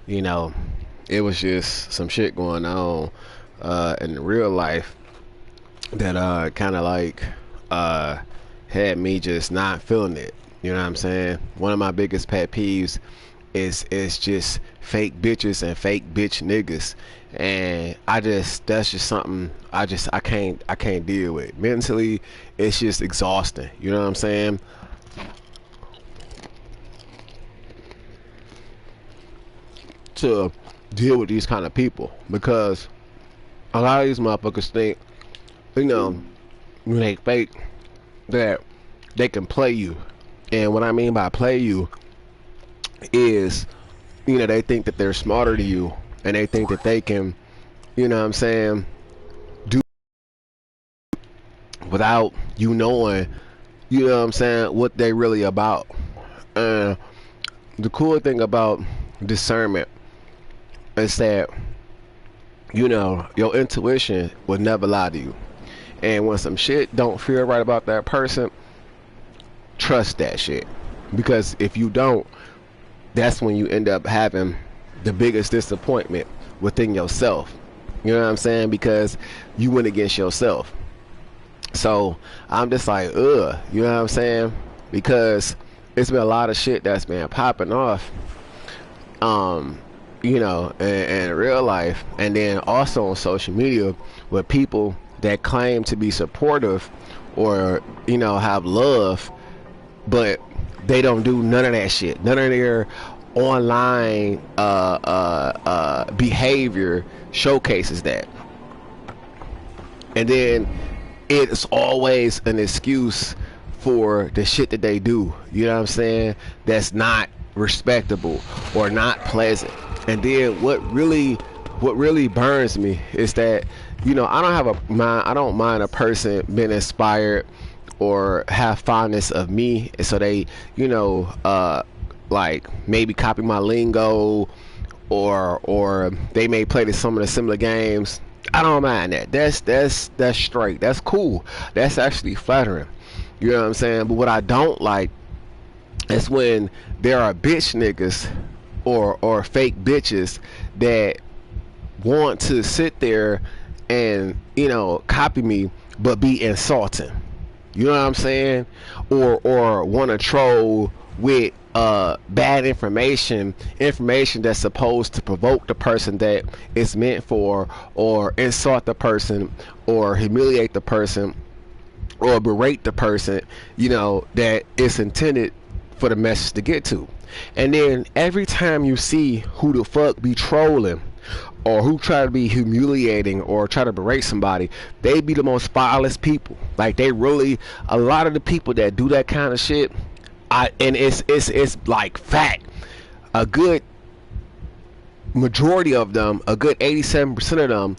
you know, it was just some shit going on in real life that kind of like uh had me just not feeling it. You know what I'm saying? One of my biggest pet peeves is just fake bitches and fake bitch niggas, and I just that's just something I can't deal with mentally. It's just exhausting. You know what I'm saying? To deal with these kind of people, because a lot of these motherfuckers think, you know, when they fake, that they can play you. And what I mean by play you is, they think that they're smarter than you, and they think that they can, what I'm saying, do without you knowing, what I'm saying, what they really about. And the cool thing about discernment is that, your intuition will never lie to you. And when some shit don't feel right about that person, trust that shit. Because if you don't, that's when you end up having the biggest disappointment within yourself. You know what I'm saying? Because you went against yourself. So I'm just like, ugh, you know what I'm saying? Because it's been a lot of shit that's been popping off, in real life, and then also on social media, with people that claim to be supportive or, have love, but they don't do none of that shit. None of their online behavior showcases that. And then it's always an excuse for the shit that they do. You know what I'm saying? That's not respectable or not pleasant. And then what really burns me is that, I don't mind a person being inspired or have fondness of me, so they, like maybe copy my lingo, or they may play some of the similar games. I don't mind that. That's straight. That's cool. That's actually flattering. You know what I'm saying? But what I don't like is when there are bitch niggas or fake bitches that want to sit there and, copy me but be insulting. You know what I'm saying? Or want to troll with bad information that's supposed to provoke the person that it's meant for, or insult the person, or humiliate the person, or berate the person, that it's intended for the message to get to. And then every time you see who the fuck be trolling, or who try to be humiliating or try to berate somebody, they be the most vilest people. Like, they really, a lot of the people that do that kind of shit, and it's like fact, a good majority of them, a good 87% of them,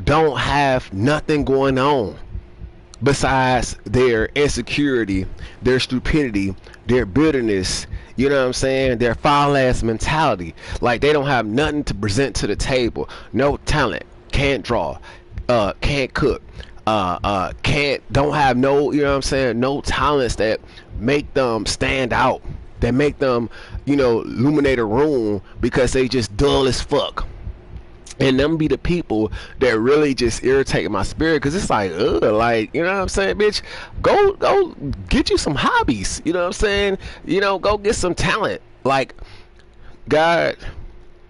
don't have nothing going on besides their insecurity, their stupidity, their bitterness, you know what I'm saying, their foul ass mentality. Like, they don't have nothing to present to the table. No talent, can't draw, can't cook, don't have no, you know what I'm saying, no talents that make them stand out, that make them, illuminate a room, because they just dull as fuck. And them be the people that really just irritate my spirit, because it's like, ugh, like, you know what I'm saying, bitch, go get you some hobbies, you know what I'm saying, go get some talent. Like, God,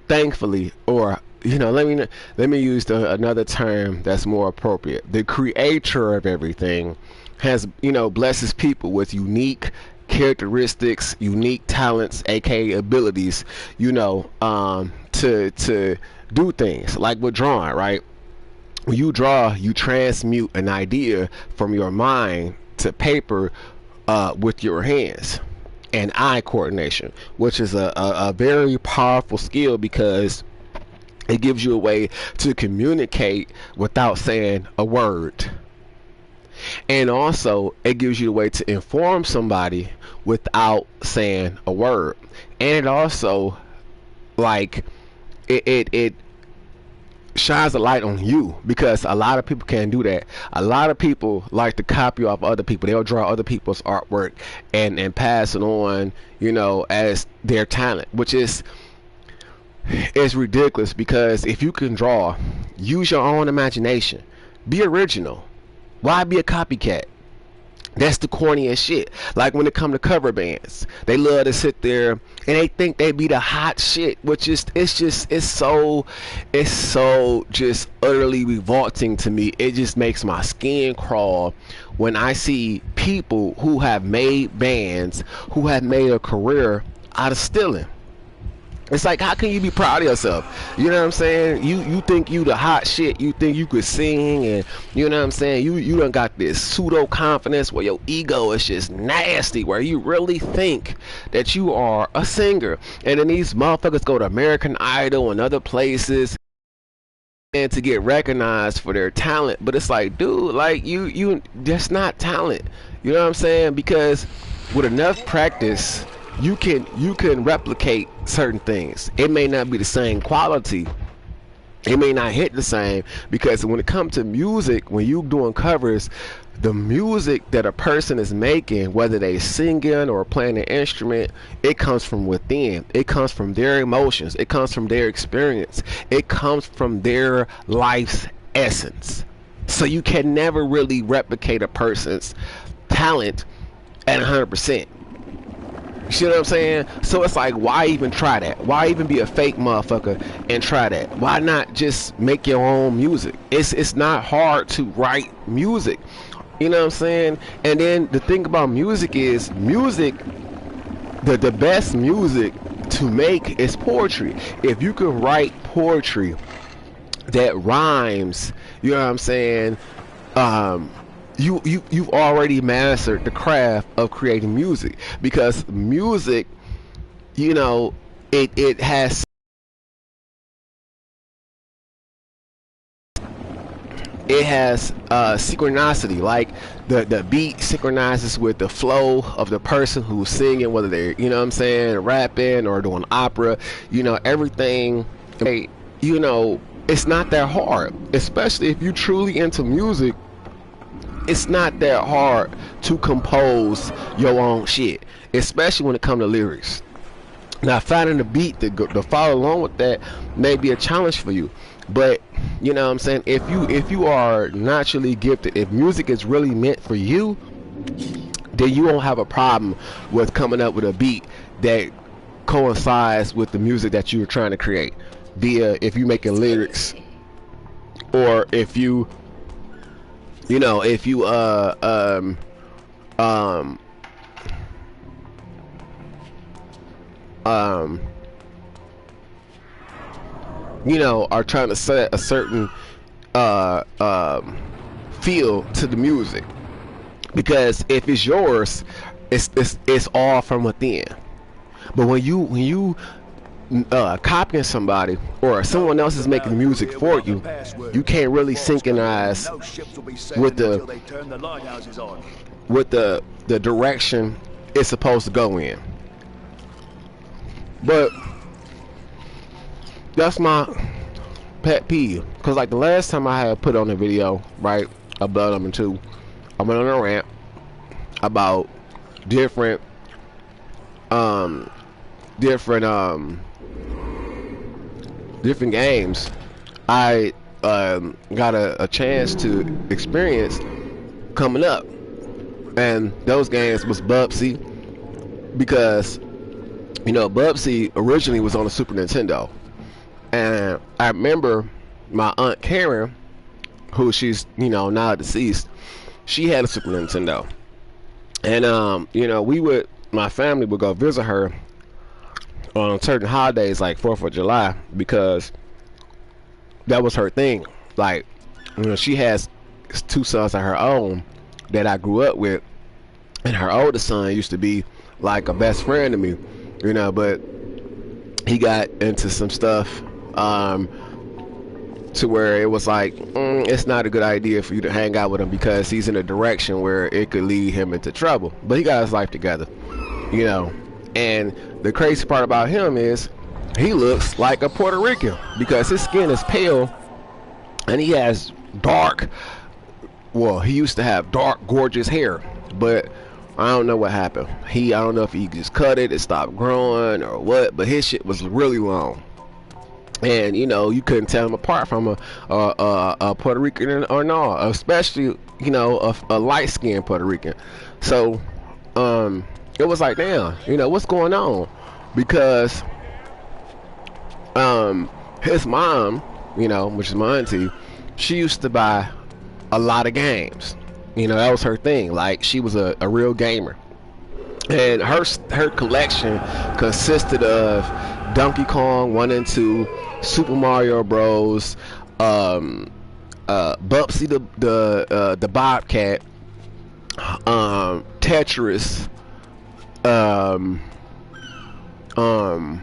thankfully, or, let me use another term that's more appropriate. The creator of everything has, blesses people with unique characteristics, unique talents, aka abilities, to do things like with drawing, right? When you draw, you transmute an idea from your mind to paper with your hands, and eye coordination, which is a very powerful skill, because it gives you a way to communicate without saying a word. And also, it gives you a way to inform somebody without saying a word. And it also, like, it shines a light on you, because a lot of people can't do that. A lot of people like to copy off other people. They'll draw other people's artwork and pass it on, as their talent, which is, It's ridiculous because if you can draw, use your own imagination, be original. Why be a copycat? That's the corniest shit. Like when it come to cover bands, they love to sit there and they think they be the hot shit, which is it's so just utterly revolting to me. It just makes my skin crawl when I see people who have made bands, who have made a career out of stealing. It's like, how can you be proud of yourself? You know what I'm saying? You think you the hot shit. You think you could sing, and you know what I'm saying? You done got this pseudo confidence where your ego is just nasty, where you really think that you are a singer. And then these motherfuckers go to American Idol and other places and to get recognized for their talent. But it's like, dude, like you that's not talent. You know what I'm saying? Because with enough practice, you can replicate certain things. It may not be the same quality, it may not hit the same, because when it comes to music, when you doing covers, the music that a person is making, whether they singing or playing an instrument, it comes from within. It comes from their emotions, it comes from their experience, it comes from their life's essence. So you can never really replicate a person's talent at 100%. You see what I'm saying? So it's like, why even try that? Why even be a fake motherfucker and try that? Why not just make your own music? It's not hard to write music. You know what I'm saying? And then the thing about music is, music, the best music to make is poetry. If you can write poetry that rhymes, you know what I'm saying? You've already mastered the craft of creating music, because music, you know, it has synchronicity. Like the beat synchronizes with the flow of the person who's singing, whether they're, you know what I'm saying, rapping or doing opera. You know, everything, you know, it's not that hard, especially if you truly into music. It's not that hard to compose your own shit, especially when it comes to lyrics. Now, finding the beat to follow along with that may be a challenge for you, but you know what I'm saying, if you are naturally gifted, if music is really meant for you, then you won't have a problem with coming up with a beat that coincides with the music that you're trying to create, via if you making lyrics, or if you, you know, if you um um you know, are trying to set a certain uh um feel to the music. Because if it's yours, it's all from within. But when you copying somebody, or someone else is making music for you, you can't really synchronize with the direction it's supposed to go in. But that's my pet peeve, because like the last time I had put on a video, right, a Blood Omen 2, I went on a rant about different um different different games I got a chance to experience coming up, and those games was Bubsy, because you know Bubsy originally was on the Super Nintendo, and I remember my aunt Karen, who she's, you know, now deceased, she had a Super Nintendo, and you know, my family would go visit her on certain holidays like 4th of July, because that was her thing. Like, you know, she has two sons of her own that I grew up with, and her oldest son used to be like a best friend to me, you know, but he got into some stuff to where it was like, it's not a good idea for you to hang out with him, because he's in a direction where it could lead him into trouble. But he got his life together, you know. And the crazy part about him is he looks like a Puerto Rican, because his skin is pale and he has dark, well, he used to have dark, gorgeous hair, but I don't know what happened. I don't know if he just cut it, it stopped growing or what, but his shit was really long. and you know you couldn't tell them apart from a Puerto Rican or no, especially you know a light skinned Puerto Rican. So it was like, damn, you know what's going on, because his mom, you know, which is my auntie, she used to buy a lot of games. You know, that was her thing. Like she was a real gamer, and her collection consisted of Donkey Kong 1 and 2, Super Mario Bros, Bubsy the Bobcat, Tetris, um, um,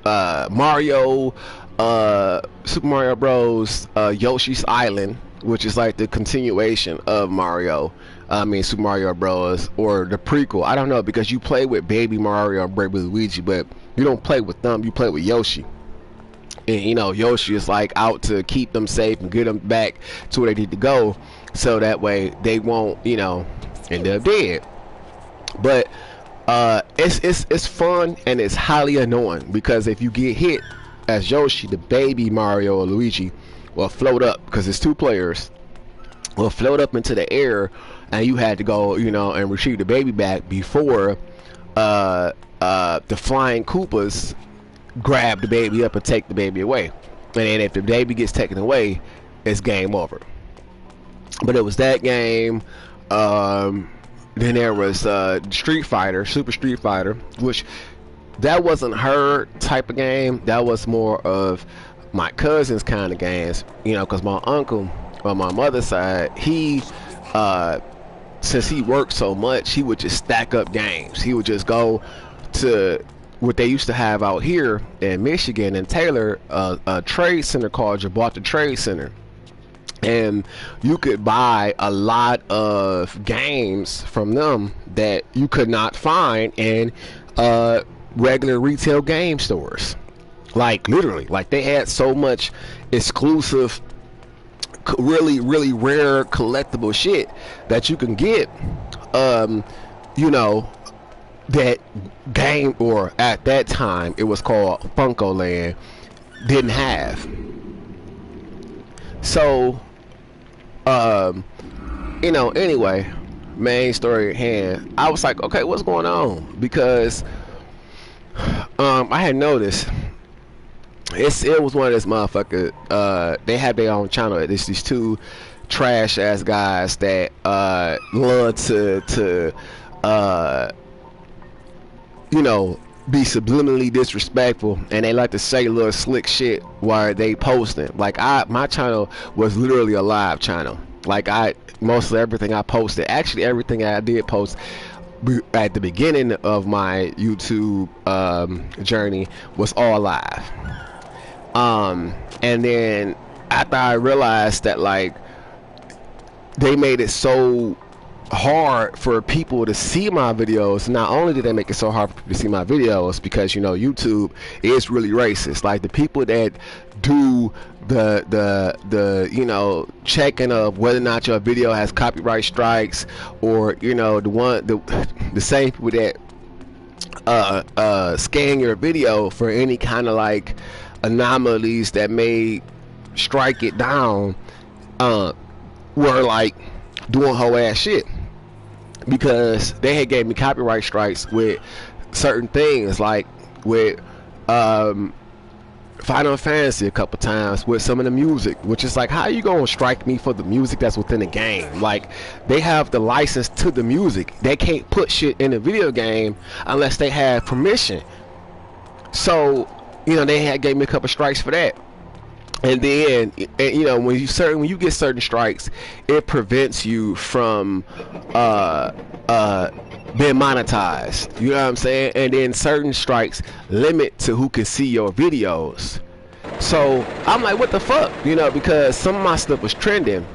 Mario, Super Mario Bros, Yoshi's Island, which is like the continuation of Mario. I mean Super Mario Bros. Or the prequel. I don't know, because you play with Baby Mario or Baby Luigi, but you don't play with them. You play with Yoshi. And you know Yoshi is like out to keep them safe and get them back to where they need to go, so that way they won't, you know, end up dead. But it's fun, and it's highly annoying, because if you get hit as Yoshi, the baby Mario or Luigi will float up, because it's two players, will float up into the air, and you had to go, you know, and retrieve the baby back before the flying Koopas grab the baby up and take the baby away. And then if the baby gets taken away, it's game over. But it was that game. Then there was Street Fighter, Super Street Fighter, which that wasn't her type of game. That was more of my cousin's kind of games, you know, because my uncle on my mother's side, he since he worked so much, he would just stack up games. He would just go to what they used to have out here in Michigan and Taylor, a trade center called Gibraltar Trade Center. And you could buy a lot of games from them that you could not find in regular retail game stores. Like literally, like they had so much exclusive, really rare collectible shit that you can get. You know, that game, or at that time it was called Funko Land, didn't have. So you know, anyway, main story at hand, I was like, okay, what's going on? Because I had noticed it was one of this motherfucker, they had their own channel. It's these two trash ass guys that love to you know, be subliminally disrespectful, and they like to say little slick shit while they posting. Like my channel was literally a live channel. Like mostly everything I posted, actually everything I did post at the beginning of my YouTube journey was all live. And then after I realized that, like, they made it so hard for people to see my videos. Not only did they make it so hard for people to see my videos, because you know YouTube is really racist. Like the people that do the you know, checking of whether or not your video has copyright strikes, or you know, the same people that scan your video for any kind of like anomalies that may strike it down, were like doing whole ass shit, because they had gave me copyright strikes with certain things, like with Final Fantasy a couple times, with some of the music, which is like, how you gonna strike me for the music that's within the game? Like, they have the license to the music, they can't put shit in a video game unless they have permission. So you know, they had gave me a couple strikes for that. And then, you know, when you get certain strikes, it prevents you from being monetized. You know what I'm saying? And then certain strikes limit to who can see your videos. So I'm like, what the fuck? You know, because some of my stuff was trending,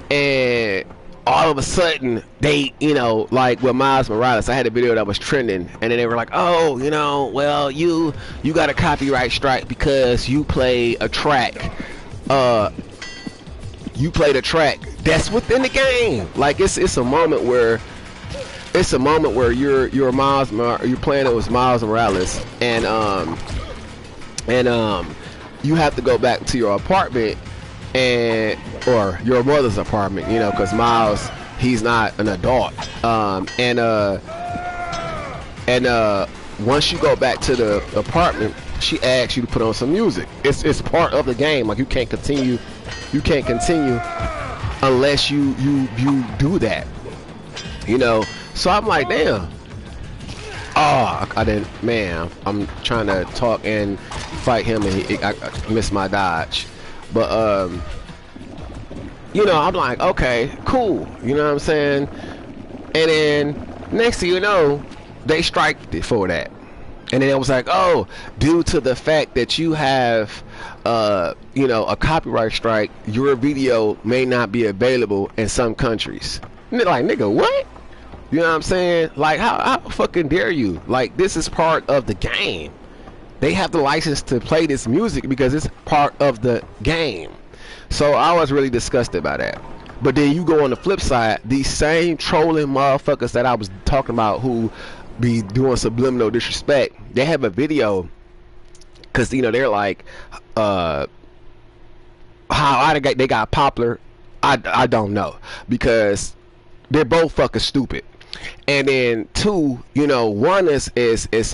and all of a sudden they, you know, like with Miles Morales, I had a video that was trending, and then they were like, oh, you know, well, you got a copyright strike because you play a track, you played a track that's within the game. Like it's a moment where it's a moment where you're playing it with Miles Morales, and you have to go back to your apartment and or your mother's apartment, you know, because Miles, he's not an adult, and once you go back to the apartment, she asks you to put on some music. It's part of the game. Like, you can't continue unless you do that, you know. So I'm like, damn. Oh, I didn't, man. I'm trying to talk and fight him, and I missed my dodge. But you know, I'm like, okay, cool. You know what I'm saying? And then next thing you know, they striked it for that. And then it was like, oh, due to the fact that you have, you know, a copyright strike, your video may not be available in some countries. And they're like, nigga, what? You know what I'm saying? Like, how fucking dare you? Like, this is part of the game. They have the license to play this music because it's part of the game. So I was really disgusted by that. But then you go on the flip side, these same trolling motherfuckers that I was talking about who be doing subliminal disrespect, they have a video, because, you know, they're like, how they got popular, I don't know, because they're both fucking stupid. And then two, you know, one is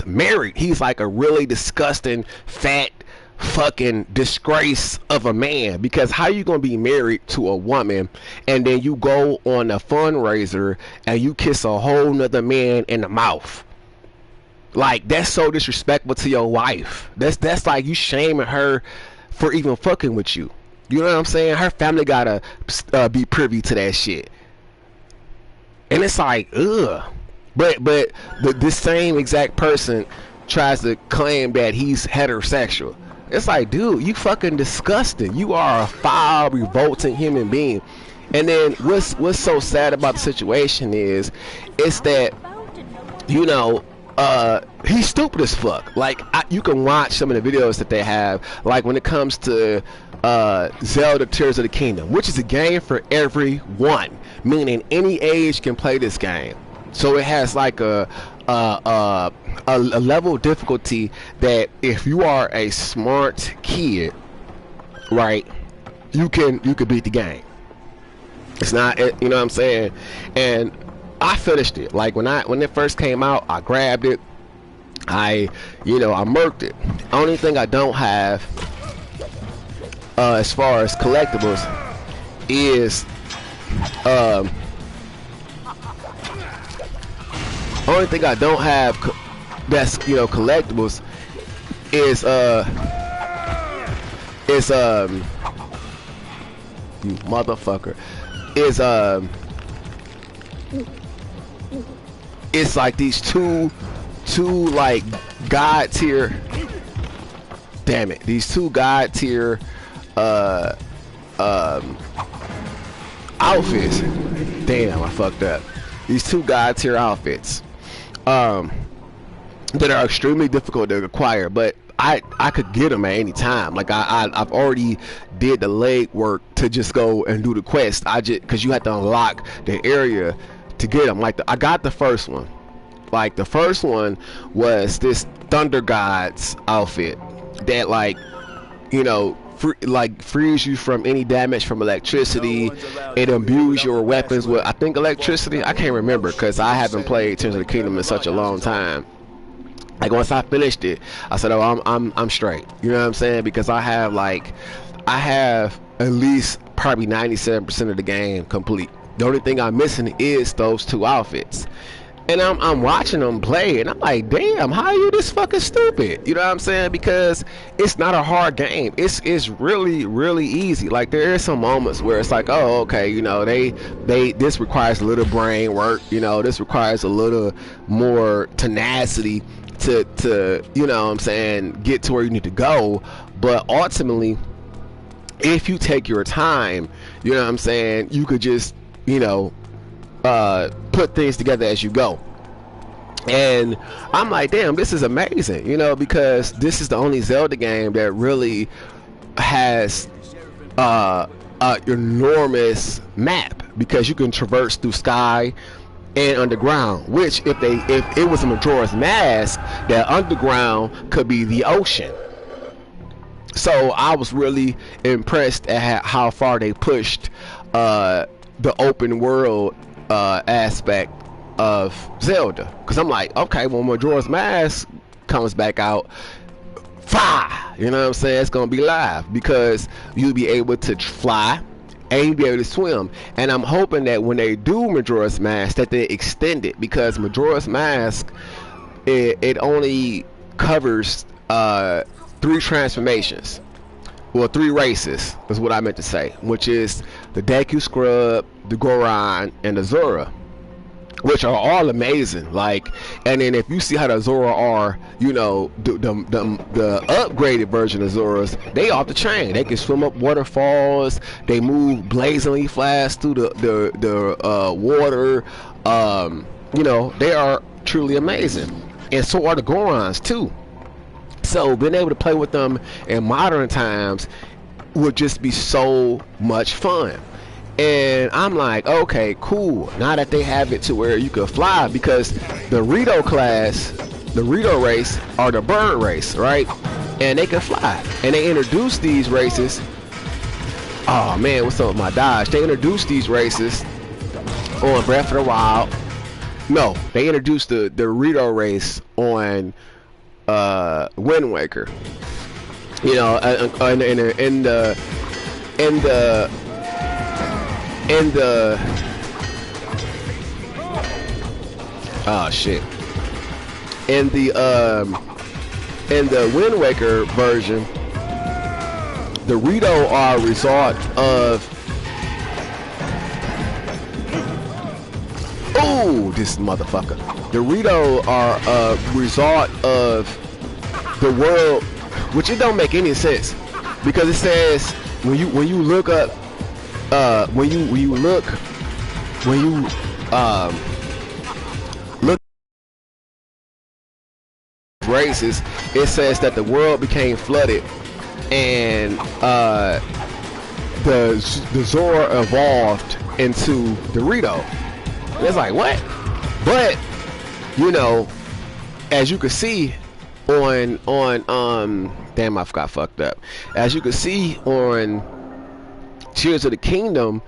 married. He's like a really disgusting, fat, fucking disgrace of a man, because how you gonna be married to a woman and then you go on a fundraiser and you kiss a whole nother man in the mouth? Like, that's so disrespectful to your wife. That's like you shaming her for even fucking with you. You know what I'm saying? Her family gotta be privy to that shit. And it's like, ugh. But this same exact person tries to claim that he's heterosexual. It's like, dude, you fucking disgusting. You are a foul, revolting human being. And then what's so sad about the situation is that, you know, he's stupid as fuck. Like, you can watch some of the videos that they have, like when it comes to Zelda Tears of the Kingdom, which is a game for everyone, meaning any age can play this game. So it has like a level of difficulty that if you are a smart kid, right, you can beat the game. It's not, you know what I'm saying? And I finished it. Like, when it first came out, I grabbed it. I murked it. Only thing I don't have as far as collectibles is only thing I don't have that's, you know, collectibles is you motherfucker, is it's like these two like god tier, damn it, these two god tier outfits. Damn, I fucked up. These two god tier outfits that are extremely difficult to acquire, but I could get them at any time. Like, I've already did the leg work to just go and do the quest. Because you have to unlock the area to get them. Like, I got the first one. Like, the first one was this Thunder Gods outfit that, like, you know, frees you from any damage from electricity. It imbues your weapons with, I think, electricity. I can't remember because I haven't played Tears of the Kingdom in such a long time. Like, once I finished it, I said, oh, I'm straight. You know what I'm saying? Because I have at least probably 97% of the game complete. The only thing I'm missing is those two outfits. And I'm watching them play, and I'm like, damn, how are you this fucking stupid? You know what I'm saying? Because it's not a hard game. It's really, really easy. Like, there are some moments where it's like, oh, okay, you know, this requires a little brain work. You know, this requires a little more tenacity to you know what I'm saying, get to where you need to go. But ultimately, if you take your time, you know what I'm saying, you could just, you know, put things together as you go. And I'm like, damn, this is amazing, you know, because this is the only Zelda game that really has an enormous map, because you can traverse through sky, and underground. Which if it was a Majora's Mask, that underground could be the ocean. So I was really impressed at how far they pushed the open world aspect of Zelda. Because I'm like, okay, when Majora's Mask comes back out, fly, you know what I'm saying? It's gonna be live because you'll be able to fly and you'll be able to swim. And I'm hoping that when they do Majora's Mask, that they extend it, because Majora's Mask, it only covers 3 transformations. Well, 3 races is what I meant to say, which is the Deku Scrub, the Goron, and the Zora, which are all amazing. Like, and then if you see how the Zora are, you know, the upgraded version of Zoras, they off the chain. They can swim up waterfalls. They move blazingly fast through the water. You know, they are truly amazing, and so are the Gorons too. So being able to play with them in modern times would just be so much fun. And I'm like, okay, cool. Now that they have it to where you can fly, because the Rito class, the Rito race, are the bird race, right? And they can fly. And they introduced these races. Oh man, what's up with my Dodge? They introduced these races on Breath of the Wild. No, they introduced the Rito race on Wind Waker. You know, in the oh shit. In the Wind Waker version, the Rito are a result of this motherfucker. The Rito are a result of the world, which it don't make any sense, because it says when you look up when you look races, it says that the world became flooded and the Zora evolved into the Rito. And it's like, what? But you know, as you can see on damn, I got fucked up. As you can see on Tears of the Kingdom,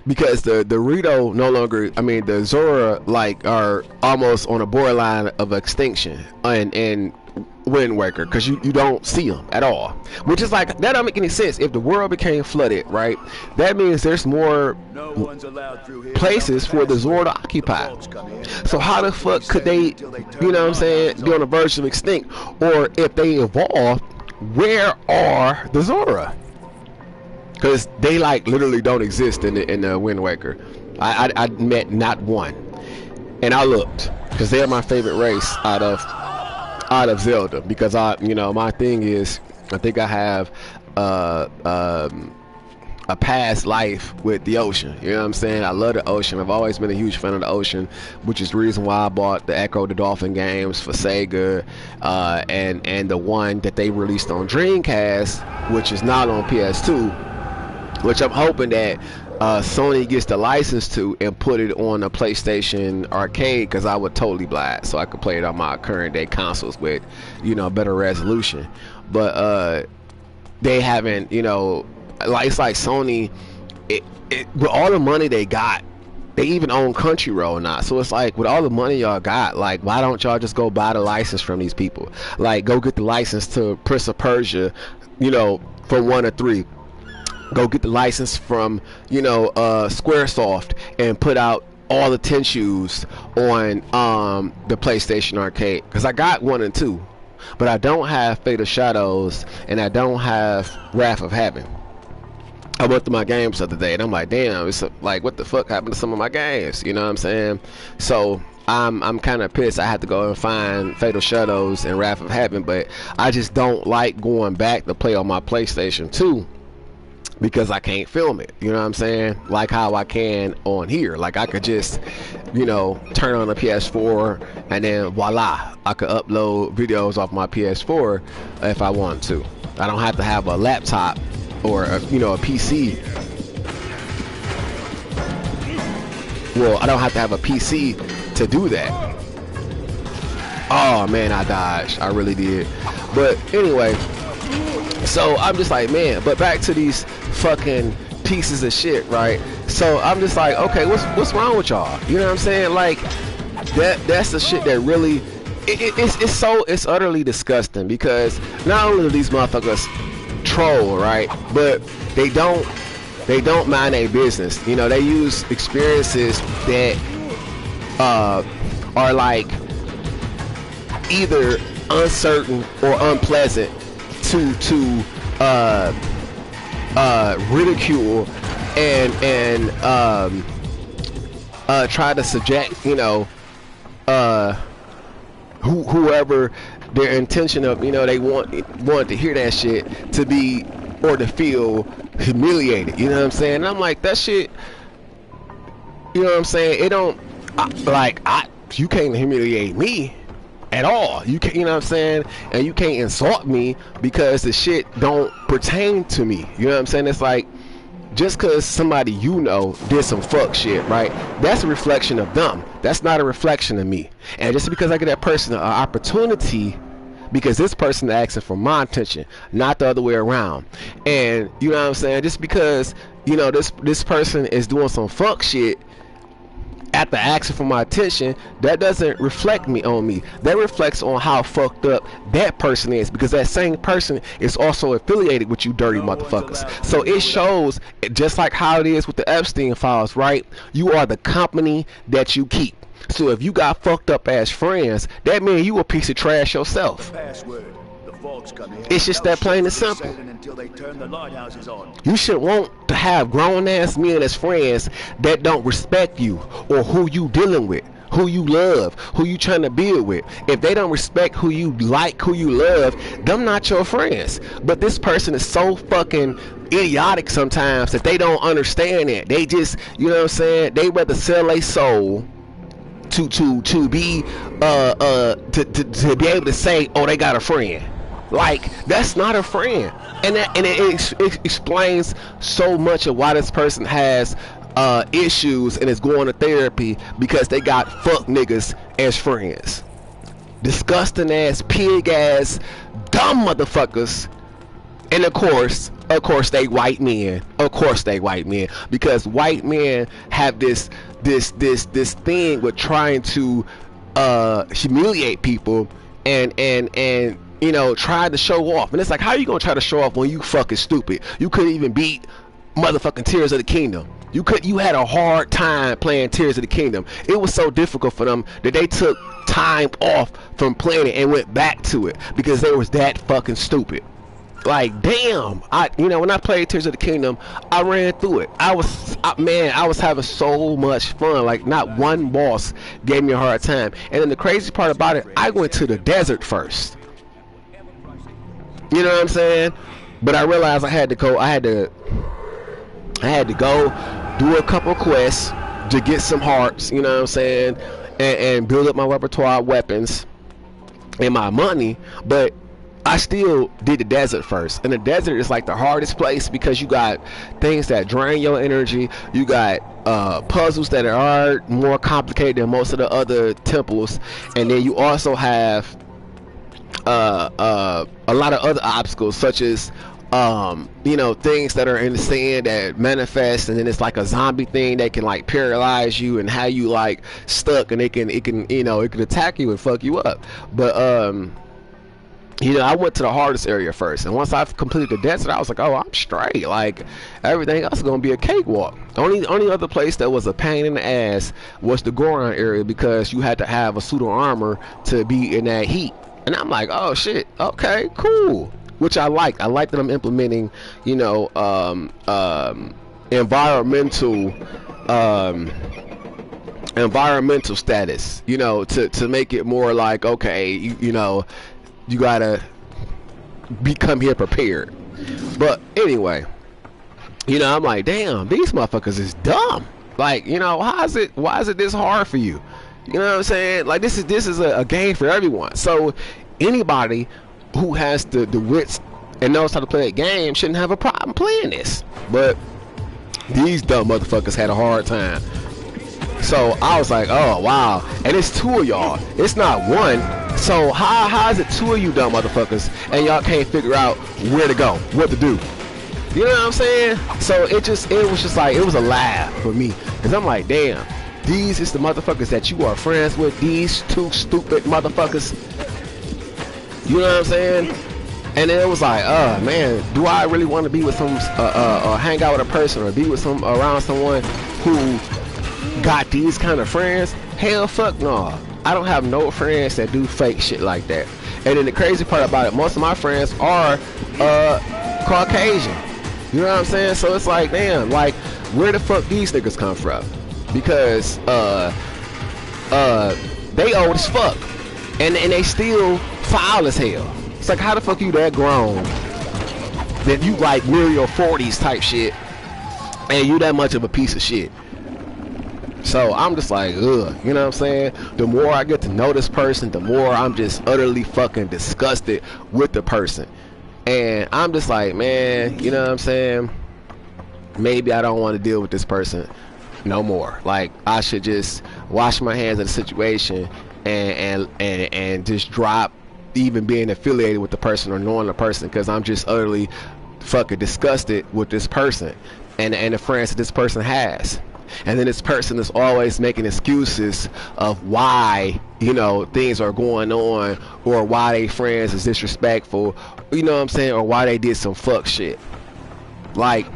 because the Rito no longer, I mean the Zora, like, are almost on a borderline of extinction and Wind Waker, because you don't see them at all, which is like, that don't make any sense. If the world became flooded, right, that means there's more places for the Zora to occupy. So how the fuck could they, you know what I'm saying, be on the verge of extinct? Or if they evolve, where are the Zora? Because they like literally don't exist in the Wind Waker. I met not one, and I looked, because they're my favorite race out of Zelda, because you know, my thing is, I think I have a past life with the ocean. You know what I'm saying? I love the ocean. I've always been a huge fan of the ocean, which is the reason why I bought the Echo the Dolphin games for Sega, and the one that they released on Dreamcast, which is not on PS2, which I'm hoping that Sony gets the license to and put it on a PlayStation Arcade, because I would totally buy it so I could play it on my current day consoles with, you know, better resolution. But they haven't, you know, like, it's like Sony, with all the money they got, they even own Crunchyroll now. So it's like, with all the money y'all got, like, why don't y'all just go buy the license from these people? Like, go get the license to Prince of Persia, you know, from 1 to 3. Go get the license from, you know, Squaresoft, and put out all the Tenshus on the PlayStation Arcade. Because I got 1 and 2, but I don't have Fate of Shadows, and I don't have Wrath of Heaven. I went through my games the other day, and I'm like, damn, it's like, what the fuck happened to some of my games? You know what I'm saying? So I'm kind of pissed. I had to go and find Fatal Shadows and Wrath of Heaven, but I just don't like going back to play on my PlayStation 2, because I can't film it. You know what I'm saying? Like how I can on here. Like, I could just, you know, turn on the PS4, and then voila, I could upload videos off my PS4 if I want to. I don't have to have a laptop or a, you know, a PC, well, I don't have to have a PC to do that. Oh man, I dodged. I really did. But anyway, so I'm just like, man, but back to these fucking pieces of shit, right? So I'm just like, okay, what's wrong with y'all? You know what I'm saying? Like that's the shit that really it's utterly disgusting, because not only do these motherfuckers troll, right, but they don't mind their business. You know, they use experiences that are like either uncertain or unpleasant to ridicule and try to subject, you know, whoever their intention of, you know, they want to hear that shit to be or to feel humiliated. You know what I'm saying? And I'm like, that shit, you know what I'm saying? It don't you can't humiliate me at all. You can't, you know what I'm saying? And you can't insult me because the shit don't pertain to me. You know what I'm saying? It's like, just because somebody you know did some fuck shit, right? That's a reflection of them. That's not a reflection of me. And just because I give that person an opportunity, because this person is asking for my attention, not the other way around. And you know what I'm saying? Just because, you know, this person is doing some fuck shit after asking for my attention, that doesn't reflect on me. That reflects on how fucked up that person is, because that same person is also affiliated with you dirty motherfuckers. So it shows, just like how it is with the Epstein files, right? You are the company that you keep. So if you got fucked up ass friends, that means you a piece of trash yourself. It's just that plain and simple. You should want to have grown ass men as friends that don't respect you or who you dealing with, who you love, who you trying to build with. If they don't respect who you like, who you love, them not your friends. But this person is so fucking idiotic sometimes that they don't understand it. They just, you know what I'm saying? They rather sell a soul to be to be able to say, oh, they got a friend. Like, that's not a friend. And it explains so much of why this person has issues and is going to therapy, because they got fuck niggas as friends. Disgusting ass, pig ass, dumb motherfuckers. And of course they white men. Of course they white men, because white men have this thing with trying to humiliate people and you know, try to show off. And it's like, how are you gonna try to show off when you fucking stupid? You couldn't even beat motherfucking Tears of the Kingdom. You had a hard time playing Tears of the Kingdom. It was so difficult for them that they took time off from playing it and went back to it because they was that fucking stupid. Like, damn, you know, when I played Tears of the Kingdom, I ran through it. I was having so much fun. Like, not one boss gave me a hard time. And then the crazy part about it, I went to the desert first. You know what I'm saying? But I realized I had to go do a couple quests to get some hearts, you know what I'm saying, and build up my repertoire of weapons and my money. But I still did the desert first, and the desert is like the hardest place because you got things that drain your energy. You got puzzles that are more complicated than most of the other temples, and then you also have a lot of other obstacles, such as you know, things that are in the sand that manifest, and then it's like a zombie thing that can like paralyze you and have you like stuck, and it can you know, it can attack you and fuck you up. But you know, I went to the hardest area first, and once I've completed the desert, I was like, oh, I'm straight. Like, everything else is gonna be a cakewalk. Only other place that was a pain in the ass was the Goron area, because you had to have a suit of armor to be in that heat. And I'm like, oh shit, okay, cool. Which I like. I like that I'm implementing, you know, environmental status, you know, to make it more like, okay, you know, you gotta come here prepared. But anyway, you know, I'm like, damn, these motherfuckers is dumb. Like, you know, why is it this hard for you? You know what I'm saying? Like, this is a game for everyone. So anybody who has the wits and knows how to play a game shouldn't have a problem playing this. But these dumb motherfuckers had a hard time. So I was like, oh wow, and it's two of y'all. It's not one. So how is it two of you dumb motherfuckers and y'all can't figure out where to go, what to do? You know what I'm saying? So it was just like, it was a laugh for me, cause I'm like, damn, these is the motherfuckers that you are friends with. These two stupid motherfuckers. You know what I'm saying? And then it was like, man, do I really want to be with some, or hang out with a person, or be with around someone who got these kind of friends? Hell, fuck no. I don't have no friends that do fake shit like that. And then the crazy part about it, most of my friends are Caucasian. You know what I'm saying? So it's like, damn, like, where the fuck these niggas come from? Because they old as fuck, and they still foul as hell. It's like, how the fuck you that grown that you like near your 40s type shit, and you that much of a piece of shit? So I'm just like, ugh, you know what I'm saying? The more I get to know this person, the more I'm just utterly fucking disgusted with the person. And I'm just like, man, you know what I'm saying? Maybe I don't want to deal with this person no more. Like, I should just wash my hands of the situation and just drop even being affiliated with the person or knowing the person, because I'm just utterly fucking disgusted with this person and the friends that this person has. And then this person is always making excuses of why, you know, things are going on, or why they friends is disrespectful, you know what I'm saying, or why they did some fuck shit. Like,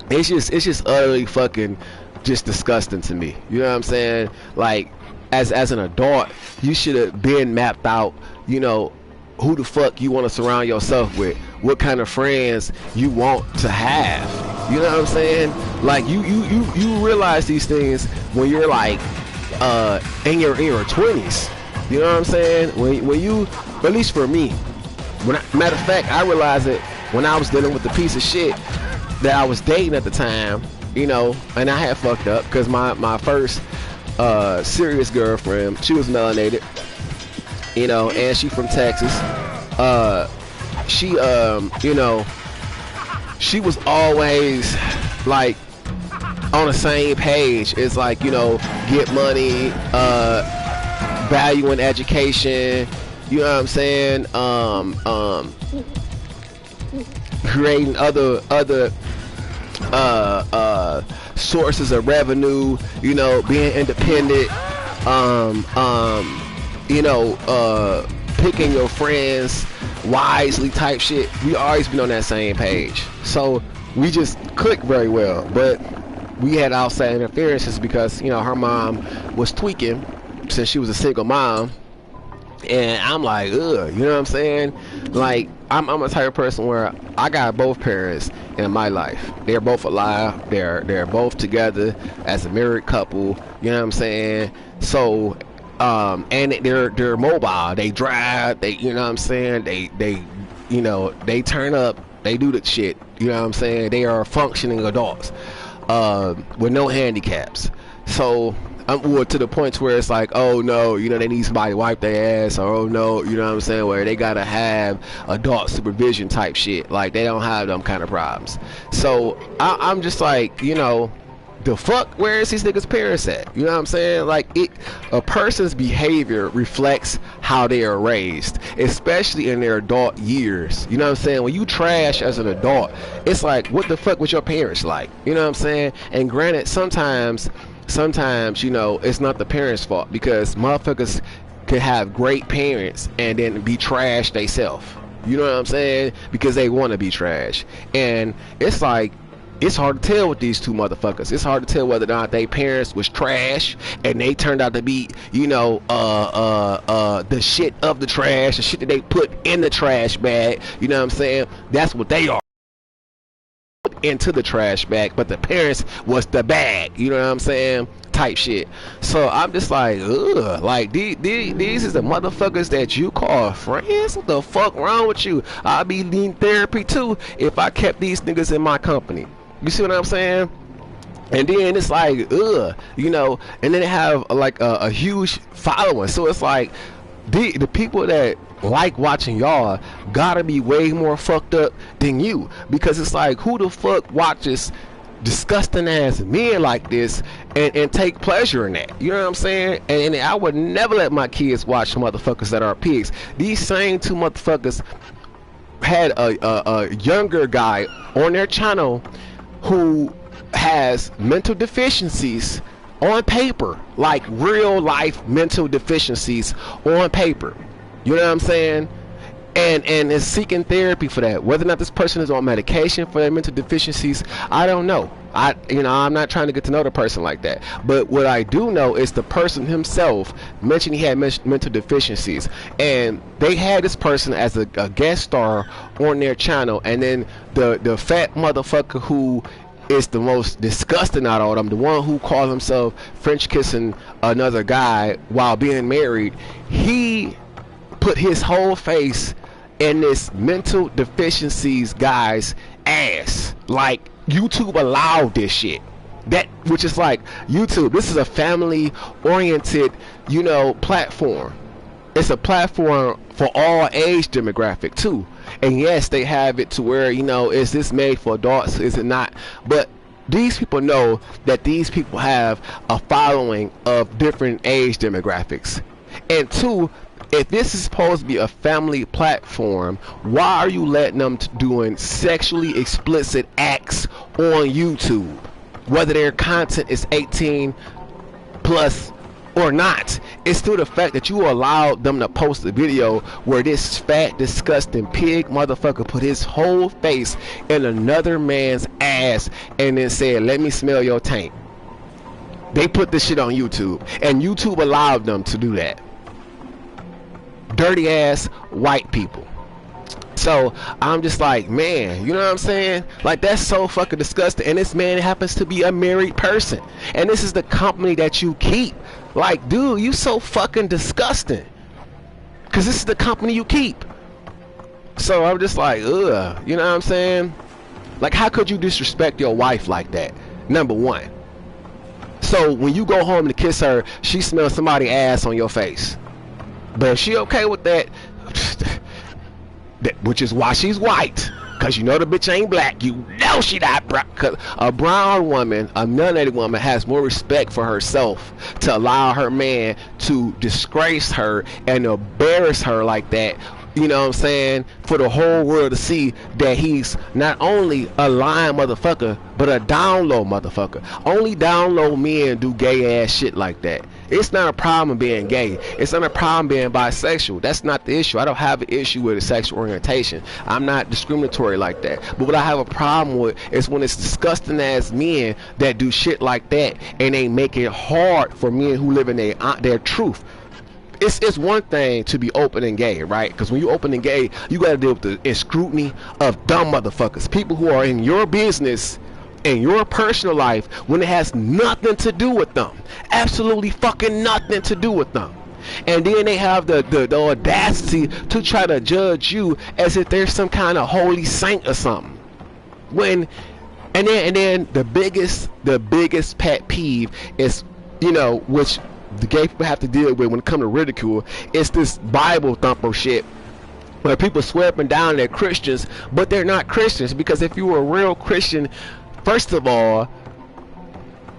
it's just utterly fucking just disgusting to me. You know what I'm saying? Like, as an adult, you should have been mapped out, you know, who the fuck you want to surround yourself with, what kind of friends you want to have. You know what I'm saying? Like, you realize these things when you're like in your 20s. You know what I'm saying? When you, at least for me, matter of fact, I realized it when I was dealing with the piece of shit that I was dating at the time. You know, and I had fucked up because my first serious girlfriend, she was melanated, you know, and she from Texas. She you know, she was always like on the same page. It's like, you know, get money, value in education, you know what I'm saying, creating other sources of revenue, you know, being independent, you know, picking your friends wisely type shit. We always been on that same page, so we just clicked very well. But we had outside interferences because, you know, her mom was tweaking since she was a single mom. And I'm like, ugh, you know what I'm saying? Like, I'm a type of person where I got both parents in my life. They're both alive. They're both together as a married couple. You know what I'm saying? So, and they're mobile. They drive. They, you know what I'm saying? They, you know, they turn up. They do the shit. You know what I'm saying? They are functioning adults with no handicaps. So, well, to the point where it's like, oh no, you know, they need somebody to wipe their ass, or oh no, you know what I'm saying, where they gotta have adult supervision type shit. Like, they don't have them kind of problems. So I'm just like, you know, the fuck, where is these niggas' parents at? You know what I'm saying? Like, a person's behavior reflects how they are raised, especially in their adult years. You know what I'm saying? When you trash as an adult, it's like, what the fuck was your parents like? You know what I'm saying? And granted, sometimes, you know, it's not the parents' fault, because motherfuckers can have great parents and then be trash theyself. You know what I'm saying? Because they want to be trash. And it's like, it's hard to tell with these two motherfuckers. It's hard to tell whether or not their parents was trash and they turned out to be, you know, the shit of the trash, the shit that they put in the trash bag. You know what I'm saying? That's what they are, into the trash bag, but the parents was the bag, you know what I'm saying, type shit. So I'm just like, ugh, like, these is the motherfuckers that you call friends? What the fuck wrong with you? I'd be needing therapy too if I kept these niggas in my company. You see what I'm saying? And then it's like, ugh, you know, and then they have like a huge following. So it's like, the people that like watching y'all gotta be way more fucked up than you, because it's like, who the fuck watches disgusting ass men like this and take pleasure in that. You know what I'm saying? And I would never let my kids watch motherfuckers that are pigs. These same two motherfuckers had a younger guy on their channel who has mental deficiencies on paper, like real life mental deficiencies on paper. You know what I'm saying? And is seeking therapy for that. Whether or not this person is on medication for their mental deficiencies, I don't know. I'm not trying to get to know the person like that. But what I do know is the person himself mentioned he had mental deficiencies, and they had this person as a guest star on their channel. And then the fat motherfucker who is the most disgusting out of all them, the one who calls himself French kissing another guy while being married, he put his whole face in this mental deficiencies guy's ass. Like, YouTube allowed this shit. That, which is like, YouTube, this is a family oriented, platform. It's a platform for all age demographic too. And yes, they have it to where, is this made for adults? Is it not? But these people know that these people have a following of different age demographics. And two, if this is supposed to be a family platform, why are you letting them doing sexually explicit acts on YouTube? Whether their content is 18 plus or not, it's still the fact that you allowed them to post a video where this fat, disgusting pig motherfucker put his whole face in another man's ass and then said, "Let me smell your taint." They put this shit on YouTube, and YouTube allowed them to do that. Dirty ass white people. So I'm just like, man, you know what I'm saying? Like, that's so fucking disgusting. And this man happens to be a married person, and this is the company that you keep. Like, dude, you so fucking disgusting, because this is the company you keep. So I'm just like, ugh, you know what I'm saying? Like, how could you disrespect your wife like that? Number one. So when you go home to kiss her, she smells somebody's ass on your face. But if she okay with that, which is why she's white, because the bitch ain't black. She not brown. Because a brown woman, a melanated woman, has more respect for herself to allow her man to disgrace her and embarrass her like that. You know what I'm saying? For the whole world to see that he's not only a lying motherfucker, but a down low motherfucker. Only down low men do gay ass shit like that. It's not a problem being gay. It's not a problem being bisexual. That's not the issue. I don't have an issue with a sexual orientation. I'm not discriminatory like that. But what I have a problem with is when it's disgusting ass men that do shit like that, and they make it hard for men who live in their truth. It's one thing to be open and gay, right? Because when you open and gay, you got to deal with the scrutiny of dumb motherfuckers, people who are in your business, in your personal life, when it has nothing to do with them, absolutely fucking nothing to do with them. And then they have the audacity to try to judge you as if there's some kind of holy saint or something. And then the biggest pet peeve is, which the gay people have to deal with when it comes to ridicule, it's this Bible thumper shit where people swear up and down they're Christians, but they're not Christians. Because if you were a real Christian, first of all,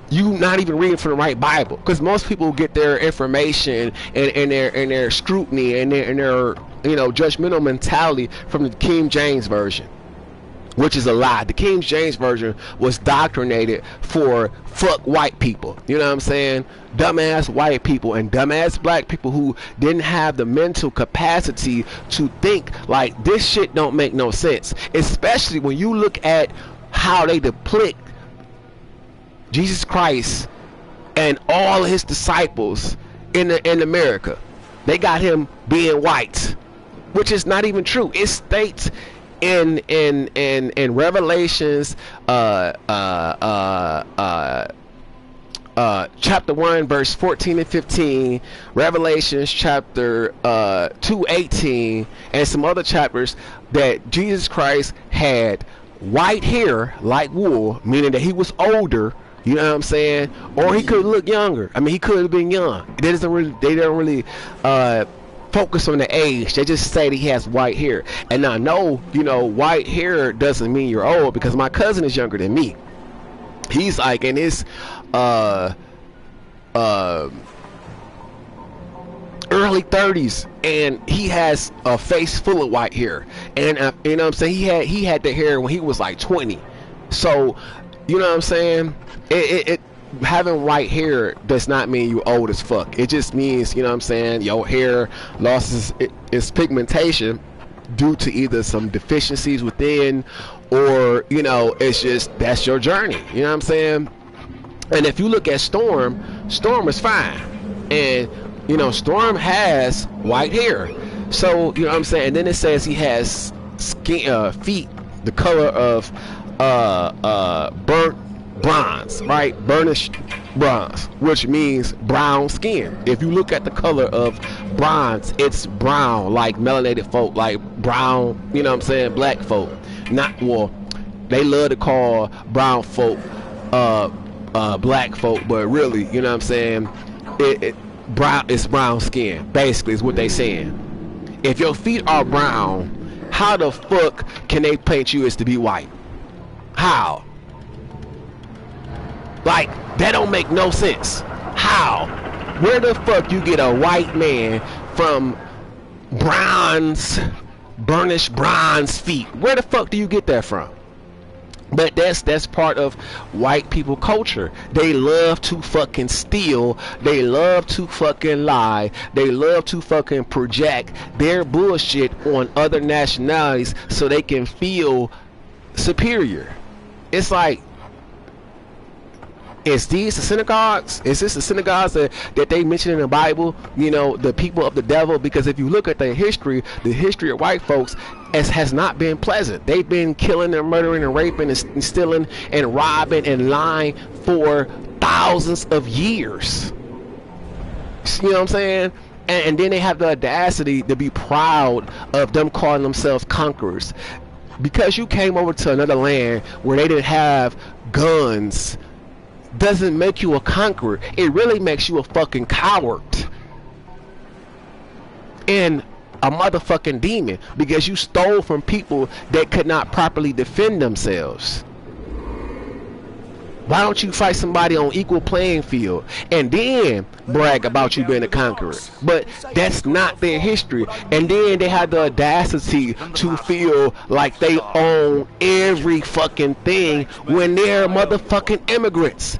you not even reading from the right Bible. Because most people get their information and their scrutiny and their judgmental mentality from the King James Version, which is a lie. The King James Version was doctrinated for fuck white people. You know what I'm saying? Dumbass white people and dumbass black people who didn't have the mental capacity to think like, this shit don't make no sense. Especially when you look at how they depict Jesus Christ and all of his disciples in America. They got him being white, which is not even true. It states in Revelations chapter 1 verse 14 and 15, Revelations chapter 2:18, and some other chapters, that Jesus Christ had white hair like wool, meaning that he was older. You know what I'm saying? Or he could look younger. I mean, he could have been young. They don't really focus on the age. They just say that he has white hair. And I know, white hair doesn't mean you're old, because my cousin is younger than me. He's like in his uh uh early 30s, and he has a face full of white hair. And you know what I'm saying, he had the hair when he was like 20. So you know what I'm saying, it having white hair does not mean you old as fuck. It just means, you know what I'm saying, your hair loses its pigmentation due to either some deficiencies within, or you know, it's just that's your journey, you know what I'm saying. And if you look at Storm is fine, and you know, Storm has white hair. So you know what I'm saying. And then it says he has skin, feet the color of burnt bronze, right? Burnished bronze, which means brown skin. If you look at the color of bronze, it's brown, like melanated folk, like brown, you know what I'm saying, black folk. Not, well, they love to call brown folk black folk, but really, you know what I'm saying, it's brown skin, basically, is what they saying. If your feet are brown, how the fuck can they paint you as to be white? How? Like, that don't make no sense. How? Where the fuck you get a white man from bronze, burnished bronze feet? Where the fuck do you get that from? But that's part of white people culture. They love to fucking steal. They love to fucking lie. They love to fucking project their bullshit on other nationalities so they can feel superior. It's like, is these the synagogues? Is this the synagogues that they mention in the Bible? You know, the people of the devil? Because if you look at the history of white folks, it has not been pleasant. They've been killing and murdering and raping and stealing and robbing and lying for thousands of years. You know what I'm saying? And then they have the audacity to be proud of them calling themselves conquerors. Because you came over to another land where they didn't have guns doesn't make you a conqueror. It really makes you a fucking coward and a motherfucking demon, because you stole from people that could not properly defend themselves. Why don't you fight somebody on equal playing field and then brag about you being a conqueror? But that's not their history. And then they have the audacity to feel like they own every fucking thing when they're motherfucking immigrants.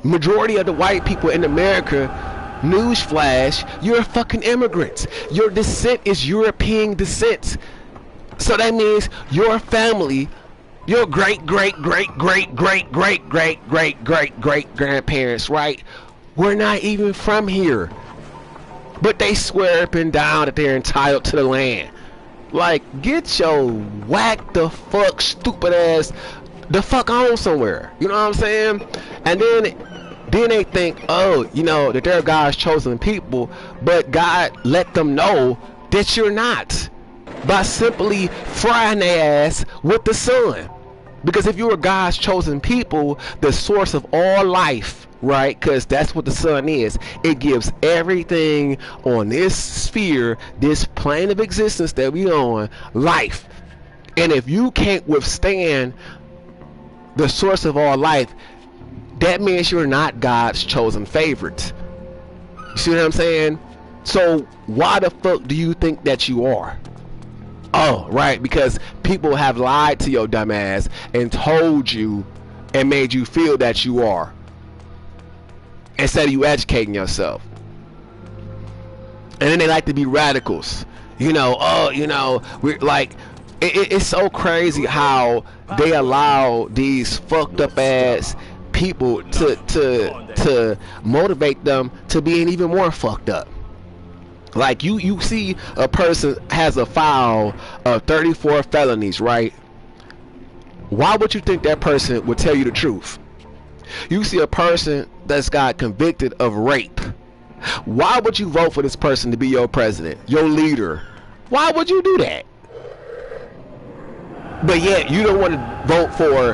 Majority of the white people in America, newsflash, you're fucking immigrants. Your descent is European descent. So that means your family, your great grandparents, right, were not even from here. But they swear up and down that they're entitled to the land. Like, get your whack the fuck stupid ass the fuck on somewhere. You know what I'm saying? And then they think, oh, you know, that they're God's chosen people, but God let them know that you're not, by simply frying their ass with the sun. Because if you were God's chosen people, the source of all life, right, because that's what the sun is, it gives everything on this sphere, this plane of existence that we on, life. And if you can't withstand the source of all life, that means you're not God's chosen favorite. You see what I'm saying? So why the fuck do you think that you are? Oh, right, because people have lied to your dumb ass and told you and made you feel that you are, instead of you educating yourself. And then they like to be radicals. You know, oh, you know, we're like, it's so crazy how they allow these fucked up ass people to motivate them to being even more fucked up. Like, you see a person has a file of 34 felonies, right? Why would you think that person would tell you the truth? You see a person that's got convicted of rape. Why would you vote for this person to be your president, your leader? Why would you do that? But yet you don't want to vote for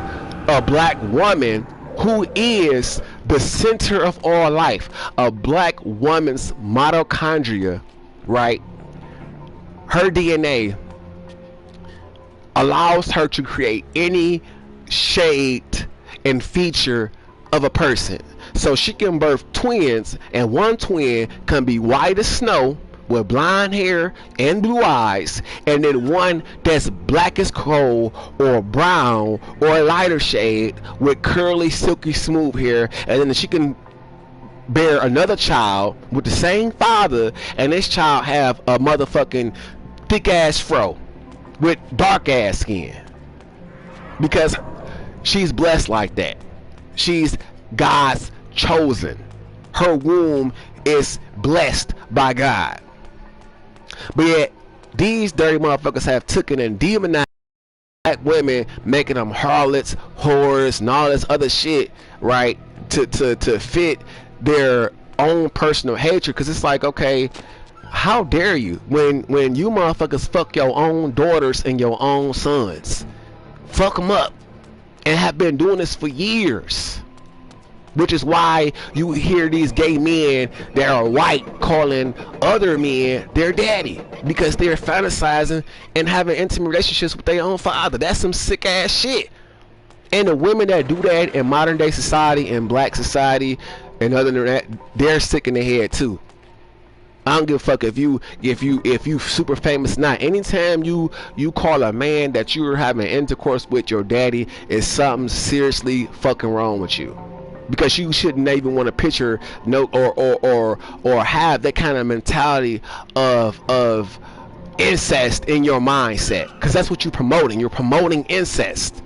a black woman who is the center of all life. A black woman's mitochondria, right? Her DNA allows her to create any shade and feature of a person. So she can birth twins, and one twin can be white as snow with blonde hair and blue eyes, and then one that's black as coal or brown or a lighter shade with curly, silky, smooth hair, and then she can bear another child with the same father, and this child have a motherfucking thick ass fro with dark ass skin, because she's blessed like that. She's God's chosen. Her womb is blessed by God. But yet these dirty motherfuckers have taken and demonized black women, making them harlots, whores, and all this other shit, right? To fit their own personal hatred. Because it's like, okay, how dare you, when you motherfuckers fuck your own daughters and your own sons, fuck them up, and have been doing this for years. Which is why you hear these gay men that are white calling other men their daddy, because they're fantasizing and having intimate relationships with their own father. That's some sick ass shit. And the women that do that in modern day society, in black society, and other than that, they're sick in the head too. I don't give a fuck if you super famous or not. Anytime you call a man that you're having intercourse with your daddy, is something seriously fucking wrong with you. Because you shouldn't even want to picture or have that kind of mentality of incest in your mindset, because that's what you're promoting. You're promoting incest.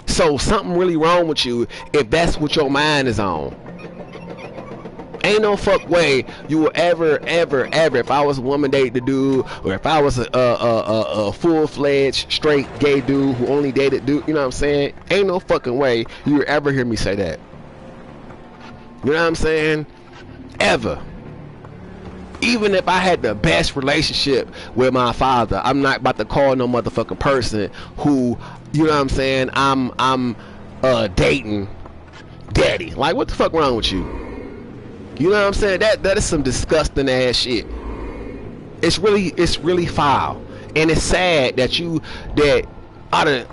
So something really wrong with you if that's what your mind is on. Ain't no fuck way you will ever, if I was a woman dating the dude, or if I was a full-fledged straight gay dude who only dated dude, you know what I'm saying? Ain't no fucking way you will ever hear me say that. You know what I'm saying? Ever. Even if I had the best relationship with my father, I'm not about to call no motherfucking person who, you know what I'm saying, I'm dating daddy. Like, what the fuck wrong with you? You know what I'm saying? That is some disgusting ass shit. It's really foul. And it's sad that out of,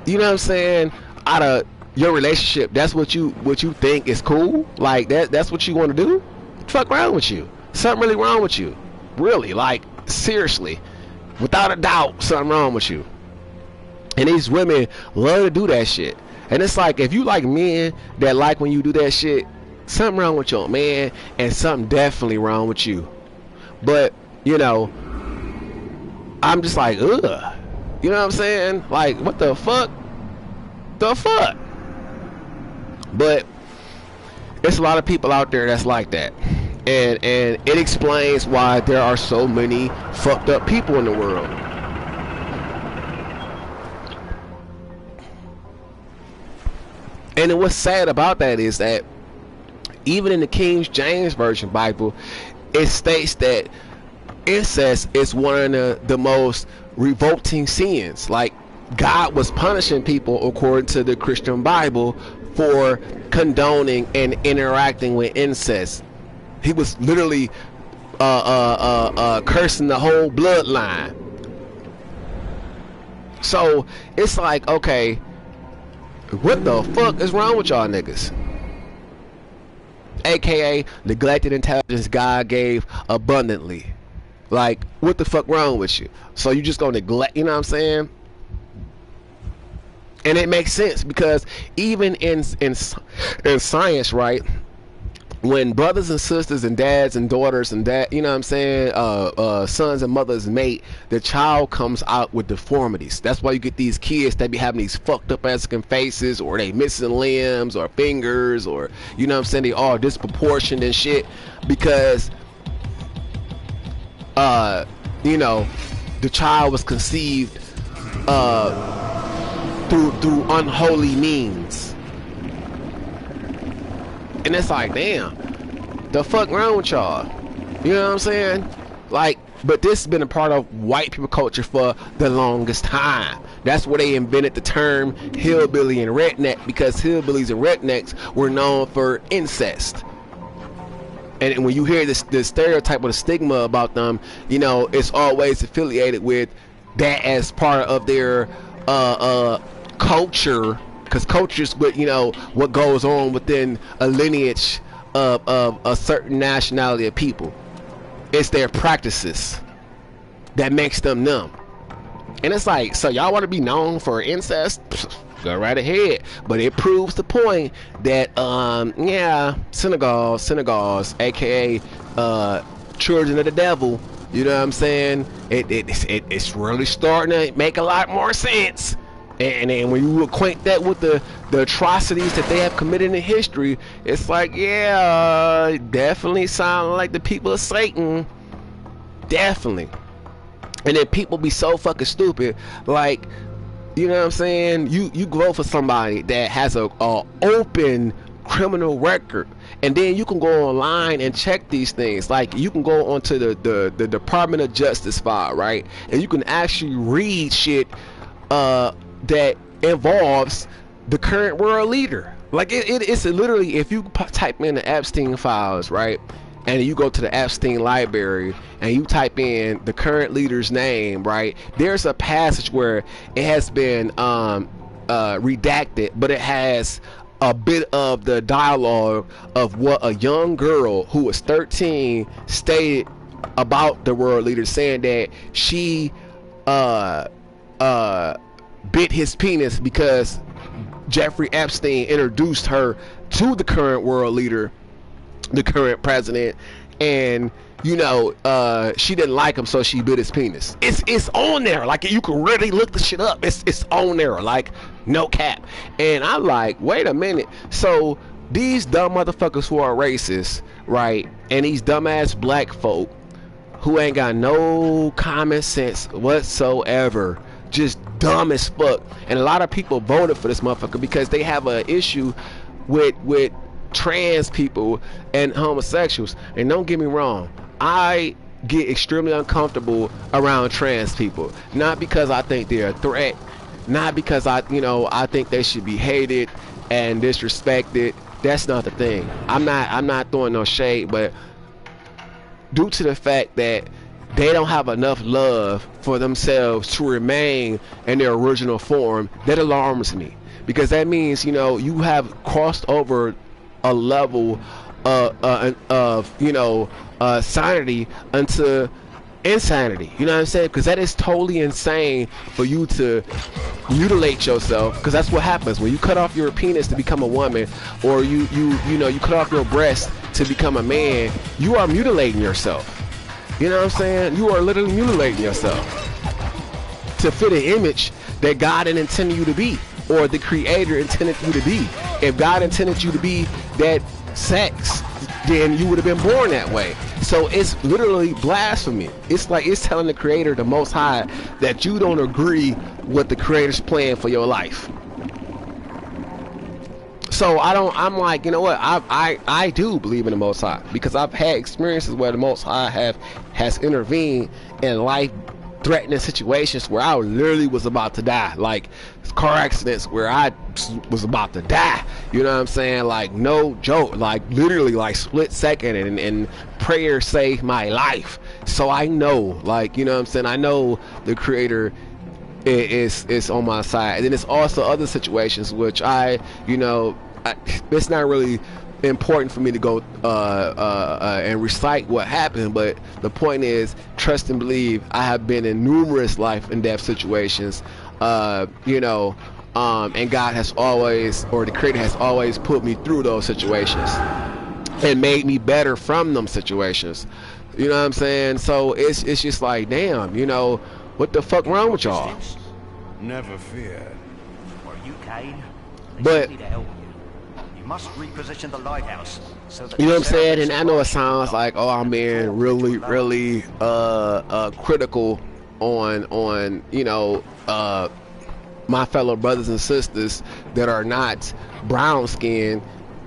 you know what I'm saying, out of your relationship, that's what you think is cool. Like that's what you want to do. What the fuck wrong with you? Something really wrong with you. Really, like seriously, without a doubt, something wrong with you. And these women love to do that shit. And it's like, if you like men that like when you do that shit, something wrong with your man, and something definitely wrong with you. But you know, I'm just like, ugh. You know what I'm saying? Like, what the fuck? The fuck? But it's a lot of people out there that's like that, and it explains why there are so many fucked up people in the world. And then what's sad about that is that even in the King James Version Bible, it states that incest is one of the most revolting sins. Like, God was punishing people, according to the Christian Bible, for condoning and interacting with incest. He was literally cursing the whole bloodline. So it's like, okay, what the fuck is wrong with y'all niggas? AKA neglected intelligence God gave abundantly. Like, what the fuck wrong with you? So you just gonna neglect, you know what I'm saying? And it makes sense, because even in science, right, when brothers and sisters and dads and daughters and you know what I'm saying, sons and mothers mate, the child comes out with deformities. That's why you get these kids that be having these fucked up ass faces, or they missing limbs or fingers, or you know what I'm saying, they all disproportioned and shit, because you know, the child was conceived through unholy means. And it's like, damn, the fuck wrong with y'all? You know what I'm saying? Like, but this has been a part of white people culture for the longest time. That's where they invented the term hillbilly and redneck, because hillbillies and rednecks were known for incest. And when you hear this stereotype or the stigma about them, you know, it's always affiliated with that as part of their culture, because culture is what, what goes on within a lineage of a certain nationality of people. It's their practices that makes them them. And it's like, so y'all want to be known for incest? Go right ahead. But it proves the point that yeah, synagogues, aka children of the devil, you know what I'm saying, it's really starting to make a lot more sense. And then when you acquaint that with the atrocities that they have committed in history, it's like, yeah, definitely sound like the people of Satan. Definitely. And then people be so fucking stupid, like, you know what I'm saying, you go for somebody that has a open criminal record, and then you can go online and check these things. Like, you can go onto the Department of Justice file, right, and you can actually read shit that involves the current world leader. Like, it's literally, if you type in the Epstein files, right, and you go to the Epstein library and you type in the current leader's name, right, there's a passage where it has been redacted, but it has a bit of the dialogue of what a young girl who was 13 stated about the world leader, saying that she bit his penis because Jeffrey Epstein introduced her to the current world leader, the current president, and she didn't like him, so she bit his penis. It's on there. Like, you can really look the shit up. It's on there, like, no cap. And I'm like, wait a minute. So these dumb motherfuckers who are racist, right, and these dumbass black folk who ain't got no common sense whatsoever, just dumb as fuck. And a lot of people voted for this motherfucker because they have an issue with trans people and homosexuals. And don't get me wrong, I get extremely uncomfortable around trans people, not because I think they're a threat, not because I think they should be hated and disrespected. That's not the thing. I'm not throwing no shade, but due to the fact that they don't have enough love for themselves to remain in their original form, that alarms me, because that means you have crossed over a level of sanity into insanity. You know what I'm saying? Because that is totally insane for you to mutilate yourself, because that's what happens when you cut off your penis to become a woman, or you cut off your breast to become a man. You are mutilating yourself. You know what I'm saying? You are literally mutilating yourself to fit an image that God had intended you to be, or the Creator intended you to be. If God intended you to be that sex, then you would have been born that way. So it's literally blasphemy. It's like it's telling the Creator, the Most High, that you don't agree with the Creator's plan for your life. So I'm like, you know what? I do believe in the Most High, because I've had experiences where the Most High has intervened in life-threatening situations where I literally was about to die, like car accidents where I was about to die. You know what I'm saying? Like, no joke, like literally, like split second, and prayer saved my life. So I know, like, you know what I'm saying? I know the Creator is on my side. And then there's also other situations which it's not really important for me to go and recite what happened, but the point is, trust and believe, I have been in numerous life and death situations, and God has always, or the Creator has always put me through those situations and made me better from them situations. You know what I'm saying? So it's just like, damn, what the fuck wrong with y'all? Never fear. Are you Cain? But you must reposition the lighthouse so that, you know what I'm saying? And I know it sounds like, oh, I'm being really critical on my fellow brothers and sisters that are not brown skinned.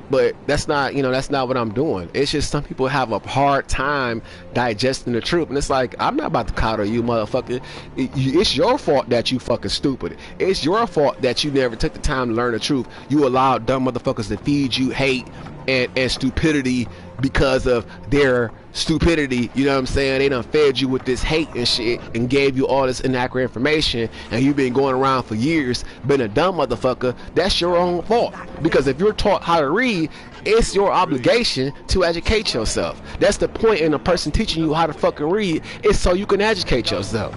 But that's not what I'm doing. It's just some people have a hard time digesting the truth. And it's like, I'm not about to coddle you, motherfucker. It's your fault that you fucking stupid. It's your fault that you never took the time to learn the truth. You allowed dumb motherfuckers to feed you hate and stupidity because of their stupidity, you know what I'm saying? They done fed you with this hate and shit and gave you all this inaccurate information, and you've been going around for years been a dumb motherfucker. That's your own fault, because if you're taught how to read, it's your obligation to educate yourself. That's the point in a person teaching you how to fucking read, is so you can educate yourself.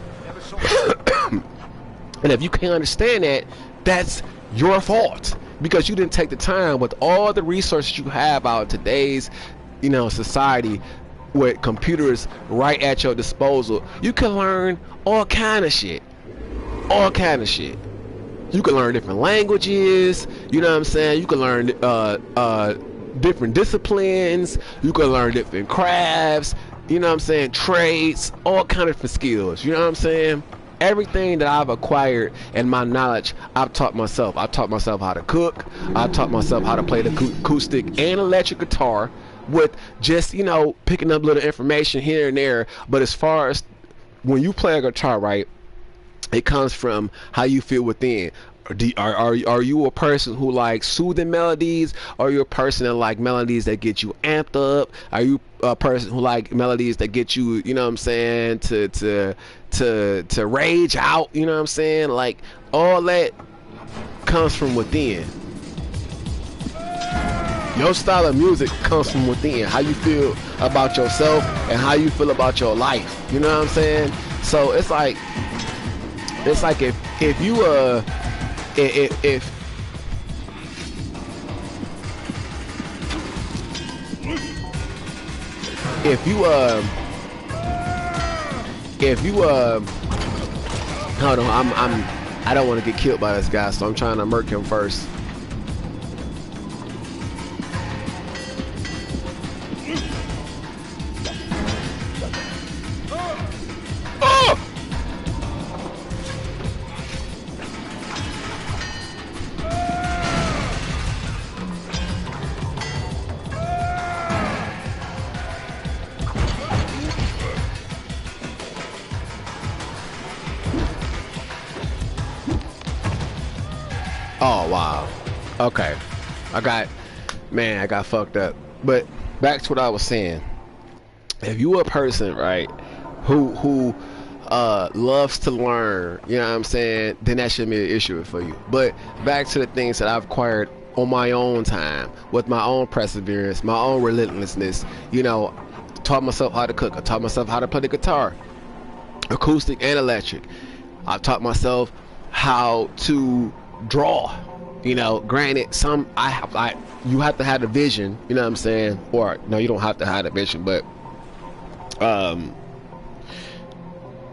And if you can't understand that, that's your fault, because you didn't take the time with all the resources you have out of today's, you know, society, with computers right at your disposal. You can learn all kind of shit. All kind of shit. You can learn different languages, you know what I'm saying? You can learn different disciplines. You can learn different crafts, you know what I'm saying? Trades, all kind of different skills, you know what I'm saying? Everything that I've acquired and my knowledge, I've taught myself. I taught myself how to cook. I taught myself how to play the acoustic and electric guitar, with just, you know, picking up little information here and there. But as far as when you play a guitar, right, it comes from how you feel within. Are you a person who likes soothing melodies? Are you a person that like melodies that get you amped up? Are you a person who like melodies that get you, you know what I'm saying, to rage out, you know what I'm saying? Like, all that comes from within. Your style of music comes from within. How you feel about yourself and how you feel about your life, you know what I'm saying? So it's like if you hold on, I don't want to get killed by this guy, so I'm trying to murk him first. Oh wow. Okay. I got fucked up. But back to what I was saying. If you a person, right, who loves to learn, you know what I'm saying, then that shouldn't be an issue for you. But back to the things that I've acquired on my own time, with my own perseverance, my own relentlessness, you know, taught myself how to cook. I taught myself how to play the guitar, acoustic and electric. I taught myself how to draw. You know, granted, you have to have a vision, you know what I'm saying? Or no, you don't have to have a vision, but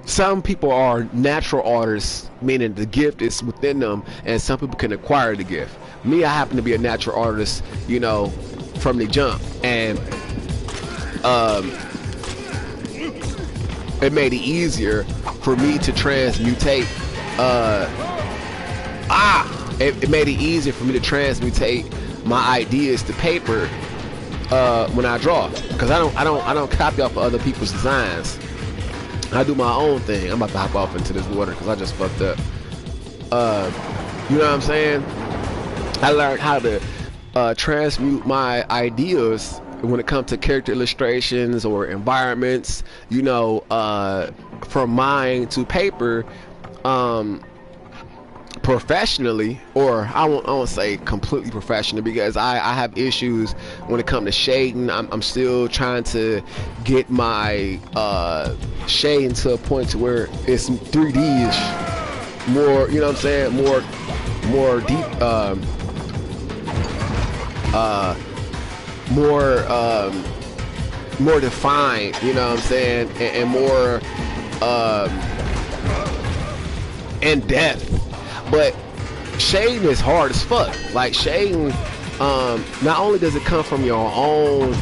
some people are natural artists, meaning the gift is within them, and some people can acquire the gift. Me, I happen to be a natural artist, you know, from the jump, and it made it easier for me to transmutate it made it easier for me to transmutate my ideas to paper when I draw, because I don't copy off of other people's designs. I do my own thing. I'm about to hop off into this water because I just fucked up. You know what I'm saying? I learned how to transmute my ideas when it comes to character illustrations or environments, you know, from mine to paper, professionally, or I won't say completely professional, because I have issues when it comes to shading. I'm still trying to get my shading to a point to where it's 3D-ish, more, you know what I'm saying, more deep, more defined, you know what I'm saying, and more in depth. But shading is hard as fuck. Like, shading, not only does it come from your own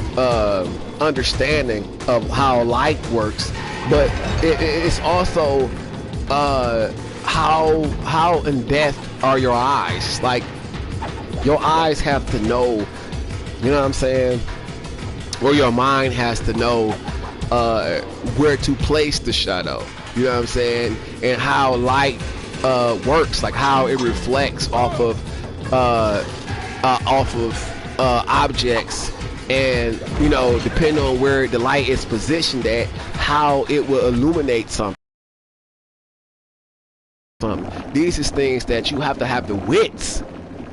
understanding of how light works, but it's also how in depth are your eyes. Like, your eyes have to know, you know what I'm saying, or your mind has to know where to place the shadow, you know what I'm saying, and how light works, like how it reflects off of objects and you know, depending on where the light is positioned at, how it will illuminate something. These is things that you have to have the wits,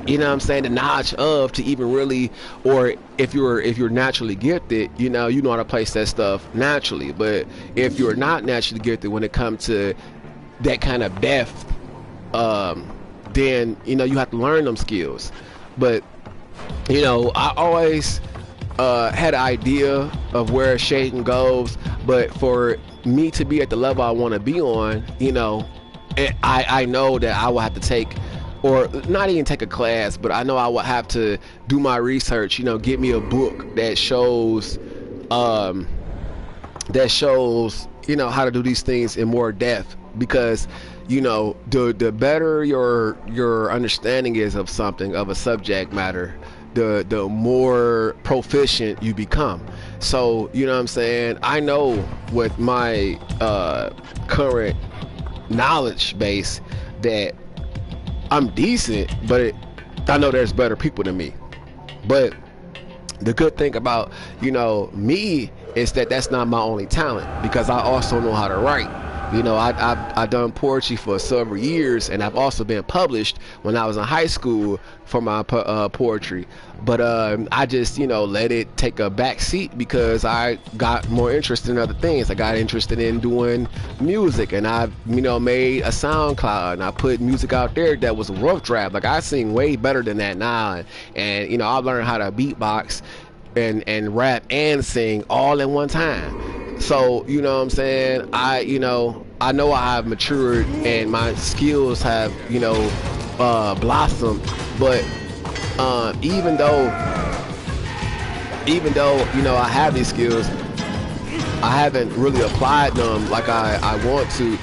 you know what I'm saying, the knowledge of, to even really, or if you're naturally gifted, you know how to place that stuff naturally. But if you're not naturally gifted when it comes to that kind of depth, then you have to learn them skills. But I always had an idea of where shading goes, but for me to be at the level I want to be on, I know that I will have to take, or not even take a class, but I know I will have to do my research. Get me a book that shows, how to do these things in more depth, because the better your understanding is of something, of a subject matter, the more proficient you become. So you know what I'm saying, I know with my current knowledge base that I'm decent, but I know there's better people than me. But the good thing about me is that that's not my only talent, because I also know how to write. I've done poetry for several years, and I've also been published when I was in high school for my poetry. But I just let it take a back seat because I got more interested in other things. I got interested in doing music, and I've made a SoundCloud, and I put music out there that was a rough draft. Like, I sing way better than that now, and I learned how to beatbox and rap and sing all in one time. So you know what I'm saying, I know I have matured and my skills have blossomed. But even though I have these skills, I haven't really applied them like I want to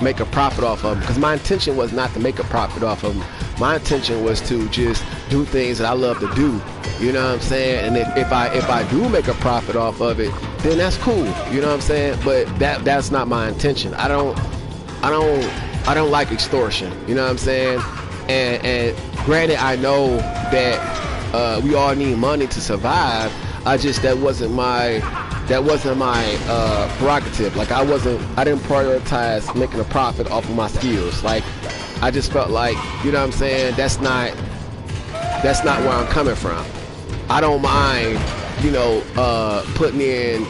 make a profit off of them, because my intention was not to make a profit off of them. My intention was to just do things that I love to do. You know what I'm saying? And if I do make a profit off of it, then that's cool. You know what I'm saying? But that's not my intention. I don't like extortion. You know what I'm saying? And granted, I know that we all need money to survive. That wasn't my prerogative. Like, I didn't prioritize making a profit off of my skills. Like, I just felt like, you know what I'm saying, that's not where I'm coming from. I don't mind, putting in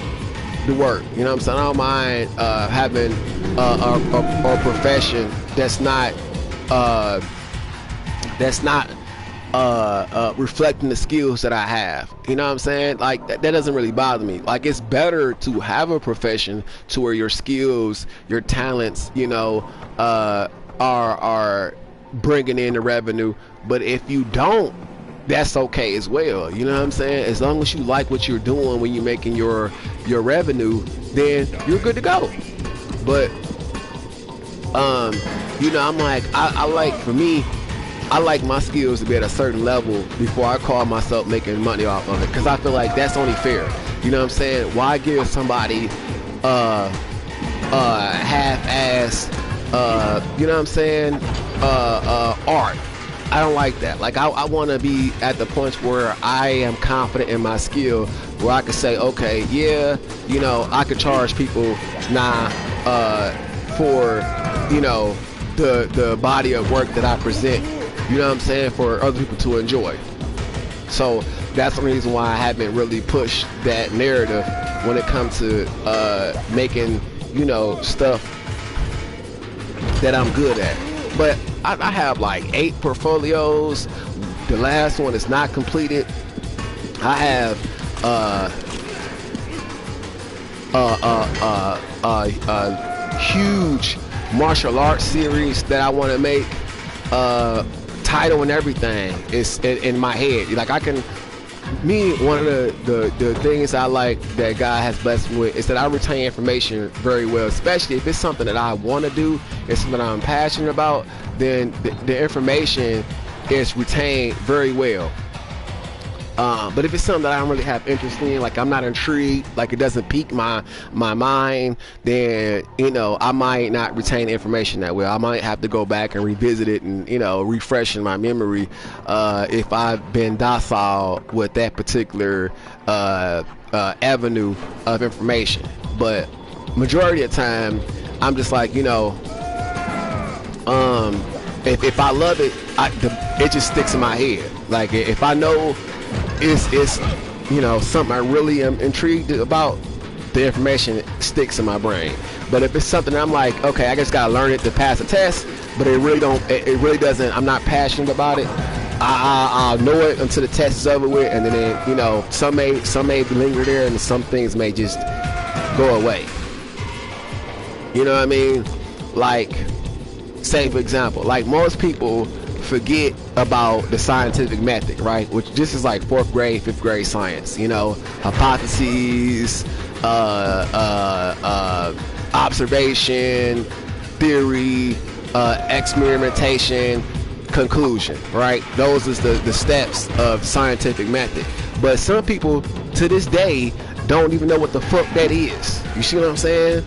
the work. You know what I'm saying? I don't mind having a profession that's not reflecting the skills that I have. You know what I'm saying? Like, that doesn't really bother me. Like, it's better to have a profession to where your skills, your talents, are bringing in the revenue. But if you don't, that's okay as well. You know what I'm saying? As long as you like what you're doing when you're making your revenue, then you're good to go. But I'm like, for me, I like my skills to be at a certain level before I call myself making money off of it, because I feel like that's only fair. You know what I'm saying? Why give somebody half-ass you know what I'm saying, art? I don't like that. Like, I want to be at the point where I am confident in my skill, where I can say, okay, yeah, I could charge people now for the body of work that I present, you know what I'm saying, for other people to enjoy. So that's the reason why I haven't really pushed that narrative when it comes to making stuff that I'm good at. But I have like 8 portfolios. The last one is not completed. I have a huge martial arts series that I want to make. Title and everything is in my head. Like, one of the things I like that God has blessed me with is that I retain information very well, especially if it's something that I want to do, it's something I'm passionate about, then the information is retained very well. But if it's something that I don't really have interest in, like I'm not intrigued, like it doesn't pique my mind, then I might not retain information that well. I might have to go back and revisit it and refresh in my memory if I've been docile with that particular avenue of information. But majority of the time, I'm just like if I love it, it just sticks in my head. Like if I know it's something I really am intrigued about, the information sticks in my brain. But if it's something I'm like, okay, I just gotta learn it to pass a test, but it really doesn't, I'm not passionate about it, I'll know it until the test is over with, and then some may linger there, and some things may just go away. You know what I mean? Like, say for example, like most people forget about the scientific method, right? Which this is like 4th grade, 5th grade science. Hypotheses, observation, theory, experimentation, conclusion, right? Those is the steps of scientific method. But some people to this day don't even know what the fuck that is. You see what I'm saying?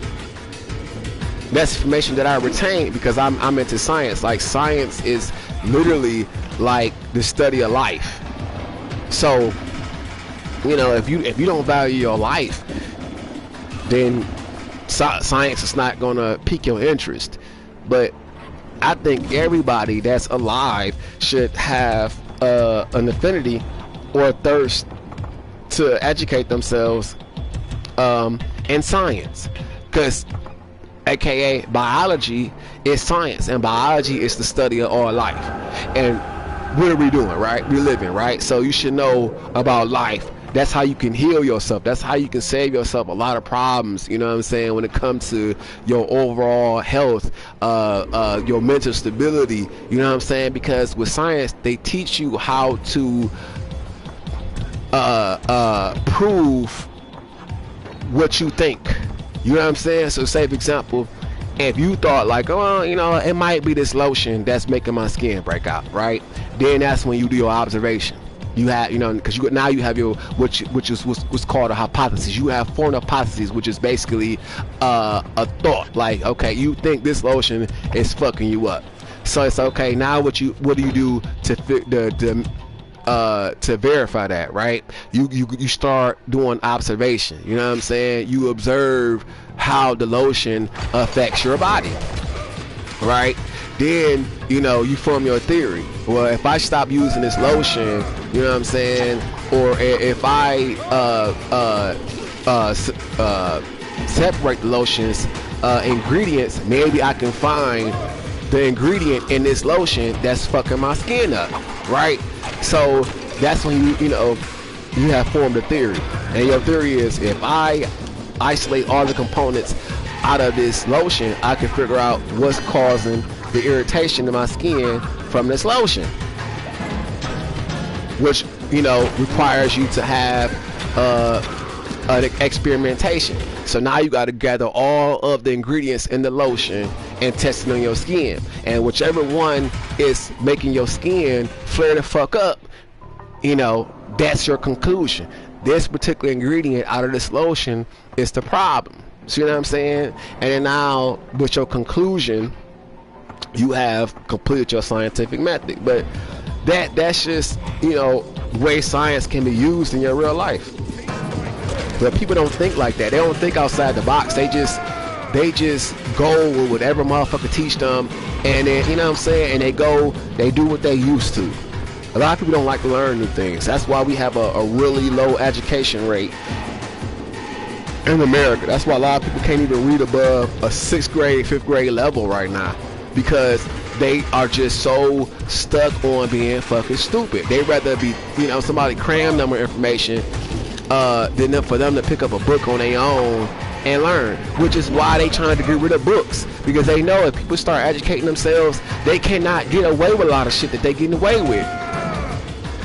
That's information that I retain because I'm into science. Like science is literally like the study of life. So, if you don't value your life, then science is not gonna pique your interest. But I think everybody that's alive should have an affinity or a thirst to educate themselves in science, because aka biology is science, and biology is the study of our life. And what are we doing, right? We're living, right? So you should know about life. That's how you can heal yourself. That's how you can save yourself a lot of problems, you know what I'm saying, when it comes to your overall health, your mental stability, you know what I'm saying? Because with science, they teach you how to prove what you think. You know what I'm saying? So say for example, if you thought like, oh, it might be this lotion that's making my skin break out, right? Then that's when you do your observation. You have, because now you have your which is what's called a hypothesis. You have formed a hypothesis, which is basically a thought. Like, okay, you think this lotion is fucking you up, so it's okay. Now what do you do to verify that, right? You start doing observation. You know what I'm saying? You observe how the lotion affects your body, right? Then you form your theory. Well, if I stop using this lotion, you know what I'm saying, or if I separate the lotion's ingredients, maybe I can find the ingredient in this lotion that's fucking my skin up, right? So that's when you have formed a theory, and your theory is, if I isolate all the components out of this lotion, I can figure out what's causing the irritation in my skin from this lotion, which requires you to have an experimentation. So now you got to gather all of the ingredients in the lotion and test it on your skin, and whichever one is making your skin flare the fuck up, that's your conclusion. This particular ingredient out of this lotion is the problem. See what I'm saying? And then now with your conclusion, you have completed your scientific method. But that's just way science can be used in your real life. But people don't think like that. They don't think outside the box. They just go with whatever motherfucker teach them, and then what I'm saying, and they do what they used to. A lot of people don't like to learn new things. That's why we have a really low education rate in America. That's why a lot of people can't even read above a 6th grade, 5th grade level right now, because they are just so stuck on being fucking stupid. They rather be, somebody cram them with information than for them to pick up a book on their own and learn. Which is why they trying to get rid of books, because they know if people start educating themselves, they cannot get away with a lot of shit that they getting away with.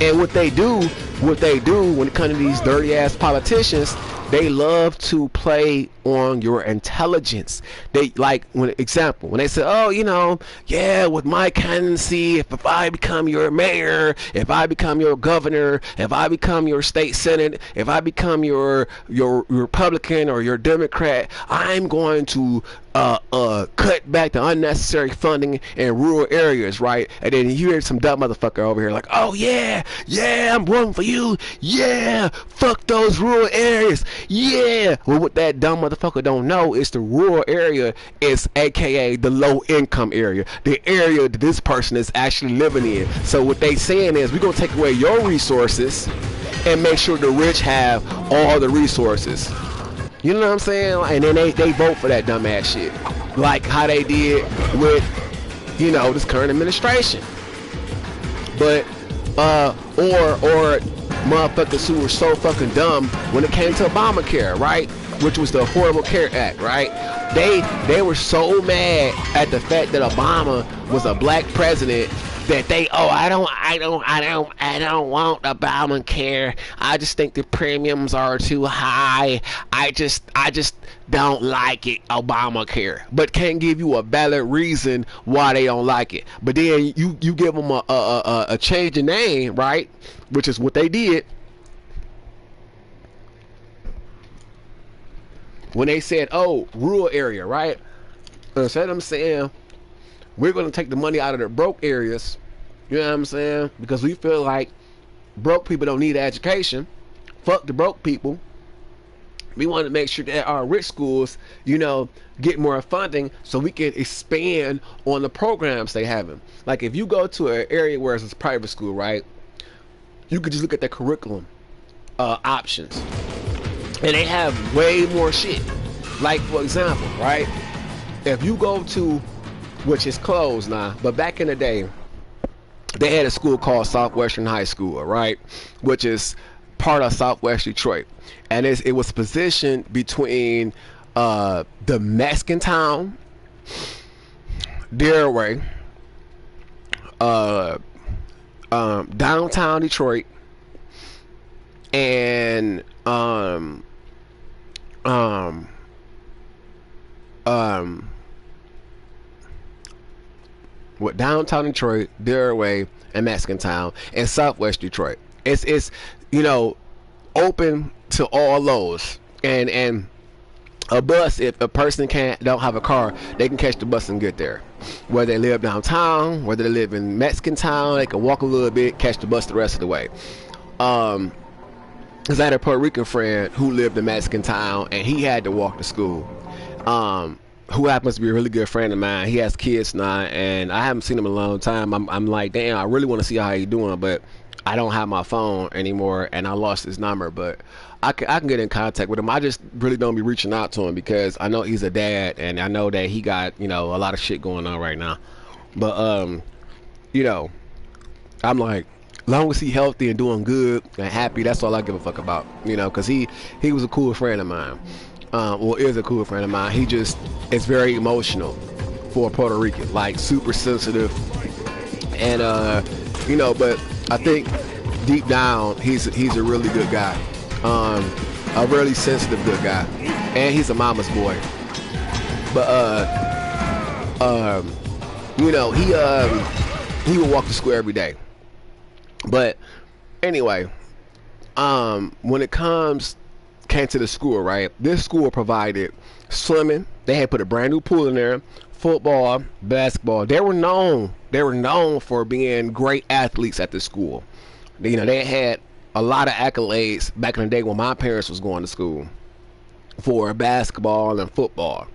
And what they do when it comes to these dirty ass politicians, they love to play on your intelligence. They like when example when they say, oh, you know, yeah, with my candidacy, if I become your mayor, if I become your governor, if I become your state senate, if I become your Republican or your Democrat, I'm going to cut back the unnecessary funding in rural areas, right? And then you hear some dumb motherfucker over here like, oh yeah, I'm voting for you, yeah, fuck those rural areas, yeah. Well, what that dumb motherfucker don't know is the rural area is aka the low income area, the area that this person is actually living in. So what they saying is, we're gonna take away your resources and make sure the rich have all the resources. You know what I'm saying? And then they vote for that dumbass shit, like how they did with, you know, this current administration. But or motherfuckers who were so fucking dumb when it came to Obamacare, right? Which was the Affordable Care Act, right? They were so mad at the fact that Obama was a black president that they, oh, I don't want Obamacare. I just think the premiums are too high. I just don't like it, Obamacare. But can't give you a valid reason why they don't like it. But then you give them a change of name, right? Which is what they did when they said, oh, rural area, right? Instead of them saying, we're going to take the money out of the broke areas, you know what I'm saying? Because we feel like broke people don't need education. Fuck the broke people. We want to make sure that our rich schools, you know, get more funding so we can expand on the programs they have. Like if you go to an area where it's a private school, right? You could just look at the curriculum options. And they have way more shit. Like for example, right? If you go to, which is closed now, but back in the day, they had a school called Southwestern High School, right? Which is part of Southwest Detroit. And it was positioned between the Mexican town, Dearway, downtown Detroit, and with downtown Detroit, Dearway, and Mexican Town, and Southwest Detroit. It's you know, open to all those, and a bus, if a person don't have a car, they can catch the bus and get there. Whether they live downtown, whether they live in Mexican Town, they can walk a little bit, catch the bus the rest of the way. Cause I had a Puerto Rican friend who lived in Mexican Town, and he had to walk to school. Who happens to be a really good friend of mine. He has kids now, and I haven't seen him in a long time. I'm like, damn, I really want to see how he's doing, but I don't have my phone anymore, and I lost his number. But I can get in contact with him. I just really don't be reaching out to him because I know he's a dad, and I know that he got, you know, a lot of shit going on right now. But you know, I'm like, as long as he healthy and doing good and happy, that's all I give a fuck about. You know, because he was a cool friend of mine. Well, is a cool friend of mine. He just is very emotional for a Puerto Rican, like super sensitive, and you know. But I think deep down, he's a really good guy, a really sensitive good guy, and he's a mama's boy. But you know, he would walk to school every day. But anyway, when it came to the school, right? This school provided swimming. They had put a brand new pool in there, football, basketball. They were known for being great athletes at the school. You know, they had a lot of accolades back in the day when my parents was going to school for basketball and football.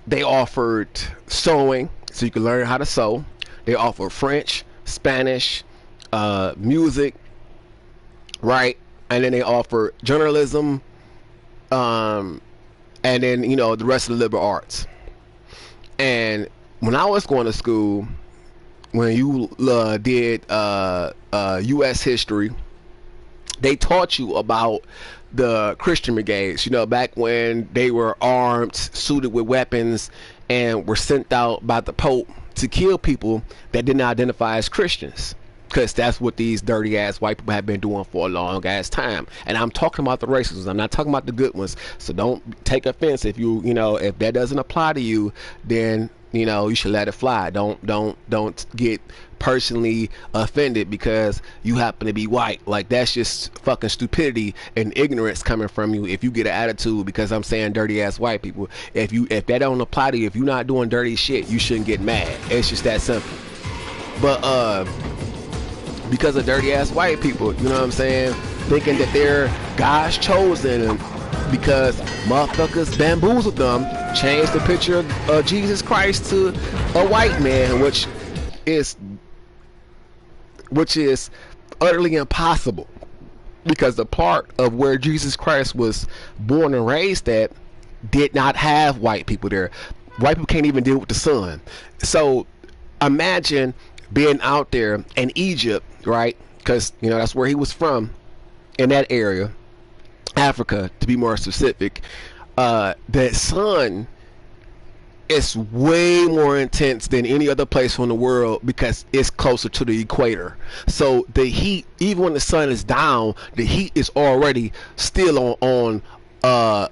They offered sewing, so you could learn how to sew. They offered French, Spanish, music, right? And then they offer journalism, and then, you know, the rest of the liberal arts. And when I was going to school, when you did U.S. history, they taught you about the Christian brigades, you know, back when they were armed, suited with weapons, and were sent out by the Pope to kill people that didn't identify as Christians. because that's what these dirty ass white people have been doing for a long ass time. And I'm talking about the racists. I'm not talking about the good ones. So don't take offense if if that doesn't apply to you, then you should let it fly. Don't get personally offended because you happen to be white. Like, that's just fucking stupidity and ignorance coming from you if you get an attitude because I'm saying dirty ass white people. If that don't apply to you, if you're not doing dirty shit, you shouldn't get mad. It's just that simple. But because of dirty ass white people, you know what I'm saying, thinking that they're God's chosen, and because motherfuckers bamboozled them, changed the picture of Jesus Christ to a white man, which is utterly impossible, because the part of where Jesus Christ was born and raised at did not have white people there. White people can't even deal with the sun. So imagine being out there in Egypt, right? Because that's where he was from, in that area, Africa to be more specific. The sun is way more intense than any other place in the world because it's closer to the equator. So the heat, even when the sun is down, the heat is already still on fry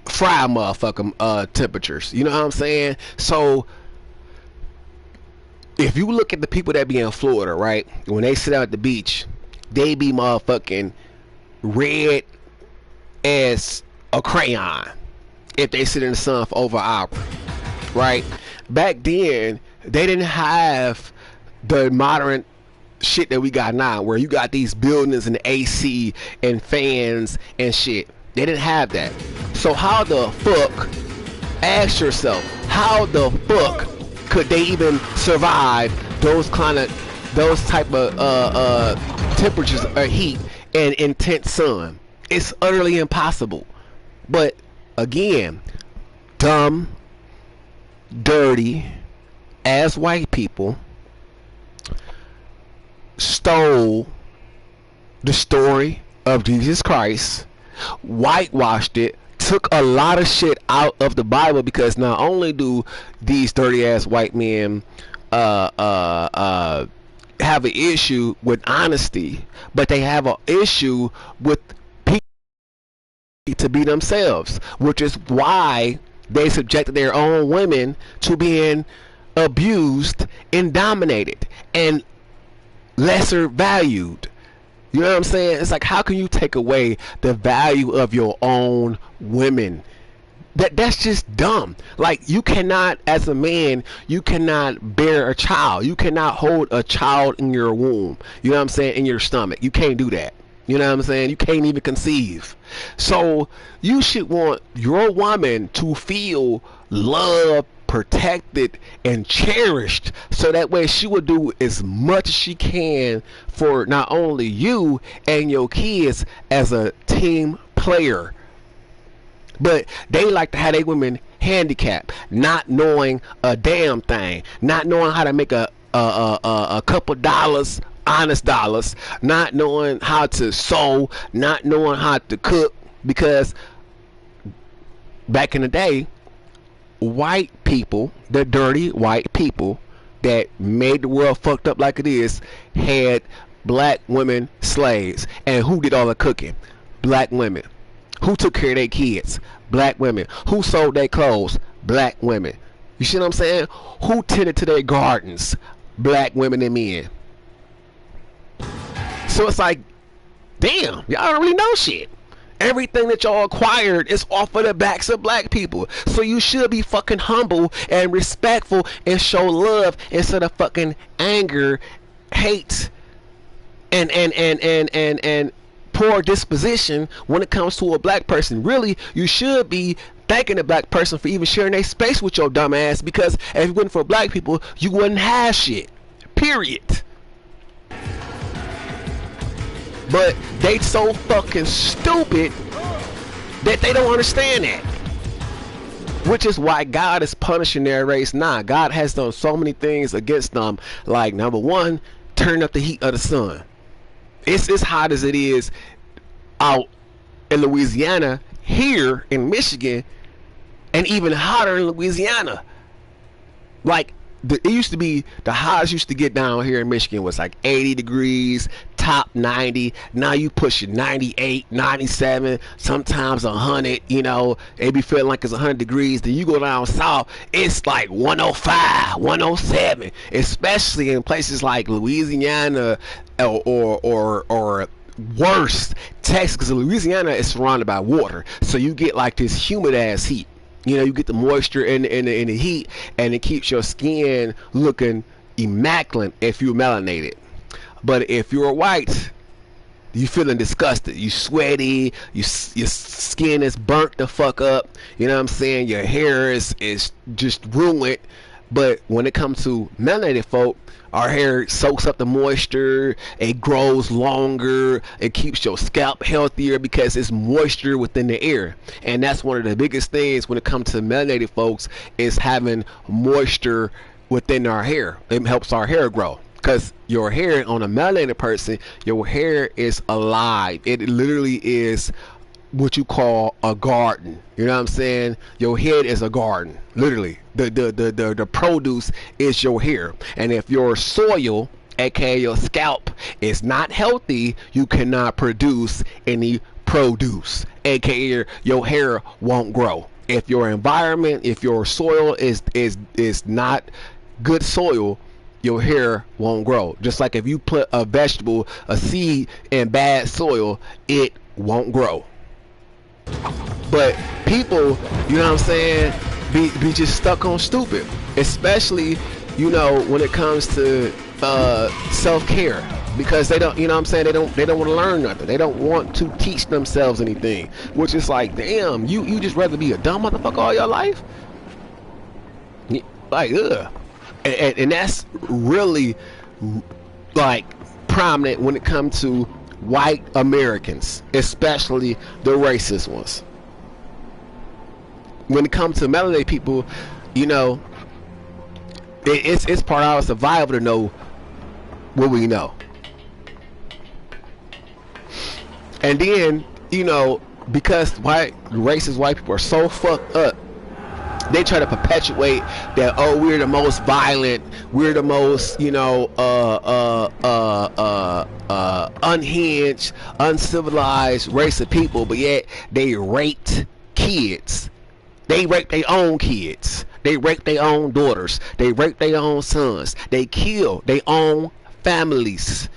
motherfucking temperatures. You know what I'm saying? So if you look at the people that be in Florida, right, when they sit out at the beach, they be motherfucking red as a crayon if they sit in the sun for over an hour, right? Back then, they didn't have the modern shit that we got now, where you got these buildings and AC and fans and shit. They didn't have that. So how the fuck, ask yourself, how the fuck could they even survive those type of temperatures or heat and intense sun? It's utterly impossible. But again, dumb, dirty ass white people stole the story of Jesus Christ, whitewashed it, took a lot of shit out of the Bible, because not only do these dirty ass white men have an issue with honesty, but they have an issue with people to be themselves, which is why they subjected their own women to being abused and dominated and lesser valued. You know what I'm saying? It's like, how can you take away the value of your own women? That's just dumb. Like, you cannot, as a man, you cannot bear a child. You cannot hold a child in your womb. You know what I'm saying? In your stomach. You can't do that. You know what I'm saying? You can't even conceive. So you should want your woman to feel loved, protected, and cherished, so that way she will do as much as she can for not only you and your kids as a team player. But they like to have their women handicapped, not knowing a damn thing, not knowing how to make a couple dollars, honest dollars, not knowing how to sew, not knowing how to cook, because back in the day, white people, the dirty white people that made the world fucked up like it is, had black women slaves. And who did all the cooking? Black women. Who took care of their kids? Black women. Who sold their clothes? Black women. You see what I'm saying? Who tended to their gardens? Black women and men. So it's like, damn, y'all don't really know shit. Everything that y'all acquired is off of the backs of black people. So you should be fucking humble and respectful and show love instead of fucking anger, hate, and poor disposition when it comes to a black person. Really, you should be thanking the black person for even sharing their space with your dumb ass, because if it wasn't for black people, you wouldn't have shit. Period. But they so fucking stupid that they don't understand that. Which is why God is punishing their race now. God has done so many things against them. Like, number one, turn up the heat of the sun. It's as hot as it is out in Louisiana, here in Michigan, and even hotter in Louisiana. Like, it used to be the highs used to get down here in Michigan was like 80 degrees, top 90. Now you pushing 98, 97, sometimes 100. You know, it be feeling like it's 100 degrees. Then you go down south, it's like 105, 107, especially in places like Louisiana or worse, Texas, because Louisiana is surrounded by water, so you get like this humid ass heat. You know, you get the moisture in the heat, and it keeps your skin looking immaculate if you're melanated. But if you're white, you feeling disgusted, you sweaty, your skin is burnt the fuck up. You know what I'm saying? Your hair is just ruined. But when it comes to melanated folk, our hair soaks up the moisture, it grows longer, it keeps your scalp healthier because it's moisture within the air. And that's one of the biggest things when it comes to melanated folks, is having moisture within our hair. It helps our hair grow. Because your hair on a melanated person, your hair is alive. It literally is what you call a garden. You know what I'm saying? Your head is a garden. Literally. The produce is your hair. And if your soil, aka your scalp, is not healthy, you cannot produce any produce. Aka your hair won't grow. If your environment, if your soil is not good soil, your hair won't grow. Just like if you put a vegetable, a seed in bad soil, it won't grow. But people, you know what I'm saying, be just stuck on stupid, especially, you know, when it comes to self-care, because they don't, you know what I'm saying, they don't want to learn nothing. They don't want to teach themselves anything, which is like, damn, you just rather be a dumb motherfucker all your life? Like, ugh. And that's really like prominent when it comes to white Americans, especially the racist ones. When it comes to melanated people, you know, it's part of our survival to know what we know. And then, you know, because racist white people are so fucked up, they try to perpetuate that, oh, we're the most violent, we're the most, you know, unhinged, uncivilized race of people, but yet they raped kids. They rape their own kids. They rape their own daughters. They rape their own sons. They kill their own families.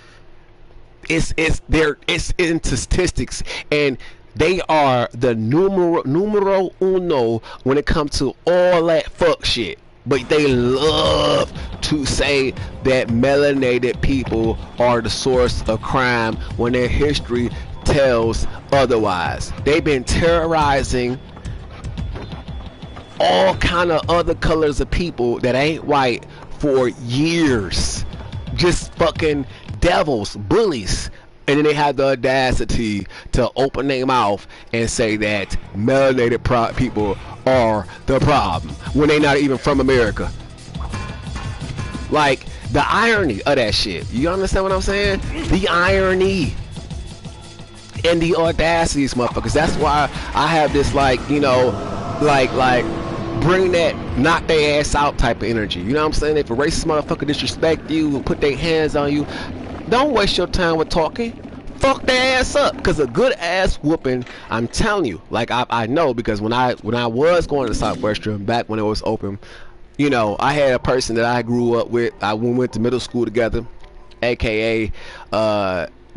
It's in statistics, and they are the numero uno when it comes to all that fuck shit. But they love to say that melanated people are the source of crime when their history tells otherwise. They've been terrorizing all kind of other colors of people that ain't white for years. Just fucking devils, bullies. And then they have the audacity to open their mouth and say that melanated people are the problem when they're not even from America. Like, the irony of that shit. You understand what I'm saying? The irony and the audacity, motherfuckers. That's why I have this, like, you know, like bring that knock their ass out type of energy. You know what I'm saying? If a racist motherfucker disrespect you and put their hands on you, don't waste your time with talking. Fuck their ass up. Because a good ass whooping, I'm telling you, like I know, because when I was going to Southwestern back when it was open, you know, I had a person that I grew up with. We went to middle school together, aka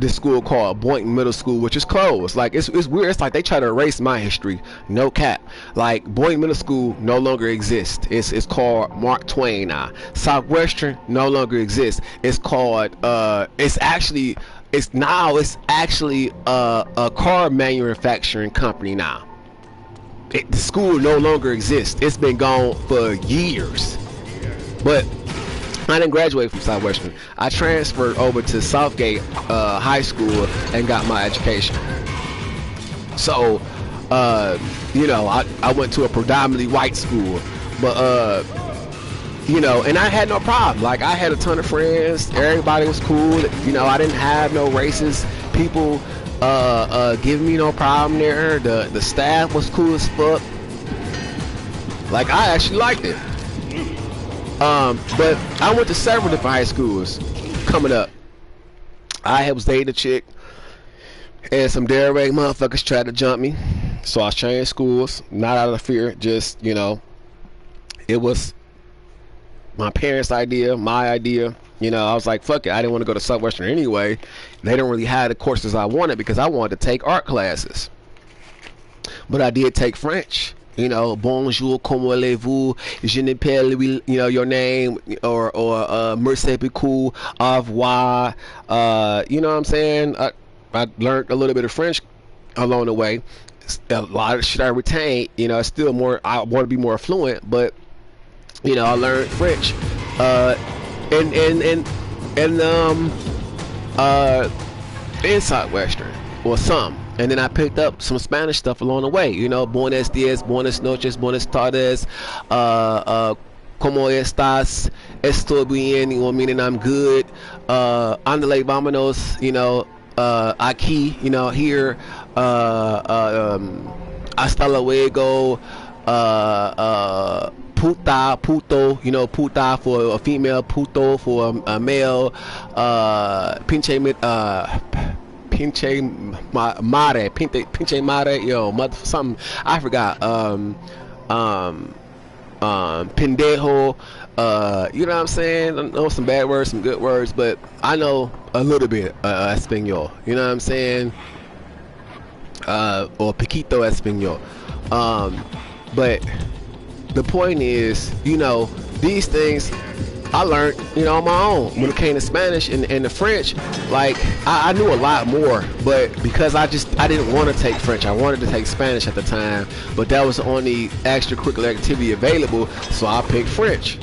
this school called Boynton Middle School, which is closed. Like, it's weird. It's like they try to erase my history. No cap. Like, Boynton Middle School no longer exists. It's called Mark Twain now. Southwestern no longer exists. It's called it's actually a car manufacturing company now. The school no longer exists. It's been gone for years. But I didn't graduate from Southwestern. I transferred over to Southgate High School and got my education. So, you know, I went to a predominantly white school, but you know, and I had no problem. Like, I had a ton of friends. Everybody was cool. You know, I didn't have no racist people giving me no problem there. The staff was cool as fuck. Like, I actually liked it. But I went to several different high schools coming up. I was dating a chick, and some derelict motherfuckers tried to jump me. So I was changing schools, not out of fear, just, it was my parents' idea, my idea. I was like, fuck it. I didn't want to go to Southwestern anyway. They don't really have the courses I wanted because I wanted to take art classes. But I did take French. Bonjour, comment allez-vous? Je ne parle, your name, or merci beaucoup, au revoir. You know what I'm saying? I learned a little bit of French along the way. A lot of shit I retained. Still more. I want to be more fluent, but I learned French. In Southwestern or some. And then I picked up some Spanish stuff along the way. Buenos dias, buenas noches, buenas tardes, como estas, estoy bien, meaning I'm good, andale, vámonos, aquí, here, hasta luego, puta, puto, puta for a female, puto for a male, pinche madre, mother, something I forgot. Pendejo. You know what I'm saying? I know some bad words, some good words, but I know a little bit Espanol. You know what I'm saying? Or Piquito Espanol. But the point is, these things I learned, on my own. When it came to Spanish and the French, like I knew a lot more, but because I didn't want to take French, I wanted to take Spanish at the time, but that was the only extracurricular activity available, so I picked French.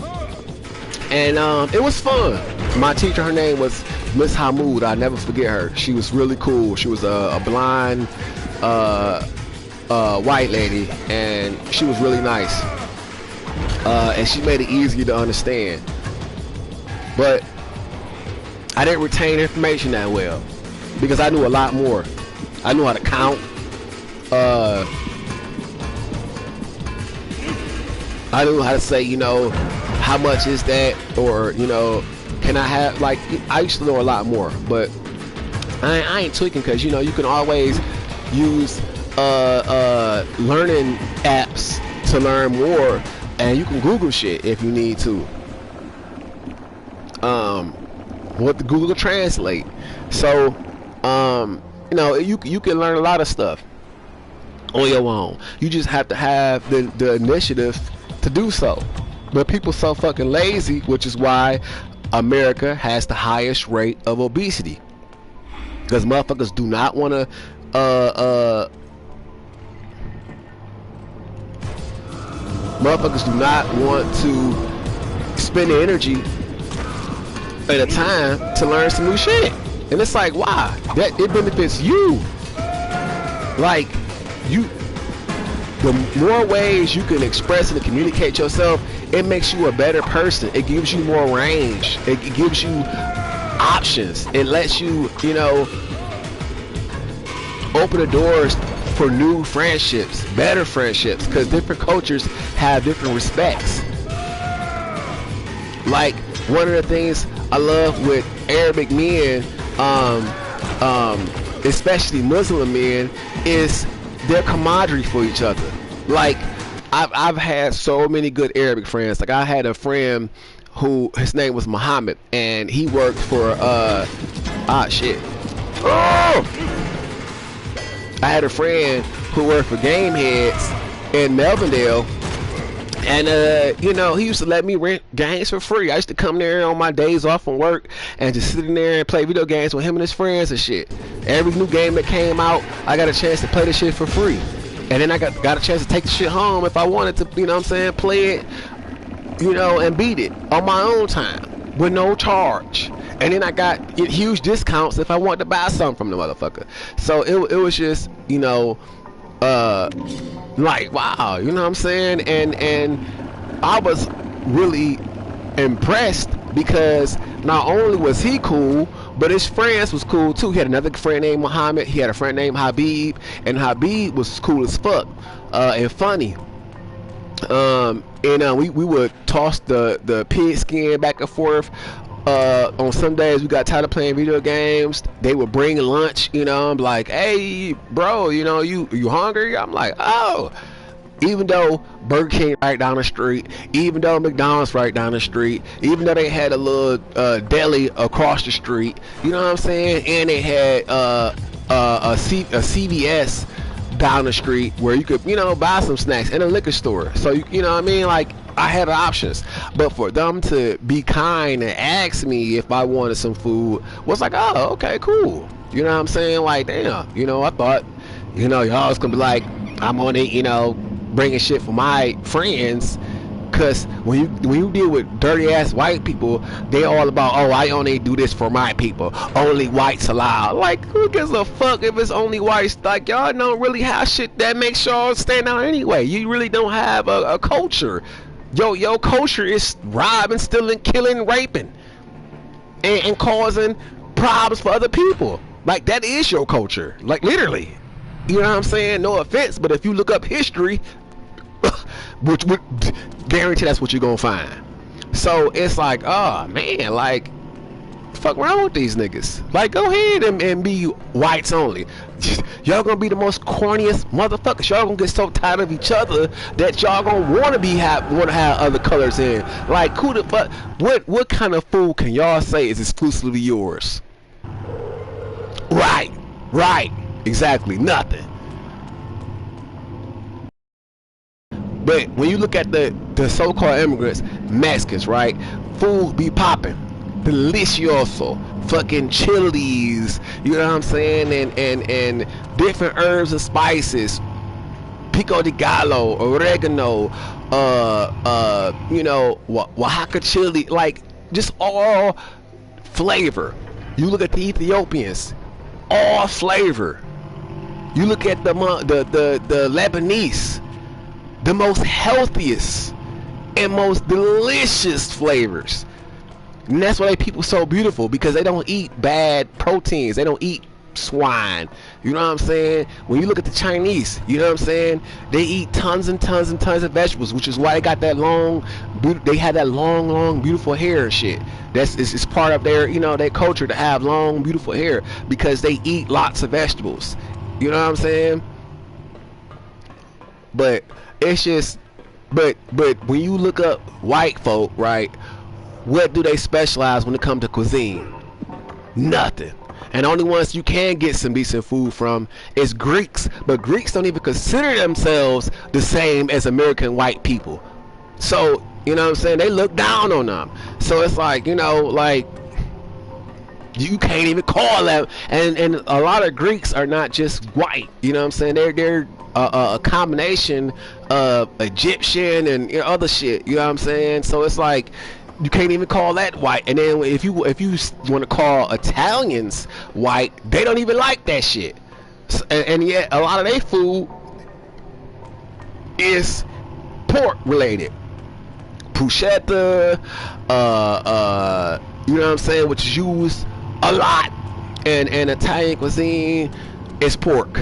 And it was fun. My teacher, her name was Miss Hamoud. I'll never forget her. She was really cool. She was a blind white lady, and she was really nice. And she made it easier to understand. But I didn't retain information that well because I knew a lot more. I knew how to count. I knew how to say, how much is that, or can I have, like, I used to know a lot more. But I ain't tweaking because you can always use learning apps to learn more, and you can Google shit if you need to. What the Google Translate. So you can learn a lot of stuff on your own. You just have to have the initiative to do so. But people so fucking lazy, which is why America has the highest rate of obesity, because motherfuckers do not want to spend the energy at a time to learn some new shit. And it's like, why? That it benefits you. Like, the more ways you can express and communicate yourself, it makes you a better person. It gives you more range. It gives you options. It lets you, open the doors for new friendships, better friendships, because different cultures have different respects. Like, one of the things I love with Arabic men, especially Muslim men, is their camaraderie for each other. Like, I've had so many good Arabic friends. Like, I had a friend who, his name was Muhammad, and he worked for I had a friend who worked for Game Heads in Melvindale. And he used to let me rent games for free. I used to come there on my days off from work and just sit in there and play video games with him and his friends and shit. Every new game that came out, I got a chance to play the shit for free. And then I got a chance to take the shit home if I wanted to, play it, and beat it on my own time with no charge. And then I got huge discounts if I wanted to buy something from the motherfucker. So it was just, like, wow, you know what I'm saying? And I was really impressed because not only was he cool, but his friends was cool too. He had another friend named Muhammad. He had a friend named Habib, and Habib was cool as fuck and funny. We would toss the pig skin back and forth. On some days we got tired of playing video games. They would bring lunch, I'm like, hey bro, you hungry? I'm like, oh. Even though Burger King right down the street, even though McDonald's right down the street, even though they had a little deli across the street, you know what I'm saying? And they had a CVS down the street where you could, buy some snacks, and a liquor store. So you know what I mean? Like, I had options. But for them to be kind and ask me if I wanted some food was like, oh, okay, cool. You know what I'm saying? Like, damn, I thought, y'all was gonna be like, I'm on it, bringing shit for my friends. Cause when you deal with dirty ass white people, they all about, oh, I only do this for my people, only whites allowed. Like, who gives a fuck if it's only whites? Like, y'all don't really have shit that makes y'all stand out anyway. You really don't have a culture. Your culture is robbing, stealing, killing, raping, and causing problems for other people. Like, that is your culture, like, literally. You know what I'm saying? No offense, but if you look up history, which would guarantee that's what you're gonna find. So it's like, oh man, like, fuck wrong with these niggas? Like, go ahead and be whites only. Y'all gonna be the most corniest motherfuckers. Y'all gonna get so tired of each other that y'all gonna wanna have other colors in. Like, who the fuck? What kind of food can y'all say is exclusively yours? Right, exactly, nothing. But when you look at the so-called immigrants, Mexicans, right? Food be popping, delicioso, fucking chilies, you know what I'm saying, and different herbs and spices, pico de gallo, oregano, Oaxaca chili, like, just all flavor. You look at the Ethiopians, all flavor. You look at the Lebanese, the most healthiest and most delicious flavors. And that's why people so beautiful, because they don't eat bad proteins. They don't eat swine. You know what I'm saying? When you look at the Chinese, you know what I'm saying? They eat tons and tons and tons of vegetables, which is why they got that they had that long, beautiful hair and shit. It's part of their, their culture to have long, beautiful hair, because they eat lots of vegetables. You know what I'm saying? But it's just, but when you look up white folk, right, what do they specialize when it comes to cuisine? Nothing. And only ones you can get some decent food from is Greeks. But Greeks don't even consider themselves the same as American white people. So, you know what I'm saying? They look down on them. So it's like, like, you can't even call them. And a lot of Greeks are not just white. You know what I'm saying? They're a combination of Egyptian and other shit. You know what I'm saying? So it's like, you can't even call that white. And then if you want to call Italians white, they don't even like that shit. And yet a lot of their food is pork related. Bruschetta, you know what I'm saying, which is used a lot in Italian cuisine, is pork.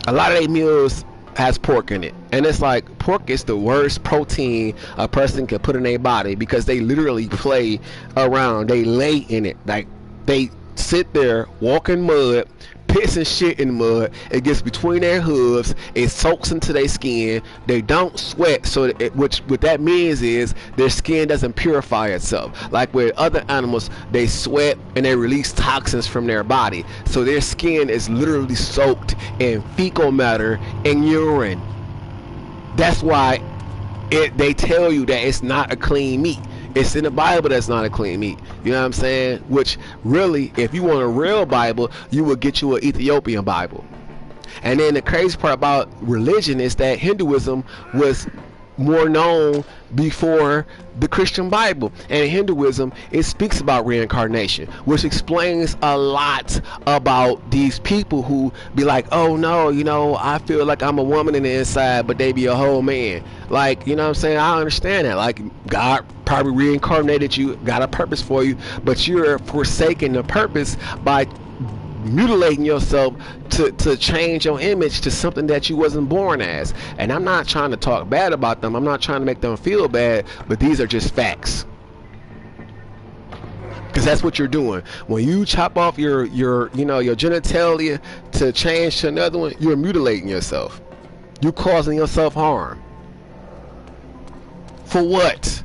A lot of their meals has pork in it, and it's like, pork is the worst protein a person can put in their body, because they literally play around, they lay in it, like they sit there, walk in mud, piss and shit in mud, it gets between their hooves, it soaks into their skin, they don't sweat, so what that means is their skin doesn't purify itself. Like with other animals, they sweat and they release toxins from their body, so their skin is literally soaked in fecal matter and urine. That's why they tell you that it's not a clean meat. It's in the Bible that's not a clean meat. You know what I'm saying? Which really, if you want a real Bible, you would get you an Ethiopian Bible. And then the crazy part about religion is that Hinduism was more known before the Christian Bible. And in Hinduism, it speaks about reincarnation, which explains a lot about these people who be like, oh no, I feel like I'm a woman in the inside, but they be a whole man. Like, you know what I'm saying? I understand that. Like, God probably reincarnated you, got a purpose for you, but you're forsaking the purpose by mutilating yourself to change your image to something that you wasn't born as. And I'm not trying to talk bad about them. I'm not trying to make them feel bad, but these are just facts. Because that's what you're doing. When you chop off your your genitalia to change to another one, you're mutilating yourself. You're causing yourself harm. For what?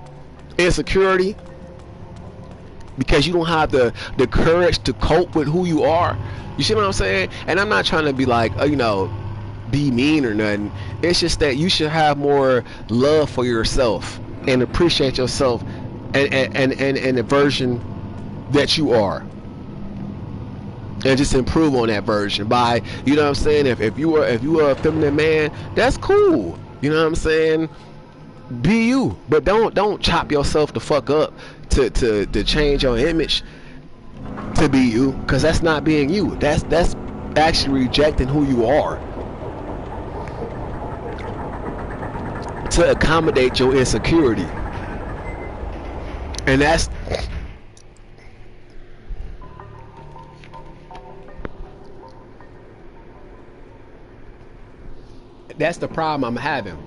Insecurity? Because you don't have the courage to cope with who you are. You see what I'm saying? And I'm not trying to be like, be mean or nothing. It's just that you should have more love for yourself and appreciate yourself and the version that you are. And just improve on that version by, you know what I'm saying? If you are a feminine man, that's cool. You know what I'm saying? Be you, but don't chop yourself the fuck up to change your image to be you, because that's not being you. That's actually rejecting who you are to accommodate your insecurity. And that's the problem I'm having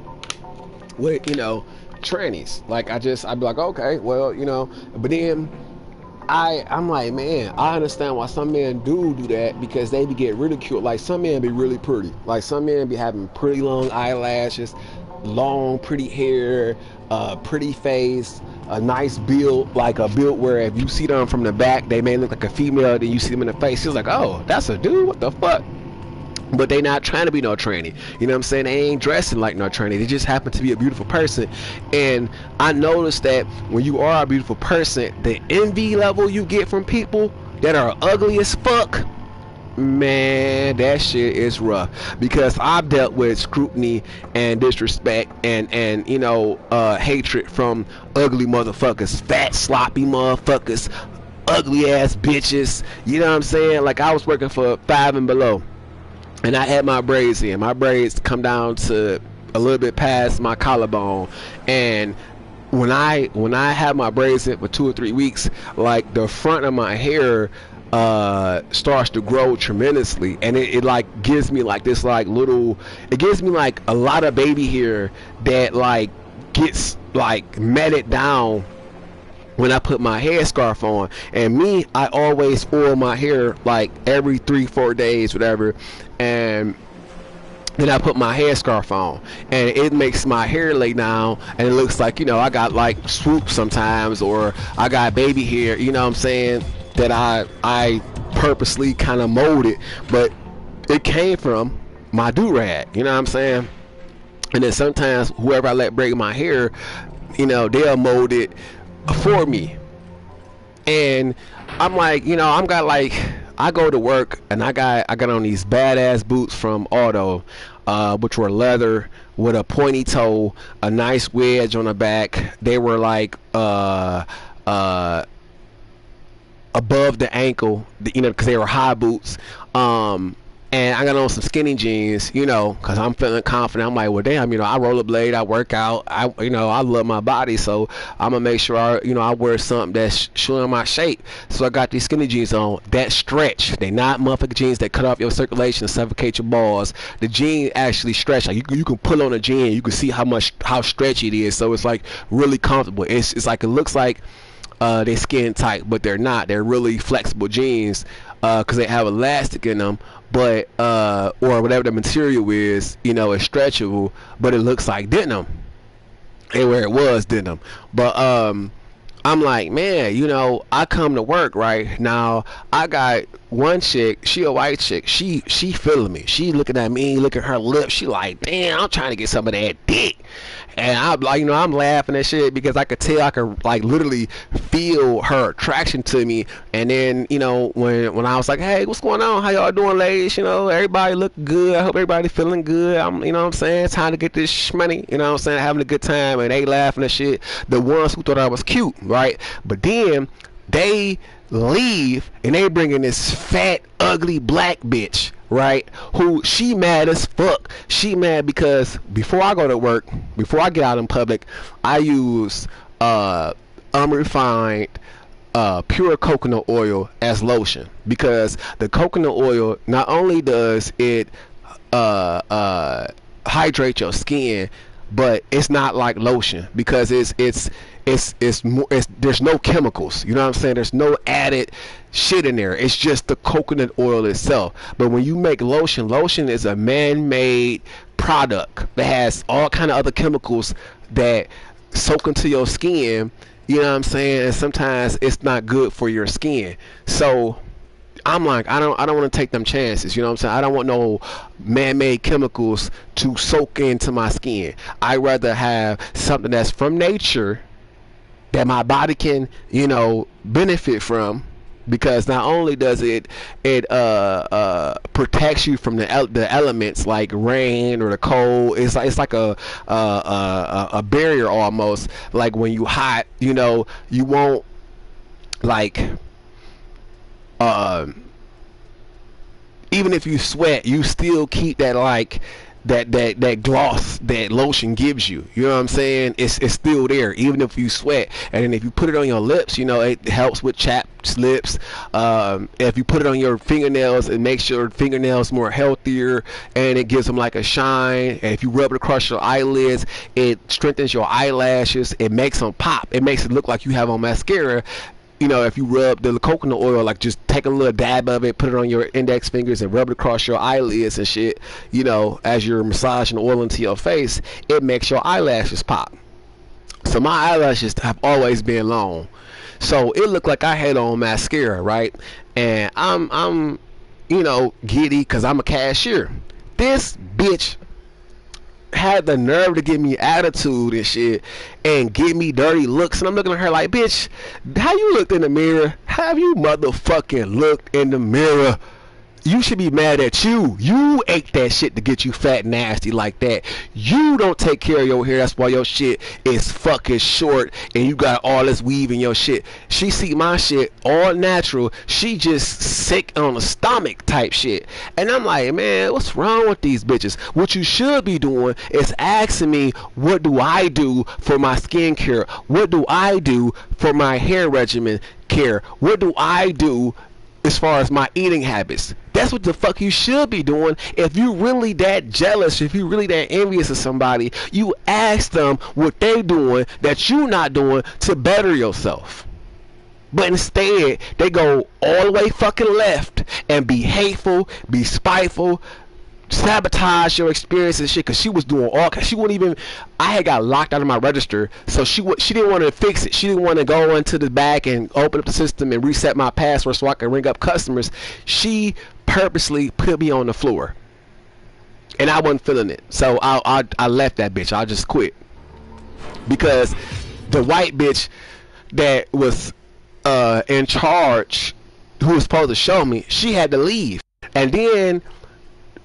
with trannies. Like I'd be like, okay, well, but then I'm like, man, I understand why some men do that, because they be get ridiculed. Like some men be really pretty. Like some men be having pretty long eyelashes, long pretty hair, pretty face, a nice build, like a build where if you see them from the back, they may look like a female. Then you see them in the face, it's like, oh, that's a dude. What the fuck? But they not trying to be no tranny. You know what I'm saying? They ain't dressing like no tranny. They just happen to be a beautiful person. And I noticed that when you are a beautiful person, the envy level you get from people that are ugly as fuck, man, that shit is rough. Because I've dealt with scrutiny and disrespect and hatred from ugly motherfuckers, fat sloppy motherfuckers, ugly ass bitches. You know what I'm saying? Like I was working for Five and Below, and I had my braids in. My braids come down to a little bit past my collarbone, and when I have my braids in for 2 or 3 weeks, like the front of my hair starts to grow tremendously, and it like gives me like this like little, it gives me like a lot of baby hair that like gets like matted down when I put my headscarf on. And me, I always oil my hair like every 3-4 days, whatever, and then I put my headscarf on, and it makes my hair lay down, and it looks like I got like swoop sometimes, or I got baby hair, you know what I'm saying, that I purposely kind of molded, but it came from my do-rag, you know what I'm saying. And then sometimes whoever I let braid my hair, they'll mold it for me. And I'm like, I go to work, and I got on these badass boots from Auto, which were leather with a pointy toe, a nice wedge on the back. They were like above the ankle, because they were high boots. And I got on some skinny jeans, because I'm feeling confident. I'm like, well, damn, I rollerblade, I work out, I love my body, so I'm gonna make sure I wear something that's showing my shape. So I got these skinny jeans on that stretch. They not motherfucking jeans that cut off your circulation and suffocate your balls. The jean actually stretch. Like you can pull on a jean, you can see how stretchy it is. So it's like really comfortable. It's like, it looks like they're skin tight, but they're not. They're really flexible jeans, because they have elastic in them, but or whatever the material is, it's stretchable, but it looks like denim, and where it was denim. But I'm like, man, I come to work right now. I got one chick, she a white chick, she feeling me, she looking at me, look at her lips, she like, damn, I'm trying to get some of that dick. And I'm like, I'm laughing at shit, because I could tell, I could like literally feel her attraction to me. And then when I was like, hey, what's going on, how y'all doing, ladies, everybody look good, I hope everybody feeling good, I'm what I'm saying, time to get this money, what I'm saying, having a good time. And they laughing at shit, the ones who thought I was cute, right? But then they leave, and they bring in this fat ugly black bitch, right, who she mad as fuck. She mad because before I go to work, before I get out in public, I use unrefined pure coconut oil as lotion, because the coconut oil not only does it uh, uh, hydrate your skin, but it's not like lotion because it's more, there's no chemicals. You know what I'm saying? There's no added shit in there. It's just the coconut oil itself. But when you make lotion, lotion is a man-made product that has all kind of other chemicals that soak into your skin. You know what I'm saying? And sometimes it's not good for your skin. So I'm like, I don't want to take them chances. You know what I'm saying? I don't want no man-made chemicals to soak into my skin. I'd rather have something that's from nature that my body can, benefit from, because not only does it protects you from the elements like rain or the cold. It's like a barrier almost. Like when you hot, you won't like even if you sweat, you still keep that like that gloss that lotion gives you. You know what I'm saying? It's still there even if you sweat. And then if you put it on your lips, it helps with chapped lips. If you put it on your fingernails, it makes your fingernails more healthier and it gives them like a shine. And if you rub it across your eyelids, it strengthens your eyelashes. It makes them pop. It makes it look like you have on mascara. If you rub the coconut oil, like just take a little dab of it, put it on your index fingers and rub it across your eyelids and shit, as you're massaging oil into your face, it makes your eyelashes pop. So my eyelashes have always been long. So it looked like I had on mascara, right? And I'm giddy because I'm a cashier. This bitch had the nerve to give me attitude and shit and give me dirty looks, and I'm looking at her like, bitch, how you looked in the mirror? Have you motherfucking looked in the mirror? You should be mad at you. You ate that shit to get you fat and nasty like that. You don't take care of your hair. That's why your shit is fucking short and you got all this weave in your shit. She see my shit all natural. She just sick on the stomach type shit. And I'm like, man, what's wrong with these bitches? What you should be doing is asking me, what do I do for my skincare? What do I do for my hair regimen care? What do I do as far as my eating habits? That's what the fuck you should be doing. If you really that jealous, if you really that envious of somebody, you ask them what they doing that you not doing to better yourself. But instead, they go all the way fucking left and be hateful, be spiteful, sabotage your experience and shit. Because she was doing all, she wouldn't even, I had got locked out of my register, so she didn't want to fix it. She didn't want to go into the back and open up the system and reset my password so I could ring up customers. She purposely put me on the floor and I wasn't feeling it, so I left that bitch. I just quit because the white bitch that was in charge, who was supposed to show me, she had to leave, and then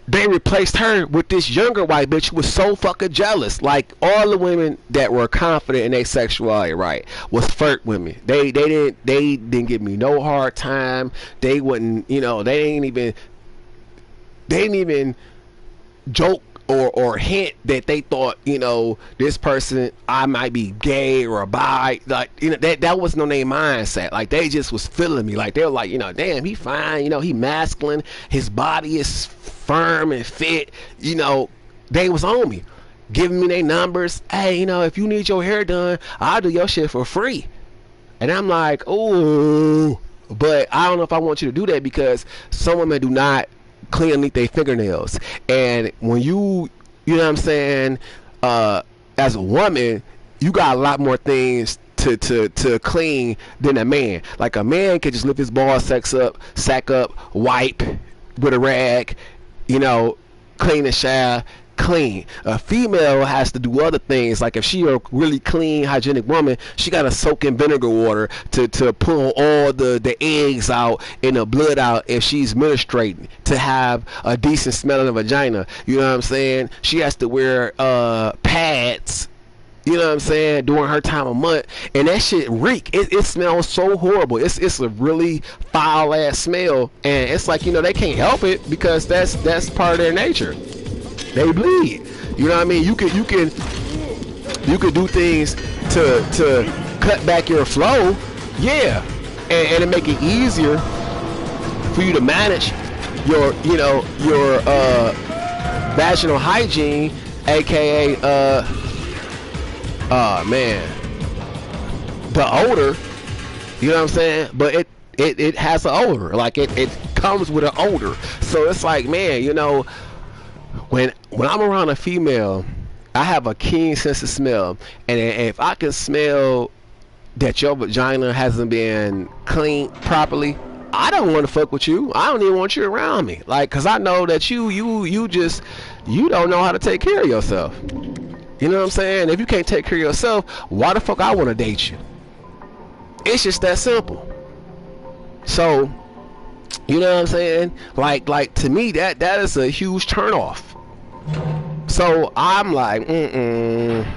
they replaced her with this younger white bitch who was so fucking jealous. Like, all the women that were confident in their sexuality, right, was flirt with me. They didn't give me no hard time. They wouldn't, they didn't even joke or hint that they thought, this person, I might be gay or bi. Like, that wasn't on their mindset. Like, they just was feeling me. Like, they were like, damn, he fine, he masculine, his body is firm and fit. They was on me, giving me their numbers. Hey, if you need your hair done, I'll do your shit for free. And I'm like, oh, but I don't know if I want you to do that, because some women do not clean underneath their fingernails. And when you know what I'm saying, as a woman, you got a lot more things to clean than a man. Like, a man can just lift his ball sack up, wipe with a rag, clean the shower, clean. A female has to do other things. Like, if she a really clean, hygienic woman, she got to soak in vinegar water to pull all the eggs out and the blood out if she's menstruating, to have a decent smell in the vagina. You know what I'm saying? She has to wear pads, you know what I'm saying, during her time of month, and that shit reek. It smells so horrible. It's a really foul ass smell, and it's like, they can't help it because that's part of their nature. They bleed. You know what I mean? You could do things to cut back your flow, yeah, and it make it easier for you to manage your, you know, your vaginal hygiene, aka man, the odor. You know what I'm saying? But it has an odor. Like it comes with an odor. So it's like, man, you know, when I'm around a female, I have a keen sense of smell, and if I can smell that your vagina hasn't been cleaned properly, I don't want to fuck with you. I don't even want you around me. Like, cause I know that you don't know how to take care of yourself. You know what I'm saying? If you can't take care of yourself, why the fuck I want to date you? It's just that simple. So, you know what I'm saying? Like to me, that is a huge turnoff. So I'm like,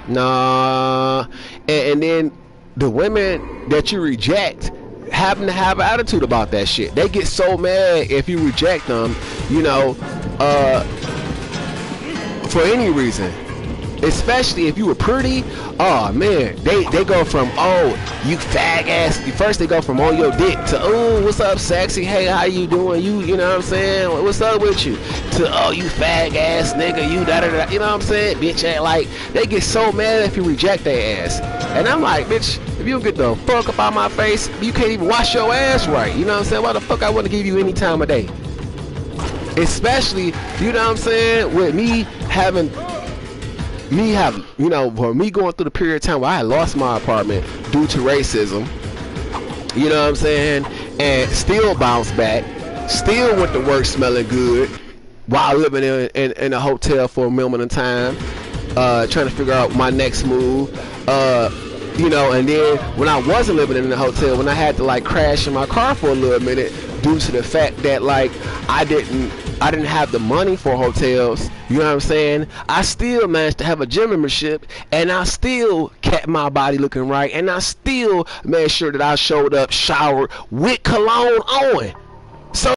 nah. And then the women that you reject happen to have an attitude about that shit. They get so mad if you reject them, you know, for any reason. Especially if you were pretty. Oh man, they go from, oh, you fag ass. First they go from on your dick to, oh, what's up sexy, hey, how you doing, you know what I'm saying, what's up with you, to, oh, you fag ass nigga, you da da da, you know what I'm saying, bitch. Like, they get so mad if you reject their ass. And I'm like, bitch, if you don't get the fuck up out my face, you can't even wash your ass right. You know what I'm saying? Why the fuck I want to give you any time of day? Especially, you know what I'm saying, with me having, you know, for me going through the period of time where I had lost my apartment due to racism, you know what I'm saying, and still bounced back, still went to work smelling good while living in a hotel for a moment in time, trying to figure out my next move, you know. And then when I wasn't living in the hotel, when I had to like crash in my car for a little minute due to the fact that like I didn't have the money for hotels, you know what I'm saying, I still managed to have a gym membership, and I still kept my body looking right, and I still made sure that I showed up showered with cologne on. So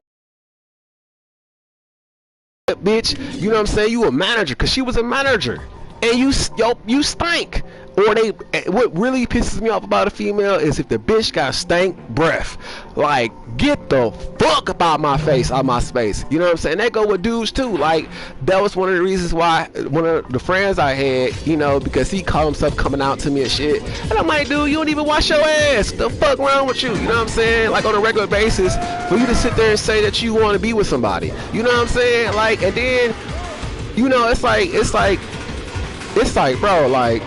bitch, you know what I'm saying, you a manager, cause she was a manager, and you stink. Or what really pisses me off about a female is if the bitch got stank breath. Like, get the fuck up out my face, out my space. You know what I'm saying? They go with dudes too. Like, that was one of the reasons why one of the friends I had, you know, because he called himself coming out to me and shit. And I'm like, dude, you don't even wash your ass. The fuck wrong with you? You know what I'm saying? Like, on a regular basis, for you to sit there and say that you want to be with somebody. You know what I'm saying? Like, and then, you know, it's like, bro, like,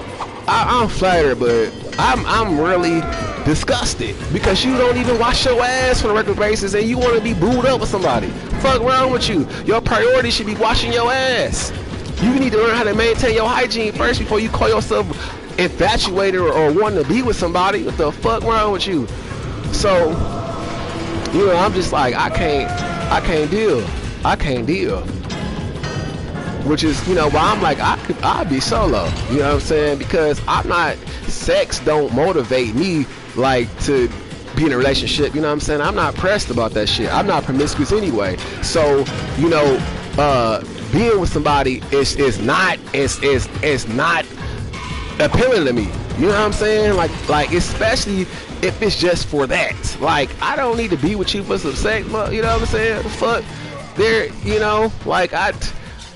I'm flattered, but I'm really disgusted because you don't even wash your ass on a regular basis and you want to be booed up with somebody. Fuck wrong with you? Your priority should be washing your ass. You need to learn how to maintain your hygiene first before you call yourself infatuated or wanting to be with somebody. What the fuck wrong with you? So, you know, I'm just like, I can't deal. Which is, you know, why I'm like, I'd be solo, you know what I'm saying, because sex don't motivate me like to be in a relationship, you know what I'm saying. I'm not pressed about that shit. I'm not promiscuous anyway. So, you know, being with somebody is not appealing to me, you know what I'm saying, like especially if it's just for that. Like, I don't need to be with you for some sex, you know what I'm saying. Fuck, there, you know, like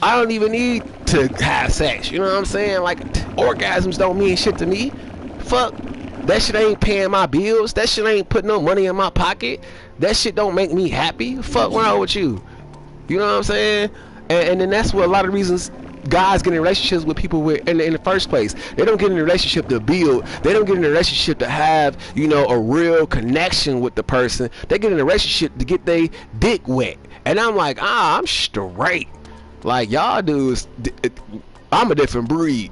I don't even need to have sex, you know what I'm saying? Like, orgasms don't mean shit to me. Fuck, that shit ain't paying my bills. That shit ain't putting no money in my pocket. That shit don't make me happy. Fuck wrong with you? You know what I'm saying? And then that's what a lot of reasons guys get in relationships with people with in the first place. They don't get in a relationship to build. They don't get in a relationship to have, you know, a real connection with the person. They get in a relationship to get their dick wet. And I'm like, I'm straight. Like, y'all dudes, I'm a different breed.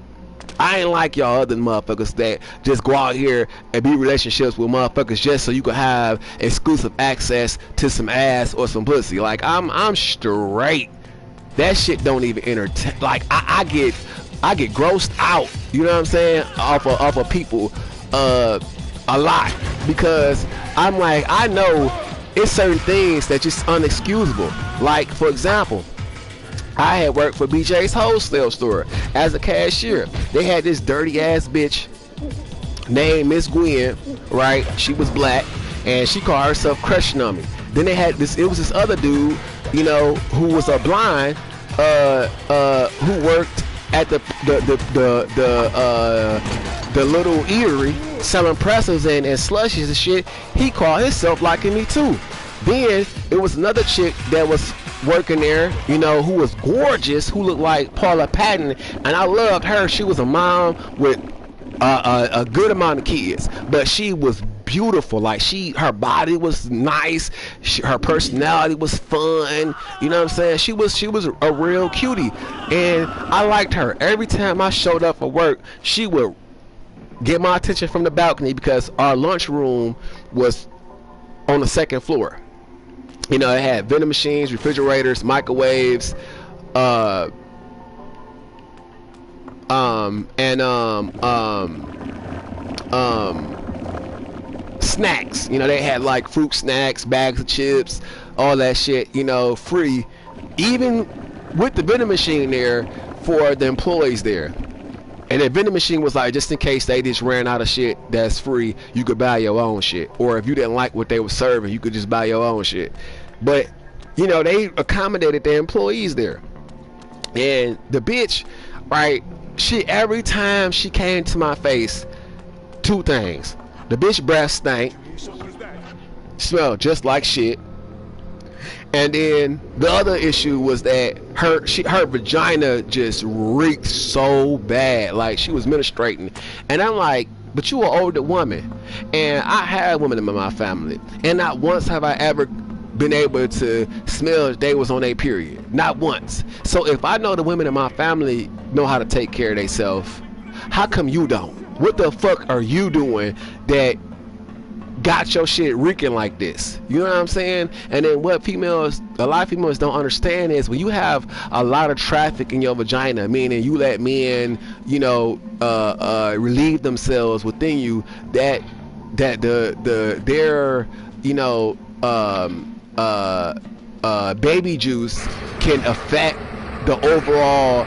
I ain't like y'all other motherfuckers that just go out here and be in relationships with motherfuckers just so you can have exclusive access to some ass or some pussy. Like, I'm straight. That shit don't even entertain. Like, I get grossed out, you know what I'm saying, off of people a lot, because I'm like, I know it's certain things that just unexcusable. Like, for example, I had worked for BJ's wholesale store as a cashier. They had this dirty ass bitch named Miss Gwen, right? She was black, and she called herself crushing on me. Then they had this. It was this other dude, you know, who was a blind, who worked at the little Erie selling pretzels and slushies and shit. He called himself liking me too. Then it was another chick that was working there, you know, who was gorgeous, who looked like Paula Patton, and I loved her. She was a mom with a good amount of kids, but she was beautiful. Like her body was nice, her personality was fun. You know what I'm saying? She was a real cutie, and I liked her. Every time I showed up for work, she would get my attention from the balcony because our lunchroom was on the second floor. You know, it had vending machines, refrigerators, microwaves, and snacks. You know, they had like fruit snacks, bags of chips, all that shit, you know, free, even with the vending machine there for the employees there. And the vending machine was like, just in case they just ran out of shit that's free, you could buy your own shit. Or if you didn't like what they were serving, you could just buy your own shit. But, you know, they accommodated their employees there. And the bitch, right, every time she came to my face, two things. The bitch breath stank, smelled just like shit. And then the other issue was that her vagina just reeked so bad, like she was menstruating. And I'm like, but you an older woman, and I had women in my family, and not once have I ever been able to smell if they was on their period. Not once. So if I know the women in my family know how to take care of themselves, how come you don't? What the fuck are you doing that got your shit reeking like this? You know what I'm saying? And then what a lot of females don't understand is when you have a lot of traffic in your vagina, meaning you let men, you know, relieve themselves within you, that their, you know, baby juice can affect the overall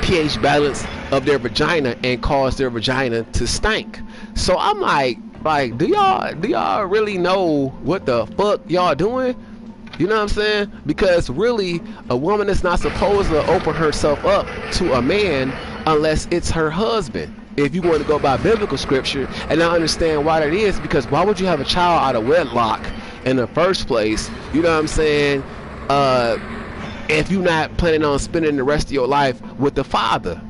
pH balance of their vagina and cause their vagina to stink. So I'm like, do y'all really know what the fuck y'all doing? You know what I'm saying? Because really, a woman is not supposed to open herself up to a man unless it's her husband. If you want to go by biblical scripture, and I understand why that is, because why would you have a child out of wedlock in the first place? You know what I'm saying? If you're not planning on spending the rest of your life with the father.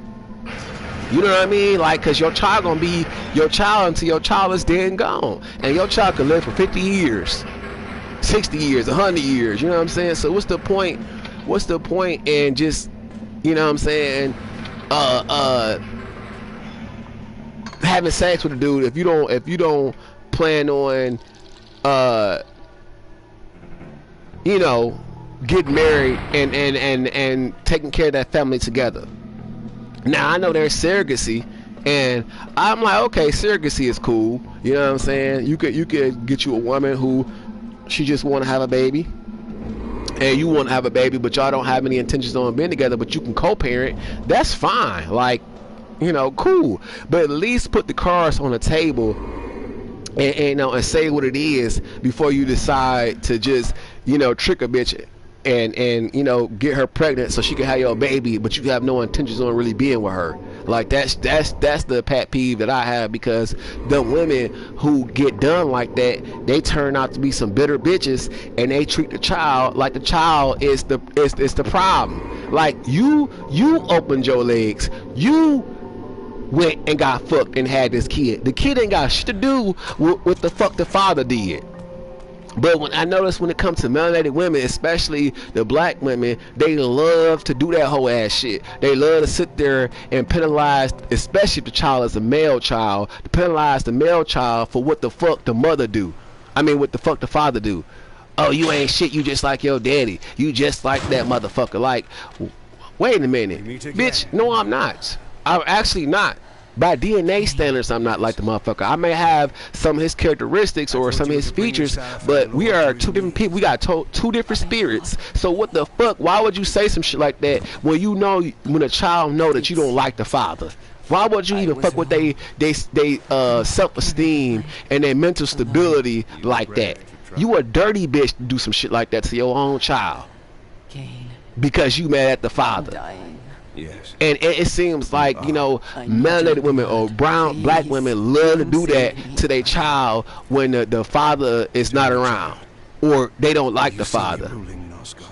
You know what I mean? Like, cause your child gonna be your child until your child is dead and gone, and your child can live for 50 years, 60 years, 100 years. You know what I'm saying? So what's the point? What's the point in just, you know what I'm saying, having sex with a dude if you don't plan on, you know, getting married and taking care of that family together. Now I know there's surrogacy, and I'm like, okay, surrogacy is cool. You know what I'm saying? You could get you a woman who she just want to have a baby, and you want to have a baby, but y'all don't have any intentions on being together, but you can co-parent. That's fine. Like, you know, cool. But at least put the cards on the table and you know, and say what it is before you decide to just, you know, trick a bitch and you know, get her pregnant so she can have your baby, but you have no intentions on really being with her. Like, that's the pet peeve that I have, because the women who get done like that, they turn out to be some bitter bitches, and they treat the child like the child is the problem. Like, you opened your legs, you went and got fucked and had this kid. The kid ain't got shit to do with what the fuck the father did. But when I notice when it comes to melanated women, especially the black women, they love to do that whole ass shit. They love to sit there and penalize, especially if the child is a male child, to penalize the male child for what the fuck the mother do. I mean, what the fuck the father do. Oh, you ain't shit, you just like your daddy. You just like that motherfucker. Like, wait a minute. Bitch, no, I'm not. I'm actually not. By DNA standards, I'm not like the motherfucker. I may have some of his characteristics or some of his features, but we are two different people. We got two different spirits. So what the fuck? Why would you say some shit like that when you know, when a child know that you don't like the father? Why would you I even was fuck with wrong. they self-esteem and their mental stability like that? You a dirty bitch to do some shit like that to your own child Kane, because you mad at the I'm father. dying. Yes. And it seems like, you know, I need melanated your women or blood. black Please, women love to come do that save me. to their child when the father is not around or they don't like You the see father. your ruling, Nosgoth.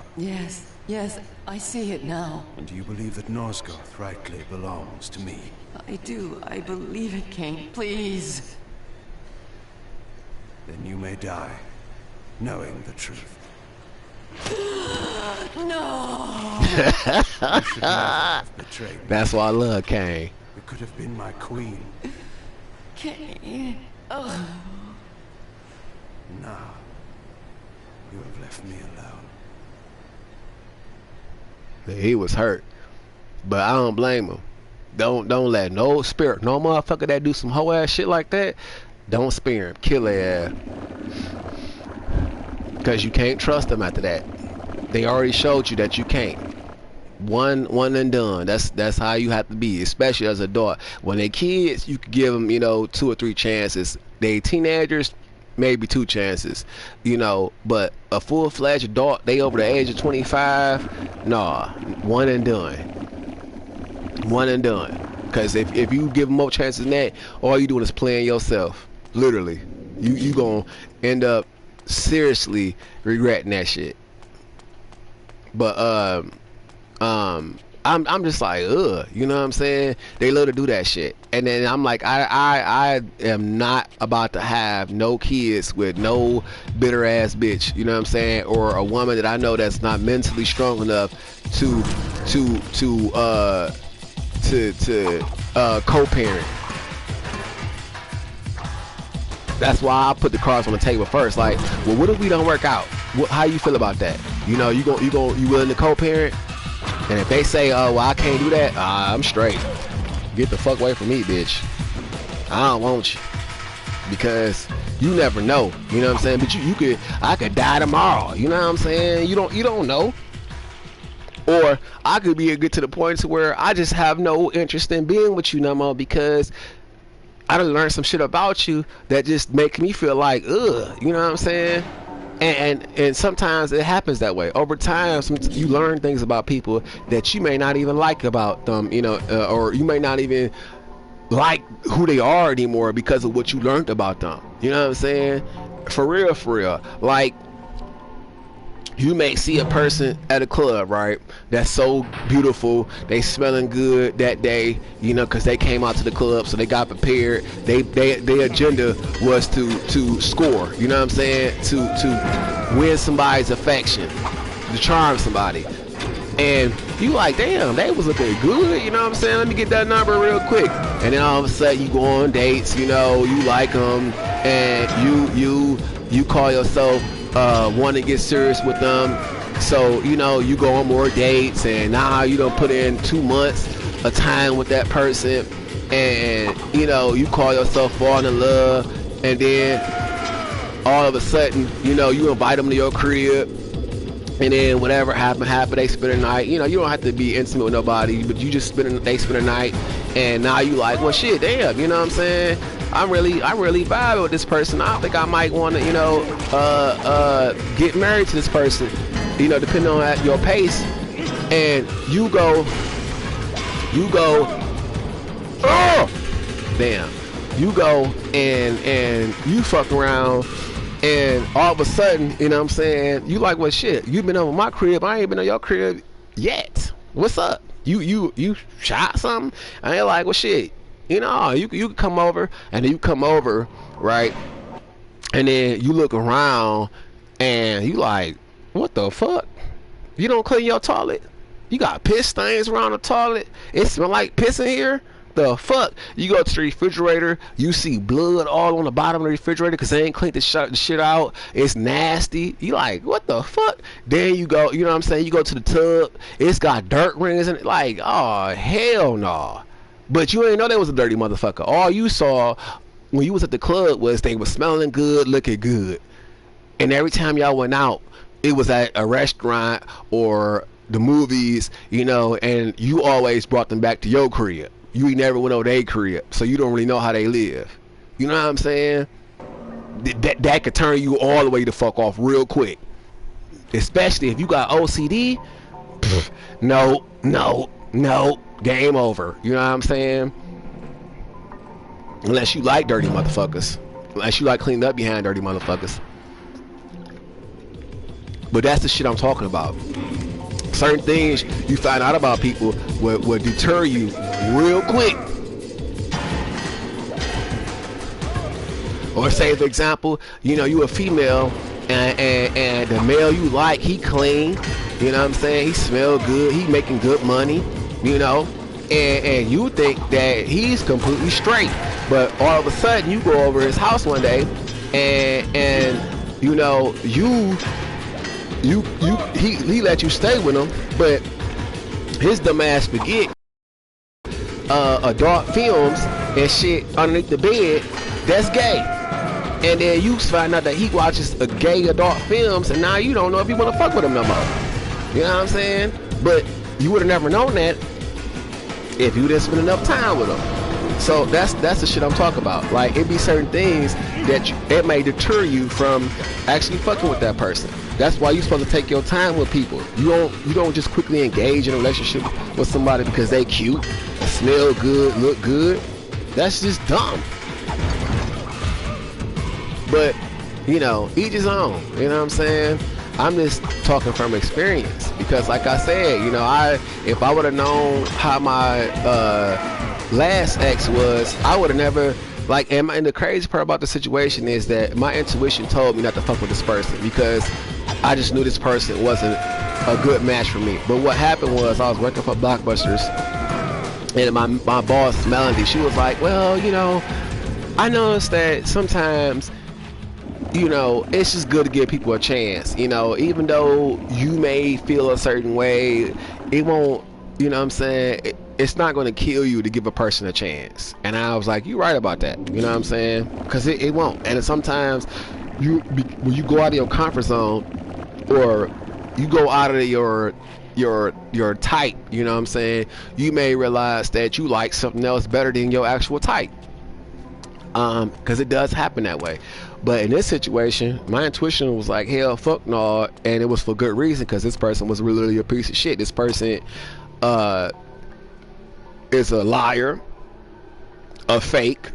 Yes, I see it now. And do you believe that Nosgoth rightly belongs to me? I do. I believe it, Kane. Please. Then you may die, knowing the truth. No. You should never have betrayed me. That's why I love Kane. You could have been my queen. Kane. Oh. Now, you have left me alone. He was hurt, but I don't blame him. Don't let no spirit, no motherfucker that do some hoe ass shit like that, don't spare him. Kill their ass. Because you can't trust them after that. They already showed you that you can't. One and done. That's how you have to be, especially as a adult. When they kids, you could give them, you know, 2 or 3 chances. They teenagers, maybe 2 chances, you know. But a full-fledged adult, they over the age of 25, nah, one and done. One and done. Because if you give them more chances than that, all you doing is playing yourself. Literally, you gonna end up seriously regretting that shit. But I'm just like, ugh, you know what I'm saying? They love to do that shit. And then I'm like, I am not about to have no kids with no bitter ass bitch, you know what I'm saying? Or a woman that I know that's not mentally strong enough to co-parent. That's why I put the cards on the table first. Like, well, what if we don't work out? How you feel about that? You know, you willing to co-parent? And if they say, oh, well, I can't do that, I'm straight. Get the fuck away from me, bitch. I don't want you. Because you never know. You know what I'm saying? But I could die tomorrow. You know what I'm saying? You don't know. Or I could get to the point to where I just have no interest in being with you no more because I done learned some shit about you that just make me feel like, ugh, you know what I'm saying? And sometimes it happens that way. Over time, you learn things about people that you may not even like about them, you know, or you may not even like who they are anymore because of what you learned about them. You know what I'm saying? For real. Like, you may see a person at a club, right, that's so beautiful, they smelling good that day, you know, because they came out to the club, so they got prepared. Their agenda was to score, you know what I'm saying, to win somebody's affection, to charm somebody. And you like, damn, they was looking good, you know what I'm saying, let me get that number real quick. And then all of a sudden you go on dates, you know, you like them, and you call yourself want to get serious with them, so you know you go on more dates, and now you don't put in 2 months of time with that person, and you know you call yourself falling in love, and then all of a sudden, you know, you invite them to your crib, and then whatever happened, they spend a night. You know, you don't have to be intimate with nobody, but you just they spend a night, and now you like, well, shit, damn, you know what I'm saying? I'm really vibing with this person. I think I might want to, you know, get married to this person, you know, depending on your pace. And you go, oh, damn, you go and you fuck around. And all of a sudden, you know what I'm saying, you like, well, shit, you been over my crib, I ain't been on your crib yet. What's up? You shot something? I ain't like, well, shit, you know, you can come over, and then you come over, right? And then you look around, and you like, what the fuck? You don't clean your toilet? You got piss stains around the toilet? It smell like piss in here? The fuck? You go to the refrigerator, you see blood all on the bottom of the refrigerator because they ain't cleaned the shit out. It's nasty. You like, what the fuck? Then you go, you know what I'm saying, you go to the tub, it's got dirt rings in it. Like, oh, hell no. But you ain't know they was a dirty motherfucker. All you saw when you was at the club was they was smelling good, looking good. And every time y'all went out, it was at a restaurant or the movies, you know, and you always brought them back to your crib. you ain't never went over their crib, so you don't really know how they live. You know what I'm saying? That could turn you all the way the fuck off real quick. Especially if you got OCD. No, game over. You know what I'm saying? Unless you like dirty motherfuckers. Unless you like cleaning up behind dirty motherfuckers. But that's the shit I'm talking about. Certain things you find out about people will deter you real quick. Or say, for example, you know, you a female and the male you like, he clean, you know what I'm saying? He smell good, he making good money, you know, and you think that he's completely straight. But all of a sudden you go over his house one day and you know, he let you stay with him, but his dumb ass forget adult films and shit underneath the bed that's gay. And then you find out that he watches a gay adult films, and now you don't know if you want to fuck with him no more. You know what I'm saying? But you would have never known that if you didn't spend enough time with him. So that's the shit I'm talking about. Like, it be certain things that it may deter you from actually fucking with that person. That's why you're supposed to take your time with people. You don't just quickly engage in a relationship with somebody because they cute, smell good, look good. That's just dumb. But, you know, each his own. You know what I'm saying? I'm just talking from experience because, like I said, you know, if I would have known how my last ex was, I would have never, like, and the crazy part about the situation is that my intuition told me not to fuck with this person because I just knew this person wasn't a good match for me. But what happened was I was working for Blockbusters, and my boss, Melody, she was like, well, you know, I noticed that sometimes, you know, it's just good to give people a chance. You know, even though you may feel a certain way, it won't, you know what I'm saying? It's not going to kill you to give a person a chance. And I was like, you're right about that. You know what I'm saying? Because it won't. And sometimes when you go out of your comfort zone, or you go out of your type, you know what I'm saying? You may realize that you like something else better than your actual type. Because it does happen that way. But in this situation, my intuition was like, hell, fuck no, and it was for good reason, because this person was really a piece of shit. This person is a liar, a fake,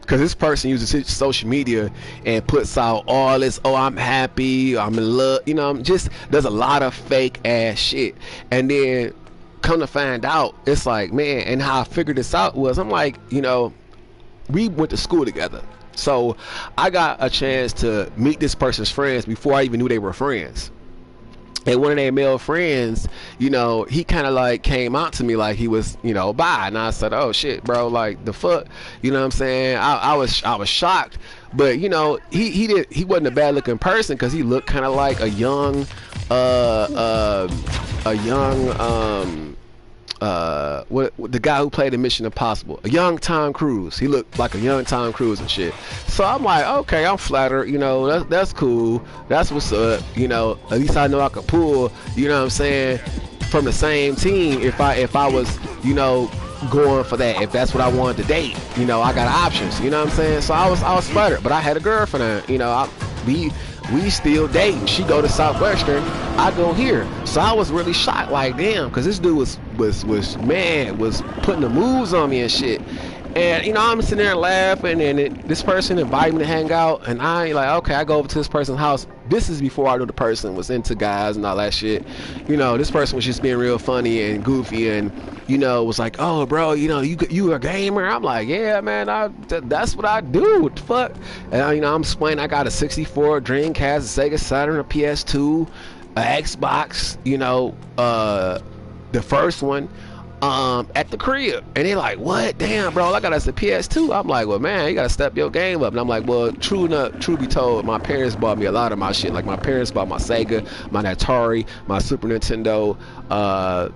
because this person uses social media and puts out all this, oh, I'm happy, I'm in love, you know, just does a lot of fake ass shit. And then come to find out, it's like, man, and how I figured this out was, I'm like, you know, we went to school together. So I got a chance to meet this person's friends before I even knew they were friends. And one of their male friends, you know, he kind of like came out to me like he was, you know, bi. And I said, oh shit, bro, like the fuck, you know what I'm saying? I was shocked. But you know, he wasn't a bad looking person, because he looked kind of like a young the guy who played in Mission Impossible, a young Tom Cruise. He looked like a young Tom Cruise and shit. So I'm like, okay, I'm flattered, you know, that's cool, that's what's up, you know, at least I know I could pull, you know what I'm saying, from the same team if I was, you know, going for that. If that's what I wanted to date, you know, I got options, you know what I'm saying? So I was flattered. But I had a girlfriend, you know, we still dating. She go to Southwestern, I go here. So I was really shocked, like, damn, because this dude was putting the moves on me and shit. And you know, I'm sitting there laughing, and this person invited me to hang out, and I ain't like, okay, I go over to this person's house. This is before I knew the person was into guys and all that shit. You know, this person was just being real funny and goofy, and you know, was like, oh bro, you know, you a gamer? I'm like, yeah man, that's what I do. What the fuck? And you know, I'm explaining I got a 64, Dreamcast, a Sega Saturn, a PS2, a Xbox, you know, the first one, at the crib. And they like, what? Damn bro, I got us a PS2. I'm like, well man, you gotta step your game up. And I'm like, well, true be told, my parents bought me a lot of my shit. Like my parents bought my Sega, my Atari, my Super Nintendo,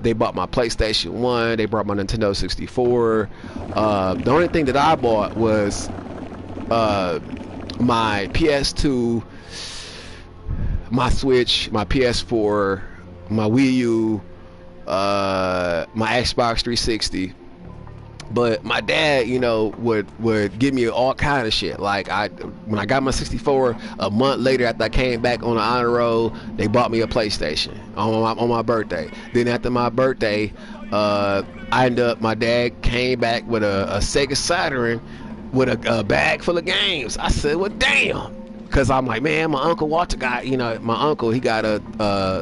they bought my PlayStation 1, they bought my Nintendo 64. The only thing that I bought was my PS2, my Switch, my PS4, my Wii U, my Xbox 360. But my dad, you know, would give me all kind of shit. Like when I got my 64, a month later after I came back on the honor roll, they bought me a PlayStation on my birthday. Then after my birthday, my dad came back with a Sega Saturn with a bag full of games. I said, well, damn. Cause I'm like, man, my uncle Walter got, you know, my uncle, he got a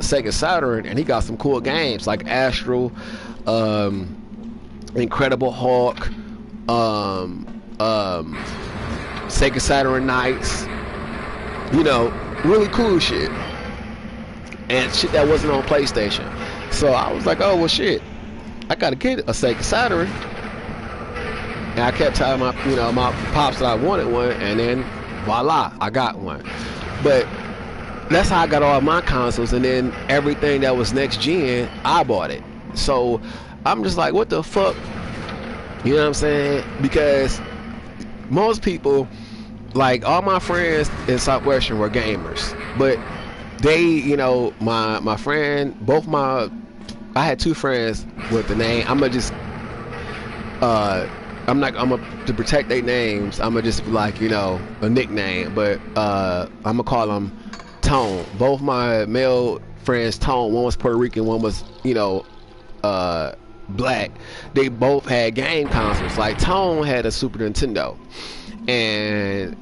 Sega Saturn, and he got some cool games like Astral, Incredible Hulk, Sega Saturn Knights, you know, really cool shit, and shit that wasn't on PlayStation. So I was like, oh well, shit, I gotta get a Sega Saturn, and I kept telling my pops that I wanted one, and then voila, I got one. But that's how I got all my consoles, and then everything that was next gen, I bought it. So I'm just like, what the fuck? You know what I'm saying? Because most people, like all my friends in Southwestern were gamers, but they, you know, my friend, I had two friends with the name. To protect their names, I'm gonna just be like, you know, a nickname, but I'm gonna call them Tone. Both my male friends, Tone, one was Puerto Rican, one was, you know, black. They both had game consoles. Like Tone had a Super Nintendo, and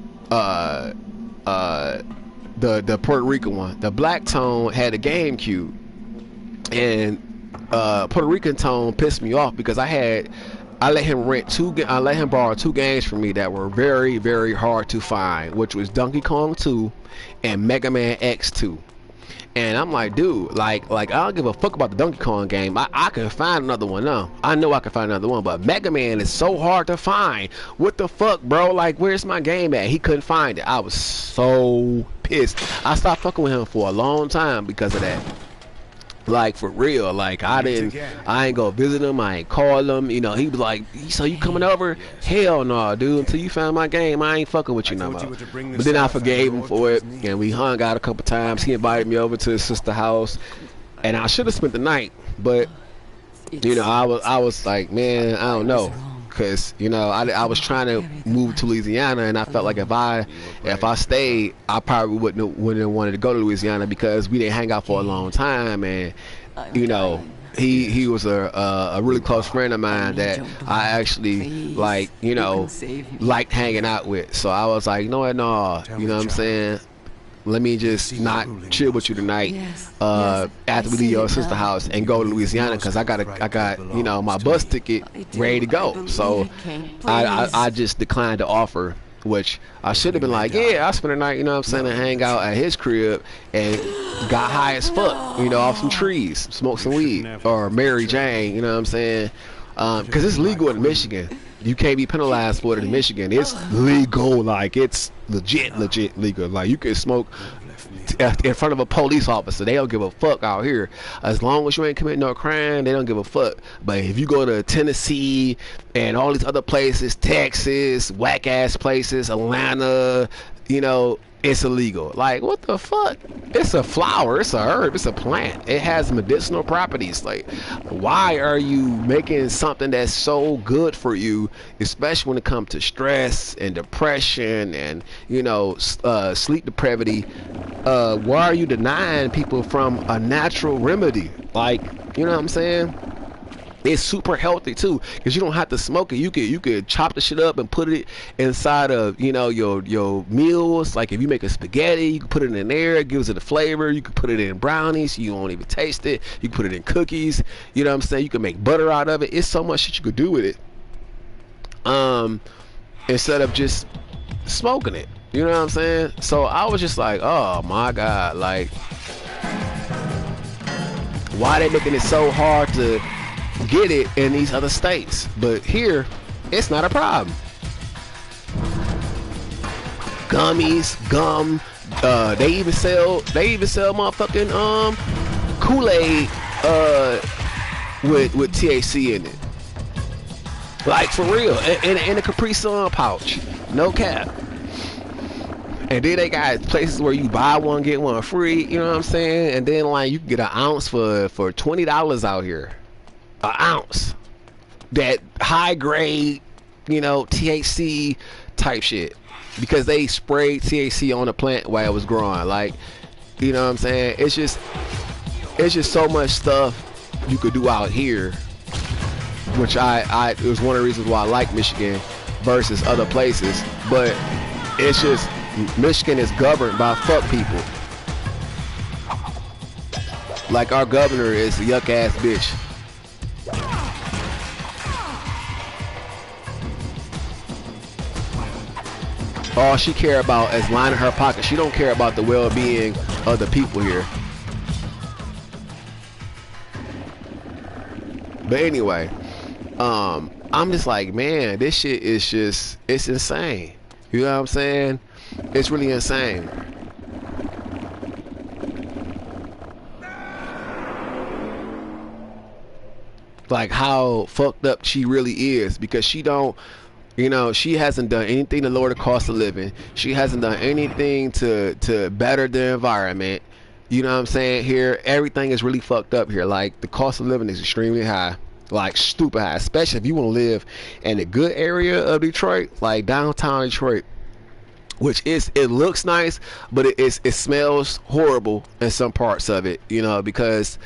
the Puerto Rican one, the black Tone, had a GameCube. And Puerto Rican Tone pissed me off because I let him borrow two games from me that were very, very hard to find, which was Donkey Kong 2 and Mega Man X2. And I'm like, dude, like I don't give a fuck about the Donkey Kong game. I can find another one now. I know I can find another one, but Mega Man is so hard to find. What the fuck, bro? Like, where's my game at? He couldn't find it. I was so pissed. I stopped fucking with him for a long time because of that. Like, for real, like I ain't go visit him, I ain't call him, you know. He was like, so you coming over? Hell no, dude, until you found my game, I ain't fucking with you no more. But then I forgave him for it, and we hung out a couple times. He invited me over to his sister's house, and I should have spent the night, but you know, I was like, man, I don't know, because you know, I was trying to move to Louisiana, and I felt like if I stayed, I probably wouldn't have wanted to go to Louisiana because we didn't hang out for a long time, and you know, he was a really close friend of mine that I actually like, you know, liked hanging out with. So I was like, no, you know what I'm saying? Let me just not chill with you tonight after we leave your sister's house and go to Louisiana, because I got you know, my bus ticket ready to go. So I just declined the offer, which I should have been like, yeah, I'll spend the night, you know what I'm saying, and hang out at his crib and got high as fuck, you know, off some trees, smoke some weed, or Mary Jane, you know what I'm saying, because it's legal in Michigan. You can't be penalized for it in Michigan. It's legal, like it's legit legal. Like you can smoke in front of a police officer. They don't give a fuck out here. As long as you ain't committing no crime, they don't give a fuck. But if you go to Tennessee and all these other places, Texas, whack ass places, Atlanta, you know, it's illegal. Like, what the fuck? It's a flower, it's a herb, it's a plant. It has medicinal properties. Like, why are you making something that's so good for you, especially when it comes to stress and depression and, you know, sleep depravity? Why are you denying people from a natural remedy? Like, you know what I'm saying? It's super healthy too, because you don't have to smoke it. You could chop the shit up and put it inside of, you know, your meals. Like if you make a spaghetti, you can put it in there. It gives it a flavor. You can put it in brownies. You won't even taste it. You can put it in cookies. You know what I'm saying? You can make butter out of it. It's so much shit you could do with it. Instead of just smoking it. You know what I'm saying? So I was just like, oh my God, like, why they making it so hard to get it in these other states, but here it's not a problem. Gummies, gum, they even sell motherfucking Kool-Aid with THC in it, like for real, in a Capri Sun pouch, no cap. And then they got places where you buy one get one free, you know what I'm saying? And then like you can get an ounce for $20 out here. An ounce. that high grade, THC type shit, because they sprayed THC on the plant while it was growing. Like, you know what I'm saying? It's just so much stuff you could do out here, which it was one of the reasons why I like Michigan versus other places. But it's just, Michigan is governed by fuck people. Like, our governor is a yuck ass bitch. All she care about is lining her pocket. She don't care about the well-being of the people here. But anyway, I'm just like, man, this shit is just, it's insane. You know what I'm saying? It's really insane. Like, how fucked up she really is, because she don't, she hasn't done anything to lower the cost of living. She hasn't done anything to better the environment. You know what I'm saying? Here, everything is really fucked up here. Like, the cost of living is extremely high. Like, stupid high. Especially if you want to live in a good area of Detroit, like downtown Detroit. Which it looks nice, but it smells horrible in some parts of it, because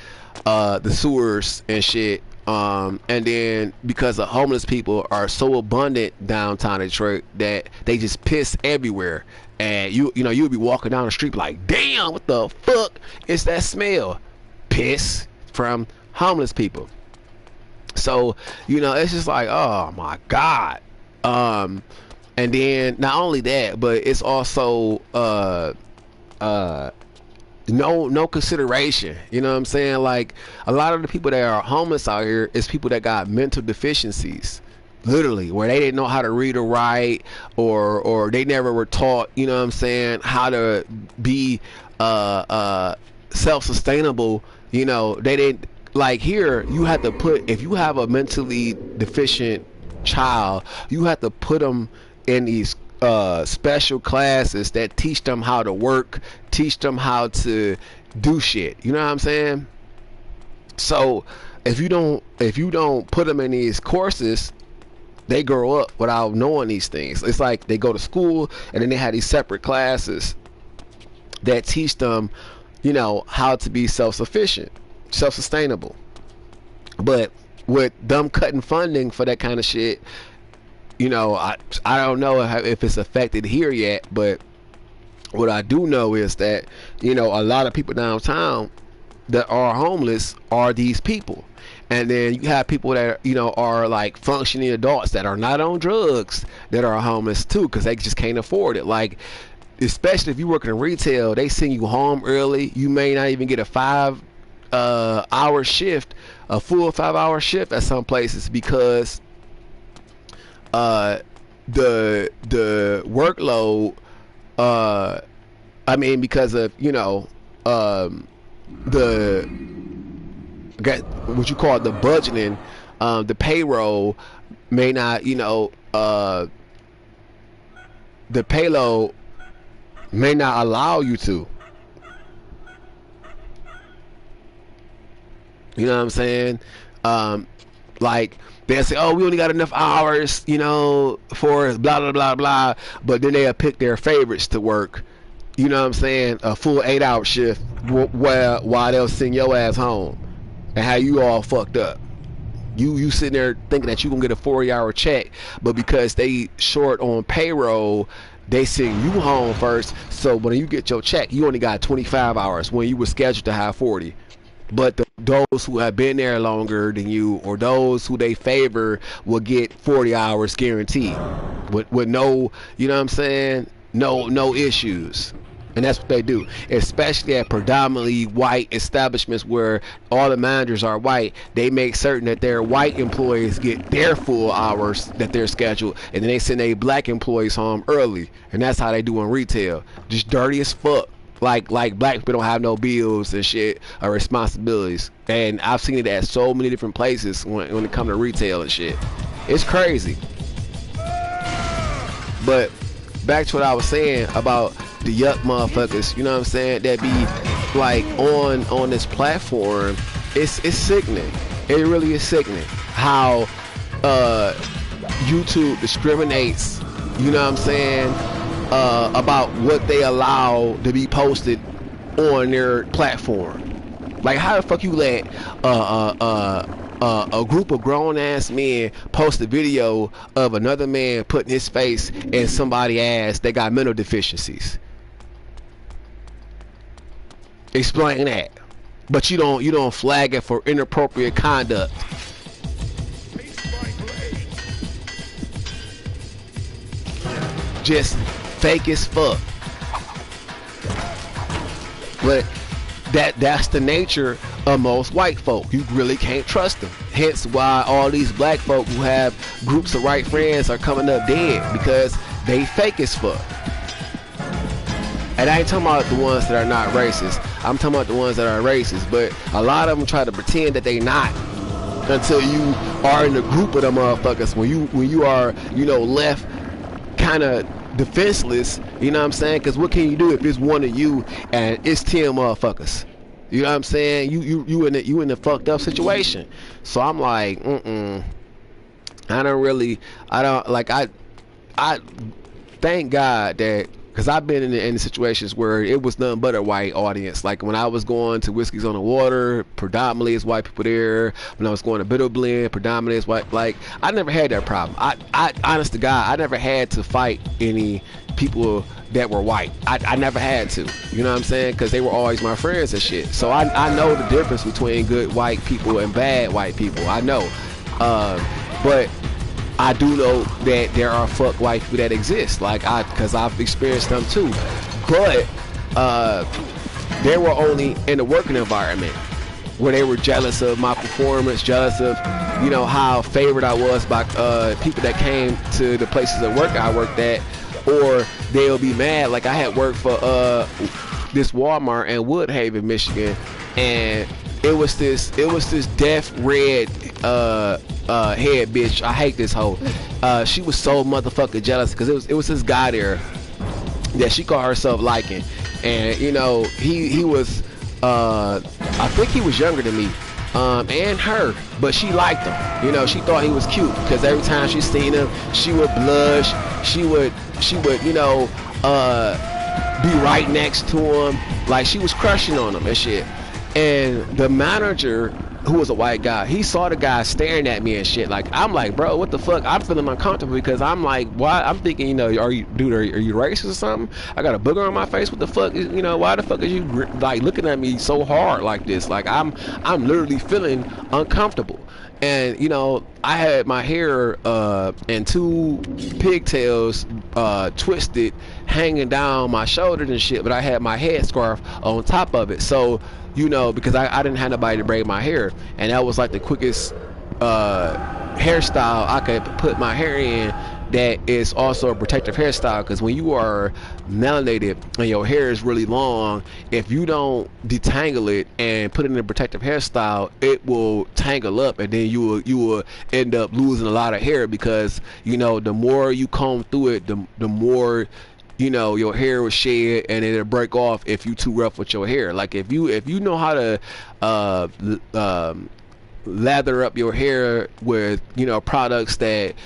the sewers and shit. And then because the homeless people are so abundant downtown Detroit that they just piss everywhere, and you'll be walking down the street like, damn, what the fuck is that smell? Piss from homeless people. So it's just like, oh my god. And then not only that, but it's also no consideration. You know what I'm saying? Like, a lot of the people that are homeless out here is people that got mental deficiencies, literally, where they didn't know how to read or write, or they never were taught, you know what I'm saying, how to be self-sustainable. They didn't, like, here you have to put, if you have a mentally deficient child, you have to put them in these special classes that teach them how to work, teach them how to do shit. You know what I'm saying? So if you don't put them in these courses, they grow up without knowing these things. It's like they go to school and then they have these separate classes that teach them, how to be self-sufficient, self-sustainable. But with them cutting funding for that kind of shit, I don't know if it's affected here yet, but what I do know is that, a lot of people downtown that are homeless are these people. And then you have people that are like functioning adults that are not on drugs that are homeless too, because they just can't afford it. Like, especially if you work in retail, they send you home early. You may not even get a 5-hour shift, a full 5-hour shift at some places, because the workload, because of the what you call the budgeting, the payroll may not, the payload may not allow you to. You know what I'm saying? Like, they'll say, oh, we only got enough hours, for blah, blah, blah, blah. But then they'll pick their favorites to work. You know what I'm saying? A full 8-hour shift while they'll send your ass home. And how you all fucked up. You sitting there thinking that you gonna get a 40-hour check, but because they short on payroll, they send you home first. So when you get your check, you only got 25 hours when you were scheduled to have 40. But those who have been there longer than you, or those who they favor, will get 40 hours guaranteed with no, you know what I'm saying, no issues. And that's what they do, especially at predominantly white establishments where all the managers are white. They make certain that their white employees get their full hours that they're scheduled, and then they send their black employees home early. And that's how they do in retail. Just dirty as fuck. Like black people don't have no bills and shit or responsibilities. And I've seen it at so many different places when it comes to retail and shit. It's crazy. But back to what I was saying about the yuck motherfuckers, you know what I'm saying, that be like on this platform. It's sickening. It really is sickening how YouTube discriminates, you know what I'm saying, about what they allow to be posted on their platform. Like, how the fuck you let a group of grown ass men post a video of another man putting his face in somebody's ass that got mental deficiencies? Explain that. But you don't flag it for inappropriate conduct. Just fake as fuck. But that's the nature of most white folk. You really can't trust them. Hence why all these black folk who have groups of white friends are coming up dead, because they fake as fuck. And I ain't talking about the ones that are not racist. I'm talking about the ones that are racist. But a lot of them try to pretend that they not until you are in a group of them motherfuckers. When you are, you know, left kind of defenseless, you know what I'm saying? Because what can you do if it's one of you and it's 10 motherfuckers? You know what I'm saying? You in a fucked up situation. So I'm like, I thank God that, because I've been in situations where it was nothing but a white audience. Like when I was going to Whiskey's on the Water, predominantly it's white people there. When I was going to Bitter Blend, predominantly it's white. Like, I never had that problem. I honest to God, I never had to fight any people that were white. I never had to. You know what I'm saying? Because they were always my friends and shit. So I know the difference between good white people and bad white people. I know. But I do know that there are fuck white people that exist, because I've experienced them too. But they were only in the working environment where they were jealous of my performance, jealous of, you know, how favored I was by people that came to the places of work I worked at, or they'll be mad. Like, I had worked for this Walmart in Woodhaven, Michigan, and it was this deaf red head bitch. I hate this hoe. She was so motherfucking jealous because it was this guy there that she called herself liking, and you know, he was I think he was younger than me, and her, but she liked him. You know, she thought he was cute because every time she seen him, she would blush. She would you know, be right next to him, like she was crushing on him and shit. And the manager, who was a white guy, he saw the guy staring at me and shit. Like, I'm like, bro, what the fuck? I'm feeling uncomfortable because I'm like, why? I'm thinking, you know, are you racist or something? I got a booger on my face. What the fuck? You know, why the fuck is you like looking at me so hard like this? Like, I'm literally feeling uncomfortable. And you know, I had my hair and two pigtails twisted, hanging down my shoulders and shit, but I had my headscarf on top of it. So, you know, because I didn't have nobody to braid my hair, and that was like the quickest hairstyle I could put my hair in that is also a protective hairstyle. Because when you are melanated and your hair is really long, if you don't detangle it and put it in a protective hairstyle, it will tangle up, and then you will end up losing a lot of hair, because you know, the more you comb through it, the more, you know, your hair will shed and it'll break off if you too rough with your hair. Like, if you know how to lather up your hair with, you know, products that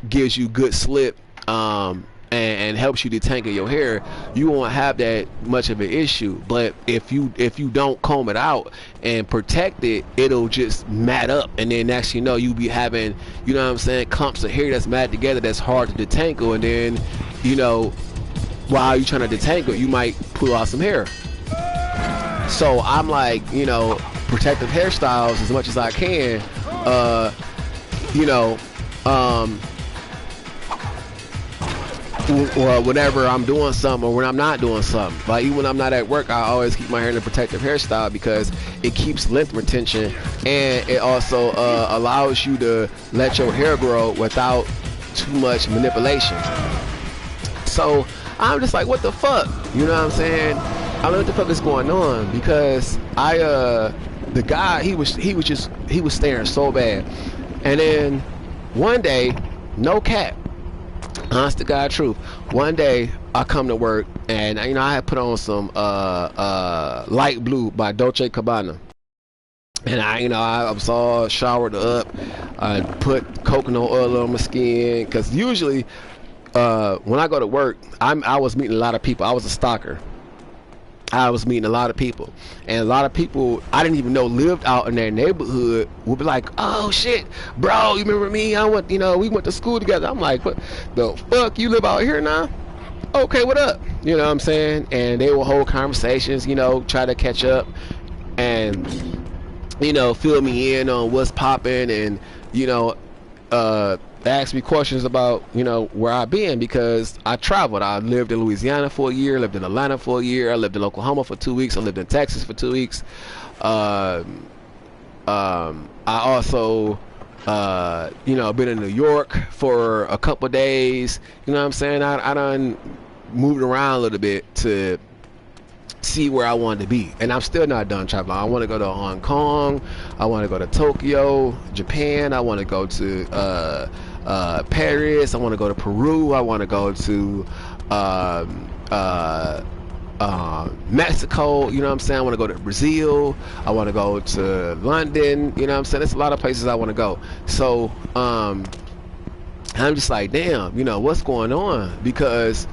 gives you good slip and helps you detangle your hair, you won't have that much of an issue. But if you don't comb it out and protect it, it'll just mat up, and then next you know, you be having, you know what I'm saying, clumps of hair that's matted together that's hard to detangle, and then, you know, while you're trying to detangle, you might pull out some hair. So I'm like, you know, protective hairstyles as much as I can, you know, or whenever I'm doing something or when I'm not doing something. Like, even when I'm not at work, I always keep my hair in a protective hairstyle because it keeps length retention, and it also allows you to let your hair grow without too much manipulation. So I'm just like, what the fuck? You know what I'm saying? I don't know what the fuck is going on, because the guy, he was staring so bad. And then one day, no cap, honest to God truth, one day I come to work, and you know, I had put on some Light Blue by Dolce & Gabbana. And I was all showered up. I put coconut oil on my skin, because usually when I go to work, I was meeting a lot of people. I was a stalker. I was meeting a lot of people, and a lot of people I didn't even know lived out in their neighborhood would be like, "Oh shit, bro, you remember me? We went to school together." I'm like, "What the fuck? You live out here now? Okay, what up?" You know what I'm saying? And they will hold conversations, try to catch up, and fill me in on what's popping, and ask me questions about where I've been, because I traveled. I lived in Louisiana for a year, lived in Atlanta for a year, I lived in Oklahoma for 2 weeks, I lived in Texas for 2 weeks. I also been in New York for a couple days. You know what I'm saying? I done moved around a little bit to see where I wanted to be, and I'm still not done traveling. I want to go to Hong Kong, I want to go to Tokyo, Japan, I want to go to Paris, I want to go to Peru, I want to go to Mexico, you know what I'm saying? I want to go to Brazil, I want to go to London, you know what I'm saying? There's a lot of places I want to go. So I'm just like, damn, what's going on? Because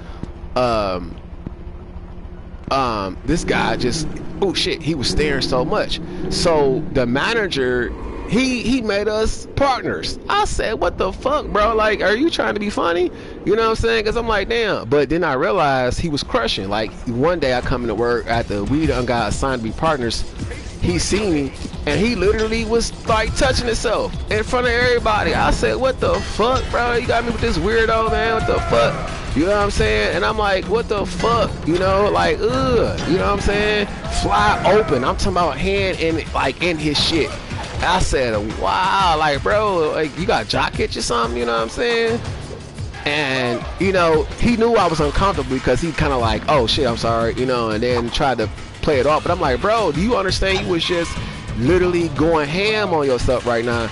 this guy just, oh shit, he was staring so much. So the manager, he made us partners. I said, what the fuck, bro? Like, are you trying to be funny? You know what I'm saying? Because I'm like, damn. But then I realized he was crushing. Like, one day I come into work after we done got assigned to be partners. He seen me, and he literally was like touching himself in front of everybody. I said, what the fuck, bro? You got me with this weirdo, man. What the fuck? You know what I'm saying? And I'm like, what the fuck? Like, ugh. You know what I'm saying? Fly open. I'm talking about hand in his shit. I said, wow, like, bro, like, you got jock itch or something? You know what I'm saying? And, he knew I was uncomfortable, because he kind of like, oh shit, I'm sorry, and then tried to play it off. But I'm like, bro, do you understand you was just literally going ham on yourself right now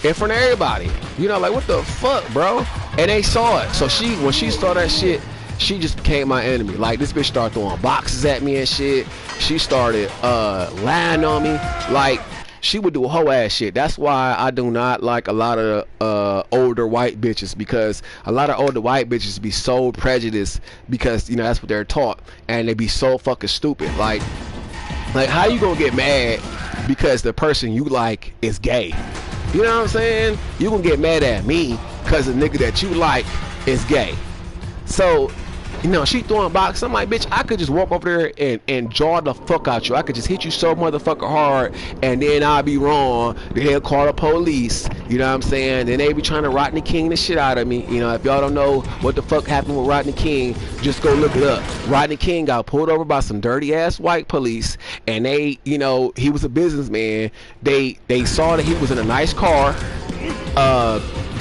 in front of everybody? Like, what the fuck, bro? And they saw it. So when she saw that shit, she just became my enemy. Like, this bitch started throwing boxes at me and shit. She started lying on me. Like, she would do whole ass shit. That's why I do not like a lot of older white bitches, because a lot of older white bitches be so prejudiced, because that's what they're taught, and they be so fucking stupid. Like how you gonna get mad because the person you like is gay? You know what I'm saying? You gonna get mad at me because the nigga that you like is gay. So she throwing boxes. I'm like, bitch, I could just walk over there and jaw the fuck out you. I could just hit you so motherfucking hard, and then I'll be wrong. Then they'll call the police. You know what I'm saying? Then they be trying to Rodney King the shit out of me. If y'all don't know what the fuck happened with Rodney King, just go look it up. Rodney King got pulled over by some dirty ass white police, and they, he was a businessman. They saw that he was in a nice car,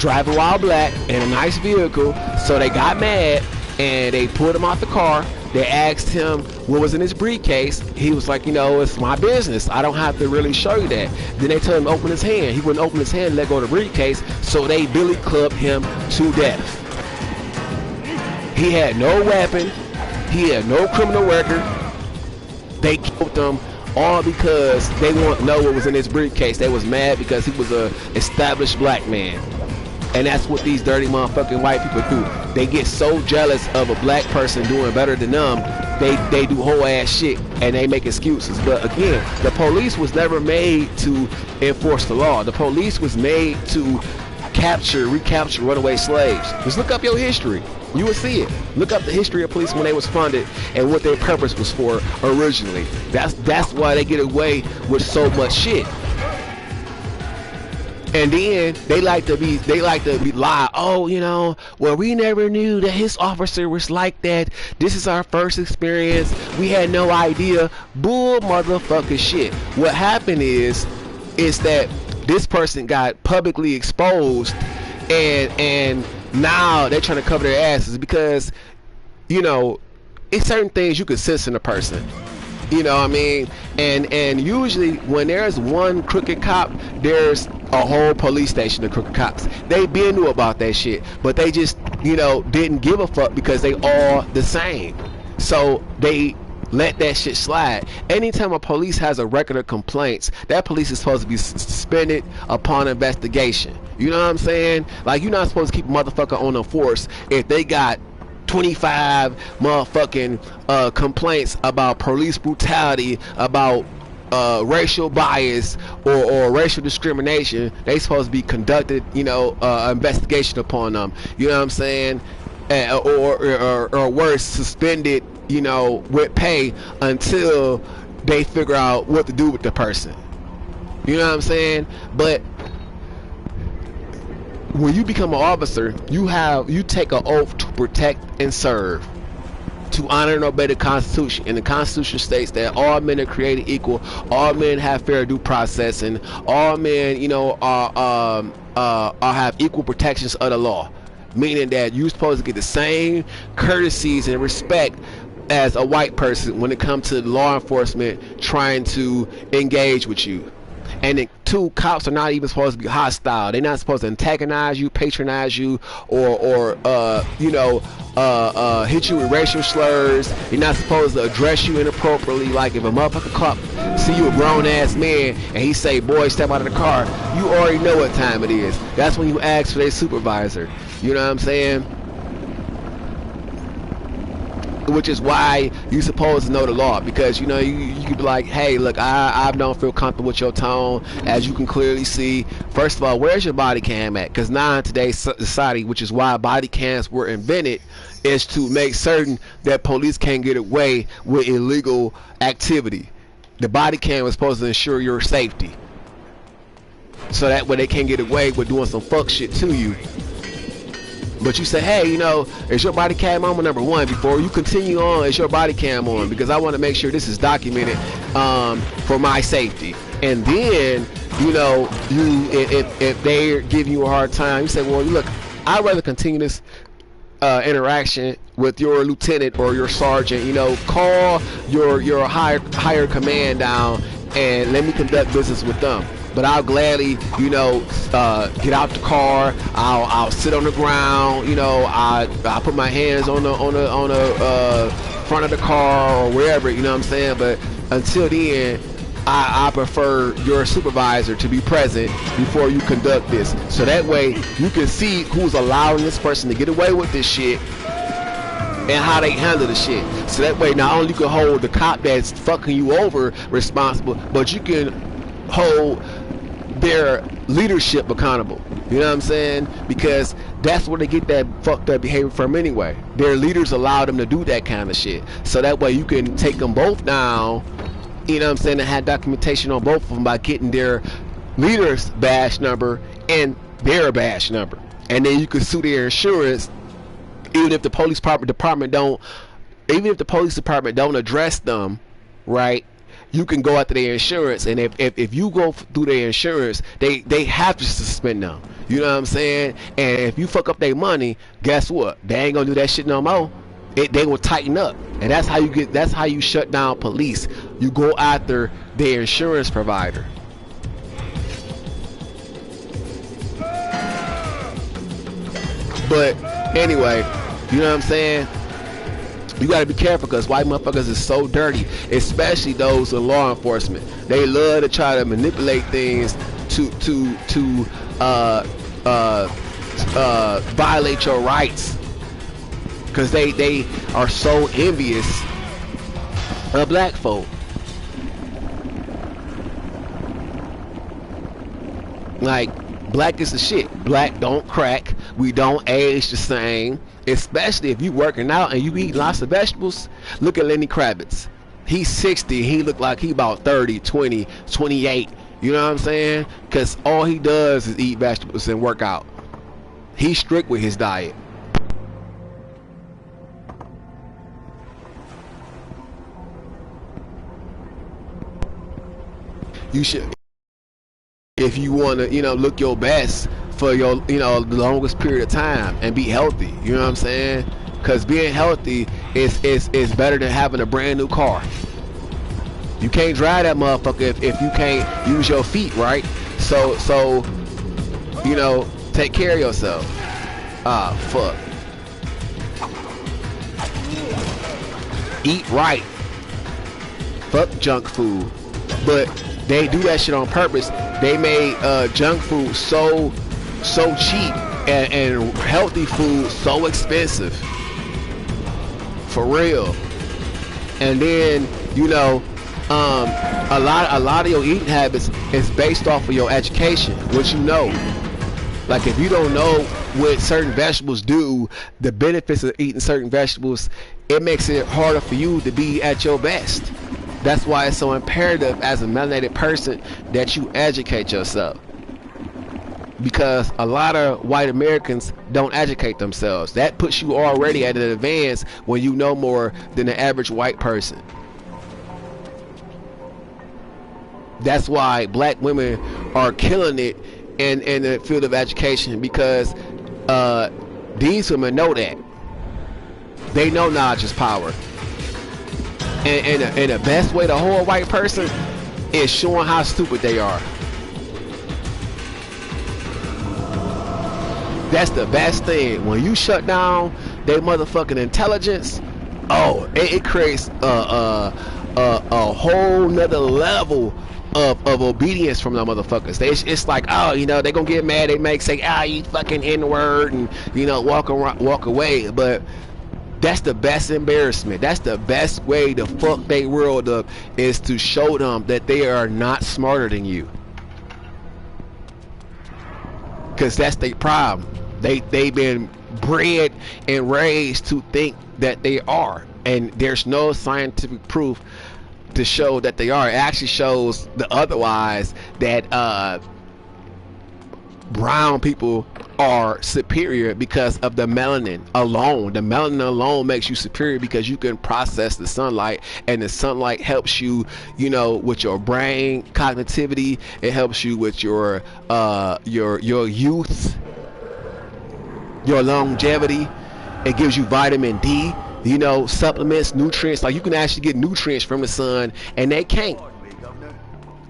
driving while black in a nice vehicle, so they got mad. And they pulled him out the car. They asked him what was in his briefcase. He was like, it's my business. I don't have to really show you that. Then they told him to open his hand. He wouldn't open his hand and let go of the briefcase. So they billy clubbed him to death. He had no weapon. He had no criminal record. They killed him all because they want to know what was in his briefcase. They was mad because he was a established black man. And that's what these dirty motherfucking white people do. They get so jealous of a black person doing better than them, they do whole ass shit, and they make excuses. But again, the police was never made to enforce the law. The police was made to recapture runaway slaves. Just look up your history. You will see it. Look up the history of police when they was funded and what their purpose was for originally. That's why they get away with so much shit. And then they like to lie. Oh, well, we never knew that his officer was like that. This is our first experience. We had no idea. Bull motherfucking shit. What happened is that this person got publicly exposed, and now they're trying to cover their asses, because it's certain things you can sense in a person. You know what I mean? And usually when there's one crooked cop, there's a whole police station of crooked cops. They been knew about that shit, but they just, didn't give a fuck, because they all the same. So they let that shit slide. Anytime a police has a record of complaints, that police is supposed to be suspended upon investigation. You know what I'm saying? Like, you're not supposed to keep a motherfucker on the force if they got 25 motherfucking complaints about police brutality, about racial bias or racial discrimination. They supposed to be conducted, investigation upon them. You know what I'm saying? Or worse, suspended, with pay until they figure out what to do with the person. You know what I'm saying? But when you become an officer, you take an oath to protect and serve, to honor and obey the Constitution. And the Constitution states that all men are created equal, all men have fair due process, and all men, have equal protections of the law. Meaning that you're supposed to get the same courtesies and respect as a white person when it comes to law enforcement trying to engage with you. And then, two, cops are not even supposed to be hostile. They're not supposed to antagonize you, patronize you, or hit you with racial slurs. They're not supposed to address you inappropriately. Like, if a motherfucker cop see you a grown ass man and he say, "Boy, step out of the car," you already know what time it is. That's when you ask for their supervisor. You know what I'm saying? Which is why you're supposed to know the law, because you could be like, "Hey, look, I don't feel comfortable with your tone, as you can clearly see. First of all, where's your body cam at?" Because now in today's society, which is why body cams were invented, is to make certain that police can't get away with illegal activity. The body cam is supposed to ensure your safety, so that way they can't get away with doing some fuck shit to you. But you say, "Hey, is your body cam on?" Number one, before you continue on, is your body cam on? Because I want to make sure this is documented for my safety. And then, if they're giving you a hard time, you say, "Well, look, I'd rather continue this interaction with your lieutenant or your sergeant. Call your higher command down and let me conduct business with them. But I'll gladly, get out the car. I'll sit on the ground. I'll put my hands on the front of the car or wherever. You know what I'm saying? But until then, I prefer your supervisor to be present before you conduct this, so that way you can see who's allowing this person to get away with this shit and how they handle the shit. So that way, not only you can hold the cop that's fucking you over responsible, but you can hold their leadership accountable. You know what I'm saying? Because that's where they get that fucked up behavior from anyway. Their leaders allow them to do that kind of shit. So that way you can take them both down, you know what I'm saying, and have documentation on both of them by getting their leader's badge number and their badge number. And then you can sue their insurance, even if the police department don't address them, right? You can go after their insurance, and if you go through their insurance, they have to suspend them. You know what I'm saying? And if you fuck up their money, guess what? They ain't gonna do that shit no more. They will tighten up, and that's how you shut down police. You go after their insurance provider. But anyway, you know what I'm saying? You gotta be careful, because white motherfuckers is so dirty, especially those in law enforcement. They love to try to manipulate things to violate your rights, because they are so envious of black folk. Like, black is the shit. Black don't crack. We don't age the same. Especially if you working out and you eat lots of vegetables. Look at Lenny Kravitz. He's 60. He look like he about 30, 20, 28. You know what I'm saying? Because all he does is eat vegetables and work out. He's strict with his diet. You should, if you want to, look your best for your, the longest period of time and be healthy. You know what I'm saying? Because being healthy is better than having a brand new car. You can't drive that motherfucker if you can't use your feet, right? So take care of yourself. Ah, fuck. Eat right. fuck junk food, but they do that shit on purpose. They made junk food so cheap and healthy food so expensive, for real. And then you know, a lot of your eating habits is based off of your education, what you know. Like if you don't know what certain vegetables do, the benefits of eating certain vegetables, it makes it harder for you to be at your best. That's why it's so imperative as a melanated person that you educate yourself. Because a lot of white Americans don't educate themselves. That puts you already at an advance when you know more than the average white person. That's why black women are killing it in the field of education, because these women know that. They know knowledge is power. And the best way to hold a white person is showing how stupid they are. That's the best thing. When you shut down their motherfucking intelligence, oh, it creates a whole nother level of obedience from the motherfuckers. It's like, oh, you know, they gonna get mad. They make say, ah, you fucking N-word, and you know, walk away. But that's the best embarrassment. That's the best way to fuck their world up, is to show them that they are not smarter than you. Cause that's their problem. They've been bred and raised to think that they are, and there's no scientific proof to show that they are. It actually shows the otherwise, that brown people are superior because of the melanin alone. The melanin alone makes you superior because you can process the sunlight, and the sunlight helps you, you know, with your brain cognitivity. It helps you with your youth, your longevity. It gives you vitamin D, you know, supplements, nutrients. Like you can actually get nutrients from the sun, and they can't,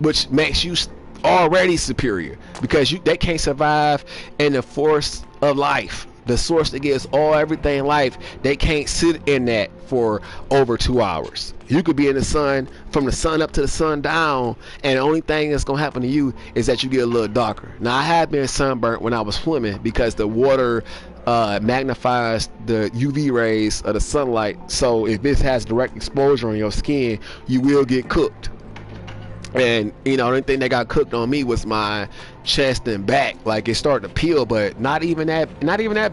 which makes you already superior, because they can't survive in the force of life, the source that gives everything life. They can't sit in that for over 2 hours. You could be in the sun from the sun up to the sun down, and the only thing that's gonna happen to you is that you get a little darker. Now, I have been sunburnt when I was swimming, because the water magnifies the UV rays of the sunlight, so if this has direct exposure on your skin, you will get cooked. And you know, the only thing that got cooked on me was my chest and back. Like it started to peel, but not even that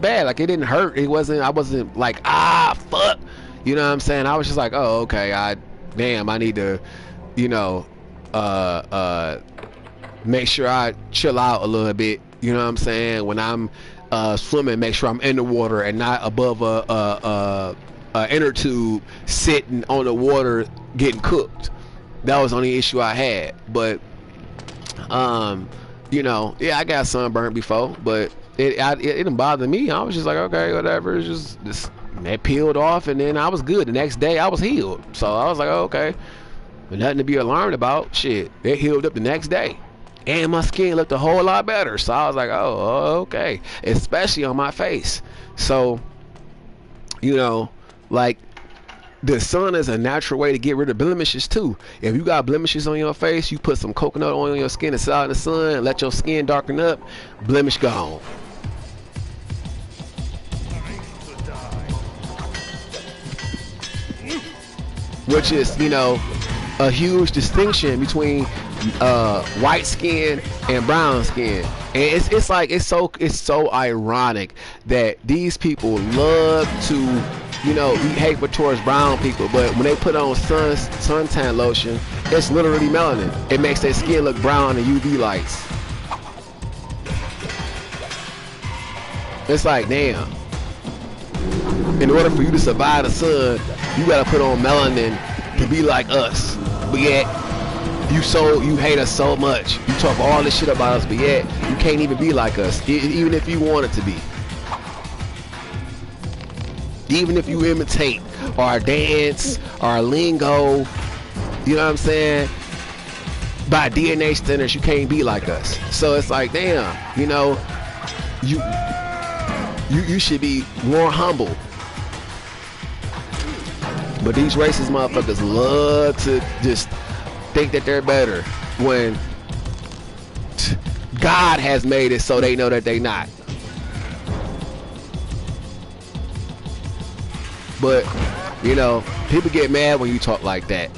bad. Like it didn't hurt. I wasn't like, ah, fuck. You know what I'm saying? I was just like, oh, okay, I need to, you know, make sure I chill out a little bit. You know what I'm saying? When I'm swimming, make sure I'm in the water and not above a inner tube, sitting on the water getting cooked. That was the only issue I had. But you know, yeah, I got sunburned before, but it didn't bother me. I was just like, okay, whatever. It's just this, that peeled off, and then I was good. The next day I was healed. So I was like, oh, okay, nothing to be alarmed about. Shit, it healed up the next day, and my skin looked a whole lot better. So I was like, oh, okay, especially on my face. So, you know, like, the sun is a natural way to get rid of blemishes too. If you got blemishes on your face, you put some coconut oil on your skin and sit out in the sun and let your skin darken up, blemish gone. Which is, you know, a huge distinction between white skin and brown skin. And it's like, it's so ironic that these people love to, you know, we hate towards brown people, but when they put on suntan lotion, it's literally melanin. It makes their skin look brown in UV lights. It's like, damn. In order for you to survive the sun, you gotta put on melanin to be like us. But yet, you hate us so much. You talk all this shit about us, but yet you can't even be like us, even if you wanted to be. Even if you imitate our dance, our lingo, you know what I'm saying? By DNA standards, you can't be like us. So it's like, damn, you know, you should be more humble. But these racist motherfuckers love to just think that they're better when God has made it so they know that they not. But, you know, people get mad when you talk like that.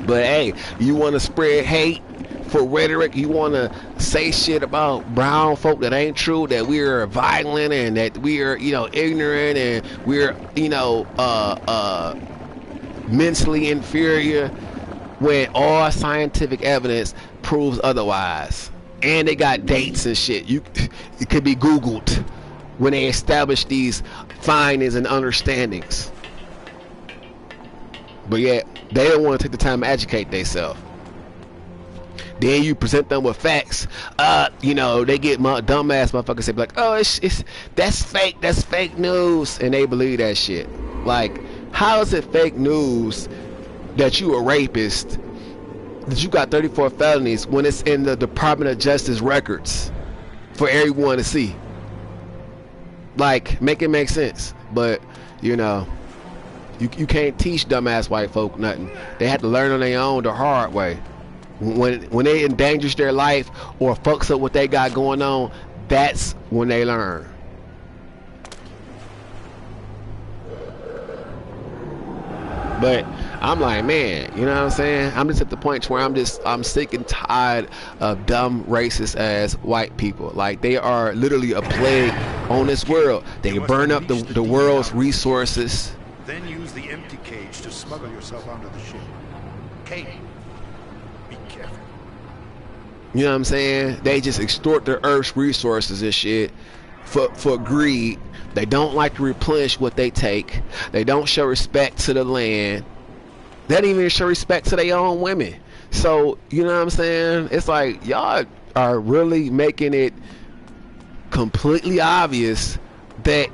But hey, you want to spread hate for rhetoric, you want to say shit about brown folk that ain't true, that we're violent and that we're, you know, ignorant and we're, you know, mentally inferior, when all scientific evidence proves otherwise. And they got dates and shit. It could be Googled when they establish these findings and understandings. But yet they don't want to take the time to educate themselves. Then you present them with facts. You know, they get dumbass motherfuckers say like, oh, that's fake news, and they believe that shit. Like, how is it fake news that you a rapist, that you got 34 felonies when it's in the Department of Justice records for everyone to see? Like, make it make sense. But, you know, you can't teach dumbass white folk nothing. They have to learn on their own the hard way. When they endangers their life or fucks up what they got going on, that's when they learn. But I'm like, man, you know what I'm saying? I'm just at the point where I'm sick and tired of dumb, racist ass white people. Like, they are literally a plague on this world. They burn up the world's resources. Then use the empty cage to smuggle yourself onto the ship. Kate, be careful. You know what I'm saying? They just extort the Earth's resources and shit for greed. They don't like to replenish what they take. They don't show respect to the land. They don't even show respect to their own women. So, you know what I'm saying? It's like, y'all are really making it completely obvious that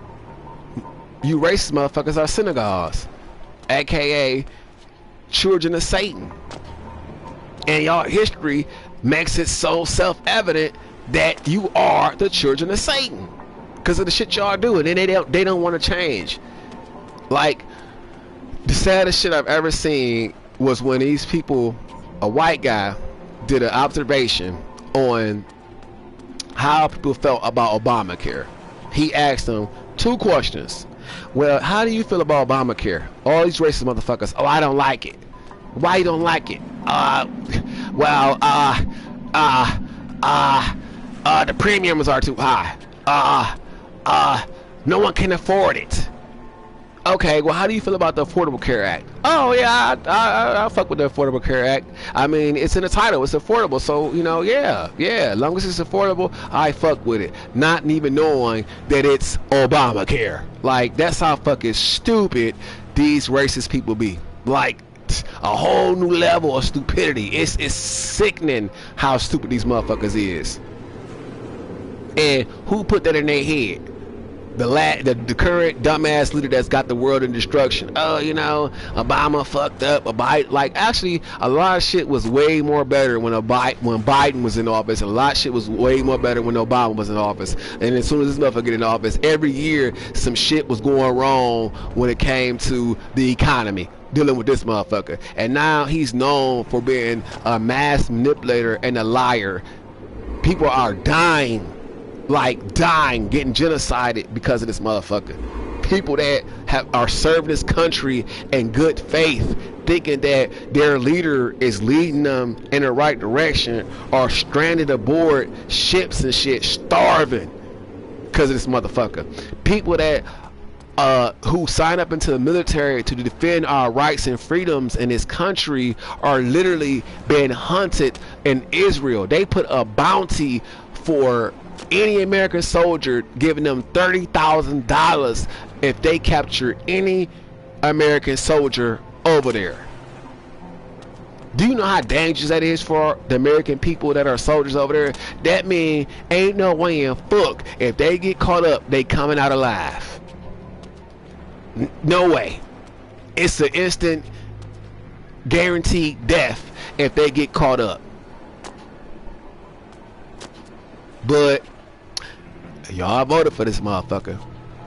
you racist motherfuckers are synagogues, aka children of Satan. And y'all history makes it so self-evident that you are the children of Satan because of the shit y'all doing, and they don't want to change. Like, the saddest shit I've ever seen was when these people, a white guy, did an observation on how people felt about Obamacare. He asked them 2 questions. Well, how do you feel about Obamacare? All these racist motherfuckers. Oh, I don't like it. Why you don't like it? The premiums are too high. No one can afford it. Okay, well, how do you feel about the Affordable Care Act? Oh, yeah, I fuck with the Affordable Care Act. I mean, it's in the title. It's affordable. So, you know, yeah. As long as it's affordable, I fuck with it. Not even knowing that it's Obamacare. Like, that's how fucking stupid these racist people be. Like, a whole new level of stupidity. It's sickening how stupid these motherfuckers is. And who put that in their head? The current dumbass leader that's got the world in destruction. Oh, you know, Obama fucked up. Like, actually, a lot of shit was way more better when Biden was in office, and a lot of shit was way more better when Obama was in office. And as soon as this motherfucker get in office, every year some shit was going wrong when it came to the economy, dealing with this motherfucker. And now he's known for being a mass manipulator and a liar. People are dying, getting genocided because of this motherfucker. People that are serving this country in good faith, thinking that their leader is leading them in the right direction, are stranded aboard ships and shit, starving because of this motherfucker. People that who sign up into the military to defend our rights and freedoms in this country are literally being hunted in Israel. They put a bounty for any American soldier, giving them $30,000 if they capture any American soldier over there. Do you know how dangerous that is for the American people that are soldiers over there? That means ain't no way in fuck if they get caught up, they coming out alive. No way. It's an instant guaranteed death if they get caught up. But y'all voted for this motherfucker.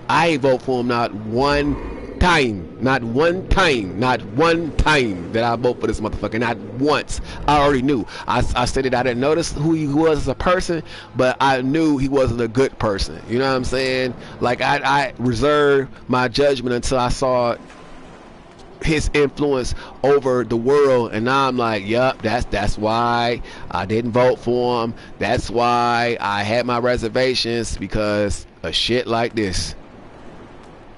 I ain't vote for him not one time, not one time, not one time that I vote for this motherfucker. Not once. I already knew. I said it. I didn't notice who he was as a person, but I knew he wasn't a good person. You know what I'm saying? Like I reserved my judgment until I saw his influence over the world, and now I'm like, yup, that's why I didn't vote for him. That's why I had my reservations, because of shit like this.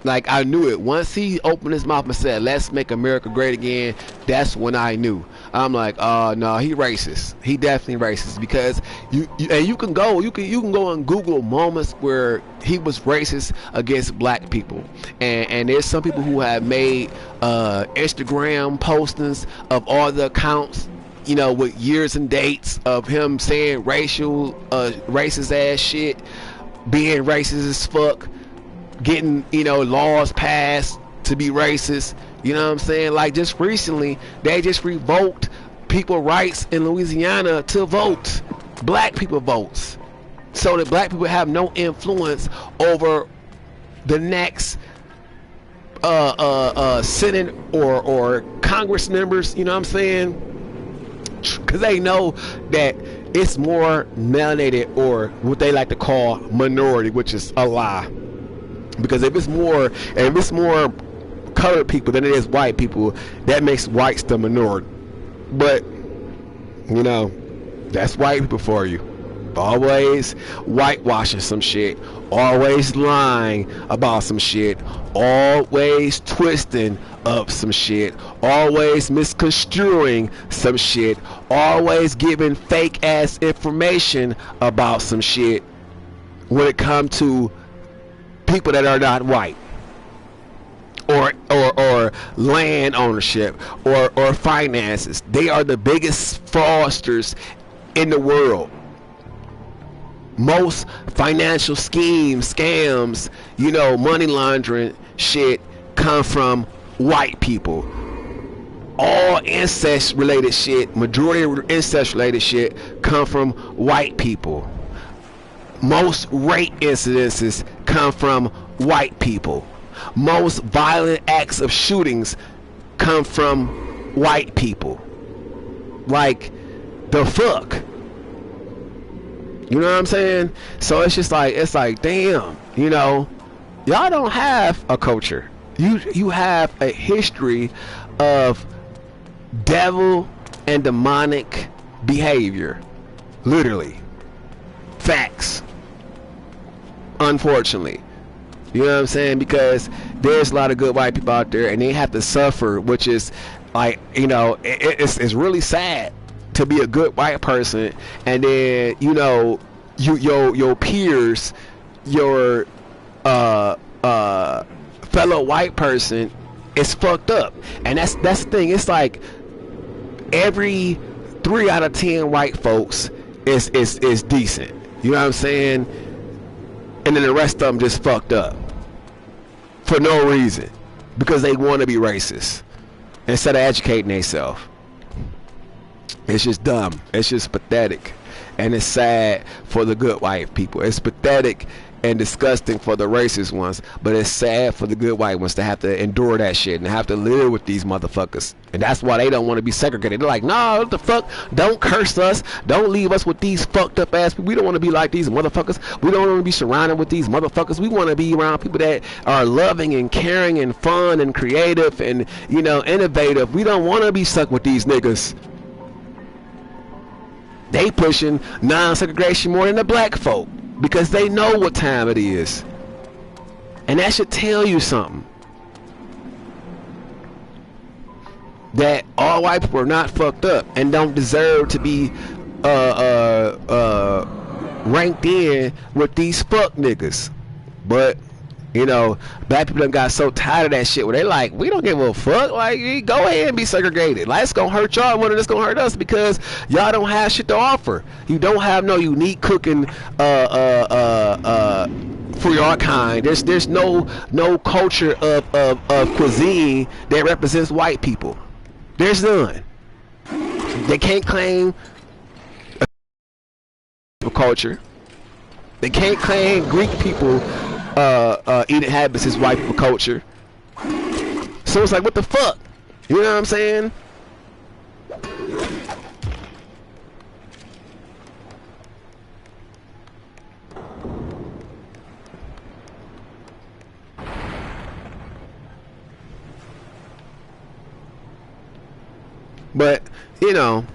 Like, I knew it. Once he opened his mouth and said, let's make America great again, that's when I knew. I'm like, oh no, he racist. He definitely racist, because you can go and Google moments where he was racist against black people. And there's some people who have made Instagram postings of all the accounts, you know, with years and dates of him saying racist ass shit, being racist as fuck, getting, you know, laws passed to be racist. You know what I'm saying? Like, just recently they just revoked people rights in Louisiana to vote, black people votes, so that black people have no influence over the next Senate or Congress members. You know what I'm saying? Because they know that it's more melanated, or what they like to call minority, which is a lie. Because if it's more colored people than it is white people, that makes whites the minority. But, you know, that's white people for you. Always whitewashing some shit, always lying about some shit, always twisting up some shit, always misconstruing some shit, always giving fake ass information about some shit when it comes to people that are not white, or land ownership, or finances. They are the biggest fraudsters in the world. Most financial schemes, scams, you know, money laundering shit come from white people. All incest related shit, majority of incest related shit come from white people. Most rape incidences come from white people. Most violent acts of shootings come from white people. Like, the fuck? You know what I'm saying? So it's just like, it's like, damn, you know, y'all don't have a culture. You have a history of devil and demonic behavior. Literally. Facts. Unfortunately. You know what I'm saying? Because there's a lot of good white people out there, and they have to suffer, which is like, you know, it's really sad to be a good white person, and then, you know, your peers, your fellow white person is fucked up. And that's the thing. It's like every 3 out of 10 white folks is decent. You know what I'm saying? And then the rest of them just fucked up for no reason, because they want to be racist instead of educating themselves. It's just dumb. It's just pathetic. And it's sad for the good white people. It's pathetic and disgusting for the racist ones, but it's sad for the good white ones to have to endure that shit and have to live with these motherfuckers. And that's why they don't want to be segregated. They're like, nah, what the fuck? Don't curse us. Don't leave us with these fucked up ass people. We don't want to be like these motherfuckers. We don't want to be surrounded with these motherfuckers. We want to be around people that are loving and caring and fun and creative and, you know, innovative. We don't want to be stuck with these niggas. They pushing non-segregation more than the black folk, because they know what time it is. And that should tell you something. That all white people are not fucked up and don't deserve to be ranked in with these fuck niggas. But, you know, black people done got so tired of that shit where they like, we don't give a fuck. Like, go ahead and be segregated. Like, it's gonna hurt y'all more than it's gonna hurt us, because y'all don't have shit to offer. You don't have no unique cooking for your kind. There's no culture of cuisine that represents white people. There's none. They can't claim a culture. They can't claim Greek people eating habits as white people culture. So it's like, what the fuck? You know what I'm saying? But, you know,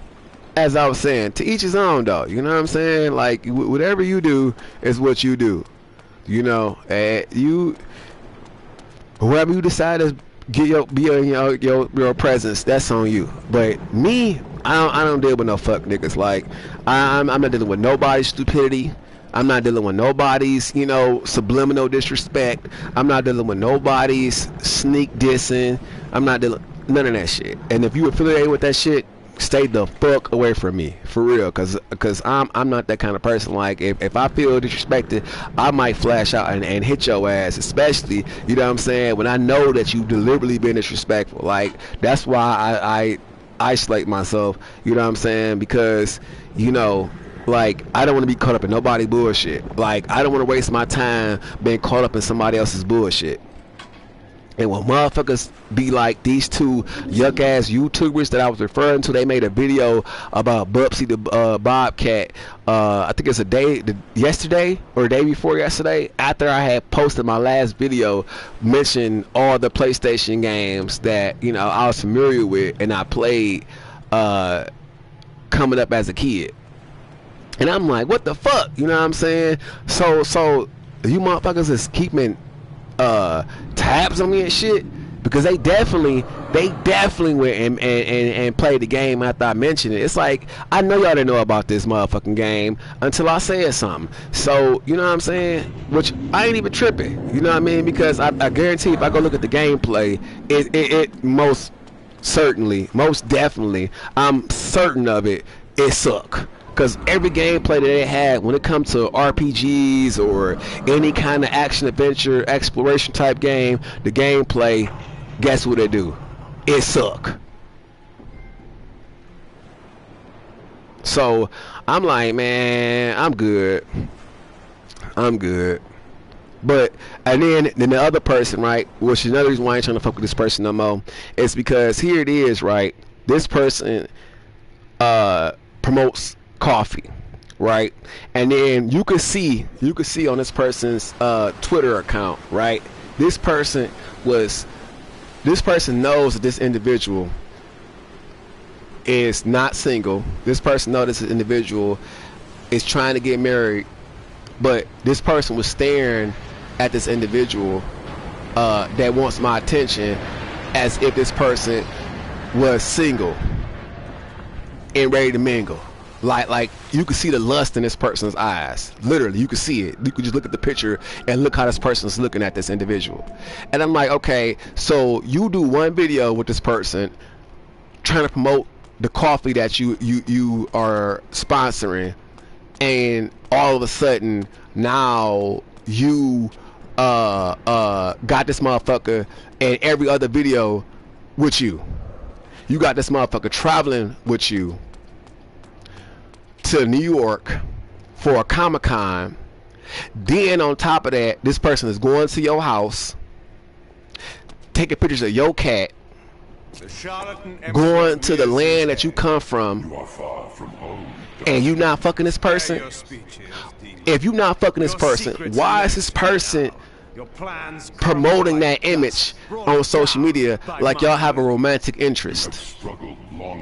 as I was saying, to each his own, though. You know what I'm saying? Like, whatever you do is what you do. You know, whoever you decide to be in your presence, that's on you. But me, I don't deal with no fuck niggas. Like, I'm not dealing with nobody's stupidity. I'm not dealing with nobody's, subliminal disrespect. I'm not dealing with nobody's sneak dissing. I'm not dealing none of that shit. And if you affiliate with that shit, stay the fuck away from me, for real, cause I'm not that kind of person. Like, if I feel disrespected, I might flash out and hit your ass, especially, you know what I'm saying, when I know that you've deliberately been disrespectful. Like, that's why I isolate myself, you know what I'm saying, because, like, I don't want to be caught up in nobody bullshit. Like, I don't want to waste my time being caught up in somebody else's bullshit. And when motherfuckers be like these two yuck ass YouTubers that I was referring to, they made a video about Bubsy the Bobcat. I think it's yesterday or the day before yesterday, after I had posted my last video, mentioned all the PlayStation games that I was familiar with and I played coming up as a kid. And I'm like, what the fuck? You know what I'm saying? So you motherfuckers is keeping tabs on me and shit, because they definitely went and played the game after I mentioned it. It's like, I know y'all didn't know about this motherfucking game until I said something. So, you know what I'm saying? Which I ain't even tripping. You know what I mean? Because I guarantee if I go look at the gameplay, it most definitely, I'm certain of it, it suck. Because every gameplay that they had when it comes to RPGs or any kind of action adventure exploration type game, the gameplay, guess what they do? It suck. So I'm like, man, I'm good. But and then the other person, right, which is another reason why I ain't trying to fuck with this person no more, is because here it is, right? This person promotes coffee, right? And then you can see on this person's Twitter account, right? This person knows that this individual is not single. This person knows this individual is trying to get married, but this person was staring at this individual that wants my attention as if this person was single and ready to mingle. Like you can see the lust in this person's eyes. Literally, you can see it. You can just look at the picture and look how this person's looking at this individual. And I'm like, okay, so you do one video with this person trying to promote the coffee that you are sponsoring, and all of a sudden now you got this motherfucker in every other video with you. You got this motherfucker traveling with you to New York for a Comic-Con. Then on top of that, this person is going to your house, taking pictures of your cat, going to the land that you come from, and you not fucking this person. If you not fucking this person, why is this person promoting that image on social media like y'all have a romantic interest?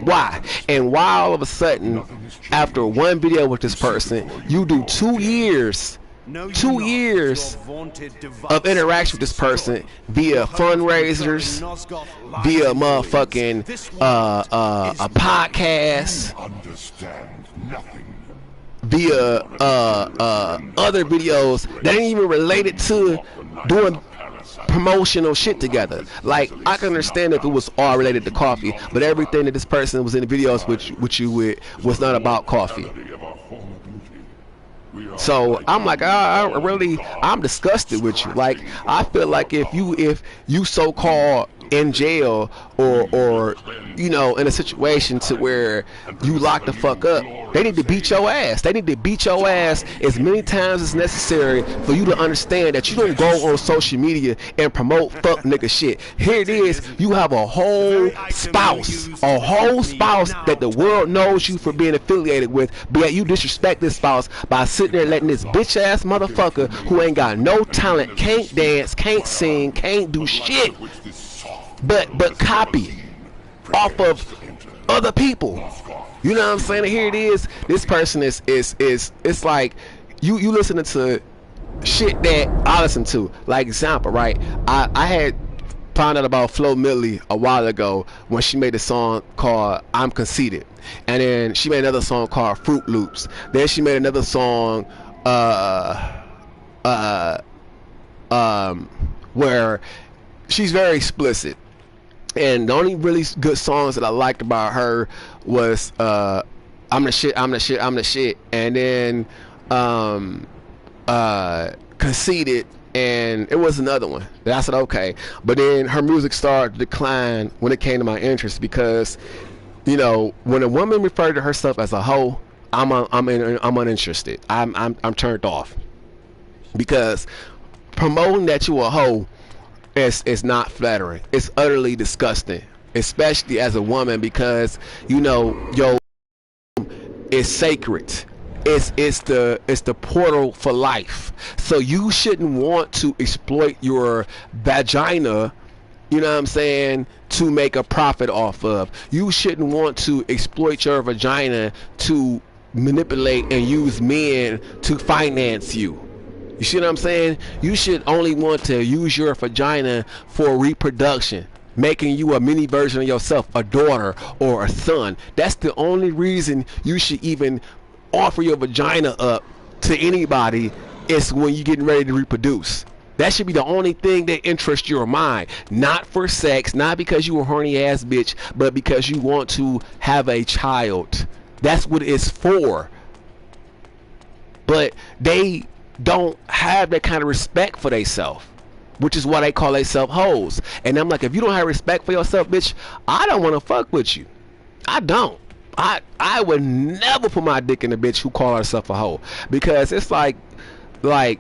Why? And why all of a sudden, after one video with this person, you do 2 years of interaction with this person via fundraisers, via motherfucking a podcast, via other videos that ain't even related to doing promotional shit together. Like, I can understand if it was all related to coffee, but everything that this person was in the videos with you with was not about coffee. So I'm like, I'm disgusted with you. Like, I feel like if you so-called in jail or you know, in a situation to where you lock the fuck up, they need to beat your ass. They need to beat your ass as many times as necessary for you to understand that you don't go on social media and promote fuck nigga shit. Here it is, you have a whole spouse that the world knows you for being affiliated with, but yet you disrespect this spouse by sitting there letting this bitch ass motherfucker who ain't got no talent, can't dance, can't sing, can't do shit, but copy off of other people. You know what I'm saying? Here it is. This person is it's like you listening to shit that I listen to. Like example, right? I had found out about Flo Milli a while ago when she made a song called I'm Conceited, and then she made another song called Fruit Loops. Then she made another song where she's very explicit. And the only really good songs that I liked about her was I'm the shit, I'm the shit, I'm the shit, and then Conceited, and it was another one that I said okay. But then her music started to decline when it came to my interest, because you know, when a woman referred to herself as a hoe, I'm uninterested. I'm turned off, because promoting that you a hoe is not flattering. It's utterly disgusting, especially as a woman, because you know yo is sacred. It's the portal for life. So you shouldn't want to exploit your vagina, you know what I'm saying, to make a profit off of. You shouldn't want to exploit your vagina to manipulate and use men to finance you. You see what I'm saying? You should only want to use your vagina for reproduction, making you a mini version of yourself, a daughter or a son. That's the only reason you should even offer your vagina up to anybody, is when you're getting ready to reproduce. That should be the only thing that interests your mind. Not for sex, not because you a horny ass bitch, but because you want to have a child. That's what it's for. But they don't have that kind of respect for themselves, which is why they call themselves hoes. And I'm like, if you don't have respect for yourself, bitch, I don't want to fuck with you. I don't. I would never put my dick in a bitch who call herself a hoe, because it's like I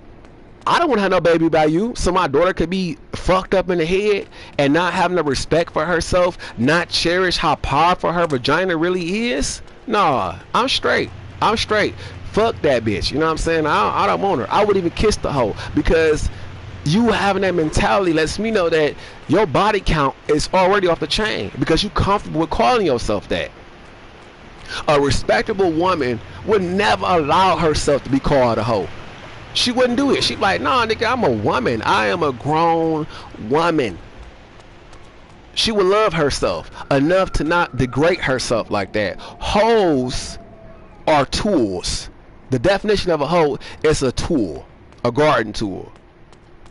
don't want to have no baby by you, so my daughter could be fucked up in the head and not having the respect for herself, not cherish how powerful her vagina really is. Nah, I'm straight. Fuck that bitch. You know what I'm saying? I don't want her. I would even kiss the hoe, because you having that mentality lets me know that your body count is already off the chain, because you comfortable with calling yourself that. A respectable woman would never allow herself to be called a hoe. She wouldn't do it. She'd be like, nah, nigga, I'm a woman. I am a grown woman. She would love herself enough to not degrade herself like that. Hoes are tools. The definition of a hoe is a tool, a garden tool,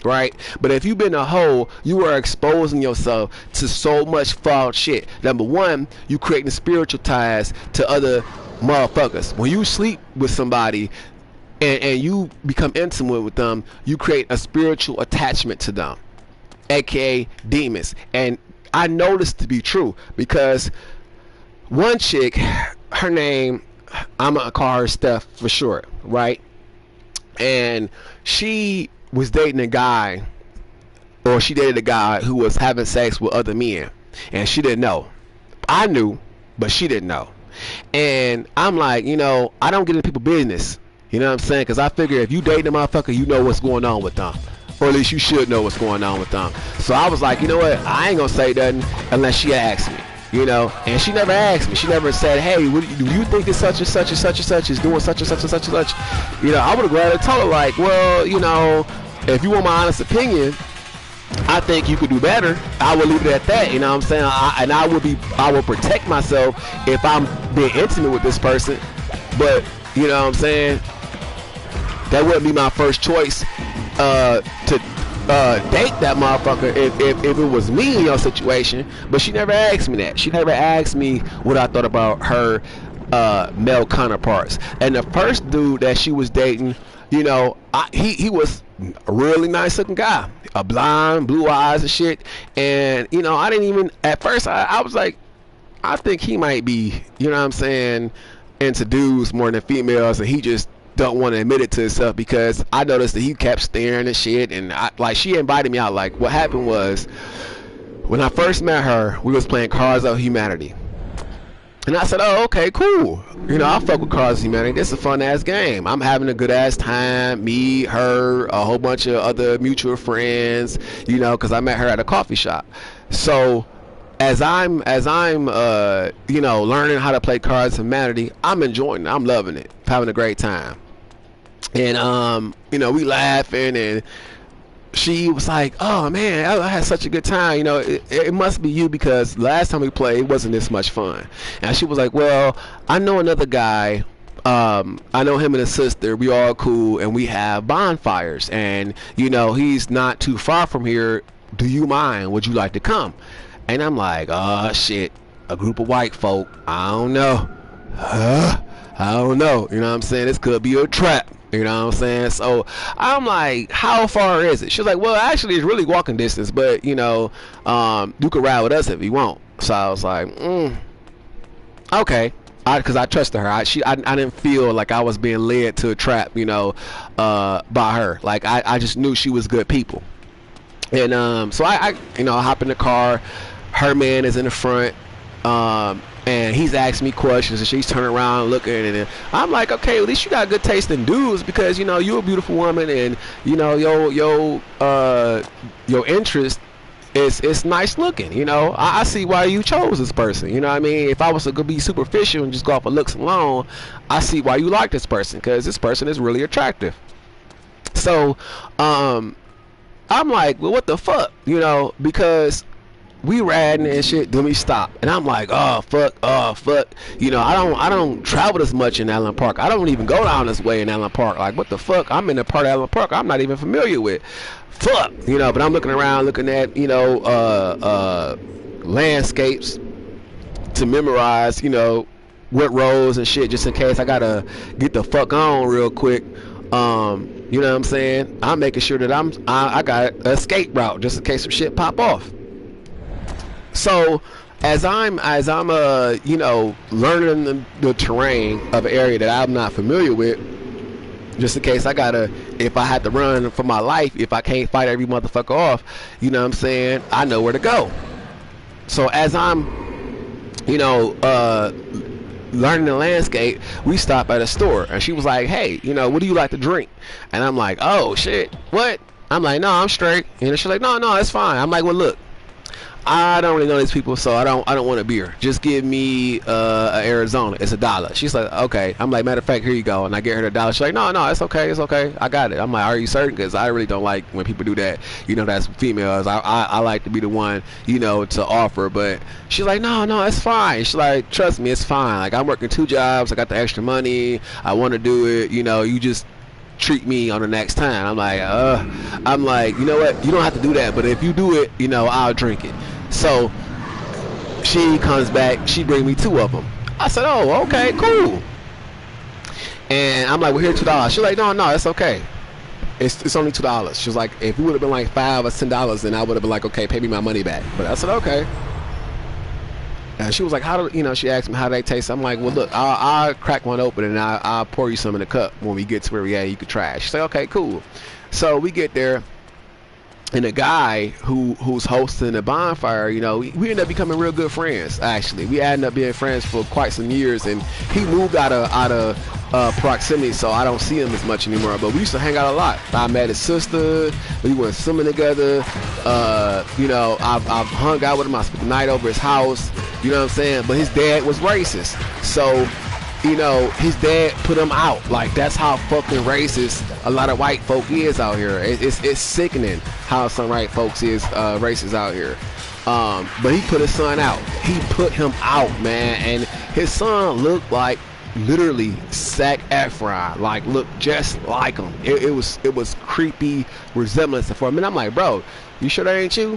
right? But if you've been a hoe, you are exposing yourself to so much foul shit. Number one, you creating spiritual ties to other motherfuckers. When you sleep with somebody and you become intimate with them, you create a spiritual attachment to them, aka demons. And I know this to be true, because one chick, her name, I'm gonna call her Steph for short, right? And she was dating a guy, or she dated a guy who was having sex with other men, and she didn't know. I knew, but she didn't know. And I'm like, you know, I don't get into people's business, you know what I'm saying? Because I figure if you dating a motherfucker, you know what's going on with them, or at least you should know what's going on with them. So I was like, you know what, I ain't gonna say nothing unless she asks me. You know, and she never asked me. She never said, hey, what do you think that such and such and such and such is doing such and such and such and such? You know, I would have grabbed and told her, like, well, you know, if you want my honest opinion, I think you could do better. I would leave it at that, you know what I'm saying? I will protect myself if I'm being intimate with this person. But, you know what I'm saying? That wouldn't be my first choice to date that motherfucker if it was me in your situation. But she never asked me that. She never asked me what I thought about her male counterparts. And the first dude that she was dating, you know, he was a really nice looking guy, a blonde, blue eyes and shit. And you know, I didn't even at first. I was like, I think he might be, you know what I'm saying, into dudes more than females, and he just don't want to admit it to himself, because I noticed that he kept staring and shit. And like, she invited me out. Like, what happened was, when I first met her, we was playing Cards of Humanity. And I said, oh, okay, cool. You know, I fuck with Cards of Humanity. This is a fun ass game. I'm having a good ass time. Me, her, a whole bunch of other mutual friends, you know, because I met her at a coffee shop. So as I'm you know, learning how to play Cards of Humanity, I'm enjoying it. I'm loving it. Having a great time. And you know, we laughing, and she was like, oh man, I had such a good time. You know, it must be you, because last time we played, it wasn't this much fun. And she was like, well, I know another guy. I know him and his sister. We all cool, and we have bonfires. And, you know, he's not too far from here. Do you mind? Would you like to come? And I'm like, oh, shit. A group of white folk. I don't know. I don't know. You know what I'm saying? This could be a trap. You know what I'm saying? So I'm like, how far is it? She was like, well, actually, it's really walking distance, but, you know, you can ride with us if you want. So I was like, okay. Because I trusted her. I didn't feel like I was being led to a trap, you know, by her. Like, I just knew she was good people. And so I you know, I hop in the car. Her man is in the front. And he's asking me questions, and she's turning around looking, and I'm like, okay, at least you got good taste in dudes, because, you know, you're a beautiful woman, and, you know, your interest is nice looking. You know, I see why you chose this person. You know what I mean? If I was to go be superficial and just go off of looks alone, I see why you like this person, because this person is really attractive. So I'm like, well, what the fuck, you know, because we riding and shit, then we stop, and I'm like, oh fuck, you know, I don't travel as much in Allen Park. I don't even go down this way in Allen Park. Like, what the fuck? I'm in a part of Allen Park I'm not even familiar with. Fuck, you know. But I'm looking around, looking at, you know, landscapes to memorize, you know, what roads and shit, just in case I gotta get the fuck on real quick. You know what I'm saying? I'm making sure that I got an escape route just in case some shit pop off. So as I'm you know, learning the terrain of an area that I'm not familiar with, just in case if I had to run for my life, if I can't fight every motherfucker off, you know what I'm saying, I know where to go. So as I'm, you know, learning the landscape, we stop at a store, and she was like, hey, you know, what do you like to drink? And I'm like, oh shit, what? I'm like, no, I'm straight. And she's like, no, it's fine. I'm like, well, look, I don't really know these people, so I don't want a beer. Just give me Arizona. It's $1. She's like, okay. I'm like, matter of fact, here you go. And I get her the $1. She's like, no, it's okay, I got it. I'm like, are you certain? Because I really don't like when people do that. You know, that's females. I like to be the one, you know, to offer. But she's like, no, it's fine. She's like, trust me, it's fine. Like, I'm working 2 jobs. I got the extra money. I want to do it. You know, you just treat me on the next time. I'm like, you know what? You don't have to do that. But if you do it, you know, I'll drink it. So she comes back, she bring me 2 of them. I said, oh, okay, cool. And I'm like, well, here, $2. She's like, no, it's okay. It's only $2. She was like, if it would have been like $5 or $10, then I would have been like, okay, pay me my money back. But I said, okay. And she was like, she asked me how they taste. I'm like, well, look, I'll crack one open, and I'll pour you some in the cup when we get to where we at. You could try it. She's like, okay, cool. So we get there. And the guy who's hosting the bonfire, you know, we ended up becoming real good friends. Actually, we ended up being friends for quite some years, and he moved out of proximity, so I don't see him as much anymore. But we used to hang out a lot. I met his sister. We went swimming together. You know, I've hung out with him. I spent the night over his house. You know what I'm saying? But his dad was racist, so, you know, his dad put him out. Like, that's how fucking racist a lot of white folk is out here. It's sickening how some white folks is racist out here. But he put his son out. He put him out, man. And his son looked like literally Zac Efron. Like, looked just like him. It was creepy resemblance for him. And I'm like, bro, you sure that ain't you?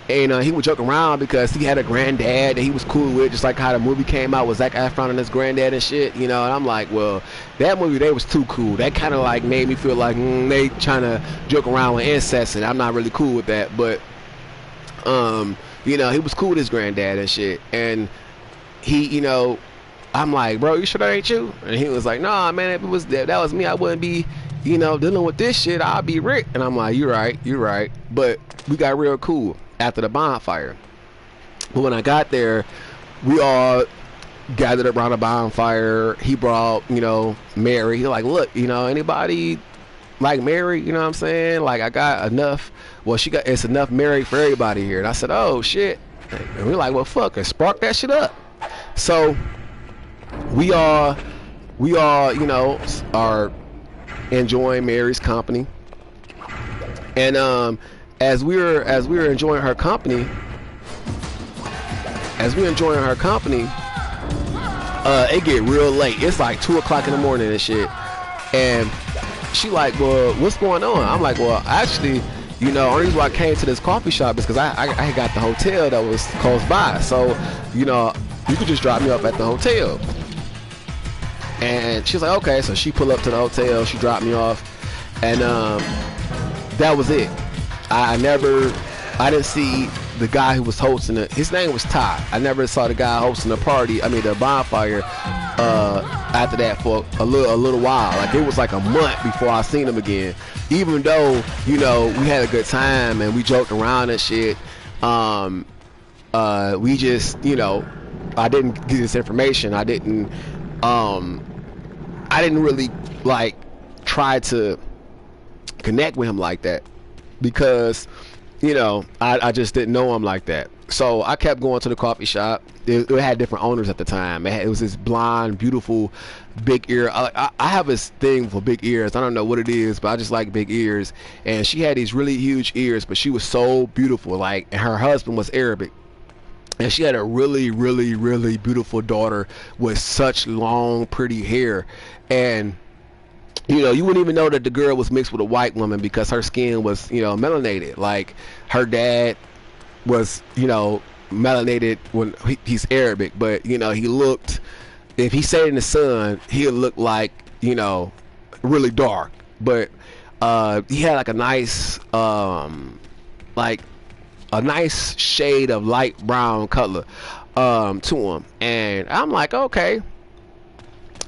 And he would joke around because he had a granddad that he was cool with, just like how the movie came out with Zac Efron and his granddad and shit, you know. And I'm like, well, that movie, they was too cool. That kind of like made me feel like they trying to joke around with incest, and I'm not really cool with that. But you know, he was cool with his granddad and shit. And he, you know, I'm like, bro, you sure that ain't you? And he was like, nah, man, if it was that was me, I wouldn't be, you know, dealing with this shit. I'd be Rick. And I'm like, you're right. But we got real cool after the bonfire. But when I got there, we all gathered around the bonfire. He brought, you know, Mary. He's like, look, you know, anybody like Mary? You know what I'm saying? Like, I got enough. Well, it's enough Mary for everybody here. And I said, oh shit. And we're like, well, fuck it, spark that shit up. So we all, you know, are enjoying Mary's company. And as we were enjoying her company, it get real late. It's like 2 o'clock in the morning and shit. And she like, well, what's going on? I'm like, well, actually, you know, only reason why I came to this coffee shop is because I got the hotel that was close by. So, you know, you could just drop me off at the hotel. And she's like, okay. So she pulled up to the hotel. She dropped me off. And that was it. I didn't see the guy who was hosting it. His name was Ty. I never saw the guy hosting the party. I mean, the bonfire. After that, for a little while, like it was like a month before I seen him again. Even though, you know, we had a good time and we joked around and shit. We just, you know, I didn't get this information. I didn't really like try to connect with him like that, because, you know, I just didn't know him like that. So I kept going to the coffee shop. It had different owners at the time. It was this blonde, beautiful, big ear. I have this thing for big ears. I don't know what it is, but I just like big ears. And she had these really huge ears, but she was so beautiful. Like, and her husband was Arabic. And she had a really, really, really beautiful daughter with such long, pretty hair. And, you know, you wouldn't even know that the girl was mixed with a white woman because her skin was, you know, melanated. Like, her dad was, you know, melanated when he's Arabic, but, you know, he looked, if he stayed in the sun, he'd look like, you know, really dark. But he had like a nice shade of light brown color to him. And I'm like, okay.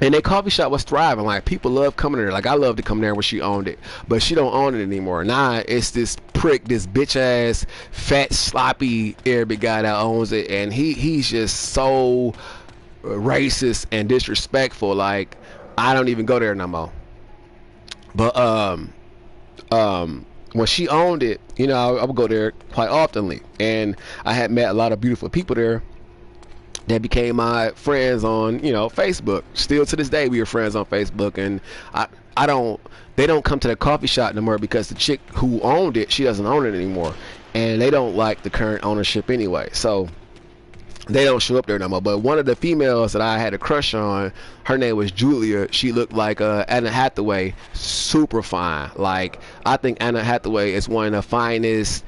And their coffee shop was thriving. Like, people love coming there. Like, I love to come there when she owned it, but she don't own it anymore. Now it's this prick, this bitch ass, fat, sloppy Arabic guy that owns it, and he's just so racist and disrespectful. Like, I don't even go there no more. But when she owned it, you know, I would go there quite oftenly, and I had met a lot of beautiful people there that became my friends on, you know, Facebook. Still to this day, we are friends on Facebook. And they don't come to the coffee shop no more because the chick who owned it, she doesn't own it anymore, and they don't like the current ownership anyway, so they don't show up there no more. But one of the females that I had a crush on, her name was Julia. She looked like Anna Hathaway, super fine. Like, I think Anna Hathaway is one of the finest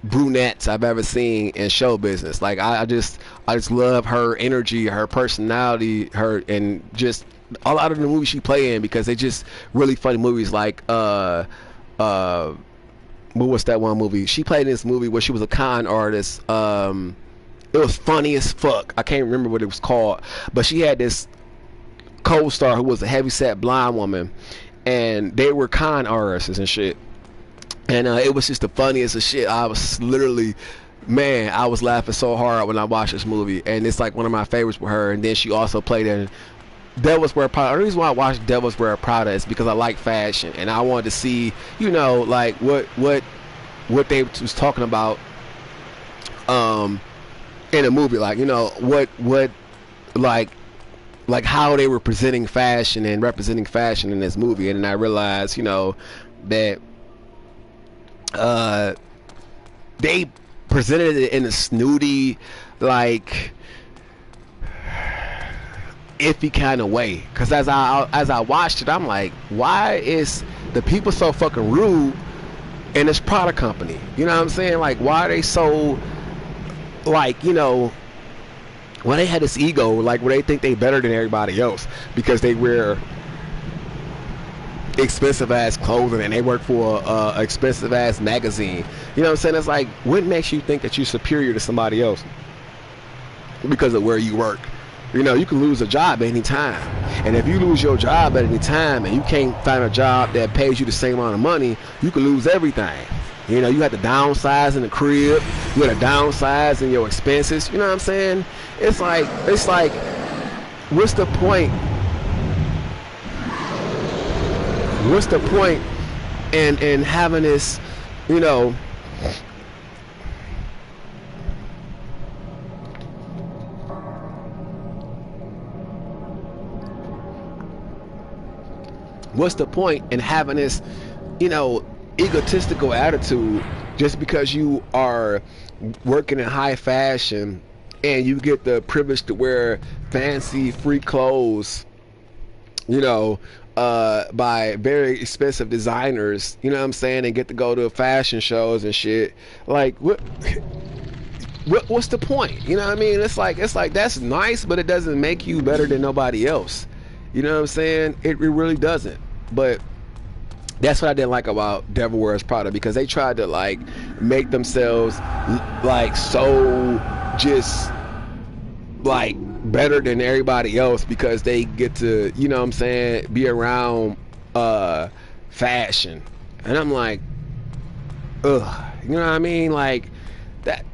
brunettes I've ever seen in show business. Like, I just love her energy, her personality, her, and just a lot of the movies she play in, because they just really funny movies. Like what was that one movie she played in? This movie where she was a con artist. It was funny as fuck. I can't remember what it was called, but she had this co-star who was a heavyset blonde woman, and they were con artists and shit. And it was just the funniest of shit. I was literally, man, I was laughing so hard when I watched this movie. And it's like one of my favorites with her. And then she also played in Devil's Wear Prada. The reason why I watched Devil's Wear Prada is because I like fashion. And I wanted to see, you know, like what they was talking about in a movie. Like, you know, what like how they were presenting fashion and representing fashion in this movie. And then I realized, you know, that they presented it in a snooty, like, iffy kind of way. Because as I watched it, I'm like, why is the people so fucking rude and it's product company. You know what I'm saying? Like, why are they so, like, you know, well, they had this ego, like, where they think they better than everybody else because they wear expensive ass clothing and they work for a expensive ass magazine. You know what I'm saying? It's like, what makes you think that you're superior to somebody else because of where you work? You know, you can lose a job at any time, and if you lose your job at any time and you can't find a job that pays you the same amount of money, you can lose everything. You know, you have to downsize in the crib, you have to downsize in your expenses. You know what I'm saying? It's like, what's the point? What's the point in having this, you know, what's the point in having this, you know, egotistical attitude just because you are working in high fashion and you get the privilege to wear fancy free clothes, you know, by very expensive designers, you know what I'm saying, and get to go to fashion shows and shit. Like, what's the point? You know what I mean? It's like that's nice, but it doesn't make you better than nobody else. You know what I'm saying? It really doesn't. But that's what I didn't like about Devil Wears Prada, because they tried to like make themselves like so just like better than everybody else because they get to, you know what I'm saying, be around fashion. And I'm like, ugh, you know what I mean? Like, that,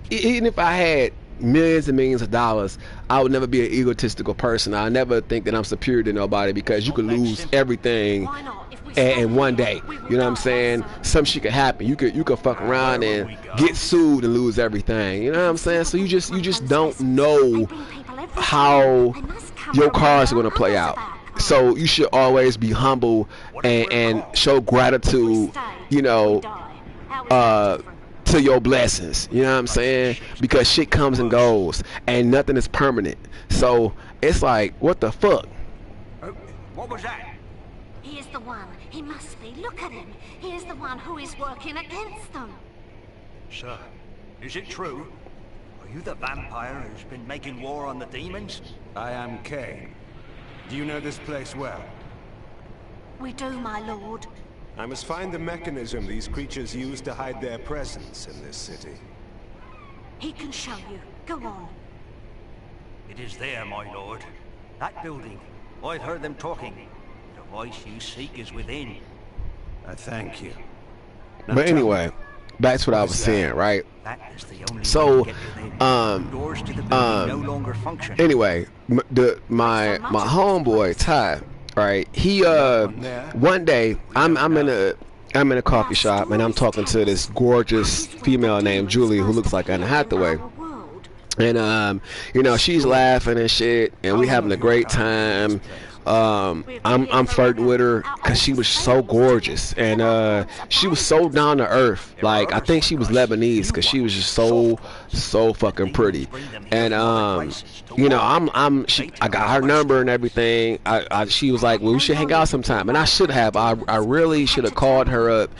even if I had millions and millions of dollars, I would never be an egotistical person. I never think that I'm superior to nobody, because you could lose everything in one day. You know what I'm saying? Some shit could happen. You could fuck around and get sued and lose everything. You know what I'm saying? So you just don't know how your cards are gonna play out. So you should always be humble and show gratitude, you know, to your blessings. You know what I'm saying? Because shit comes and goes and nothing is permanent. So it's like, what the fuck? What was that? He is the one. He must be. Look at him. He is the one who is working against them. Sir, is it true? Are you the vampire who's been making war on the demons? I am Kane. Do you know this place well? We do, my lord. I must find the mechanism these creatures use to hide their presence in this city. He can show you. Go on. It is there, my lord. That building. I've heard them talking. The voice you seek is within. I thank you. Now But tell anyway, me, that's what I was saying, right? That is the only So, way to get within. Doors to the building no longer function. Anyway, my homeboy Ty, right? He one day I'm in a coffee shop and I'm talking to this gorgeous female named Julie who looks like Anne Hathaway. And you know, she's laughing and shit, and we having a great time. I'm flirting with her because she was so gorgeous, and she was so down to earth. Like, I think she was Lebanese because she was just so fucking pretty. And you know, I got her number and everything. She was like, well, we should hang out sometime, and I should have. I really should have called her up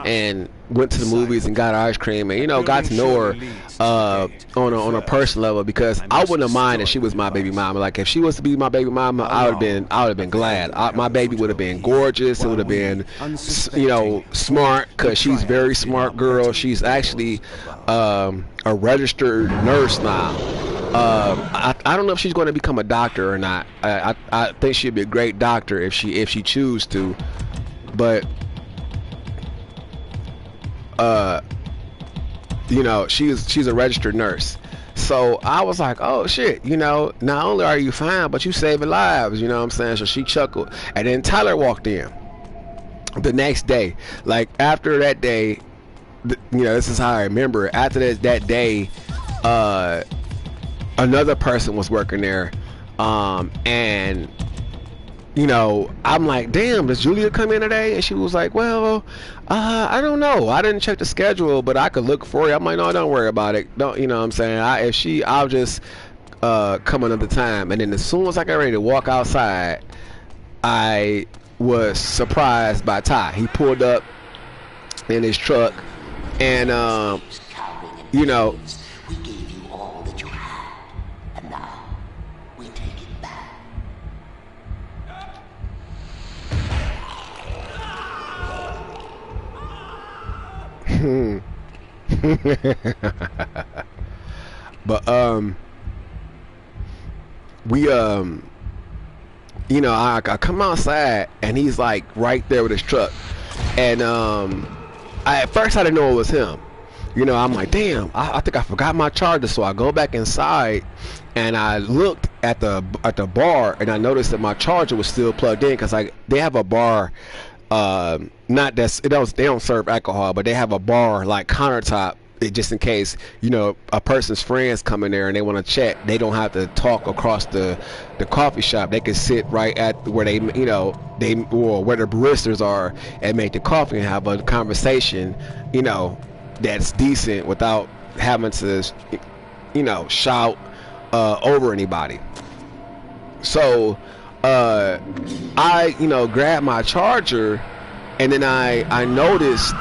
and went to the movies and got ice cream, and, you know, got to know her on a personal level, because I wouldn't have minded if she was my baby mama. Like, if she was to be my baby mama, I would have been glad. My baby would have been gorgeous. It would have been, you know, smart, because she's a very smart girl. She's actually a registered nurse now. I don't know if she's going to become a doctor or not. I think she'd be a great doctor if she choose to, but you know, she's a registered nurse. So I was like, oh shit, you know, not only are you fine, but you saving lives, you know what I'm saying? So she chuckled, and then Tyler walked in the next day. Like, after that day, you know, this is how I remember it. After that day, another person was working there, and, you know, I'm like, damn, does Julia come in today? And she was like, well, I don't know. I didn't check the schedule, but I could look for you. I'm like, no, don't worry about it. Don't, you know what I'm saying? I'll just come another time. And then as soon as I got ready to walk outside, I was surprised by Ty. He pulled up in his truck, and you know, We gave you all that you had, and now we take it back. but we you know, I come outside and he's like right there with his truck, and at first I didn't know it was him. You know, I'm like, damn, I think I forgot my charger. So I go back inside and I looked at the bar, and I noticed that my charger was still plugged in, because they have a bar, not that they don't serve alcohol, but they have a bar like countertop, just in case, you know, a person's friends come in there and they want to chat. They don't have to talk across the coffee shop. They can sit right at where they, you know, or where the baristas are, and make the coffee and have a conversation, you know, that's decent without having to, you know, shout over anybody. So I, you know, grabbed my charger, and then I noticed,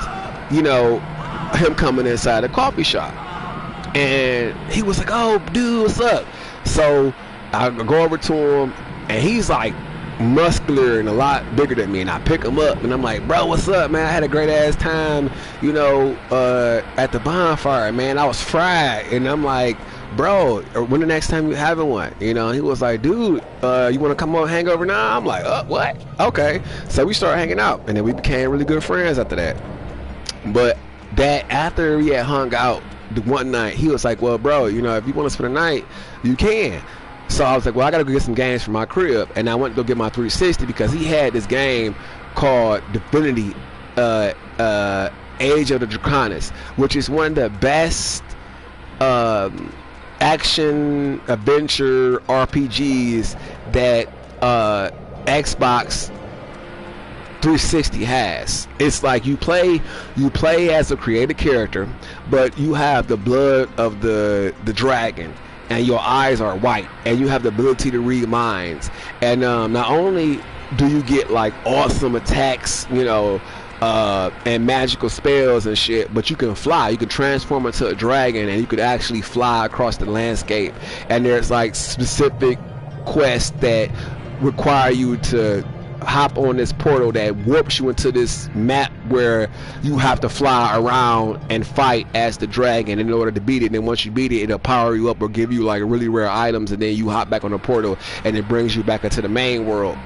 you know, him coming inside the coffee shop, and he was like, "Oh, dude, what's up?" So I go over to him, and he's like muscular and a lot bigger than me, and I pick him up, and I'm like, "Bro, what's up, man? I had a great ass time, you know, at the bonfire, man. I was fried." And I'm like, "Bro, when the next time you having one?" You know, and he was like, "Dude, you want to come over, hang over now?" I'm like, "What? Okay." So we started hanging out, and then we became really good friends after that. But that after we had hung out the one night, he was like, "Well, bro, you know, if you want to spend the night, you can." So I was like, "Well, I gotta go get some games from my crib," and I went to go get my 360, because he had this game called Divinity, Age of the Draconis, which is one of the best action adventure RPGs that Xbox 360 has. It's like you play as a created character, but you have the blood of the dragon, and your eyes are white, and you have the ability to read minds. And not only do you get like awesome attacks, you know, and magical spells and shit, but you can fly. You can transform into a dragon, and you could actually fly across the landscape. And there's like specific quests that require you to hop on this portal that warps you into this map where you have to fly around and fight as the dragon in order to beat it. And then once you beat it, it'll power you up or give you like really rare items, and then you hop back on the portal and it brings you back into the main world.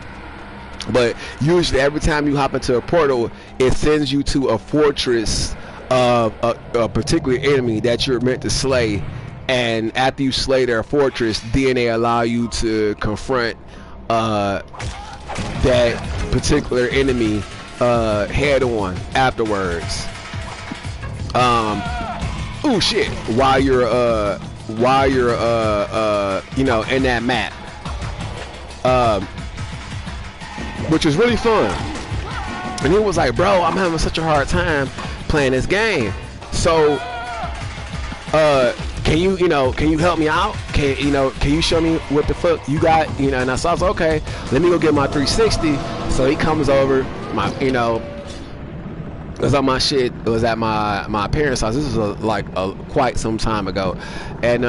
But usually every time you hop into a portal, it sends you to a fortress of a particular enemy that you're meant to slay. And after you slay their fortress, then they allow you to confront that particular enemy head on afterwards. Oh shit, while you're you know, in that map, which was really fun. And he was like, "Bro, I'm having such a hard time playing this game, so can you help me out? Can you show me what the fuck you got?" You know, and I was like, "Okay, let me go get my 360. So he comes over, it was on my shit. It was at my parents' house. This was quite some time ago, and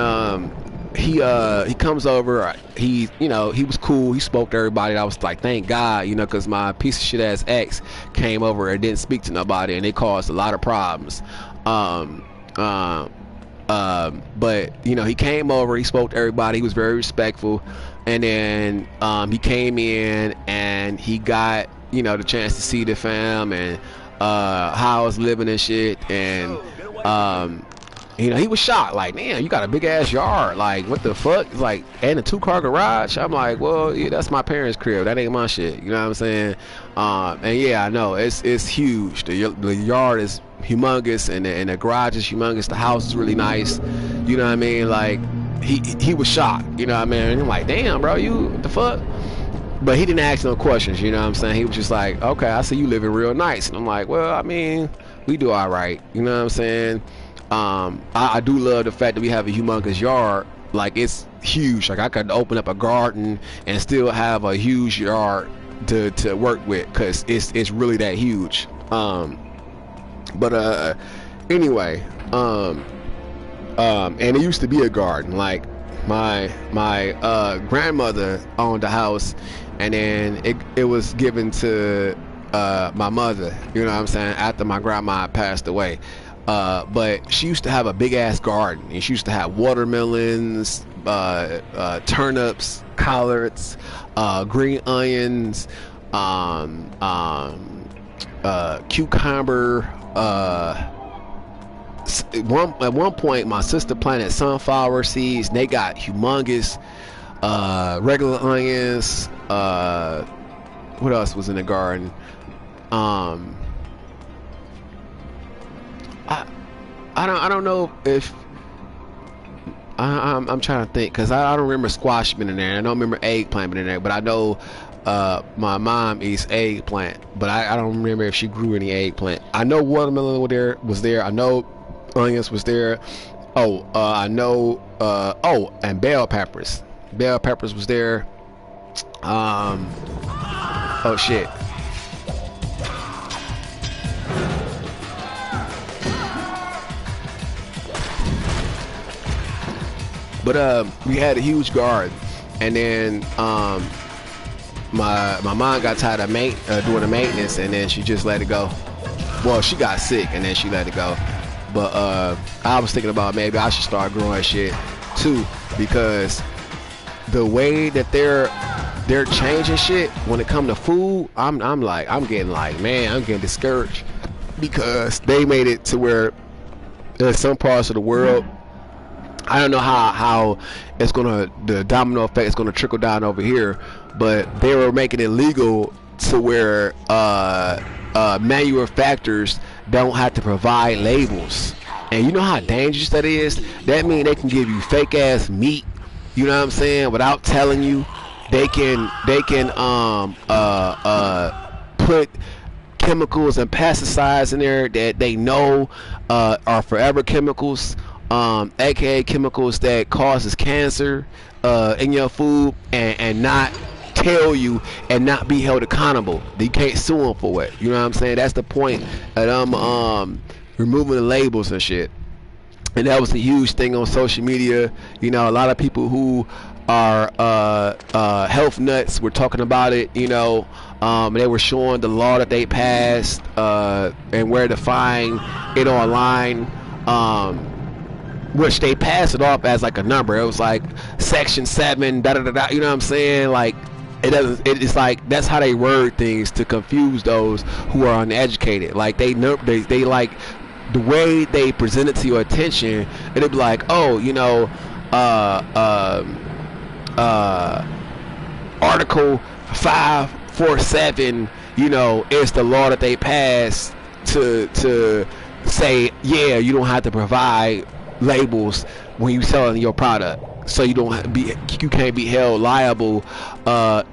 he comes over. He was cool. He spoke to everybody. I was like, thank God, because my piece of shit ass ex came over and didn't speak to nobody, and it caused a lot of problems. But he came over. He spoke to everybody. He was very respectful, and then he came in and he got the chance to see the fam and how I was living and shit, and he was shocked, like, man, you got a big ass yard, like, what the fuck? It's like, and a 2-car garage. I'm like, well, yeah, that's my parents' crib, that ain't my shit, you know what I'm saying? And yeah, I know it's huge. The yard is humongous, and the garage is humongous. The house is really nice, you know what I mean? Like, he was shocked, you know what I mean? And I'm like, damn, bro, you, what the fuck? But he didn't ask no questions, you know what I'm saying? He was just like, okay, I see you living real nice. And I'm like, well, I mean, we do all right, you know what I'm saying? I do love the fact that we have a humongous yard. Like, it's huge. Like, I could open up a garden and still have a huge yard to work with, because it's really that huge. But anyway, and it used to be a garden. Like my grandmother owned the house, and then it was given to my mother. You know what I'm saying? After my grandma passed away. But she used to have a big ass garden, and she used to have watermelons, turnips, collards, green onions, cucumber. At one point, my sister planted sunflower seeds. And they got humongous regular onions. What else was in the garden? I don't know if I'm trying to think, because I don't remember squash being in there. I don't remember eggplant being in there, but I know my mom eats eggplant, but I don't remember if she grew any eggplant. I know watermelon was there. I know onions was there. I know and bell peppers. Bell peppers was there. Oh shit. But we had a huge garden, and then my mom got tired of doing the maintenance, and then she just let it go. Well, she got sick, and then she let it go. But I was thinking about maybe I should start growing shit too, because the way that they're changing shit when it comes to food, I'm getting discouraged, because they made it to where in some parts of the world, I don't know how the domino effect is gonna trickle down over here, but they were making it legal to where manufacturers don't have to provide labels. And you know how dangerous that is? That means they can give you fake ass meat, you know what I'm saying, without telling you. They can put chemicals and pesticides in there that they know are forever chemicals, aka chemicals that causes cancer in your food, and not tell you and not be held accountable. You can't sue them for it. You know what I'm saying? That's the point that I'm removing the labels and shit. And that was a huge thing on social media. You know, a lot of people who are health nuts were talking about it. You know, they were showing the law that they passed and where to find it online. Which they passed it off as like a number. It was like section 7, da da da da. You know what I'm saying? Like it's like that's how they word things to confuse those who are uneducated. Like they like the way they present it to your attention. It'd be like, oh, you know, Article 547, you know, is the law that they passed to say, yeah, you don't have to provide labels when you selling your product, so you can't be held liable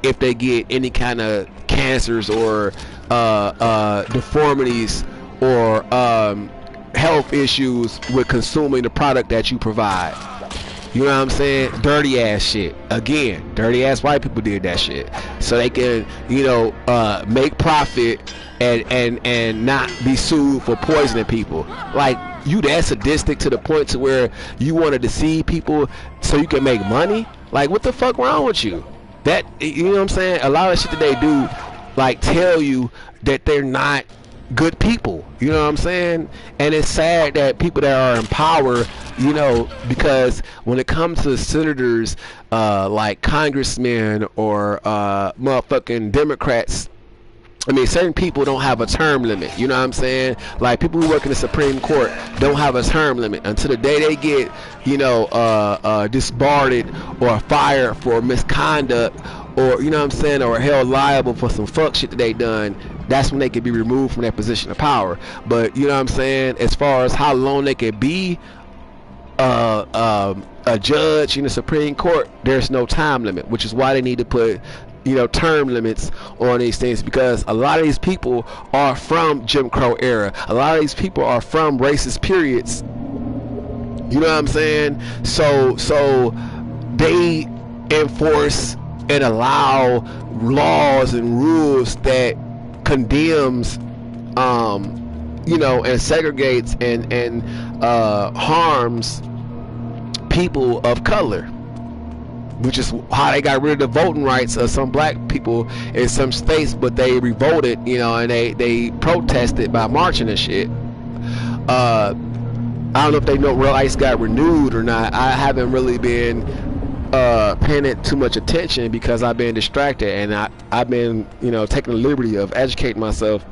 if they get any kind of cancers or deformities or health issues with consuming the product that you provide. You know what I'm saying? Dirty ass shit. Again, dirty ass white people did that shit so they can, you know, make profit and not be sued for poisoning people. Like, you that sadistic to the point to where you want to deceive people so you can make money? Like, what the fuck wrong with you? That, you know what I'm saying? A lot of shit that they do, like, tell you that they're not good people. You know what I'm saying? And it's sad that people that are in power, you know, because when it comes to senators, like congressmen or motherfucking Democrats, I mean, certain people don't have a term limit. You know what I'm saying? Like, people who work in the Supreme Court don't have a term limit until the day they get, you know, disbarred or fired for misconduct, or, you know what I'm saying, or held liable for some fuck shit that they done. That's when they can be removed from their position of power. But, you know what I'm saying, as far as how long they can be a judge in the Supreme Court, there's no time limit, which is why they need to put, you know, term limits on these things, because a lot of these people are from Jim Crow era. A lot of these people are from racist periods. You know what I'm saying? So they enforce and allow laws and rules that condemns you know, and segregates and harms people of color, which is how they got rid of the voting rights of some black people in some states. But they revolted, you know, and they protested by marching and shit. I don't know if they know real ice got renewed or not. I haven't really been paying it too much attention because I've been distracted, and I've been, you know, taking the liberty of educating myself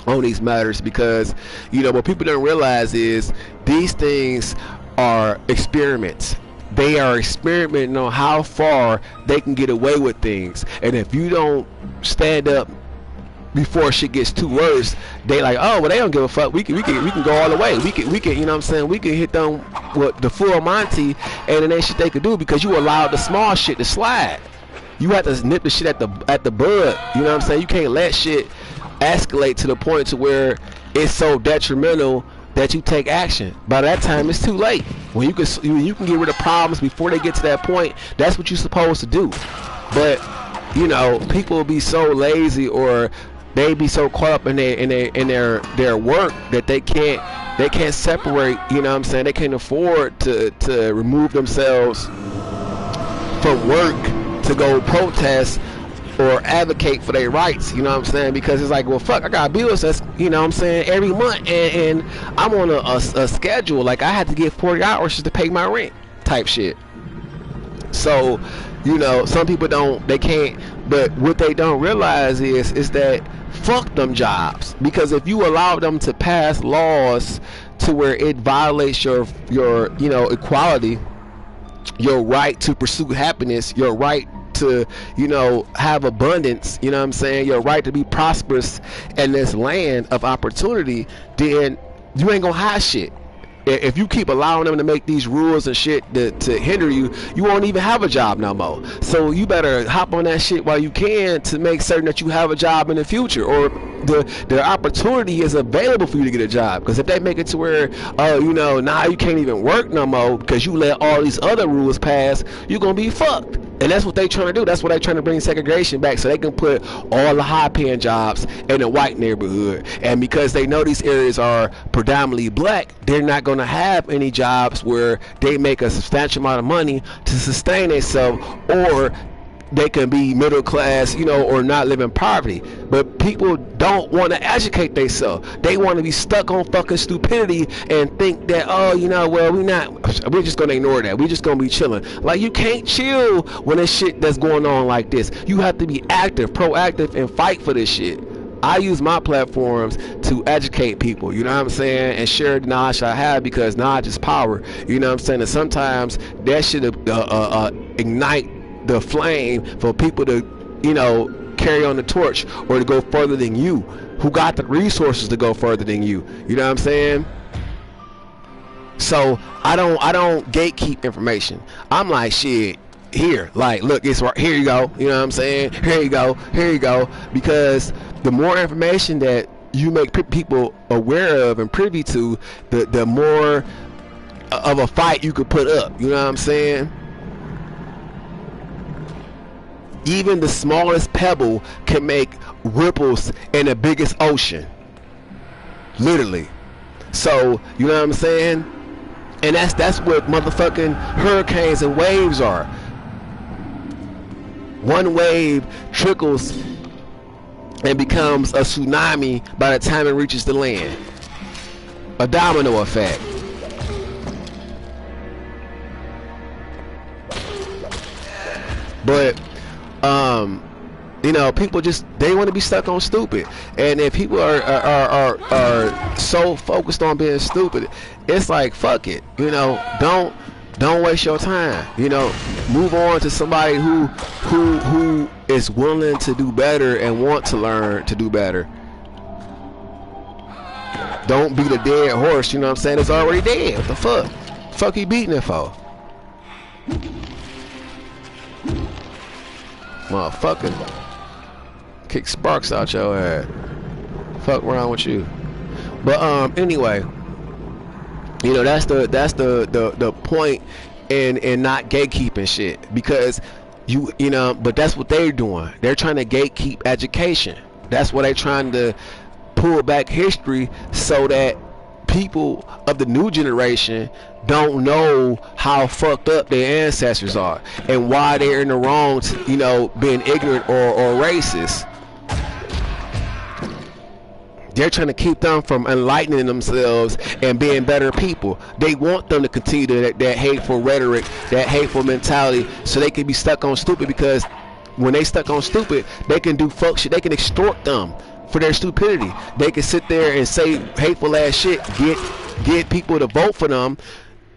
on these matters, because, you know, what people don't realize is these things are experiments. They are experimenting on how far they can get away with things, and if you don't stand up before shit gets too worse, they like, oh well, they don't give a fuck. We can go all the way. We can you know what I'm saying, we can hit them with the full Monty, and it ain't shit they could do because you allowed the small shit to slide. You have to nip the shit at the bud. You know what I'm saying? You can't let shit escalate to the point to where it's so detrimental that you take action. By that time, it's too late. When you can get rid of problems before they get to that point, that's what you're supposed to do. But you know, people will be so lazy, or they be so caught up in their work that they can't separate. You know what I'm saying? They can't afford to remove themselves from work to go protest or advocate for their rights. You know what I'm saying? Because it's like, well, fuck, I got bills that's, you know what I'm saying, every month, and I'm on a schedule. Like, I had to get 40 hours just to pay my rent type shit. So, you know, some people they can't, but what they don't realize is that fuck them jobs, because if you allow them to pass laws to where it violates your you know, equality, your right to pursue happiness, your right to, you know, have abundance, you know what I'm saying, your right to be prosperous in this land of opportunity, then you ain't gonna have shit. If you keep allowing them to make these rules and shit to hinder you, you won't even have a job no more. So you better hop on that shit while you can to make certain that you have a job in the future, or the opportunity is available for you to get a job. Because if they make it to where, you know, now you can't even work no more because you let all these other rules pass, you're gonna be fucked. And that's what they trying to do. That's why they trying to bring segregation back, so they can put all the high-paying jobs in a white neighborhood. And because they know these areas are predominantly black, they're not going to have any jobs where they make a substantial amount of money to sustain themselves, or they can be middle class, you know, or not live in poverty. But people don't want to educate themselves. They want to be stuck on fucking stupidity and think that, oh, you know, well, we're just gonna ignore that. We're just gonna be chilling. Like, you can't chill when there's shit that's going on like this. You have to be active, proactive, and fight for this shit. I use my platforms to educate people, you know what I'm saying, and share the knowledge I have, because knowledge is power, you know what I'm saying. And sometimes that should ignite the flame for people to, you know, carry on the torch, or to go further than you, who got the resources to go further than you. You know what I'm saying? So I don't gatekeep information. I'm like, shit, here, like, look, it's right here, you go. You know what I'm saying? Here you go. Because the more information that you make people aware of and privy to, the more of a fight you could put up. You know what I'm saying? Even the smallest pebble can make ripples in the biggest ocean. Literally. So, you know what I'm saying? And that's what motherfucking hurricanes and waves are. One wave trickles and becomes a tsunami by the time it reaches the land. A domino effect. But you know, people just, they want to be stuck on stupid. And if people are so focused on being stupid, it's like, fuck it, you know, don't waste your time, you know, move on to somebody who is willing to do better and want to learn to do better. Don't beat a dead horse, you know what I'm saying? It's already dead. What the fuck? Fuck you beating it for? Motherfucker, kick sparks out your head. Fuck wrong with you? But anyway, you know, that's the point in not gatekeeping shit, because you know, but that's what they're doing. They're trying to gatekeep education. That's what they're trying to pull back history so that people of the new generation don't know how fucked up their ancestors are and why they're in the wrong, being ignorant or racist. They're trying to keep them from enlightening themselves and being better people. They want them to continue that hateful rhetoric, that hateful mentality, so they can be stuck on stupid, because when they stuck on stupid, they can do fuck shit. They can extort them for their stupidity. They can sit there and say hateful ass shit, get people to vote for them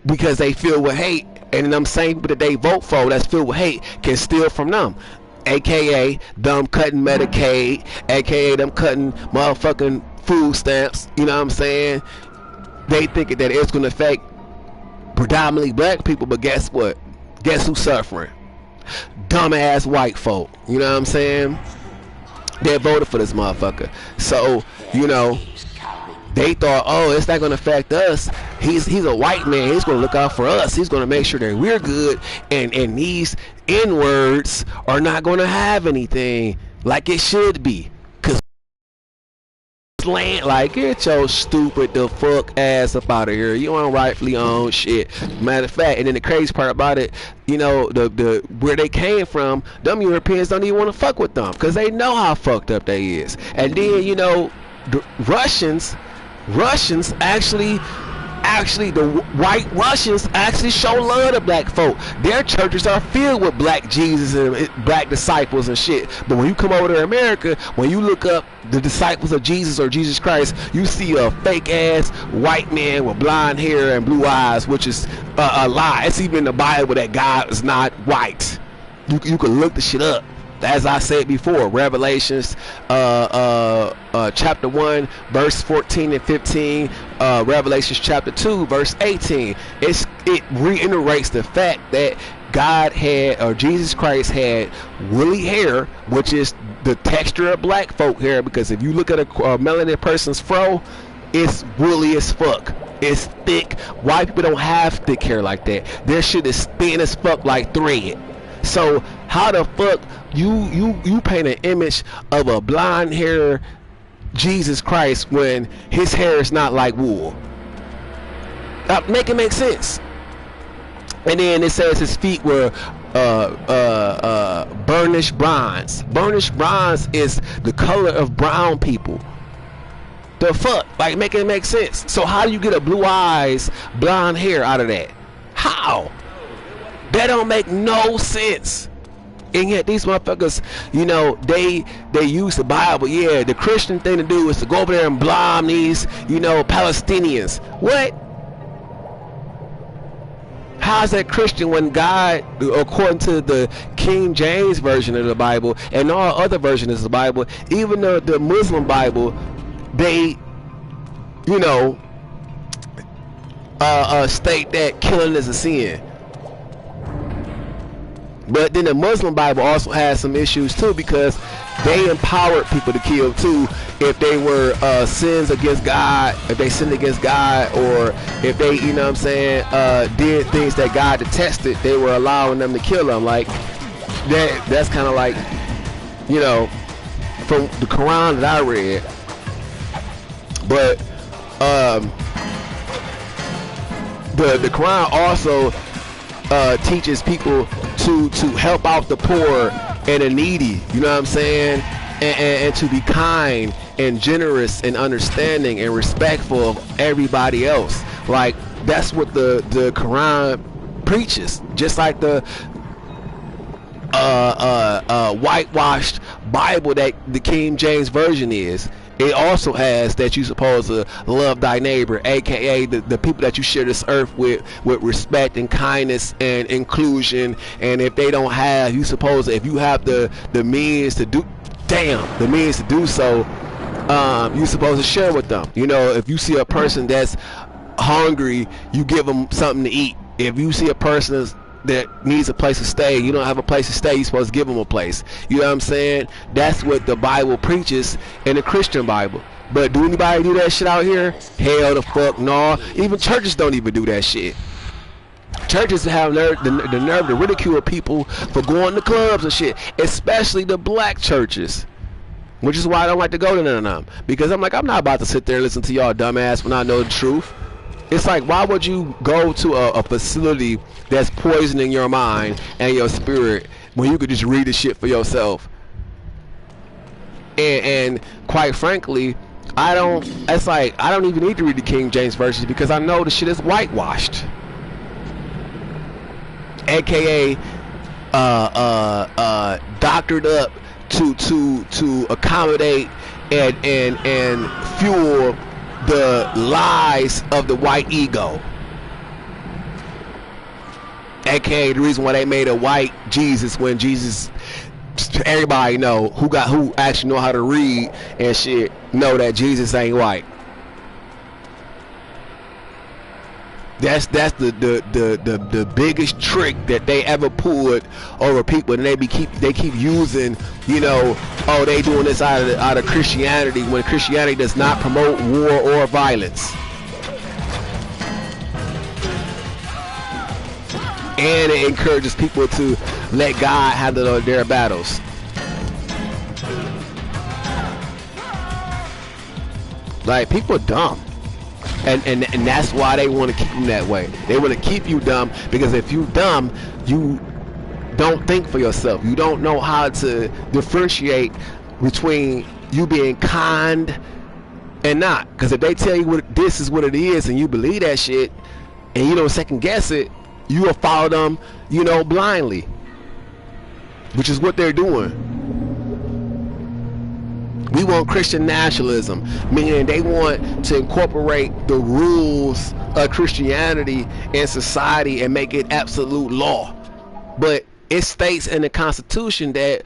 because they feel with hate, and them same people that they vote for that's filled with hate can steal from them. AKA them cutting Medicaid, AKA them cutting motherfucking food stamps. You know what I'm saying? They think that it's going to affect predominantly black people, but guess what? Guess who's suffering? Dumbass white folk. You know what I'm saying? They voted for this motherfucker. So, they thought, oh, it's not going to affect us. He's a white man. He's going to look out for us. He's going to make sure that we're good. And these N-words are not going to have anything like it should be. Because like, get your stupid the fuck ass up out of here. You don't rightfully own shit. Matter of fact, and then the crazy part about it, the where they came from, them Europeans don't even want to fuck with them because they know how fucked up they is. And then, the Russians actually the white Russians actually show love to black folk. Their churches are filled with black Jesus and black disciples and shit. But when you come over to America, when you look up the disciples of Jesus or Jesus Christ, you see a fake ass white man with blonde hair and blue eyes, which is a lie. It's even in the Bible that God is not white. You can look the shit up. As I said before, Revelations chapter 1 verse 14 and 15, Revelations chapter 2 verse 18. It reiterates the fact that God had, or Jesus Christ had, woolly hair, which is the texture of black folk hair, because if you look at a melanated person's fro, it's woolly as fuck. It's thick. White people don't have thick hair like that. Their shit is thin as fuck, like thread. So how the fuck you paint an image of a blonde hair Jesus Christ when his hair is not like wool? Make it make sense. And then it says his feet were burnished bronze. Burnished bronze is the color of brown people. The fuck? Like, make it make sense. So how do you get a blue eyes, blonde hair out of that? How? That don't make no sense. And yet these motherfuckers, they use the Bible. Yeah, the Christian thing to do is to go over there and blame these, Palestinians. What? How's that Christian when God, according to the King James version of the Bible and all other versions of the Bible, even the Muslim Bible, they, state that killing is a sin. But then the Muslim Bible also has some issues too, because they empowered people to kill too if they were sins against God, if they sinned against God, or if they, did things that God detested, they were allowing them to kill them. Like that's kind of like, from the Quran that I read. But the Quran also teaches people to help out the poor and the needy, you know what I'm saying, and to be kind and generous and understanding and respectful of everybody else. Like, that's what the Quran preaches. Just like the whitewashed Bible that the King James Version is, it also has that you're supposed to love thy neighbor, aka the people that you share this earth with respect and kindness and inclusion. And if they don't have, you supposed to, if you have the means to do so, you're supposed to share with them. If you see a person that's hungry, you give them something to eat. If you see a person that needs a place to stay, you don't have a place to stay, you're supposed to give them a place. You know what I'm saying? That's what the Bible preaches in the Christian Bible. But do anybody do that shit out here? Hell the fuck no. Even churches don't even do that shit. Churches have the nerve to ridicule people for going to clubs and shit, especially the black churches. which is why I don't like to go to none of them, because I'm like, I'm not about to sit there and listen to y'all dumbass when I know the truth. It's like, why would you go to a facility that's poisoning your mind and your spirit when you could just read the shit for yourself? And quite frankly, I don't. It's like, I don't even need to read the King James versions because I know the shit is whitewashed, aka doctored up to accommodate and fuel the lies of the white ego, aka the reason why they made a white Jesus when Jesus, everybody know who actually know how to read and shit know that Jesus ain't white. That's the biggest trick that they ever pulled over people, and they keep using, you know, oh, they doing this out of Christianity, when Christianity does not promote war or violence, and it encourages people to let God handle their battles. Like, people are dumb. And that's why they want to keep them that way. They want to keep you dumb, because if you dumb, you don't think for yourself. You don't know how to differentiate between you being kind and not. Because if they tell you this is what it is and you believe that shit and you don't second guess it, you will follow them, you know, blindly, which is what they're doing. We want Christian nationalism, meaning they want to incorporate the rules of Christianity in society and make it absolute law. But it states in the Constitution that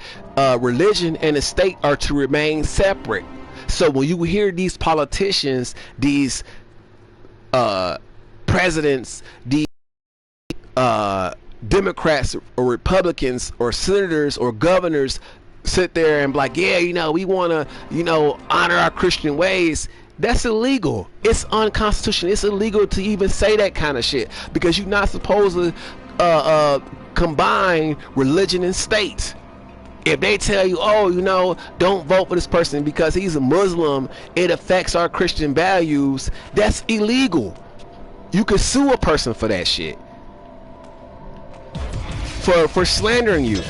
religion and the state are to remain separate. So when you hear these politicians, these presidents, these Democrats or Republicans or senators or governors sit there and be like, yeah, you know, we want to, you know, honor our Christian ways, that's illegal. It's unconstitutional. It's illegal to even say that kind of shit, because you're not supposed to combine religion and state. If they tell you, oh, you know, don't vote for this person because he's a Muslim, it affects our Christian values, that's illegal. You could sue a person for that shit, for slandering you.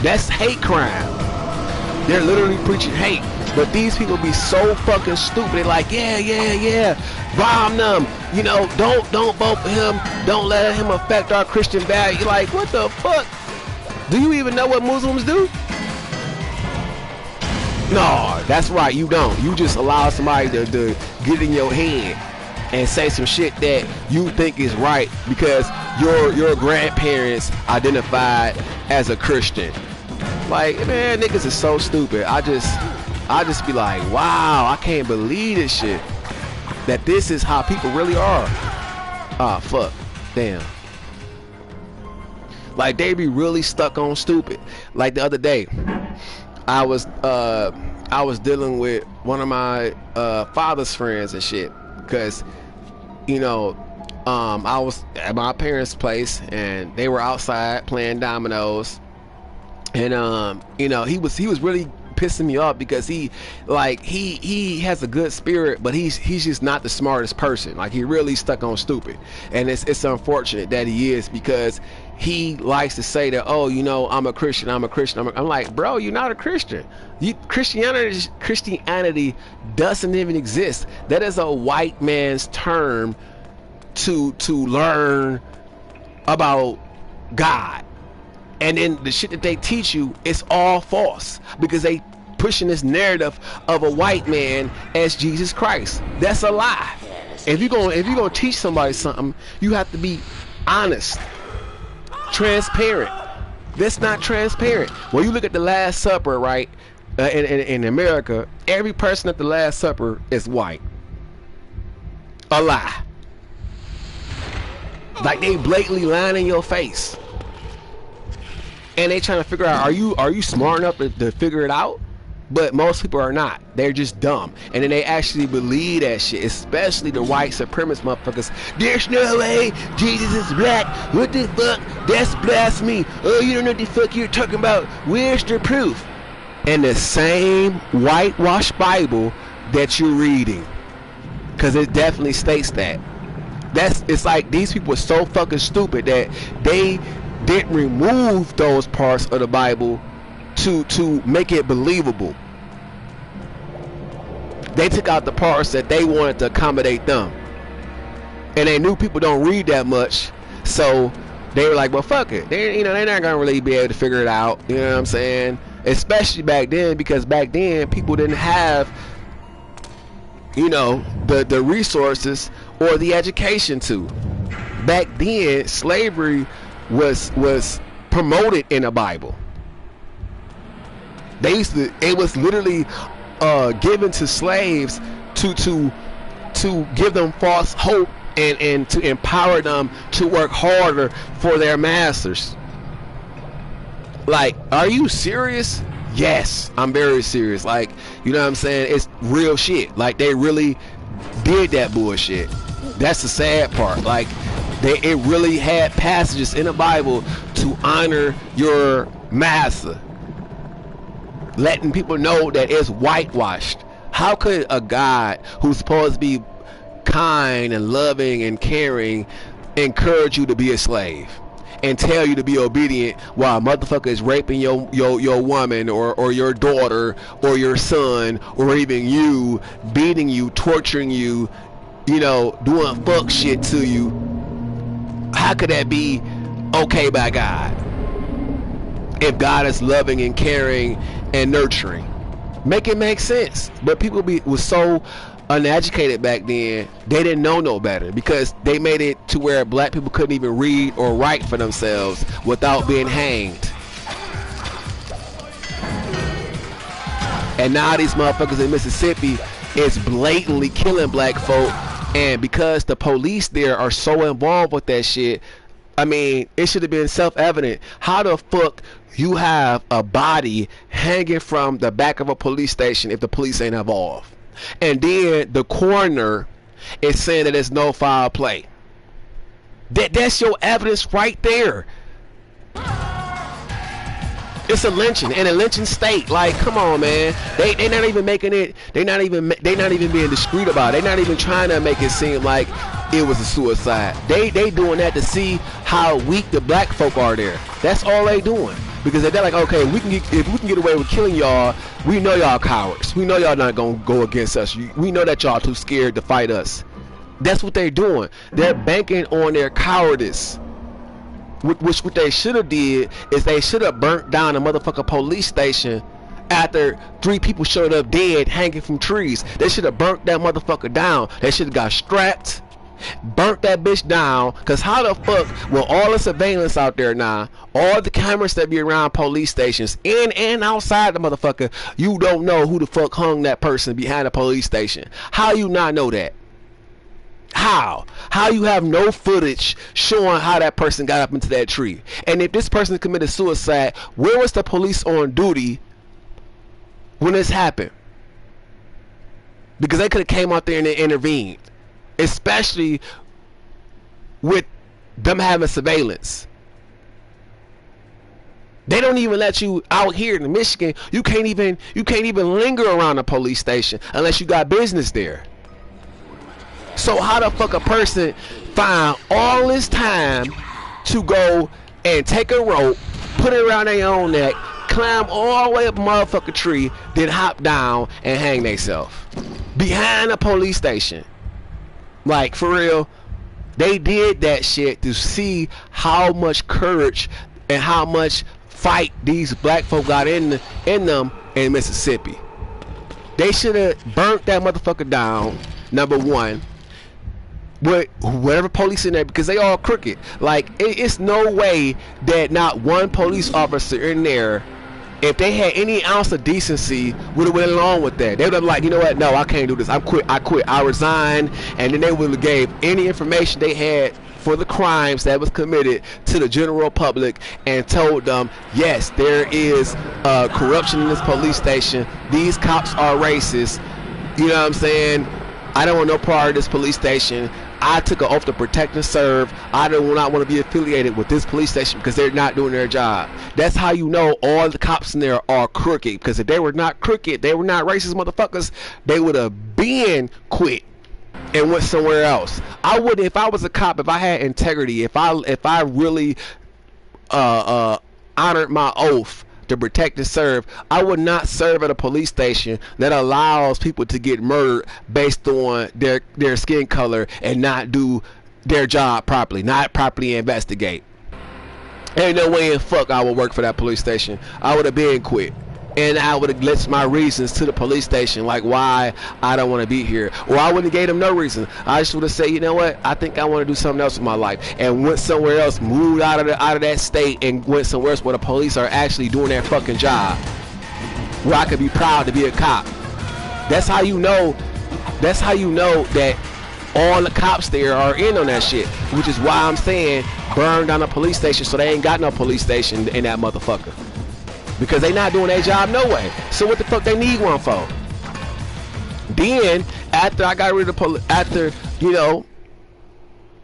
That's hate crime. They're literally preaching hate. But these people be so fucking stupid. They're like, yeah, bomb them. You know, don't vote for him. Don't let him affect our Christian value. You're like, what the fuck? Do you even know what Muslims do? No, that's right, you don't. You just allow somebody to get in your head and say some shit that you think is right because your grandparents identified as a Christian. Like, man, niggas is so stupid. I just be like, wow, I can't believe this shit. That this is how people really are. Ah, fuck. Damn. Like, they be really stuck on stupid. Like the other day, I was dealing with one of my father's friends and shit, because, you know, I was at my parents' place and they were outside playing dominoes. And you know, he was really pissing me off because he has a good spirit, but he's just not the smartest person. Like, he really stuck on stupid, and it's unfortunate that he is, because he likes to say that, oh, you know, I'm a Christian. I'm like, bro, you're not a Christian. Christianity doesn't even exist. That is a white man's term to learn about God. And then the shit that they teach you is all false, because they pushing this narrative of a white man as Jesus Christ. That's a lie. If you're gonna teach somebody something, you have to be honest, transparent. That's not transparent. When you look at the Last Supper, right, in America, every person at the Last Supper is white. A lie. Like, they blatantly lying in your face. And they trying to figure out, are you smart enough to figure it out? But most people are not. They're just dumb. And then they actually believe that shit, especially the white supremacist motherfuckers. There's no way Jesus is black. What the fuck? That's blasphemy. Oh, you don't know what the fuck you're talking about. Where's the proof? In the same whitewashed Bible that you're reading. Because it definitely states that. It's like these people are so fucking stupid that they didn't remove those parts of the Bible to make it believable. They took out the parts that they wanted to accommodate them, and they knew people don't read that much, so they were like, well, fuck it. They're not gonna really be able to figure it out. You know what I'm saying? Especially back then, because back then people didn't have, the resources or the education to. Back then, slavery was promoted in the Bible. It was literally given to slaves to give them false hope and to empower them to work harder for their masters. Like, are you serious? Yes, I'm very serious. Like, you know what I'm saying? It's real shit. Like, they really did that bullshit. That's the sad part. Like, it really had passages in the Bible to honor your master, letting people know that it's whitewashed. How could a God who's supposed to be kind and loving and caring encourage you to be a slave and tell you to be obedient while a motherfucker is raping your woman or your daughter or your son or even you, beating you, torturing you, doing fuck shit to you? How could that be okay by God if God is loving and caring and nurturing? Make it make sense. But people was so uneducated back then, they didn't know no better, because they made it to where black people couldn't even read or write for themselves without being hanged. And now these motherfuckers in Mississippi is blatantly killing black folk, and because the police there are so involved with that shit, I mean, it should have been self-evident. How the fuck you have a body hanging from the back of a police station if the police ain't involved? And then the coroner is saying that there's no foul play. That's your evidence right there. It's a lynching in a lynching state. Like, come on, man. They not even making it. They not even being discreet about it. They not even trying to make it seem like it was a suicide. They doing that to see how weak the black folk are there. That's all they doing. Because they're like, okay, if we can get away with killing y'all, we know y'all cowards. We know y'all not gonna go against us. We know that y'all too scared to fight us. That's what they're doing. They're banking on their cowardice. Which what they should have did is they should have burnt down a motherfucking police station after 3 people showed up dead hanging from trees. They should have burnt that motherfucker down. They should have got strapped, burnt that bitch down. Cause how the fuck with all the surveillance out there now, all the cameras that be around police stations in and outside the motherfucker, you don't know who the fuck hung that person behind a police station? How you not know that? How you have no footage showing how that person got up into that tree? And if this person committed suicide, where was the police on duty when this happened? Because they could have came out there and intervened, especially with them having surveillance. They don't even let you out here in Michigan. You can't even linger around a police station unless you got business there. So how the fuck a person find all this time to go and take a rope, put it around their own neck, climb all the way up a motherfucking tree, then hop down and hang themselves behind a police station? Like, for real, they did that shit to see how much courage and how much fight these black folk got in them in Mississippi. They should have burnt that motherfucker down, number one, with whatever police in there, because they all crooked. Like, it's no way that not one police officer in there, if they had any ounce of decency, would have went along with that. They would have like, you know what, no, I can't do this, I quit, I resign. And then they would have gave any information they had for the crimes that was committed to the general public and told them, yes, there is corruption in this police station. These cops are racist. You know what I'm saying? I don't want no part of this police station. I took an oath to protect and serve. I do not want to be affiliated with this police station because they're not doing their job. That's how you know all the cops in there are crooked. Because if they were not crooked, they were not racist motherfuckers, they would have been quit and went somewhere else. I would, if I was a cop, if I had integrity, if I really honored my oath to protect and serve, I would not serve at a police station that allows people to get murdered based on their skin color and not do their job properly, not properly investigate. Ain't no way in fuck I would work for that police station. I would have been quit. And I would have listed my reasons to the police station, like why I don't want to be here. Or I wouldn't have gave them no reason. I just would have said, you know what, I think I want to do something else with my life, and went somewhere else, moved out of that state, and went somewhere else where the police are actually doing their fucking job, where I could be proud to be a cop. That's how you know. That's how you know that all the cops there are in on that shit. Which is why I'm saying burn down a police station so they ain't got no police station in that motherfucker. Because they not doing their job no way. So what the fuck they need one for? Then, after I got rid of after, you know,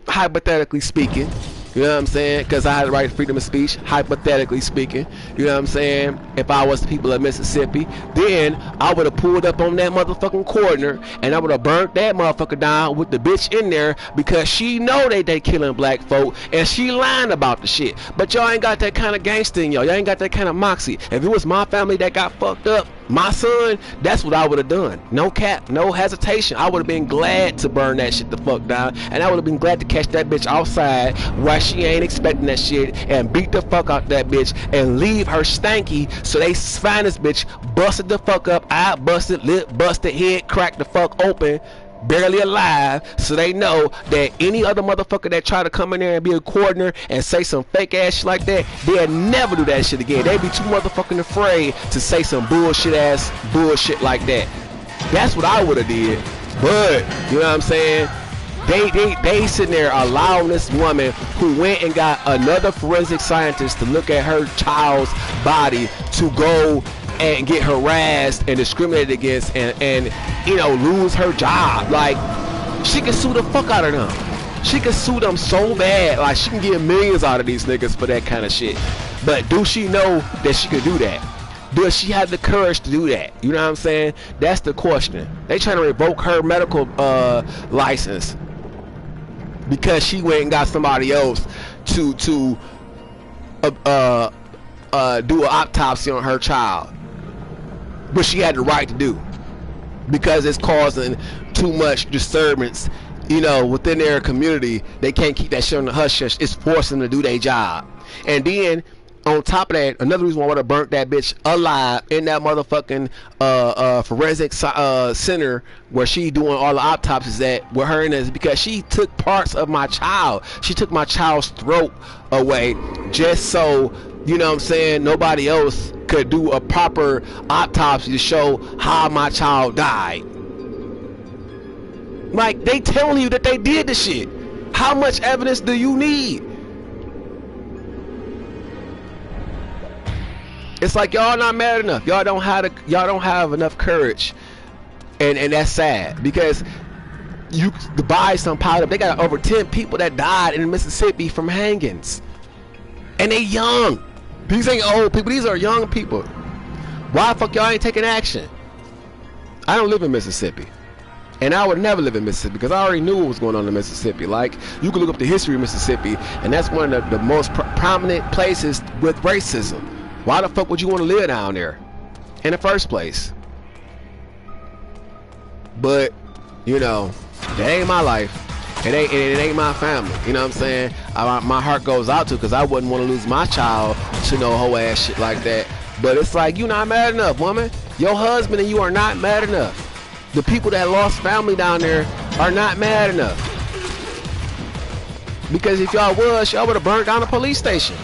hypothetically speaking, you know what I'm saying? Because I had the right to freedom of speech, hypothetically speaking, you know what I'm saying? If I was the people of Mississippi, then I would have pulled up on that motherfucking corner and I would have burnt that motherfucker down with the bitch in there because she know they killing black folk and she lying about the shit. But y'all ain't got that kind of gangster in y'all. Y'all ain't got that kind of moxie. If it was my family that got fucked up, my son, that's what I would have done. No cap, no hesitation. I would have been glad to burn that shit the fuck down, and I would have been glad to catch that bitch outside while she ain't expecting that shit and beat the fuck out that bitch and leave her stanky so they find this bitch busted the fuck up, eye busted, lip busted, head cracked the fuck open, barely alive, so they know that any other motherfucker that try to come in there and be a coroner and say some fake ass shit like that, they'll never do that shit again. They be too motherfucking afraid to say some bullshit like that. That's what I would have did. But you know what I'm saying, they sitting there allowing this woman who went and got another forensic scientist to look at her child's body to go and get harassed and discriminated against and you know, lose her job. Like, she can sue the fuck out of them. She can sue them so bad. Like, she can get millions out of these niggas for that kind of shit. But do she know that she can do that? Does she have the courage to do that? You know what I'm saying? That's the question. They trying to revoke her medical license because she went and got somebody else to do an autopsy on her child. But she had the right to do, because it's causing too much disturbance, you know, within their community. They can't keep that shit on the hush hush. It's forcing them to do their job. And then on top of that, another reason why I would have burnt that bitch alive in that motherfucking forensic center where she doing all the autopsies at with her in is because she took parts of my child. She took my child's throat away just so, you know what I'm saying, nobody else could do a proper autopsy to show how my child died. Like, they telling you that they did the shit. How much evidence do you need? It's like y'all not mad enough. Y'all don't have enough courage, and that's sad because the bodies done piled up. They got over 10 people that died in Mississippi from hangings, and they young. These ain't old people. These are young people. Why the fuck y'all ain't taking action? I don't live in Mississippi, and I would never live in Mississippi because I already knew what was going on in Mississippi. Like, you can look up the history of Mississippi, and that's one of the most prominent places with racism. Why the fuck would you want to live down there in the first place? But, you know, that ain't my life. It ain't my family. You know what I'm saying? My heart goes out to, because I wouldn't want to lose my child to no whole ass shit like that. But it's like, you not mad enough, woman. Your husband and you are not mad enough. The people that lost family down there are not mad enough. Because if y'all was, y'all would have burnt down the police station.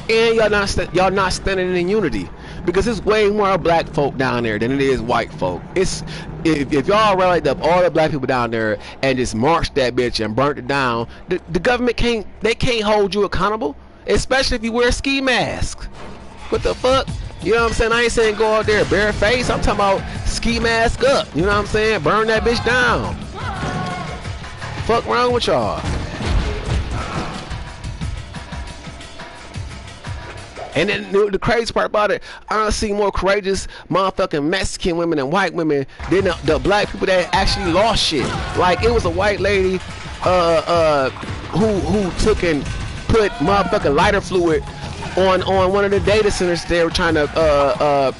And y'all not standing in unity, because there's way more black folk down there than it is white folk. It's if y'all rallied up all the black people down there and just marched that bitch and burnt it down, the government can't hold you accountable, especially if you wear a ski mask. What the fuck? You know what I'm saying? I ain't saying go out there bare face. I'm talking about ski mask up. You know what I'm saying? Burn that bitch down. Fuck wrong with y'all? And then the crazy part about it, I don't see more courageous motherfucking Mexican women and white women than the black people that actually lost shit. Like, it was a white lady who took and put motherfucking lighter fluid on one of the data centers they were trying to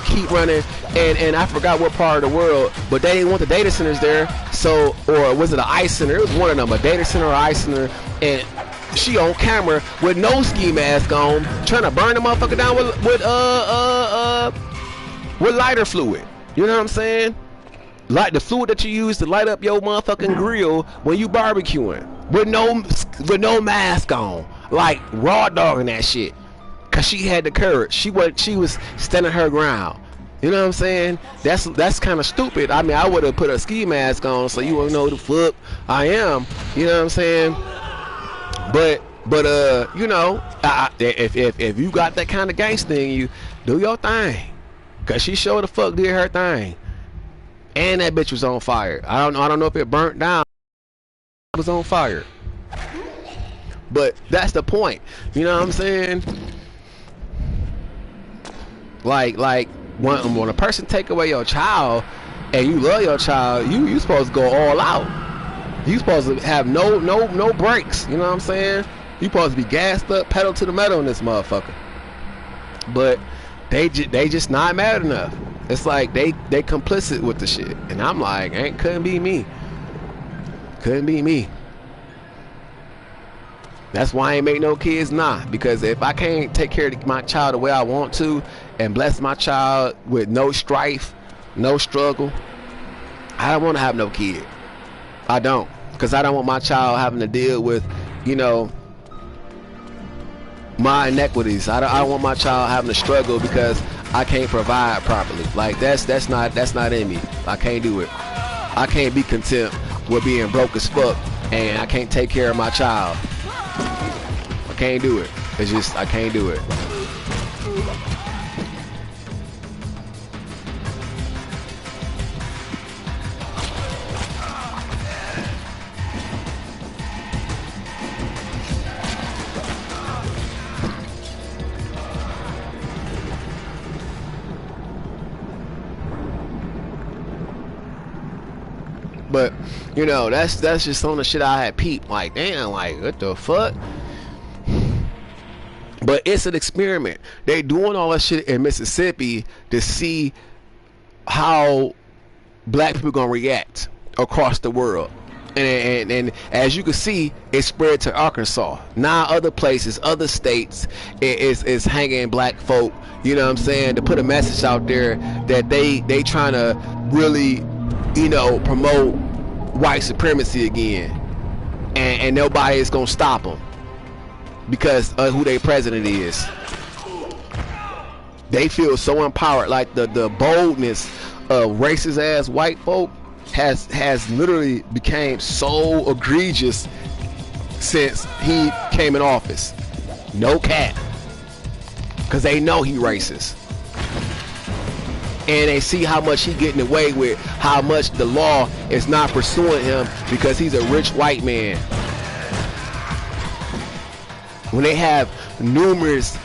keep running, and I forgot what part of the world, but they didn't want the data centers there. So, or was it an ice center? It was one of them, a data center or ice center, and she on camera with no ski mask on, trying to burn the motherfucker down with lighter fluid. You know what I'm saying? Like the fluid that you use to light up your motherfucking grill when you barbecuing, with no mask on, like raw dogging that shit, cause she had the courage. She was standing her ground. You know what I'm saying? That's kind of stupid. I mean, I would have put a ski mask on so you wouldn't know who the fuck I am. You know what I'm saying? But you know, if you got that kind of gangster in you, do your thing, cause she sure the fuck did her thing, and that bitch was on fire. I don't know if it burnt down. It was on fire. But that's the point. You know what I'm saying? Like when a person take away your child and you love your child, you supposed to go all out. You supposed to have no brakes. You know what I'm saying? You supposed to be gassed up, pedal to the metal in this motherfucker. But they just not mad enough. It's like they complicit with the shit, and I'm like, couldn't be me. Couldn't be me. That's why I ain't make no kids now. Because if I can't take care of my child the way I want to, and bless my child with no strife, no struggle, I don't want to have no kid. I don't. Because I don't want my child having to deal with, you know, my inequities. I don't want my child having to struggle because I can't provide properly. Like, that's not in me. I can't do it. I can't be content with being broke as fuck and I can't take care of my child. I can't do it. It's just, I can't do it. But, you know, that's just some of the shit I had peeped. Like, damn, like, what the fuck? But it's an experiment. They doing all that shit in Mississippi to see how black people gonna react across the world. And as you can see, it spread to Arkansas. Now other places, other states is hanging black folk, you know what I'm saying, to put a message out there that they trying to really, you know, promote white supremacy again, and nobody is gonna stop them because of who their president is. They feel so empowered. Like the boldness of racist ass white folk has literally became so egregious since he came in office. No cap, because they know he racist. And they see how much he getting away with, how much the law is not pursuing him because he's a rich white man. When they have numerous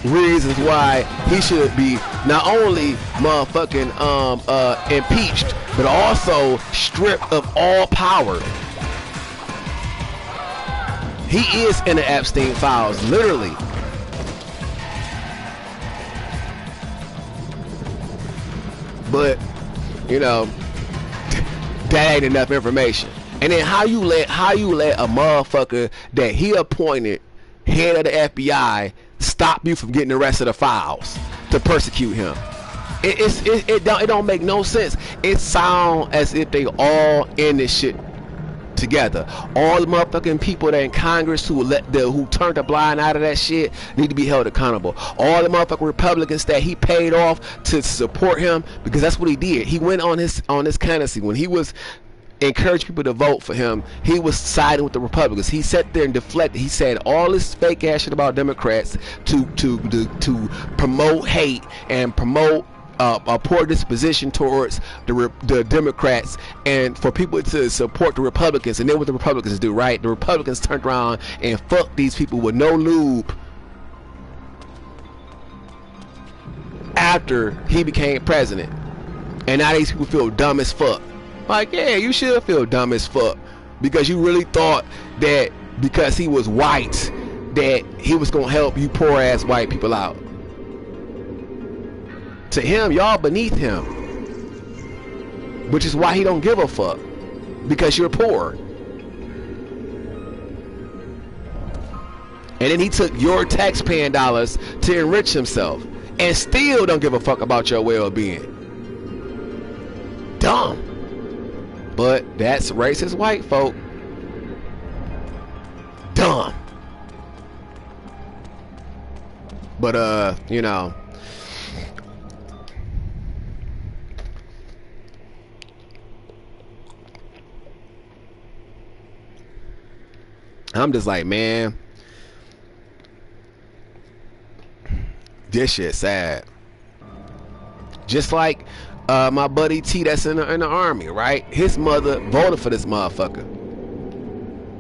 reasons why he should be not only motherfucking impeached, but also stripped of all power. He is in the Epstein files, literally. But, you know, that ain't enough information. And then how you let a motherfucker that he appointed head of the FBI stop you from getting the rest of the files to persecute him? It don't make no sense. It sounds as if they all in this shit together. All the motherfucking people that in Congress who turned a blind eye to that shit need to be held accountable. All the motherfucking Republicans that he paid off to support him, because that's what he did. He went on his candidacy when he was encourage people to vote for him. He was siding with the Republicans. He sat there and deflected. He said all this fake ass shit about Democrats to promote hate and promote a poor disposition towards the Democrats, and for people to support the Republicans. And then what the Republicans do, right? The Republicans turned around and fucked these people with no lube after he became president. And now these people feel dumb as fuck. Like, yeah, you should feel dumb as fuck, because you really thought that because he was white that he was gonna help you poor ass white people out. To him, y'all beneath him, which is why he don't give a fuck, because you're poor. And then he took your taxpaying dollars to enrich himself, and still don't give a fuck about your well-being. Dumb. But that's racist white folk. Dumb. But you know, I'm just like, man, this shit sad. Just like my buddy T that's in the army, right? His mother voted for this motherfucker.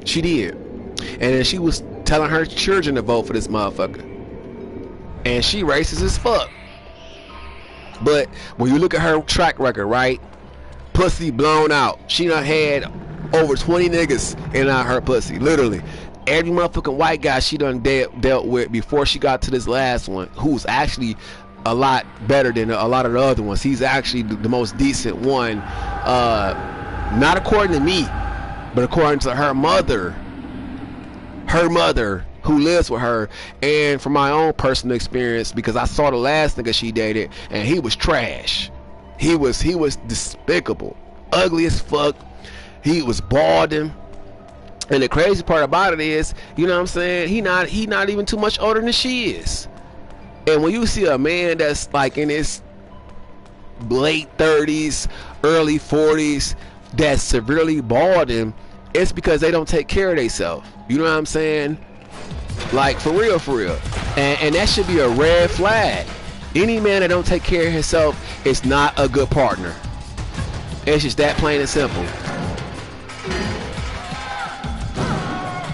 She did. And then she was telling her children to vote for this motherfucker. And she racist as fuck. But when you look at her track record, right? Pussy blown out. She done had over 20 niggas in her pussy. Literally. Every motherfucking white guy she done dealt with before she got to this last one, who's actually a lot better than a lot of the other ones. He's actually the most decent one, not according to me, but according to her mother who lives with her, and from my own personal experience, because I saw the last nigga she dated and he was trash. He was despicable, ugly as fuck. He was balding. And the crazy part about it is, you know what I'm saying, he not even too much older than she is. And when you see a man that's like in his late 30s, early 40s, that's severely balding, it's because they don't take care of themselves. You know what I'm saying? Like, for real. And that should be a red flag. Any man that don't take care of himself is not a good partner. It's just that plain and simple.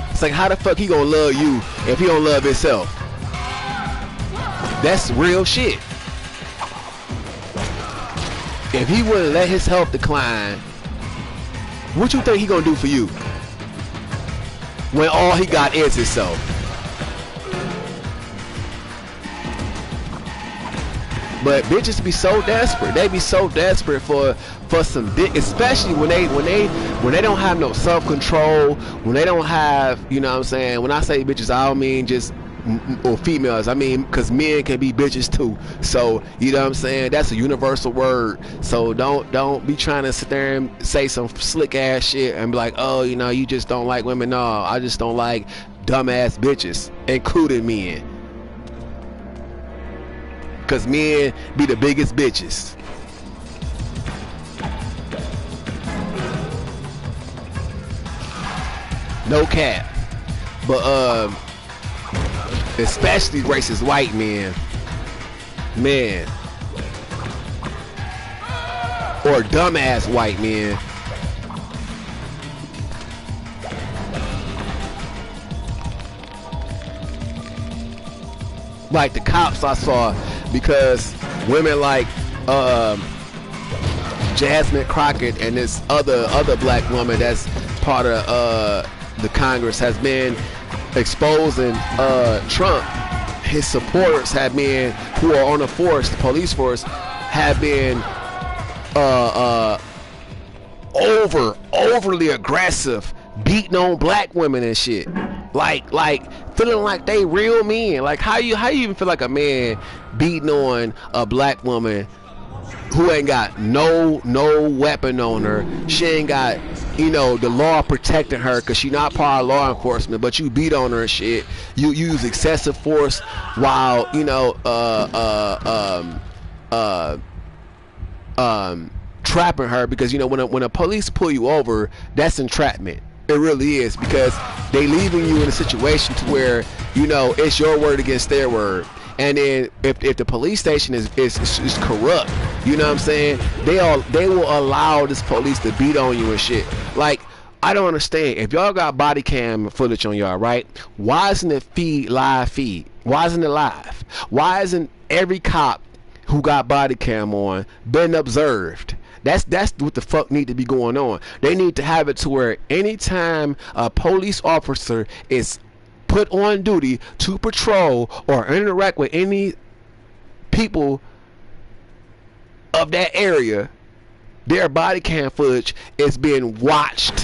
It's like, how the fuck he gonna love you if he don't love himself? That's real shit. If he wouldn't let his health decline, what you think he gonna do for you when all he got is himself? But bitches be so desperate. They be so desperate for some dick, especially when they don't have no self-control, when they don't have, you know what I'm saying? When I say bitches, I don't mean just or females, I mean, because men can be bitches too. So, you know what I'm saying? That's a universal word. So don't be trying to sit there and say some slick ass shit and be like, oh, you know, you just don't like women. No, I just don't like dumbass bitches, including men. Because men be the biggest bitches. No cap. But especially racist white men, man, or dumbass white men. Like the cops I saw, because women like Jasmine Crockett and this other black woman that's part of the Congress has been exposing Trump. His supporters have been, who are on the force, the police force, have been overly aggressive, beating on black women and shit. Like feeling like they real men. Like how you even feel like a man beating on a black woman who ain't got no weapon on her? She ain't got you know, the law protecting her because she's not part of law enforcement, but you beat on her and shit. You use excessive force while, you know, trapping her, because, you know, when a police pull you over, that's entrapment. It really is, because they leaving you in a situation to where, you know, it's your word against their word. And then if the police station is corrupt, you know what I'm saying, they will allow this police to beat on you and shit. Like, I don't understand. If y'all got body cam footage on y'all, right? Why isn't it live feed? Why isn't it live? Why isn't every cop who got body cam on been observed? That's what the fuck need to be going on. They need to have it to where anytime a police officer is put on duty to patrol or interact with any people of that area, their body cam footage is being watched.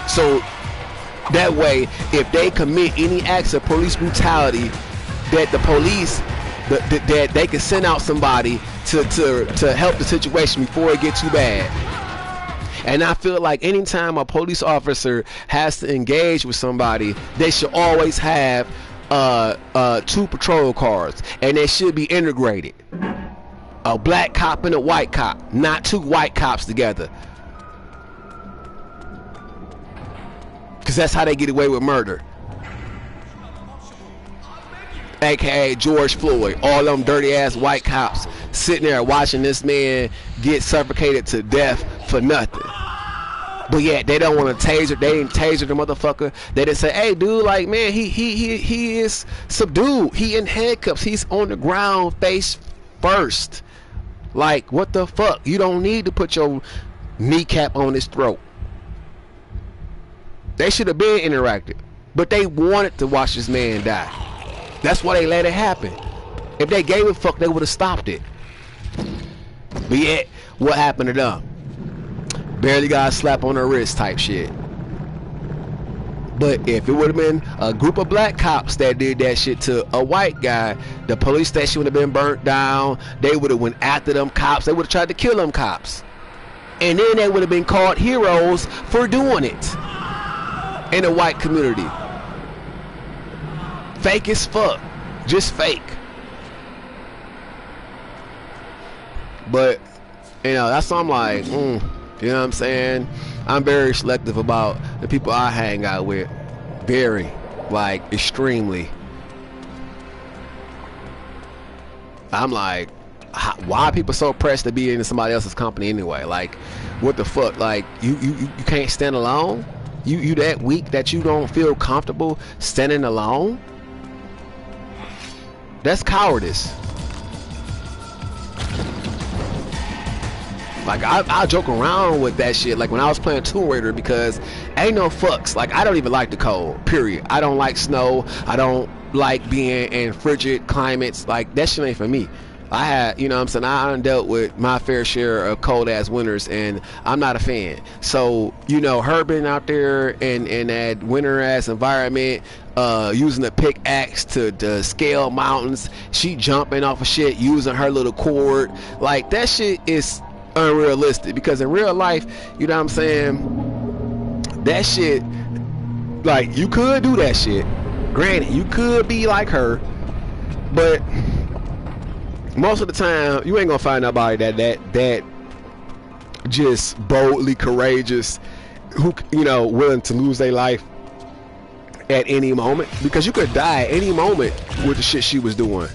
So that way, if they commit any acts of police brutality, that the police, that they can send out somebody to help the situation before it gets too bad. And I feel like anytime a police officer has to engage with somebody, they should always have 2 patrol cars, and they should be integrated. A black cop and a white cop, not 2 white cops together. Because that's how they get away with murder. AKA George Floyd. All them dirty ass white cops sitting there watching this man get suffocated to death for nothing. But yeah, they don't want to taser. They didn't taser the motherfucker. They didn't say, hey dude, like, man, he is subdued. He in handcuffs. He's on the ground face first. Like, what the fuck? You don't need to put your kneecap on his throat. They should have been interacted, but they wanted to watch this man die. That's why they let it happen. If they gave a fuck, they would have stopped it. But yet, what happened to them? Barely got a slap on their wrist type shit. But if it would have been a group of black cops that did that shit to a white guy, the police station would have been burnt down. They would have went after them cops. They would have tried to kill them cops. And then they would have been called heroes for doing it in the white community. Fake as fuck. Just fake. But, you know, that's why I'm like, you know what I'm saying? I'm very selective about the people I hang out with. Very. Like, extremely. I'm like, why are people so pressed to be in somebody else's company anyway? Like, what the fuck? Like, you can't stand alone? You that weak that you don't feel comfortable standing alone? That's cowardice. Like, I joke around with that shit, like when I was playing Tomb Raider, because ain't no fucks. Like, I don't even like the cold, period. I don't like snow. I don't like being in frigid climates. Like, that shit ain't for me. I had, you know what I'm saying, I done dealt with my fair share of cold ass winters, and I'm not a fan. So, you know, her being out there in that winter ass environment, using a pickaxe to scale mountains, she jumping off of shit using her little cord, like, that shit is unrealistic. Because in real life, you know what I'm saying, that shit, like, you could do that shit. Granted, you could be like her, but most of the time you ain't gonna find nobody that just boldly courageous, who, you know, willing to lose their life at any moment, because you could die at any moment with the shit she was doing.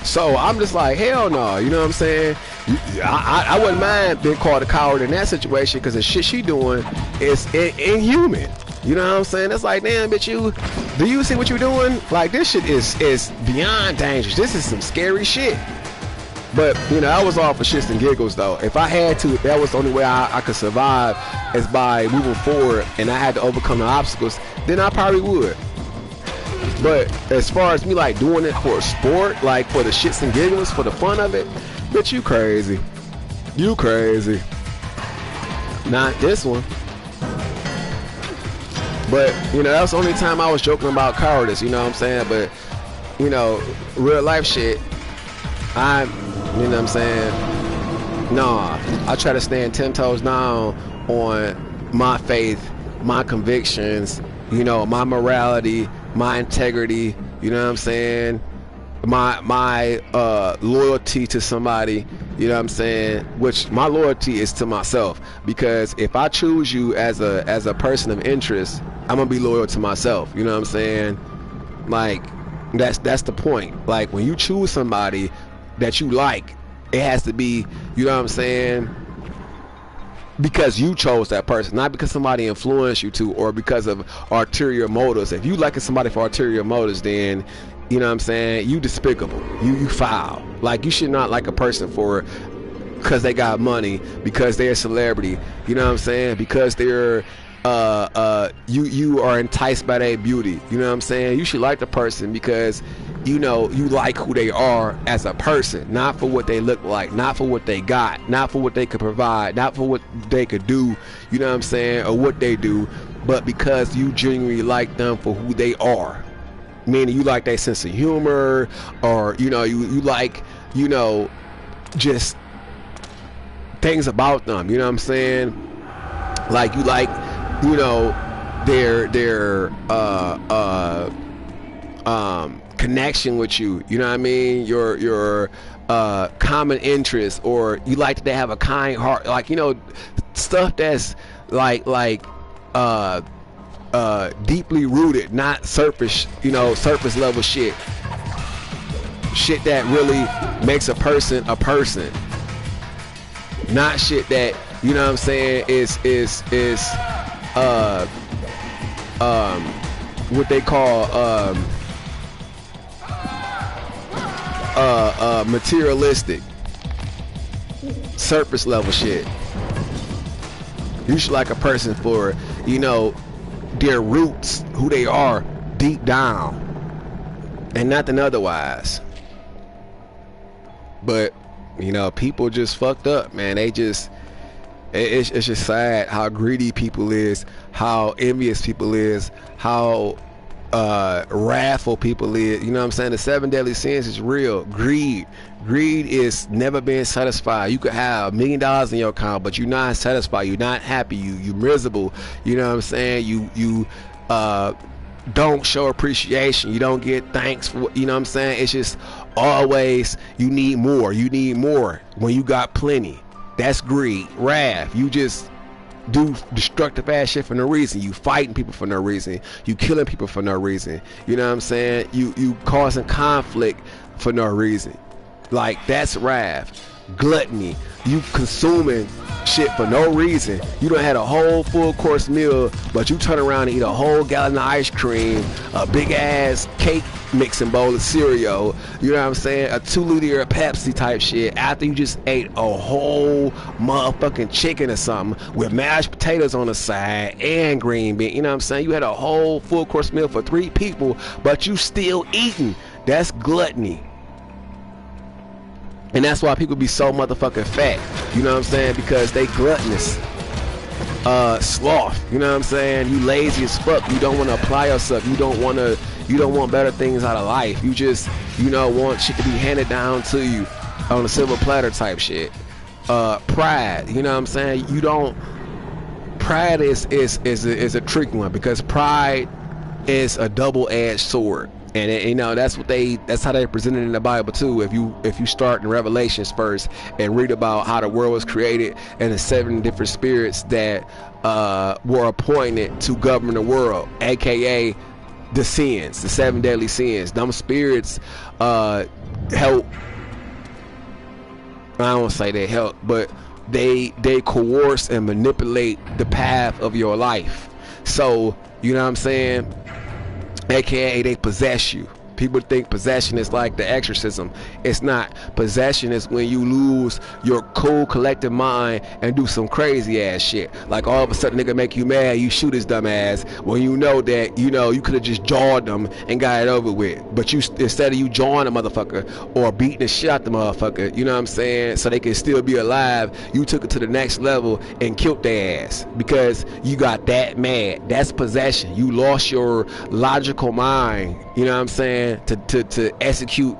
So I'm just like, hell no, you know what I'm saying? I wouldn't mind being called a coward in that situation, because the shit she doing is inhuman. You know what I'm saying? It's like, damn, bitch, do you see what you're doing? Like, this shit is beyond dangerous. This is some scary shit. But, you know, I was all for shits and giggles, though. If I had to, that was the only way I could survive, is by moving forward, and I had to overcome the obstacles, then I probably would. But as far as me, like, doing it for a sport, like, for the shits and giggles, for the fun of it, bitch, you crazy. You crazy. Not this one. But, you know, that's the only time I was joking about cowardice, you know what I'm saying? But, you know, real life shit, you know what I'm saying, Nah, I try to stand 10 toes down on my faith, my convictions, you know, my morality, my integrity, you know what I'm saying? My loyalty to somebody, you know what I'm saying? Which my loyalty is to myself, because if I choose you as a person of interest, I'm gonna be loyal to myself, you know what I'm saying? Like that's the point. Like when you choose somebody that you like, it has to be, you know what I'm saying, because you chose that person, not because somebody influenced you to, or because of ulterior motives. If you liking somebody for ulterior motives, then you know what I'm saying, you despicable, you foul. Like you should not like a person for because they got money, because they're a celebrity, you know what I'm saying, because they're you are enticed by their beauty, you know what I'm saying. You should like the person because you know you like who they are as a person, not for what they look like, not for what they got, not for what they could provide, not for what they could do, you know what I'm saying, or what they do, but because you genuinely like them for who they are. Meaning you like their sense of humor, or you know you like, you know, just things about them, you know what I'm saying. Like you like, you know, their connection with you, you know what I mean, your common interest, or you like that they have a kind heart, like, you know, stuff that's like deeply rooted, not surface, you know, surface level shit that really makes a person, not shit that, you know what I'm saying, is what they call materialistic, surface level shit. You should like a person for, you know, their roots, who they are deep down, and nothing otherwise. But you know, people just fucked up, man. They just, it's just sad how greedy people is, how envious people is, how wrathful people is. You know what I'm saying? The 7 deadly sins is real. Greed is never being satisfied. You could have $1 million in your account, but you're not satisfied, you're not happy, you miserable, you know what I'm saying, you don't show appreciation, you don't get thanks for, you know what I'm saying. It's just always, you need more when you got plenty. That's greed. Wrath, you just do destructive ass shit for no reason. You fighting people for no reason, you killing people for no reason, you know what I'm saying, you causing conflict for no reason. Like that's wrath. Gluttony, you consuming shit for no reason. You done had a whole full course meal, but you turn around and eat a whole gallon of ice cream, a big ass cake mixing bowl of cereal, you know what I'm saying, a 2-liter of Pepsi type shit, after you just ate a whole motherfucking chicken or something with mashed potatoes on the side and green bean, you know what I'm saying. You had a whole full course meal for 3 people, but you still eating. That's gluttony. And that's why people be so motherfucking fat, you know what I'm saying, because they gluttonous. Sloth, you know what I'm saying, you lazy as fuck, you don't want to apply yourself, you don't want better things out of life, you just, you know, want shit to be handed down to you on a silver platter type shit. Pride, you know what I'm saying, pride is a tricky one, because pride is a double-edged sword. And you know, that's how they presented it in the Bible too. If you start in Revelations first and read about how the world was created and the 7 different spirits that were appointed to govern the world, aka the sins, the 7 deadly sins. Them spirits help. I don't want to say they help, but they coerce and manipulate the path of your life. So you know what I'm saying, aka they possess you. People think possession is like the exorcism. It's not. Possession is when you lose your cool collective mind and do some crazy ass shit. Like all of a sudden nigga make you mad, you shoot his dumb ass when you know that, you know, you could have just jawed them and got it over with. But you, instead of you jawing a motherfucker or beating the shit out the motherfucker, you know what I'm saying, so they can still be alive, you took it to the next level and killed their ass because you got that mad. That's possession. You lost your logical mind, you know what I'm saying, to execute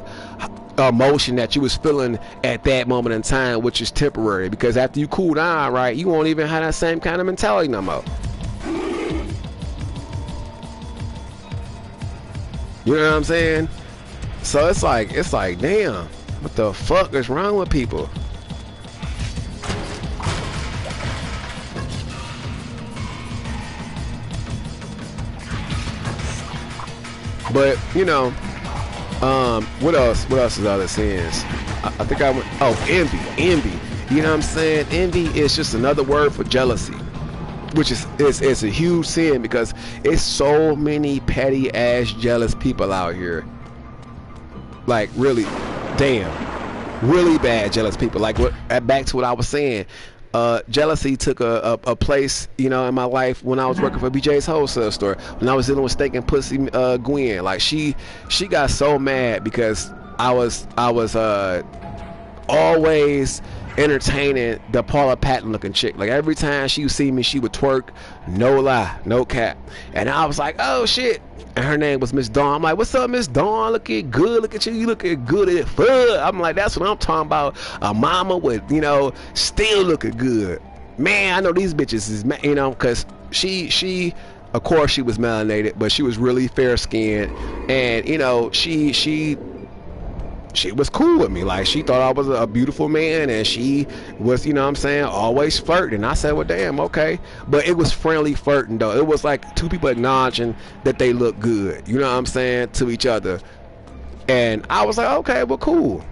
emotion that you was feeling at that moment in time, which is temporary, because after you cool down, right, you won't even have that same kind of mentality no more. You know what I'm saying? So it's like damn, what the fuck is wrong with people? But you know, what else is other sins? I think I went, oh, envy. You know what I'm saying? Envy is just another word for jealousy, which is it's a huge sin, because it's so many petty ass jealous people out here. Like, really, damn, really bad jealous people. Like, what, back to what I was saying, jealousy took a place, you know, in my life when I was working for BJ's wholesale store, when I was dealing with steak and pussy Gwen. Like, she got so mad because I was always entertaining the Paula Patton looking chick. Like, every time she would see me, she would twerk, no lie, no cap. And I was like, oh shit. And her name was Miss Dawn. I'm like, what's up, Miss Dawn? Looking good. Look at you. You looking good at fuck. I'm like, that's what I'm talking about. A mama with, you know, still looking good. Man, I know these bitches is, you know, because she of course she was melanated, but she was really fair skinned. And, you know, she was cool with me. Like, she thought I was a beautiful man, and she was, you know what I'm saying, always flirting. I said, well, damn, okay. But it was friendly flirting, though. It was like two people acknowledging that they look good, you know what I'm saying, to each other. And I was like, okay, well, cool.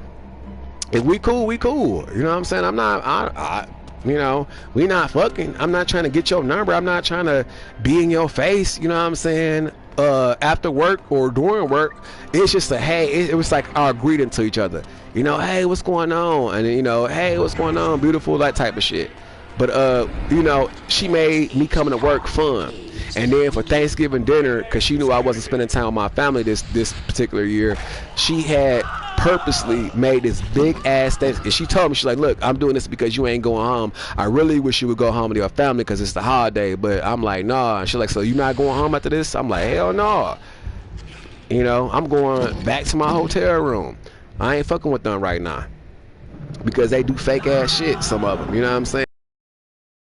If we cool, we cool. You know what I'm saying? I'm not, you know, we not fucking. I'm not trying to get your number. I'm not trying to be in your face, you know what I'm saying, after work or during work. It's just a hey, it was like our greeting to each other, you know, hey, what's going on, and you know, hey, what's going on, beautiful, that type of shit. But you know, she made me coming to work fun. And then for Thanksgiving dinner, because she knew I wasn't spending time with my family this particular year, she had purposely made this big ass thing. And she told me, she's like, look, I'm doing this because you ain't going home. I really wish you would go home to your family because it's the holiday. But I'm like, nah. And she's like, so you not going home after this? I'm like, hell no. You know, I'm going back to my hotel room. I ain't fucking with them right now, because they do fake ass shit, some of them, you know what I'm saying?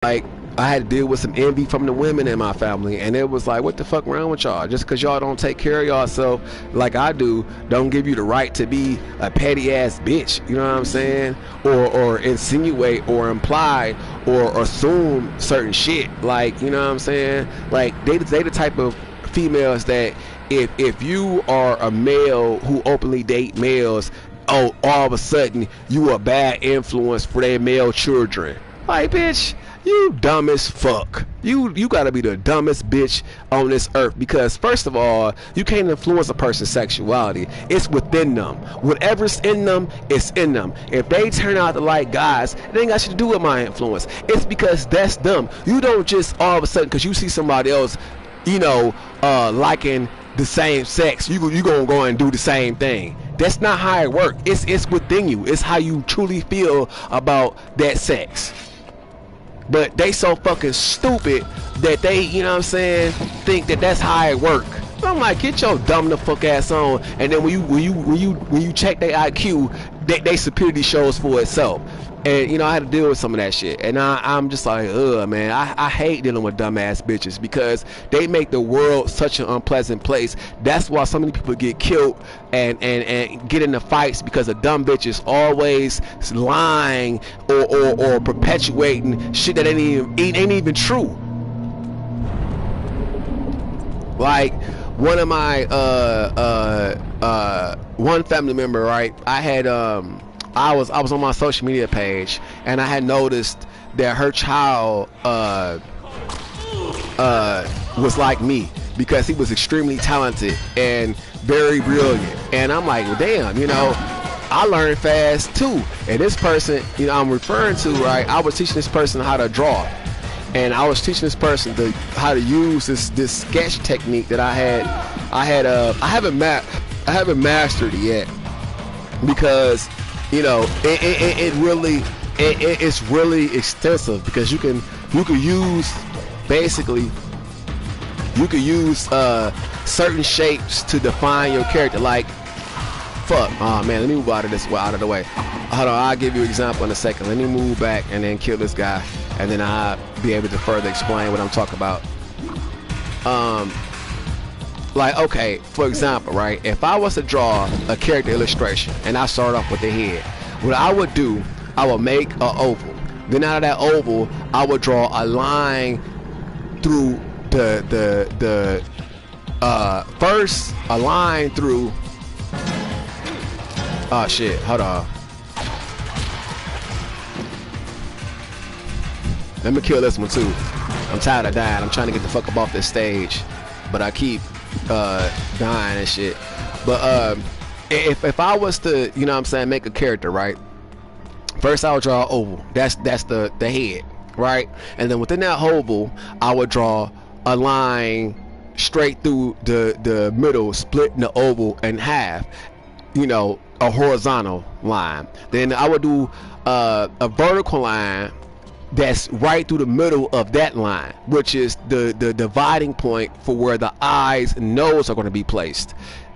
Like, I had to deal with some envy from the women in my family, and it was like, what the fuck wrong with y'all? Just because y'all don't take care of yourself like I do, don't give you the right to be a petty ass bitch, you know what I'm saying? Or insinuate or imply or assume certain shit, like, you know what I'm saying? Like, they the type of females that if you are a male who openly date males, oh, all of a sudden you a bad influence for their male children. Like, bitch, you dumb as fuck. You gotta be the dumbest bitch on this earth, because first of all, you can't influence a person's sexuality. It's within them. Whatever's in them, it's in them. If they turn out to like guys, it ain't got shit to do with my influence. It's because that's them. You don't just all of a sudden, because you see somebody else, you know, liking the same sex, you gonna go and do the same thing. That's not how it works. It's within you. It's how you truly feel about that sex. But they so fucking stupid that they, you know what I'm saying, think that that's how it work. I'm like, get your dumb the fuck ass on. And then when you check their IQ, they superiority shows for itself. And you know, I had to deal with some of that shit. And I'm just like, ugh, man, I hate dealing with dumbass bitches, because they make the world such an unpleasant place. That's why so many people get killed and get into fights, because a dumb bitch is always lying or perpetuating shit that ain't even true. Like, one of my one family member, right? I was on my social media page, and I had noticed that her child was like me, because he was extremely talented and very brilliant. And I'm like, well, damn, you know, I learned fast too. And this person, you know, I'm referring to, right? I was teaching this person how to draw, and I was teaching this person how to use this sketch technique that I haven't mastered it yet, because, you know, it's really extensive, because you can use certain shapes to define your character. Like, fuck. Oh man, let me move out of the way. Hold on, I'll give you an example in a second. Let me move back and then kill this guy, and then I'll be able to further explain what I'm talking about. Like, okay, for example, right? If I was to draw a character illustration and I start off with the head, what I would do, I would make an oval. Then out of that oval, I would draw a line through the first a line through. Oh shit! Hold on. Let me kill this one too. I'm tired of dying. I'm trying to get the fuck up off this stage, but I keep dying and shit. But if I was to, you know what I'm saying, make a character, right? First I would draw an oval. That's the head, right? And then within that oval, I would draw a line straight through the middle, splitting the oval in half, you know, a horizontal line. Then I would do a vertical line that's right through the middle of that line, which is the dividing point for where the eyes and nose are going to be placed.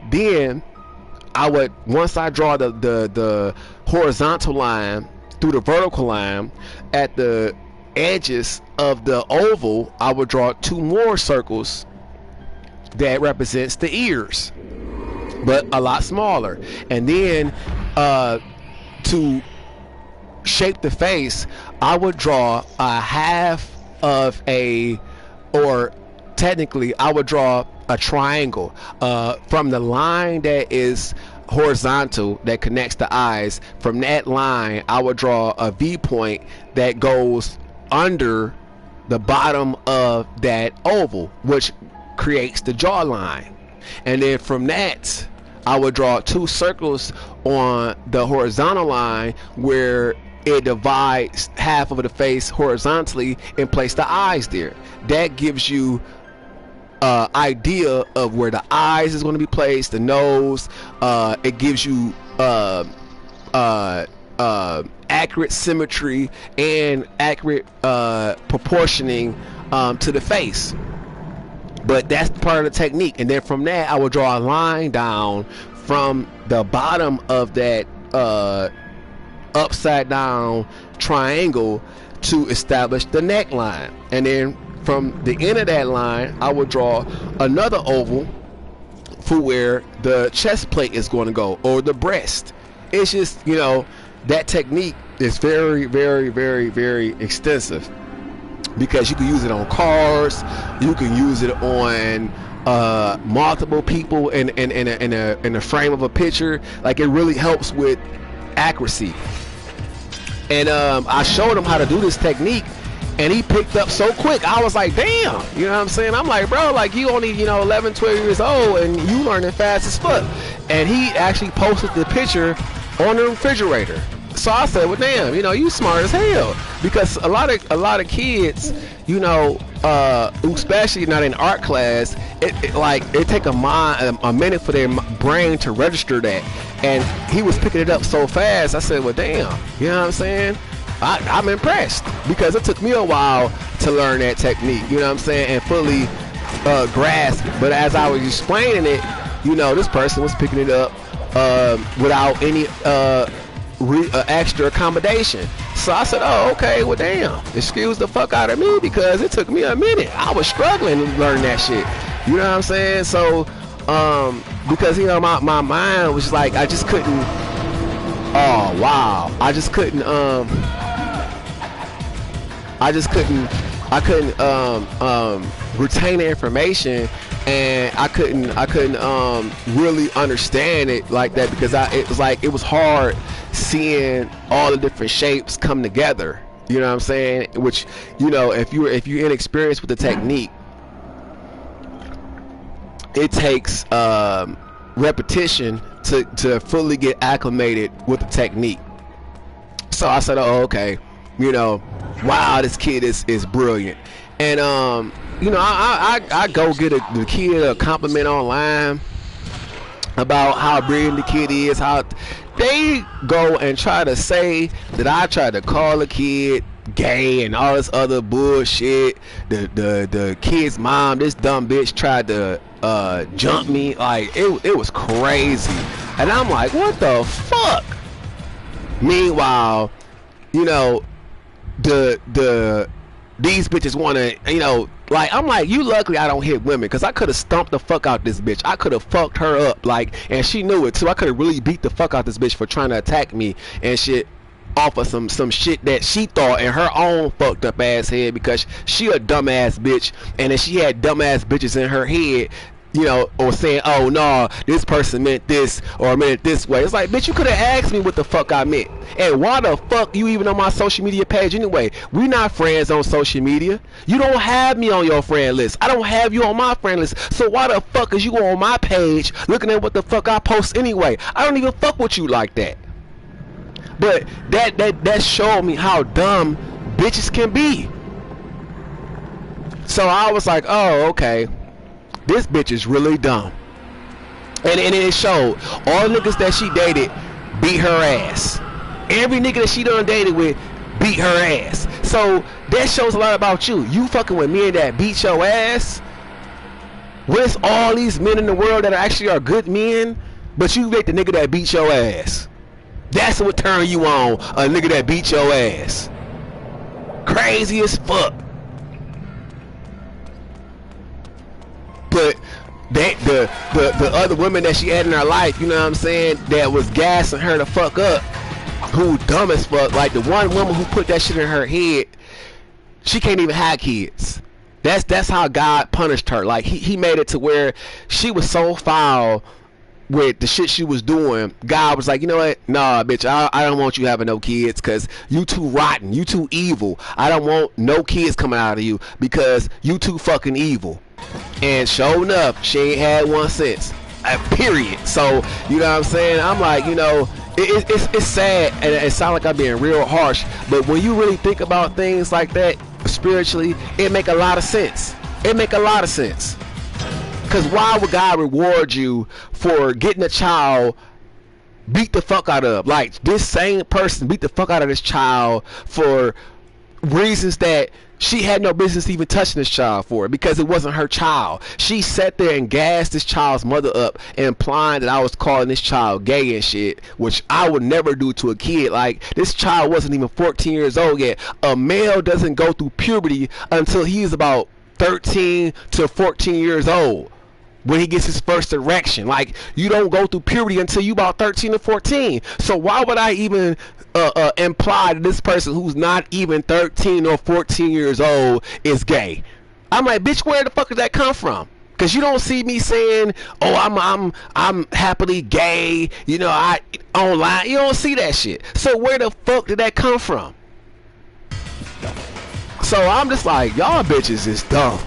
Then I would, once I draw the horizontal line through the vertical line, at the edges of the oval, I would draw 2 more circles that represents the ears, but a lot smaller. And then to shape the face, I would draw a half of a, or technically I would draw a triangle from the line that is horizontal that connects the eyes. From that line, I would draw a V point that goes under the bottom of that oval, which creates the jawline. And then from that, I would draw 2 circles on the horizontal line where it divides half of the face horizontally and place the eyes there. That gives you idea of where the eyes is going to be placed, the nose. It gives you accurate symmetry and accurate proportioning to the face. But that's part of the technique. And then from that, I will draw a line down from the bottom of that upside down triangle to establish the neckline. And then from the end of that line, I would draw another oval for where the chest plate is going to go, or the breast. It's just, you know, that technique is very, very, very, very extensive, because you can use it on cars, you can use it on multiple people in a frame of a picture. Like, it really helps with accuracy. And I showed him how to do this technique, and he picked up so quick. I was like, damn, you know what I'm saying? I'm like, bro, like, you only, 11, 12 years old, and you learning fast as fuck. And he actually posted the picture on the refrigerator. So I said, well, damn, you smart as hell. Because a lot of kids, especially not in art class, it take a minute for their brain to register that. And he was picking it up so fast. I said, well, damn, you know what I'm saying? I'm impressed, because it took me a while to learn that technique, you know what I'm saying, and fully grasp it. But as I was explaining it, this person was picking it up without any extra accommodation. So I said, oh, okay, well, damn, excuse the fuck out of me, because it took me a minute. I was struggling to learn that shit, you know what I'm saying? So because my mind was like, I just couldn't, oh wow, I couldn't retain the information, and I couldn't really understand it like that, because it was hard seeing all the different shapes come together, you know what I'm saying? Which, if you're inexperienced with the technique, it takes repetition to fully get acclimated with the technique. So I said, oh, okay, wow, this kid is brilliant. And I go get the kid a compliment online about how brilliant the kid is. How they go and try to say that I tried to call the kid gay and all this other bullshit. The kid's mom, this dumb bitch, tried to jump me. Like, it was crazy. And I'm like, what the fuck? Meanwhile, you know, these bitches want to, you know, like, I'm like, you luckily I don't hit women, because I could have stomped the fuck out this bitch. I could have fucked her up, like, and she knew it too. I could have really beat the fuck out this bitch for trying to attack me and shit, off of some shit that she thought in her own fucked up ass head, because she a dumbass bitch, and then she had dumbass bitches in her head, you know, or saying, oh no, this person meant this or meant it this way. It's like, bitch, you could have asked me what the fuck I meant. And why the fuck you even on my social media page anyway? We not friends on social media. You don't have me on your friend list. I don't have you on my friend list. So why the fuck is you on my page looking at what the fuck I post anyway? I don't even fuck with you like that. But that showed me how dumb bitches can be. So I was like, oh, okay. This bitch is really dumb. And it showed. All niggas that she dated beat her ass. Every nigga that she done dated with beat her ass. So that shows a lot about you. You fucking with men that beat your ass. With all these men in the world that actually are good men, but you date the nigga that beat your ass. That's what turn you on, a nigga that beat your ass. Crazy as fuck. But the other women that she had in her life, you know what I'm saying, that was gassing her the fuck up, who dumb as fuck, like the one woman who put that shit in her head, she can't even have kids. That's how God punished her. Like he made it to where she was so foul with the shit she was doing. God was like, you know what, nah bitch, I don't want you having no kids, because you too rotten, you too evil. I don't want no kids coming out of you because you too fucking evil. And sure enough, she ain't had one since. Period. So, you know what I'm saying? I'm like, you know, it's sad, and it sounds like I'm being real harsh, but when you really think about things like that spiritually, it make a lot of sense. It make a lot of sense. Because why would God reward you for getting a child beat the fuck out of? Like, this same person beat the fuck out of this child for reasons that she had no business even touching this child for, because it wasn't her child. She sat there and gassed this child's mother up, implying that I was calling this child gay and shit, which I would never do to a kid. Like, this child wasn't even 14 years old yet. A male doesn't go through puberty until he's about 13 to 14 years old, when he gets his first erection. Like, you don't go through puberty until you about 13 or 14. So why would I even imply that this person who's not even 13 or 14 years old is gay? I'm like, bitch, where the fuck did that come from? Because you don't see me saying, oh, I'm happily gay, you know, I online. You don't see that shit. So where the fuck did that come from? So I'm just like, y'all bitches is dumb.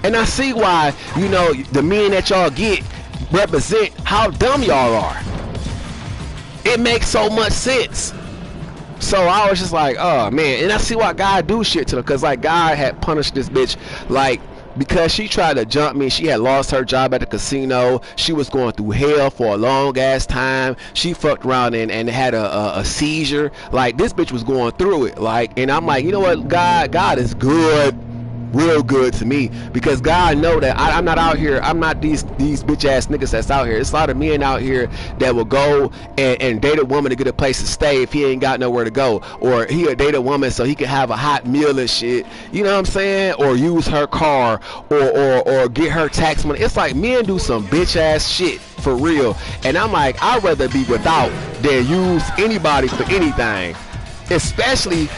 And I see why, you know, the men that y'all get represent how dumb y'all are. It makes so much sense. So I was just like, oh man. And I see why God do shit to them, because like God had punished this bitch, like, because she tried to jump me. She had lost her job at the casino. She was going through hell for a long ass time. She fucked around and had a seizure. Like, this bitch was going through it. Like, and I'm like, you know what, God is good, real good to me, because God know that I'm not out here. I'm not these bitch ass niggas that's out here. It's a lot of men out here that will go and date a woman to get a place to stay if he ain't got nowhere to go, or he'll date a woman so he can have a hot meal and shit, you know what I'm saying, or use her car, or get her tax money. It's like, men do some bitch ass shit for real, and I'm like, I'd rather be without than use anybody for anything, especially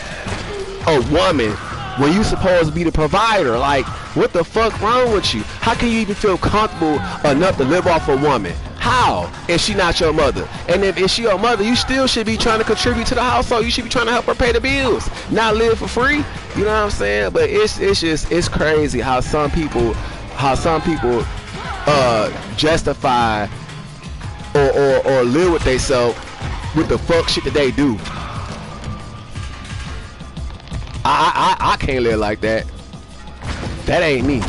a woman when you supposed to be the provider. Like, what the fuck wrong with you? How can you even feel comfortable enough to live off a woman? How? If she not your mother? And if she your mother, you still should be trying to contribute to the household. You should be trying to help her pay the bills, not live for free. You know what I'm saying? But it's just, it's crazy how some people justify or live with themselves with the fuck shit that they do. I can't live like that. That ain't me.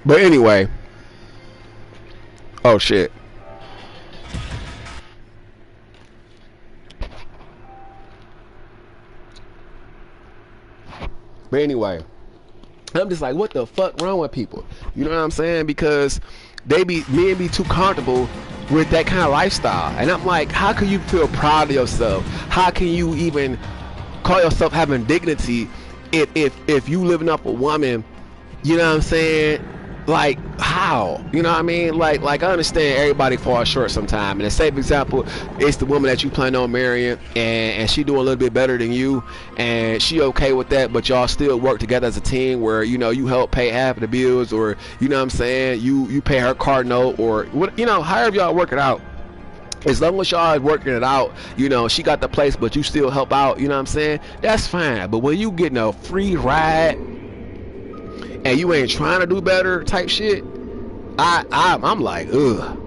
But anyway. Oh shit. But anyway. I'm just like, what the fuck wrong with people? You know what I'm saying? Because men be too comfortable with that kind of lifestyle. And I'm like, how can you feel proud of yourself? How can you even call yourself having dignity if you living up a woman? You know what I'm saying? Like, how? You know what I mean? Like I understand everybody falls short sometime. And a safe example is the woman that you plan on marrying, and she doing a little bit better than you, and she okay with that, but y'all still work together as a team where, you know, you help pay half of the bills, or, you know what I'm saying, you pay her car note, or what, you know, however y'all work it out. As long as y'all working it out, you know, she got the place, but you still help out, you know what I'm saying? That's fine. But when you getting a free ride and you ain't trying to do better type shit, I'm like, ugh.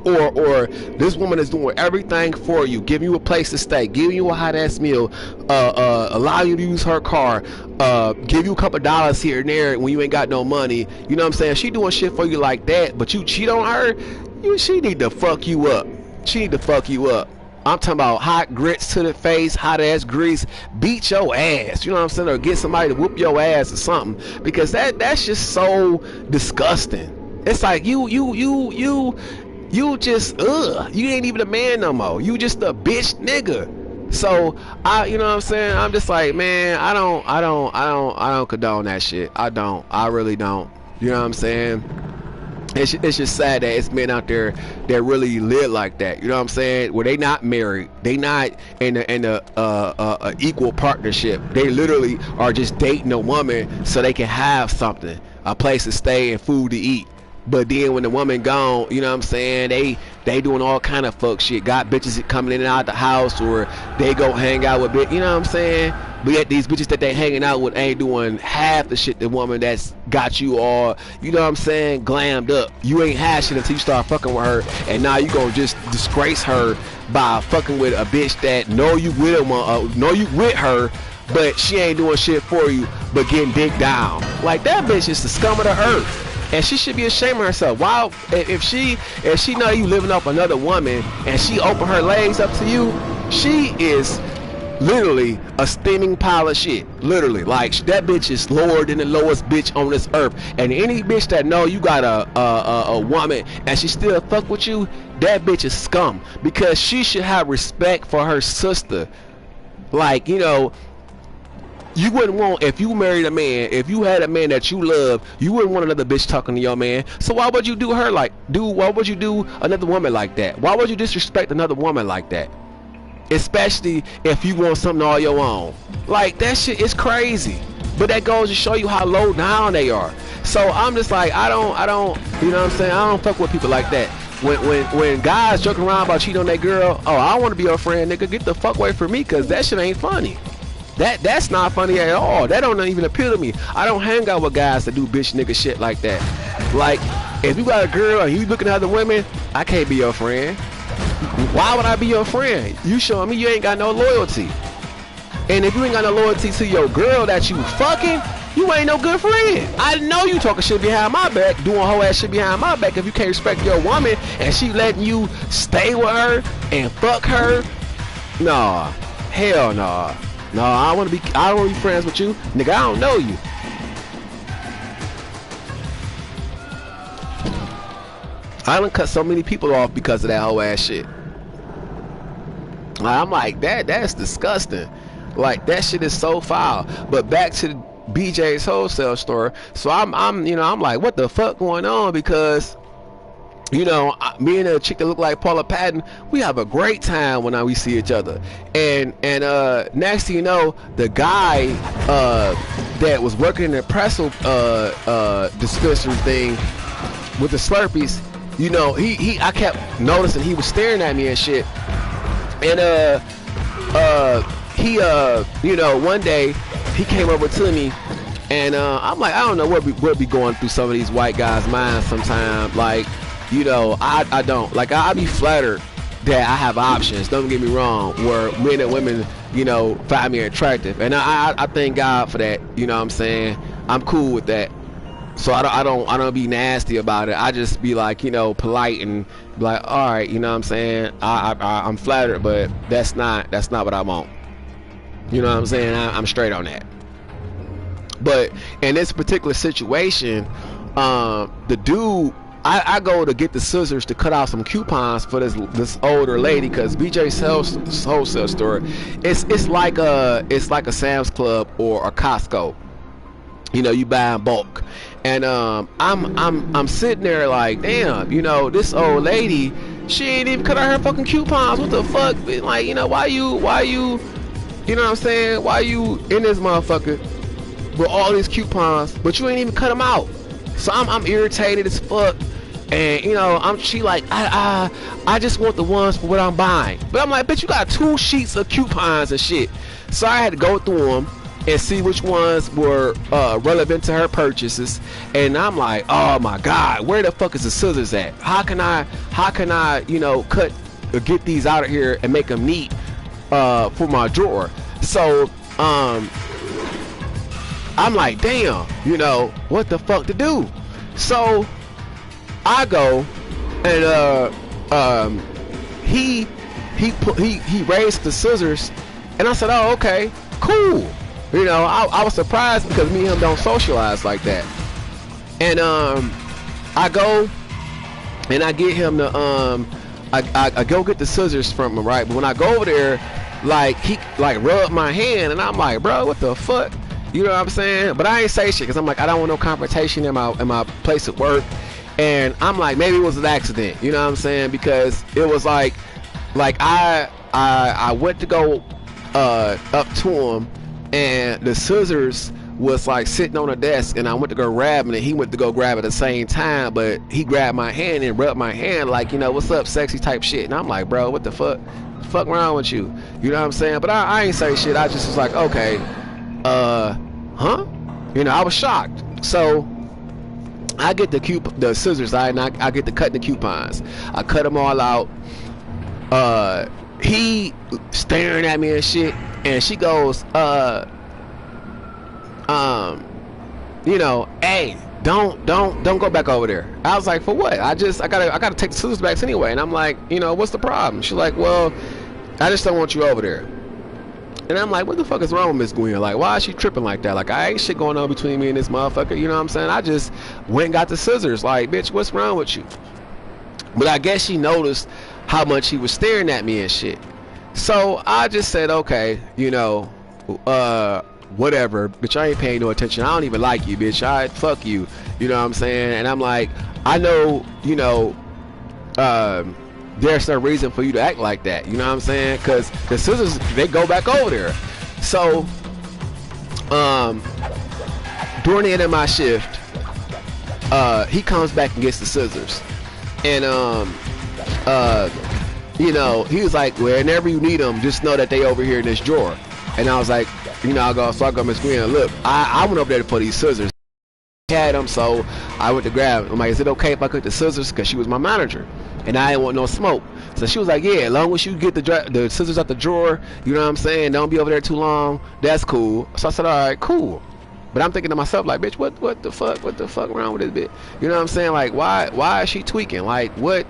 Or this woman is doing everything for you, giving you a place to stay, giving you a hot ass meal, allow you to use her car, give you a couple dollars here and there when you ain't got no money. You know what I'm saying? She doing shit for you like that, but you cheat on her, she need to fuck you up. She need to fuck you up. I'm talking about hot grits to the face, hot ass grease, beat your ass. You know what I'm saying? Or get somebody to whoop your ass or something. Because that's just so disgusting. It's like you just you ain't even a man no more. You just a bitch nigga. So you know what I'm saying? I'm just like, man, I don't condone that shit. I really don't. You know what I'm saying? It's just sad that it's men out there that really live like that. You know what I'm saying? Where they not married, they not in a equal partnership. They literally are just dating a woman so they can have something, a place to stay and food to eat. But then when the woman gone, you know what I'm saying, they doing all kind of fuck shit. Got bitches coming in and out the house, or they go hang out with bitch. You know what I'm saying? But yet these bitches that they hanging out with ain't doing half the shit the woman that's got you all, you know what I'm saying, glammed up. You ain't had shit until you start fucking with her, and now you gonna just disgrace her by fucking with a bitch that know you with her, but she ain't doing shit for you, but getting dick down. Like, that bitch is the scum of the earth. And she should be ashamed of herself. Why, if she know you living up another woman and she open her legs up to you, she is literally a steaming pile of shit. Literally, like, that bitch is lower than the lowest bitch on this earth. And any bitch that know you got a woman and she still fuck with you, that bitch is scum. Because she should have respect for her sister. Like, you know, you wouldn't want, if you married a man, if you had a man that you love, you wouldn't want another bitch talking to your man. So why would you do her why would you do another woman like that? Why would you disrespect another woman like that? Especially if you want something all your own. Like, that shit is crazy. But that goes to show you how low down they are. So I'm just like, I don't, you know what I'm saying? I don't fuck with people like that. When guys joking around about cheating on that girl, oh, I want to be your friend, nigga, get the fuck away from me, cause that shit ain't funny. That's not funny at all. That don't even appeal to me. I don't hang out with guys that do bitch nigga shit like that. Like, if you got a girl and you looking at other women, I can't be your friend. Why would I be your friend? You showing me you ain't got no loyalty. And if you ain't got no loyalty to your girl that you fucking, you ain't no good friend. I know you talking shit behind my back, doing whole ass shit behind my back. If you can't respect your woman and she letting you stay with her and fuck her, nah, hell nah. No, I don't want to be friends with you. Nigga, I don't know you. I done cut so many people off because of that whole ass shit. I'm like, that's disgusting. Like, that shit is so foul. But back to BJ's wholesale store. So I'm you know, I'm like, what the fuck going on? Because, you know, me and a chick that look like Paula Patton, we have a great time when we see each other. And next thing you know, the guy that was working in the pretzel dispensary thing with the Slurpees, you know, I kept noticing he was staring at me and shit. And he you know, one day he came over to me, and I'm like, I don't know what be going through some of these white guys' minds sometimes. Like, you know, I don't, like, I be flattered that I have options, don't get me wrong, where men and women, you know, find me attractive, and I thank God for that. You know what I'm saying? I'm cool with that. So I don't be nasty about it. I just be like, you know, polite and be like, all right, you know what I'm saying? I'm flattered, but that's not what I want. You know what I'm saying? I'm straight on that. But in this particular situation, the dude, I go to get the scissors to cut out some coupons for this older lady, because BJ's wholesale store, it's like a Sam's Club or a Costco. You know, you buy in bulk. And I'm sitting there like, damn, you know, this old lady, she ain't even cut out her fucking coupons. What the fuck? Like, you know, why you, you know what I'm saying? Why you in this motherfucker with all these coupons, but you ain't even cut them out? So I'm irritated as fuck. And you know, she like, I just want the ones for what I'm buying. But I'm like, bitch, you got 2 sheets of coupons and shit. So I had to go through them and see which ones were relevant to her purchases. And I'm like, oh my god, where the fuck is the scissors at? How can I, you know, cut or get these out of here and make them neat for my drawer? So I'm like, damn, you know, what the fuck to do? So I go and he raised the scissors, and I said, oh, okay, cool. You know, I was surprised because me and him don't socialize like that. And I go and I get him the I go get the scissors from him, right? But when I go over there, like, he like rubbed my hand, and I'm like, bro, what the fuck? You know what I'm saying? But I ain't say shit because I'm like, I don't want no confrontation in my place of work. And I'm like, maybe it was an accident. You know what I'm saying? Because it was like I went to go up to him, and the scissors was like sitting on a desk, and I went to go grab it, and he went to go grab it at the same time, but he grabbed my hand and rubbed my hand like, you know, what's up, sexy type shit. And I'm like, bro, what the fuck wrong with you? You know what I'm saying? But I ain't say shit. I just was like, okay, huh? You know, I was shocked. So I get the scissors, I get to cut the coupons. I cut them all out. He staring at me and shit, and she goes, you know, hey, don't go back over there. I was like, for what? I gotta take the scissors back anyway. And I'm like, you know, what's the problem? She's like, well, I just don't want you over there. And I'm like, what the fuck is wrong with Miss Gwen? Like, why is she tripping like that? Like, I ain't shit going on between me and this motherfucker. You know what I'm saying? I just went and got the scissors. Like, bitch, what's wrong with you? But I guess she noticed how much he was staring at me and shit. So I just said, okay, you know, whatever, bitch, I ain't paying no attention. I don't even like you, bitch. Fuck you. You know what I'm saying? And I'm like, I know, you know, there's no reason for you to act like that. You know what I'm saying? Because the scissors, they go back over there. So during the end of my shift, he comes back and gets the scissors. And you know, he was like, whenever you need them, just know that they over here in this drawer. And I was like, you know, I go, Miss Green, look, I went over there for these scissors. Had them, so I went to grab them. I'm like, is it okay if I cut the scissors? Because she was my manager, and I didn't want no smoke. So she was like, yeah, as long as you get the scissors out the drawer, you know what I'm saying, don't be over there too long, that's cool. So I said, all right, cool. But I'm thinking to myself, like, bitch, what the fuck wrong with this bitch? You know what I'm saying? Like, why is she tweaking? Like, what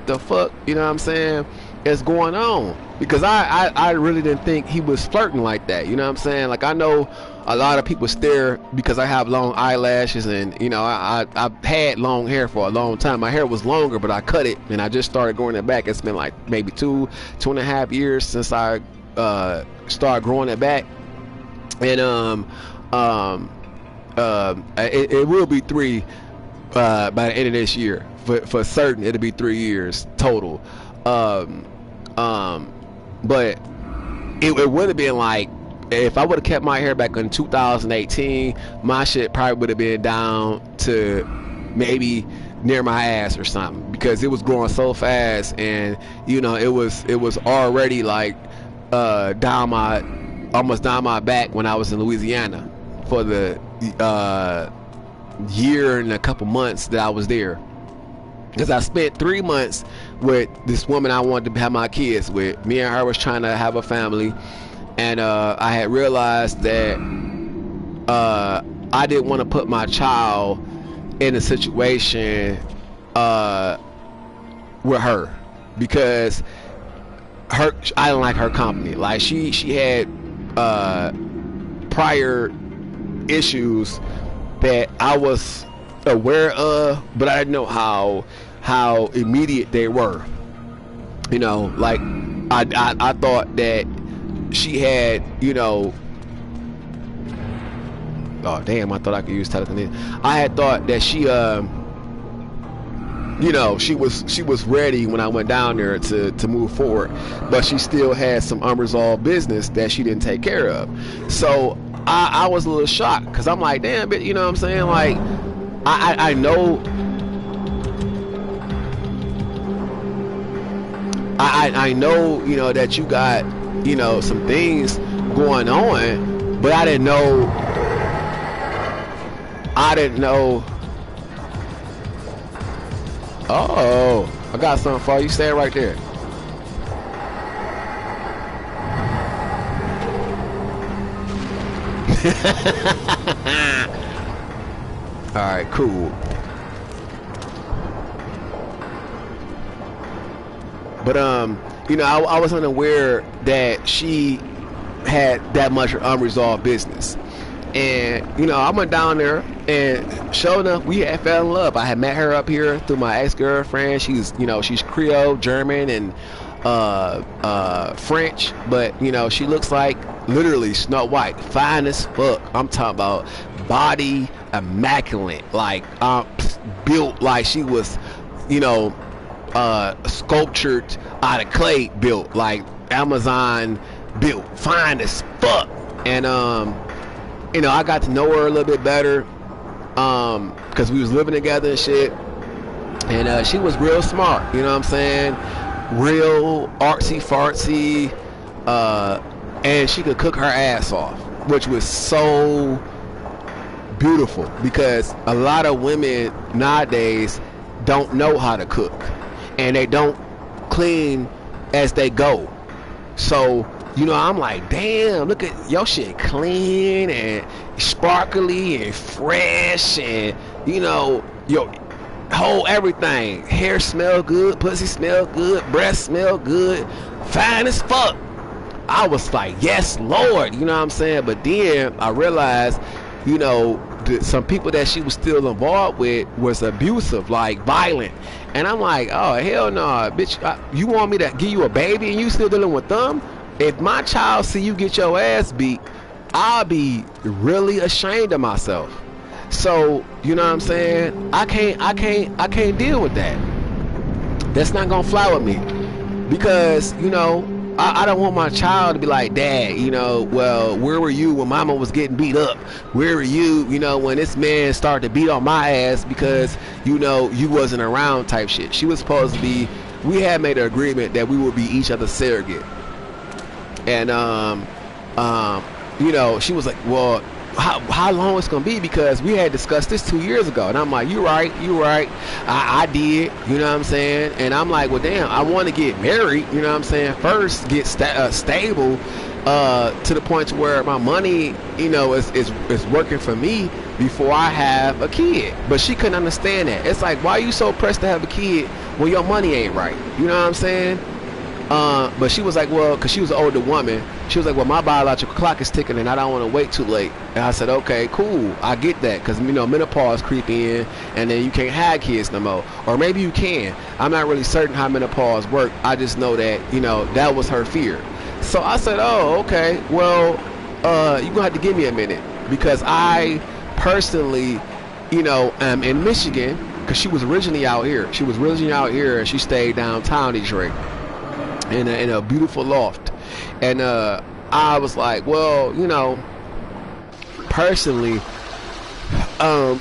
the fuck, you know what I'm saying, is going on? Because I really didn't think he was flirting like that. You know what I'm saying? Like, I know a lot of people stare because I have long eyelashes, and you know, I've had long hair for a long time. My hair was longer, but I cut it and I just started growing it back. It's been like maybe 2.5 years since I started growing it back. And it will be 3 by the end of this year. For certain, it'll be 3 years total. But it would have been like, if I would have kept my hair back in 2018, my shit probably would have been down to maybe near my ass or something, because it was growing so fast, and you know, it was already like almost down my back when I was in Louisiana for the year and a couple months that I was there. Because I spent 3 months with this woman I wanted to have my kids with. Me and her was trying to have a family, and I had realized that I didn't want to put my child in a situation with her, because I didn't like her company. Like, she had prior issues that I was aware of, but I didn't know how immediate they were. You know, like I thought that she had, you know, oh damn, I thought I could use telekinesis. I had thought that she you know, she was ready when I went down there to move forward, but she still had some unresolved business that she didn't take care of. So I was a little shocked, because I'm like, damn, but you know what I'm saying, like I know I know, you know, that you got, you know, some things going on, but I didn't know. Oh, I got something for you. Stay right there. All right, cool. But you know, I was unaware that she had that much unresolved business. And you know, I went down there, and sure enough, we had fell in love. I had met her up here through my ex-girlfriend. She's, you know, she's Creole, German, and French, but you know, she looks like literally Snow White, fine as fuck. I'm talking about body immaculate, like built like she was, you know, sculptured out of clay, built like Amazon built, fine as fuck. And you know, I got to know her a little bit better, because we was living together and shit. And she was real smart, you know what I'm saying? Real artsy fartsy, and she could cook her ass off, which was so beautiful, because a lot of women nowadays don't know how to cook, and they don't clean as they go. So, you know, I'm like, damn, look at your shit, clean and sparkly and fresh, and you know, your whole everything, hair smell good, pussy smell good, breath smell good, fine as fuck. I was like, yes Lord, you know what I'm saying? But then I realized, you know, some people that she was still involved with was abusive, like violent. And I'm like, oh hell no, bitch, you want me to give you a baby and you still dealing with them? If my child see you get your ass beat, I'll be really ashamed of myself. So, you know what I'm saying? I can't deal with that. That's not gonna fly with me, because, you know, I don't want my child to be like, Dad, you know, well, where were you when Mama was getting beat up? Where were you, you know, when this man started to beat on my ass because, you know, you wasn't around type shit. She was supposed to be, we had made an agreement that we would be each other's surrogate. And you know, she was like, well, how long it's gonna be, because we had discussed this 2 years ago. And I'm like, you right, I did, you know what I'm saying? And I'm like, well damn, I want to get married, you know what I'm saying, first, get stable, to the point to where my money, you know, is working for me before I have a kid. But she couldn't understand that. It's like, why are you so pressed to have a kid when your money ain't right? You know what I'm saying? But she was like, well, because she was an older woman, she was like, well, my biological clock is ticking and I don't want to wait too late. And I said, okay, cool, I get that, because, you know, menopause creep in and then you can't have kids no more. Or maybe you can. I'm not really certain how menopause work. I just know that, you know, that was her fear. So I said, oh, okay, well, you're gonna have to give me a minute, because I personally, you know, am in Michigan, because she was originally out here. She was originally out here and she stayed downtown Detroit in a beautiful loft. And I was like, well, you know, personally, I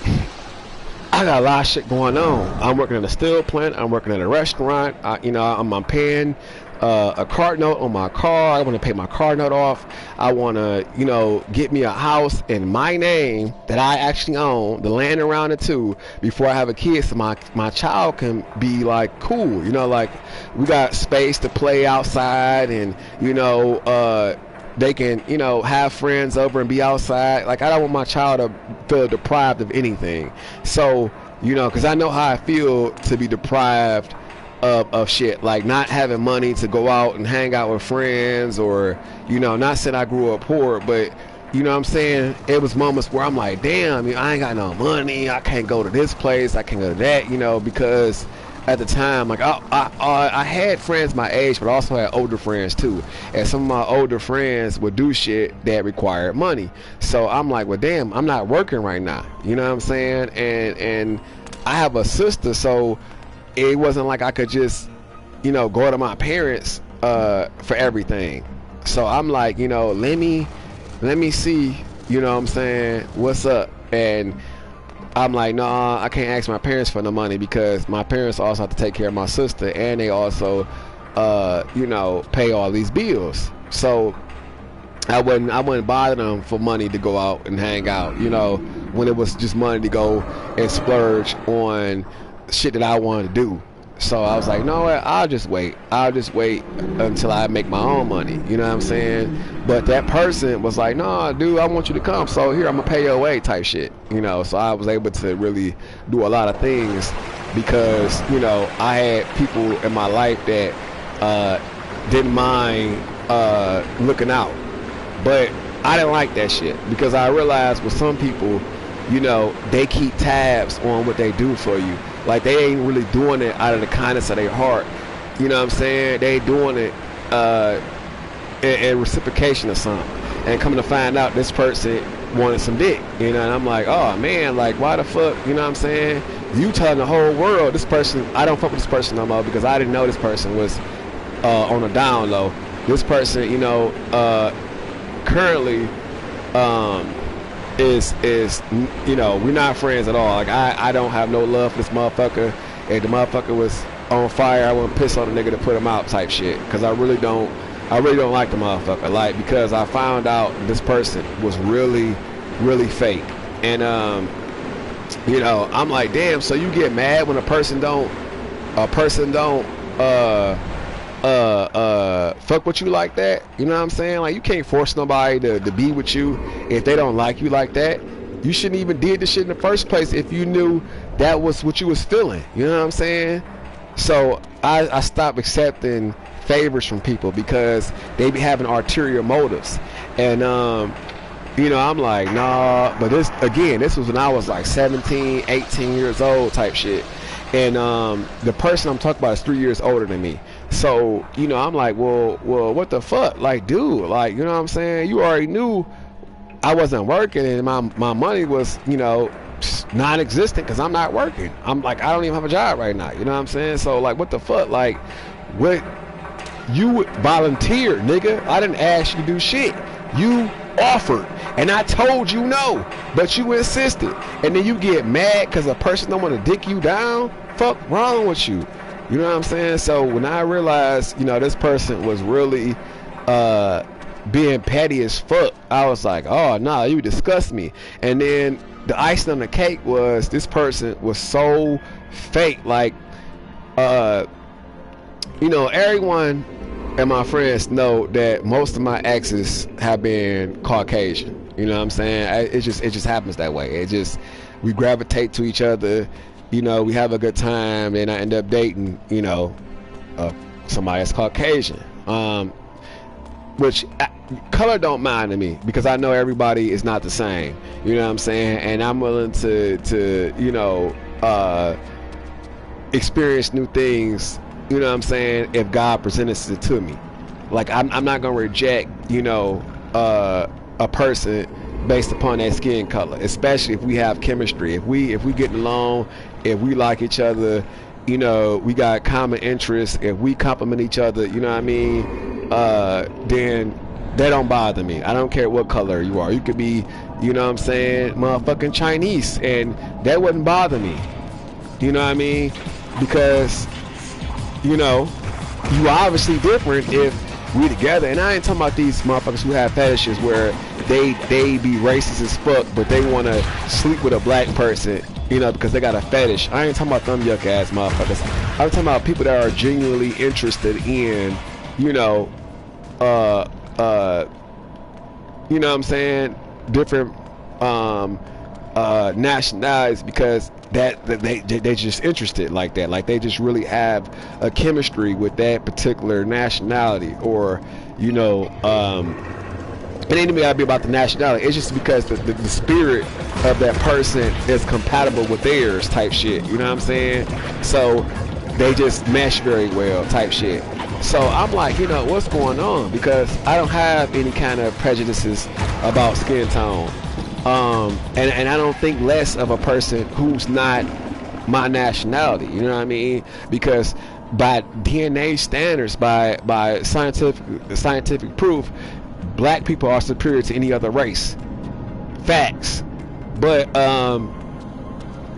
got a lot of shit going on. I'm working at a steel plant, I'm working at a restaurant, you know, I'm paying a car note on my car. I want to pay my car note off. I want to, you know, get me a house in my name that I actually own, the land around it too, before I have a kid, so my child can be like cool, you know, like we got space to play outside, and you know, they can, you know, have friends over and be outside. Like, I don't want my child to feel deprived of anything. So, you know, because I know how I feel to be deprived of shit, like not having money to go out and hang out with friends, or, you know, not saying I grew up poor, but, you know what I'm saying, it was moments where I'm like, damn, I ain't got no money, I can't go to this place, I can't go to that, because at the time, like I had friends my age, but I also had older friends too, and some of my older friends would do shit that required money. So I'm like, well, damn, I'm not working right now, you know what I'm saying, and I have a sister, so it wasn't like I could just, go to my parents for everything. So I'm like, let me see, what I'm saying, what's up. And I'm like, nah, I can't ask my parents for no money because my parents also have to take care of my sister, and they also pay all these bills. So I wouldn't bother them for money to go out and hang out, when it was just money to go and splurge on shit that I wanted to do. So I was like, no, I'll just wait until I make my own money, you know what I'm saying? But that person was like, no, dude, I want you to come, so here, I'm gonna pay your way type shit, so I was able to really do a lot of things because, I had people in my life that didn't mind looking out. But I didn't like that shit because I realized with some people, they keep tabs on what they do for you. Like, they ain't really doing it out of the kindness of their heart. You know what I'm saying? They doing it in reciprocation of something. And coming to find out, this person wanted some dick. And I'm like, oh, man, like, why the fuck? You know what I'm saying? You telling the whole world, this person, I don't fuck with this person no more because I didn't know this person was on a down low. This person, currently is we're not friends at all. Like, I don't have no love for this motherfucker. If the motherfucker was on fire, I wouldn't piss on the nigga to put him out type shit, because I really don't like the motherfucker, like, because I found out this person was really fake. And I'm like, damn, so you get mad when a person don't fuck with you like that? You know what I'm saying? Like, you can't force nobody to be with you if they don't like you like that. You shouldn't even did this shit in the first place if you knew that was what you was feeling. You know what I'm saying? So I stopped accepting favors from people because they be having ulterior motives. And I'm like, nah. But this was when I was like 17, 18 years old type shit. And the person I'm talking about is 3 years older than me. So, I'm like, well, what the fuck? Like, dude, like, you know what I'm saying? You already knew I wasn't working and my money was, non-existent because I'm not working. I'm like, I don't even have a job right now. You know what I'm saying? So, like, what the fuck? Like, what? You volunteered, nigga. I didn't ask you to do shit. You offered, and I told you no, but you insisted, and then you get mad because a person don't want to dick you down. Fuck wrong with you? You know what I'm saying? So when I realized, this person was really being petty as fuck, I was like, oh, nah, you disgust me. And then the icing on the cake was this person was so fake. Like, everyone and my friends know that most of my exes have been Caucasian. You know what I'm saying? It just happens that way. We gravitate to each other. We have a good time, and I end up dating, somebody that's Caucasian. Which color don't mind to me because I know everybody is not the same. You know what I'm saying? And I'm willing to experience new things. You know what I'm saying? If God presents it to me, like, I'm not gonna reject, a person based upon their skin color, especially if we have chemistry, if we get along, if we like each other, we got common interests, if we compliment each other, you know what I mean, then that don't bother me. I don't care what color you are. You could be, you know what I'm saying, motherfucking Chinese, and that wouldn't bother me. You know what I mean? Because, you obviously different if we together. And I ain't talking about these motherfuckers who have fetishes where they be racist as fuck, but they want to sleep with a black person, because they got a fetish. I ain't talking about them yuck ass motherfuckers. I'm talking about people that are genuinely interested in, you know what I'm saying, different nationalities, because that they just interested like that, like they just really have a chemistry with that particular nationality, or it ain't even gotta be about the nationality. It's just because the spirit of that person is compatible with theirs, type shit. You know what I'm saying? So they just mesh very well, type shit. So I'm like, you know, what's going on? Because I don't have any kind of prejudices about skin tone, and I don't think less of a person who's not my nationality. You know what I mean? Because by DNA standards, by scientific proof, black people are superior to any other race. Facts. But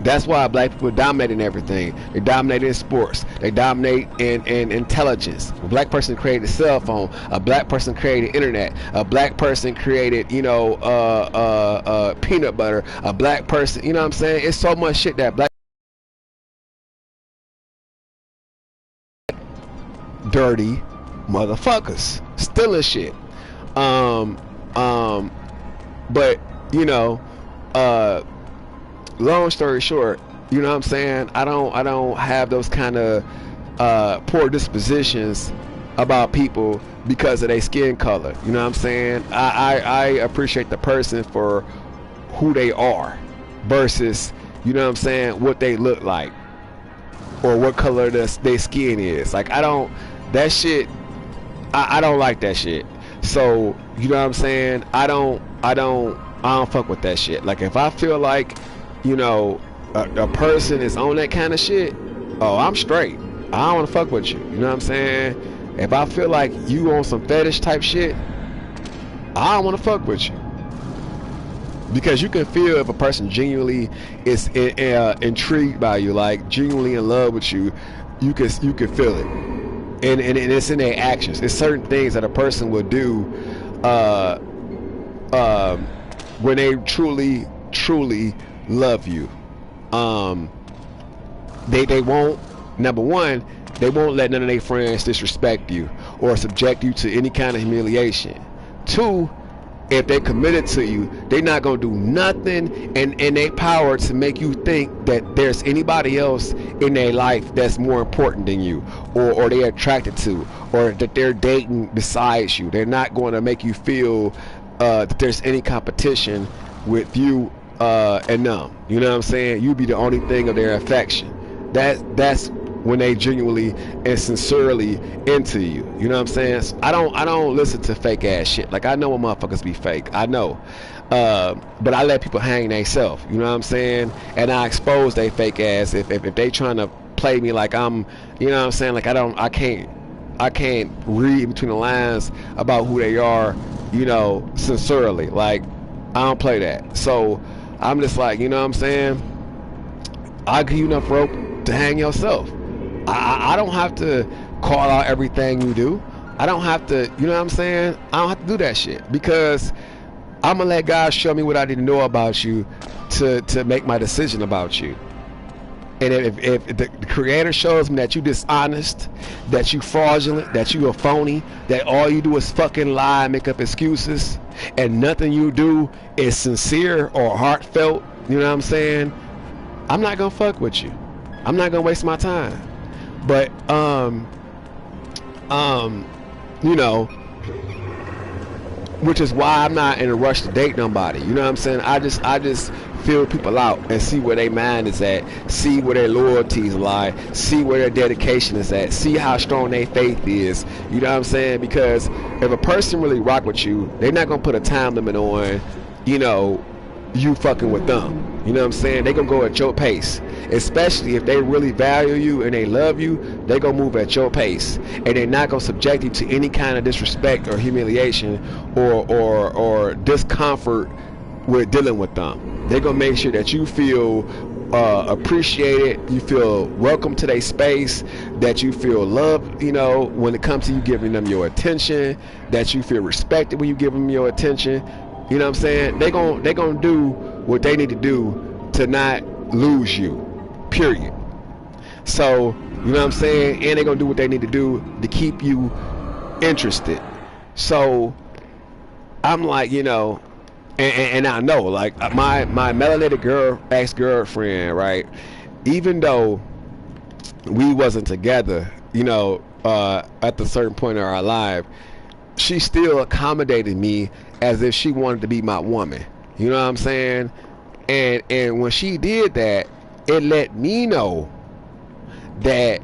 that's why black people dominate in everything. They dominate in sports. They dominate in intelligence. A black person created a cell phone. A black person created internet. A black person created, you know, peanut butter. A black person, you know what I'm saying? It's so much shit that black dirty motherfuckers stealing shit. But you know, long story short, you know what I'm saying? I don't have those kind of poor dispositions about people because of their skin color. You know what I'm saying? I appreciate the person for who they are versus, you know what I'm saying, what they look like or what color their skin is. Like, I don't, that shit, I don't like that shit. So, you know what I'm saying? I don't fuck with that shit. Like, if I feel like, you know, a person is on that kind of shit, oh, I'm straight. I don't want to fuck with you. You know what I'm saying? If I feel like you on some fetish type shit, I don't want to fuck with you. Because you can feel if a person genuinely is intrigued by you, like genuinely in love with you, you can feel it, and it's in their actions. It's certain things that a person will do when they truly love you. They won't, number one, they won't let none of their friends disrespect you or subject you to any kind of humiliation. Two, if they're committed to you, they're not gonna do nothing in their power to make you think that there's anybody else in their life that's more important than you, or they're attracted to, or that they're dating besides you. They're not going to make you feel that there's any competition with you and them. You know what I'm saying? You be the only thing of their affection. That's when they genuinely and sincerely into you. You know what I'm saying? So I don't listen to fake ass shit. Like, I know when motherfuckers be fake. I know. But I let people hang themselves. You know what I'm saying? And I expose they fake ass if they trying to play me like I'm, you know what I'm saying? Like, I can't read between the lines about who they are, you know, sincerely. Like, I don't play that. So I'm just like, you know what I'm saying? I'll give you enough rope to hang yourself. I don't have to call out everything you do. I don't have to, you know what I'm saying? I don't have to do that shit, because I'm gonna let God show me what I need to know about you to make my decision about you. And if the creator shows me that you dishonest, that you fraudulent, that you a phony, that all you do is fucking lie and make up excuses, and nothing you do is sincere or heartfelt, you know what I'm saying? I'm not gonna fuck with you. I'm not gonna waste my time. But you know, which is why I'm not in a rush to date nobody. You know what I'm saying? I just feel people out and see where their mind is at, see where their loyalties lie, see where their dedication is at, see how strong their faith is. You know what I'm saying? Because if a person really rock with you, they're not gonna put a time limit on, you know, you fucking with them. You know what I'm saying? They gonna go at your pace. Especially if they really value you and they love you, they gonna move at your pace, and they're not gonna subject you to any kind of disrespect or humiliation or discomfort with dealing with them. They're gonna make sure that you feel appreciated, you feel welcome to their space, that you feel loved, you know, when it comes to you giving them your attention, that you feel respected when you give them your attention. You know what I'm saying? They gonna do what they need to do to not lose you, period. So, you know what I'm saying? And they're gonna do what they need to do to keep you interested. So I'm like, you know, and I know, like, my melanated ex-girlfriend, right? Even though we wasn't together, you know, at the certain point in our life, she still accommodated me as if she wanted to be my woman. You know what I'm saying? And when she did that, it let me know that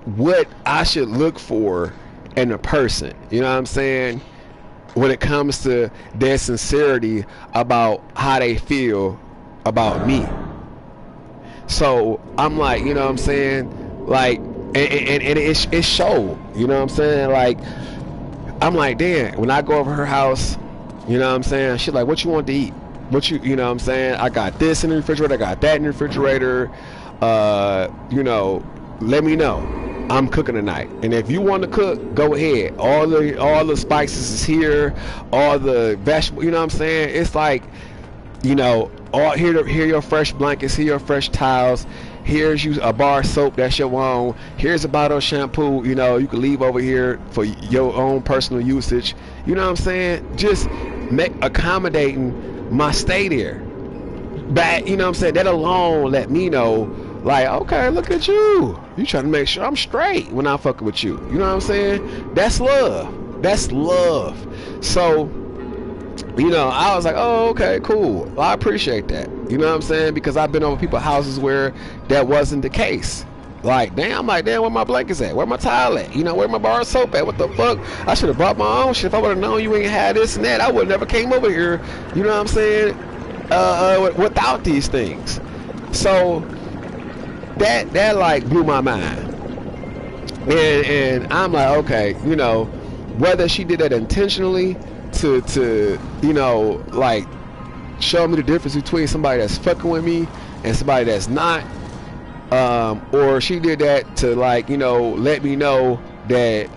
what I should look for in a person. You know what I'm saying? When it comes to their sincerity about how they feel about me. So I'm like, you know what I'm saying? Like, and it showed, you know what I'm saying? Like, I'm like, damn, when I go over her house, you know what I'm saying? She's like, what you want to eat? You know what I'm saying? I got this in the refrigerator, I got that in the refrigerator. You know, let me know. I'm cooking tonight, and if you want to cook, go ahead. All the spices is here, all the vegetables. You know what I'm saying? It's like, you know, all here your fresh blankets, here your fresh towels. Here's you a bar of soap that's your own. Here's a bottle of shampoo. You know, you can leave over here for your own personal usage. You know what I'm saying? Just accommodating my stay there. But you know what I'm saying? That alone let me know. Like, okay, look at you. You trying to make sure I'm straight when I'm fucking with you. You know what I'm saying? That's love. That's love. So, you know, I was like, oh, okay, cool. Well, I appreciate that. You know what I'm saying? Because I've been over people's houses where that wasn't the case. Like, damn, where my blankets at? Where my towel at? You know, where my bar of soap at? What the fuck? I should have brought my own shit. If I would have known you ain't had this and that, I would have never came over here. You know what I'm saying? Without these things. So that like blew my mind. And I'm like, okay, you know, whether she did that intentionally to you know, like show me the difference between somebody that's fucking with me and somebody that's not, or she did that to, like, you know, let me know that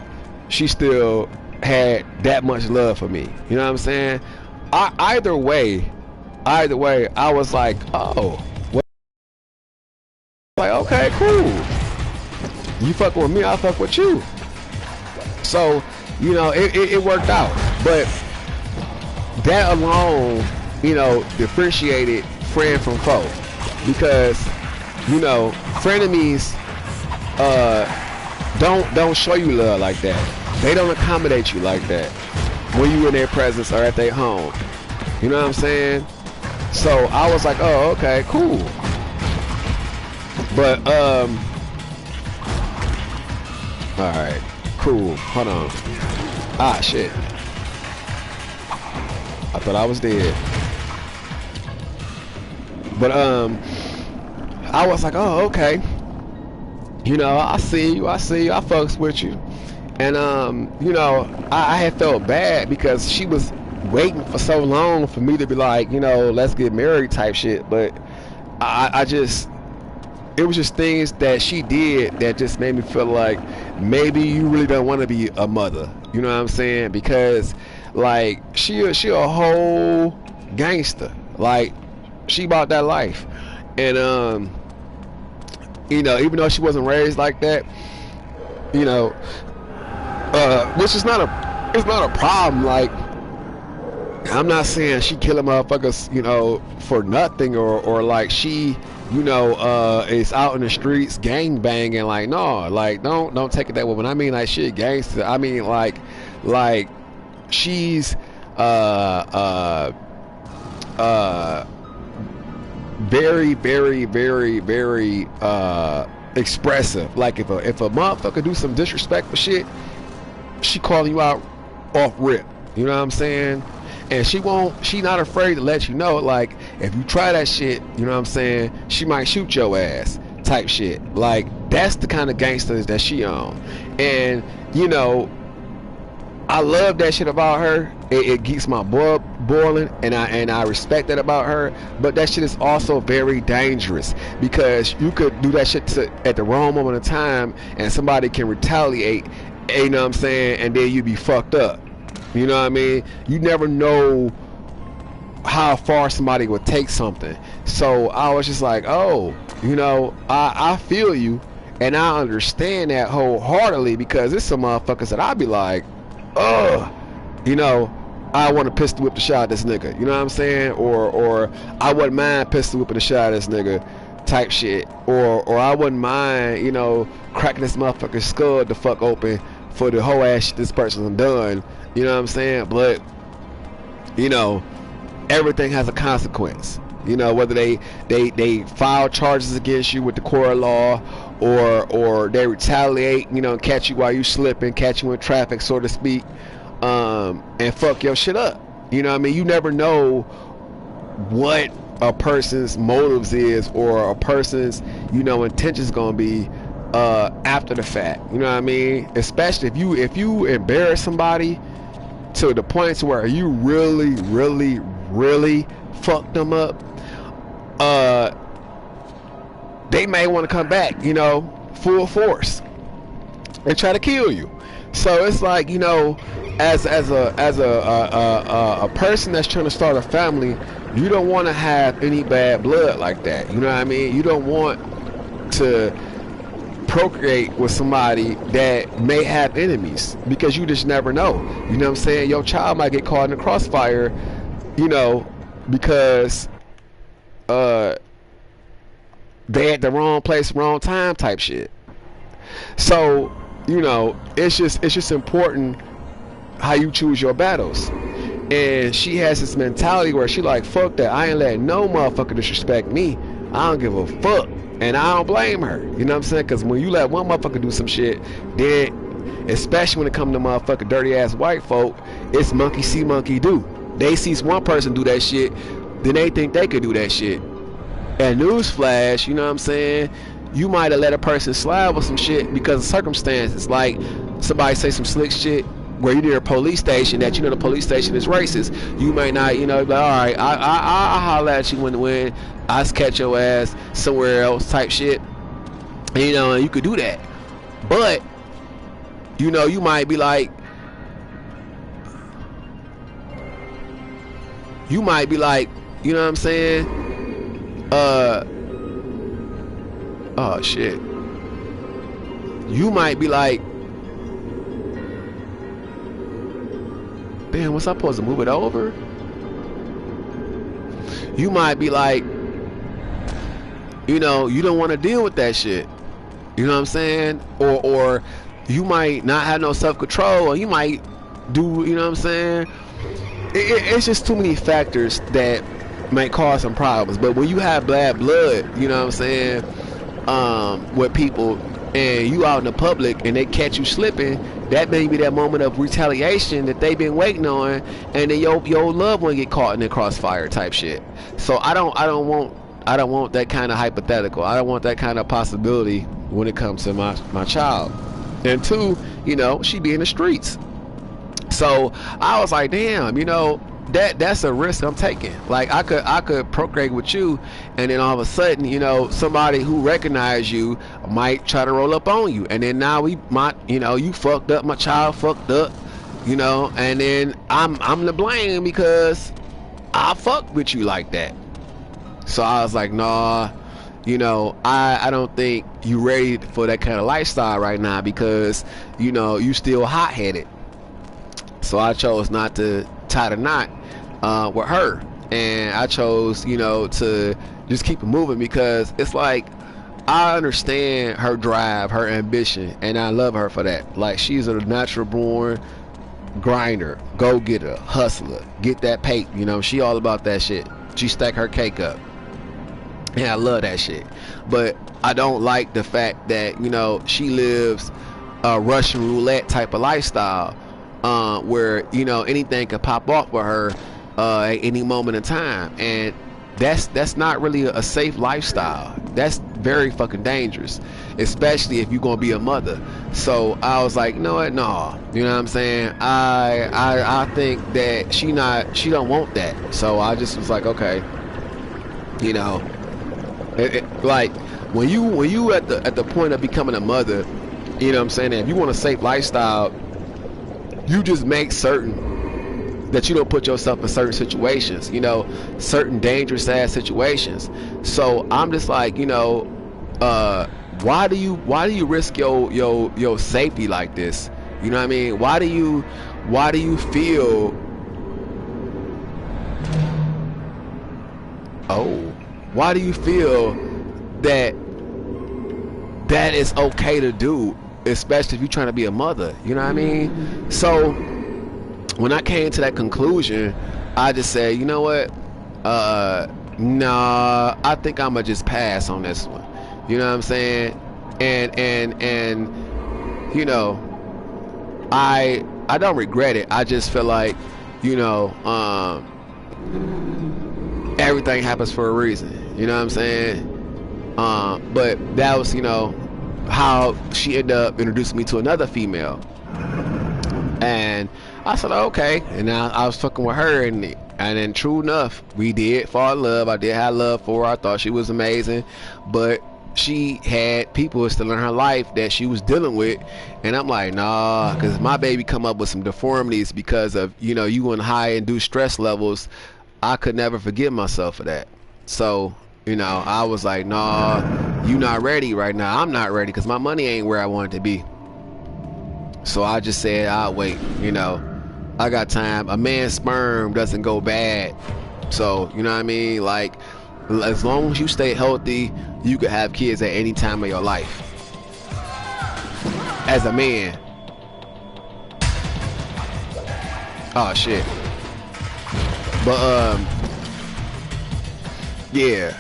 she still had that much love for me. You know what I'm saying? Either way, I was like, oh, well, like, okay, cool. You fuck with me, I fuck with you. So, you know, it worked out. But that alone, you know, differentiated friend from foe. Because, you know, frenemies don't show you love like that. They don't accommodate you like that when you in their presence or at their home. You know what I'm saying? So I was like, oh, okay, cool. But alright, cool. Hold on. Ah, shit. I thought I was dead. But I was like, oh, okay. You know, I see you, I fucks with you. And you know, I had felt bad because she was waiting for so long for me to be like, you know, let's get married type shit. But I just, it was just things that she did that just made me feel like maybe you really don't want to be a mother. You know what I'm saying? Because like she a whole gangster. Like she bought that life. And you know, even though she wasn't raised like that, you know, which is not a problem. Like, I'm not saying she killing motherfuckers, you know, for nothing, or like she, you know, is out in the streets gang banging. Like, no, like don't take it that way. When I mean like shit gangster, I mean like she's very, very, very, very expressive. Like if a motherfucker do some disrespectful shit, she calling you out off rip. You know what I'm saying? And she not afraid to let you know, like, if you try that shit, you know what I'm saying, she might shoot your ass type shit. Like, that's the kind of gangsters that she on. And, you know, I love that shit about her. It keeps my blood boiling, and I respect that about her. But that shit is also very dangerous, because you could do that shit at the wrong moment of time, and somebody can retaliate, you know what I'm saying, and then you be fucked up. You know what I mean? You never know how far somebody would take something. So I was just like, oh, you know, I feel you, and I understand that wholeheartedly, because there's some motherfuckers that I be like, ugh, you know, I want to pistol whip the shot at this nigga. You know what I'm saying? Or I wouldn't mind pistol whipping the shot at this nigga type shit. Or I wouldn't mind, you know, cracking this motherfucker's skull the fuck open for the whole ass shit this person done. You know what I'm saying? But you know, everything has a consequence. You know, whether they file charges against you with the court of law, or they retaliate, you know, catch you while you slipping, catch you in traffic, so to speak, and fuck your shit up. You know what I mean? You never know what a person's motives is, or a person's, you know, intentions gonna be after the fact. You know what I mean? Especially if you embarrass somebody to the point to where you really fucked them up, they may want to come back, you know, full force and try to kill you. So it's like, you know, as a person that's trying to start a family, you don't want to have any bad blood like that. You know what I mean? You don't want to procreate with somebody that may have enemies, because you just never know. You know what I'm saying? Your child might get caught in the crossfire, you know, because they at the wrong place, wrong time type shit. So, you know, it's just important how you choose your battles. And she has this mentality where she like, fuck that, I ain't letting no motherfucker disrespect me. I don't give a fuck. And I don't blame her. You know what I'm saying? Because when you let one motherfucker do some shit, then, especially when it comes to motherfucking dirty ass white folk, it's monkey see, monkey do. They see one person do that shit, then they think they could do that shit. And newsflash, you know what I'm saying? You might have let a person slide with some shit because of circumstances. Like somebody say some slick shit where you near a police station that you know the police station is racist. You may not, you know, be like, all right, I'll holler at you when I catch your ass somewhere else type shit. And, you know, you could do that. But, you know, you might be like, you know what I'm saying? Oh shit. You might be like, damn, was I supposed to move it over? You might be like, you know, you don't want to deal with that shit. You know what I'm saying? Or you might not have no self-control, or you might do, you know what I'm saying? It's just too many factors that might cause some problems. But when you have bad blood, you know what I'm saying, with people, and you out in the public and they catch you slipping, that may be that moment of retaliation that they've been waiting on, and then your loved one get caught in the crossfire type shit. So I don't want that kind of hypothetical. I don't want that kind of possibility when it comes to my child. And two, you know, she be in the streets. So I was like, damn, you know, that's a risk I'm taking. Like I could procreate with you, and then all of a sudden, you know, somebody who recognizes you might try to roll up on you, and then now you know, you fucked up, my child fucked up, you know, and then I'm to blame because I fucked with you like that. So I was like, nah, you know, I don't think you ready for that kind of lifestyle right now, because, you know, you still hot-headed. So I chose not to tie the knot with her, and I chose, you know, to just keep it moving, because it's like, I understand her drive, her ambition, and I love her for that. Like, she's a natural born grinder, go-getter, hustler, get that pay, you know, she all about that shit. She stack her cake up, and I love that shit. But I don't like the fact that, you know, she lives a Russian roulette type of lifestyle, where, you know, anything could pop off with her at any moment in time, and that's not really a safe lifestyle. That's very fucking dangerous, especially if you're gonna be a mother. So I was like, you know what, no, you know what I'm saying, I think that she don't want that. So I just was like, okay, you know, like when you at the point of becoming a mother, you know what I'm saying, if you want a safe lifestyle, you just make certain that you don't put yourself in certain situations, you know, certain dangerous ass situations. So I'm just like, you know, why do you risk your safety like this? You know what I mean? Why do you feel, why do you feel that is okay to do, especially if you're trying to be a mother? You know what I mean? So when I came to that conclusion, I just said, you know what? Nah, I think I'ma just pass on this one. You know what I'm saying? And you know, I don't regret it. I just feel like, you know, everything happens for a reason. You know what I'm saying? But that was, you know, how she ended up introducing me to another female. And I said, okay. And now I was fucking with her, and then true enough, we did fall in love. I did have love for her. I thought she was amazing, but she had people still in her life that she was dealing with, and I'm like, nah, because my baby come up with some deformities because of, you know, you and high induced stress levels. I could never forgive myself for that. So, you know, I was like, nah, you not ready right now. I'm not ready because my money ain't where I want it to be. So I just said, I'll wait. You know, I got time. A man's sperm doesn't go bad. So, you know what I mean? Like, as long as you stay healthy, you could have kids at any time of your life. As a man. Oh, shit. But, yeah.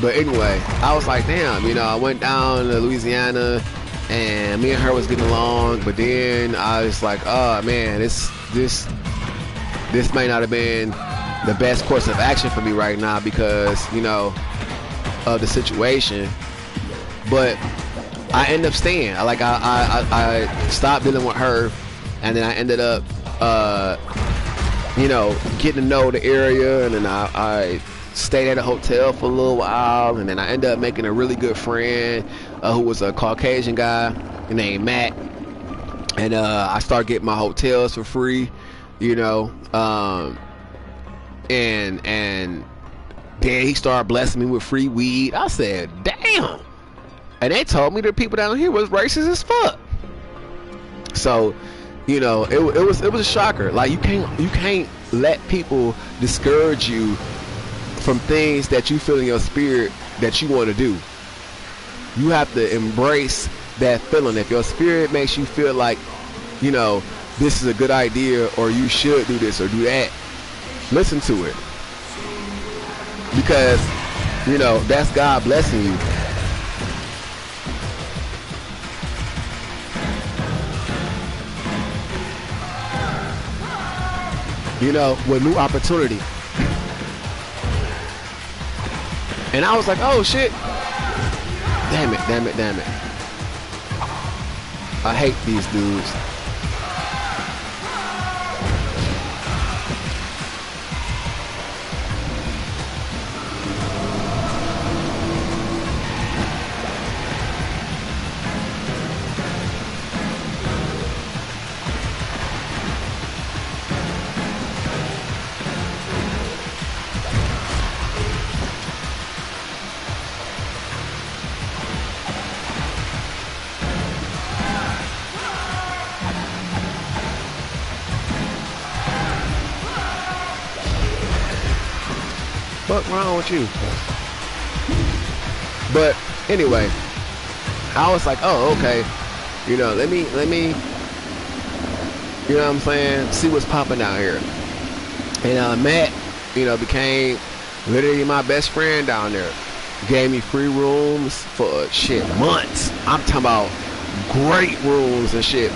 But anyway, I was like, damn, you know, I went down to Louisiana, and me and her was getting along, but then I was like, oh man, this may not have been the best course of action for me right now because, you know, of the situation. But I ended up staying. I stopped dealing with her, and then I ended up, you know, getting to know the area, and then I stayed at a hotel for a little while, and then I ended up making a really good friend who was a Caucasian guy named Matt, and I started getting my hotels for free, you know, and then he started blessing me with free weed. I said, damn. And they told me the people down here was racist as fuck. So, you know, it was a shocker. Like, you can't let people discourage you from things that you feel in your spirit that you want to do. You have to embrace that feeling. If your spirit makes you feel like, you know, this is a good idea, or you should do this or do that, listen to it. Because, you know, that's God blessing you. You know, with new opportunity. And I was like, oh shit. Damn it. I hate these dudes. What's wrong with you? But anyway, I was like, oh, okay. You know, let me, you know what I'm saying, see what's popping out here. And Matt, you know, became literally my best friend down there. Gave me free rooms for shit months. I'm talking about great rooms and shit.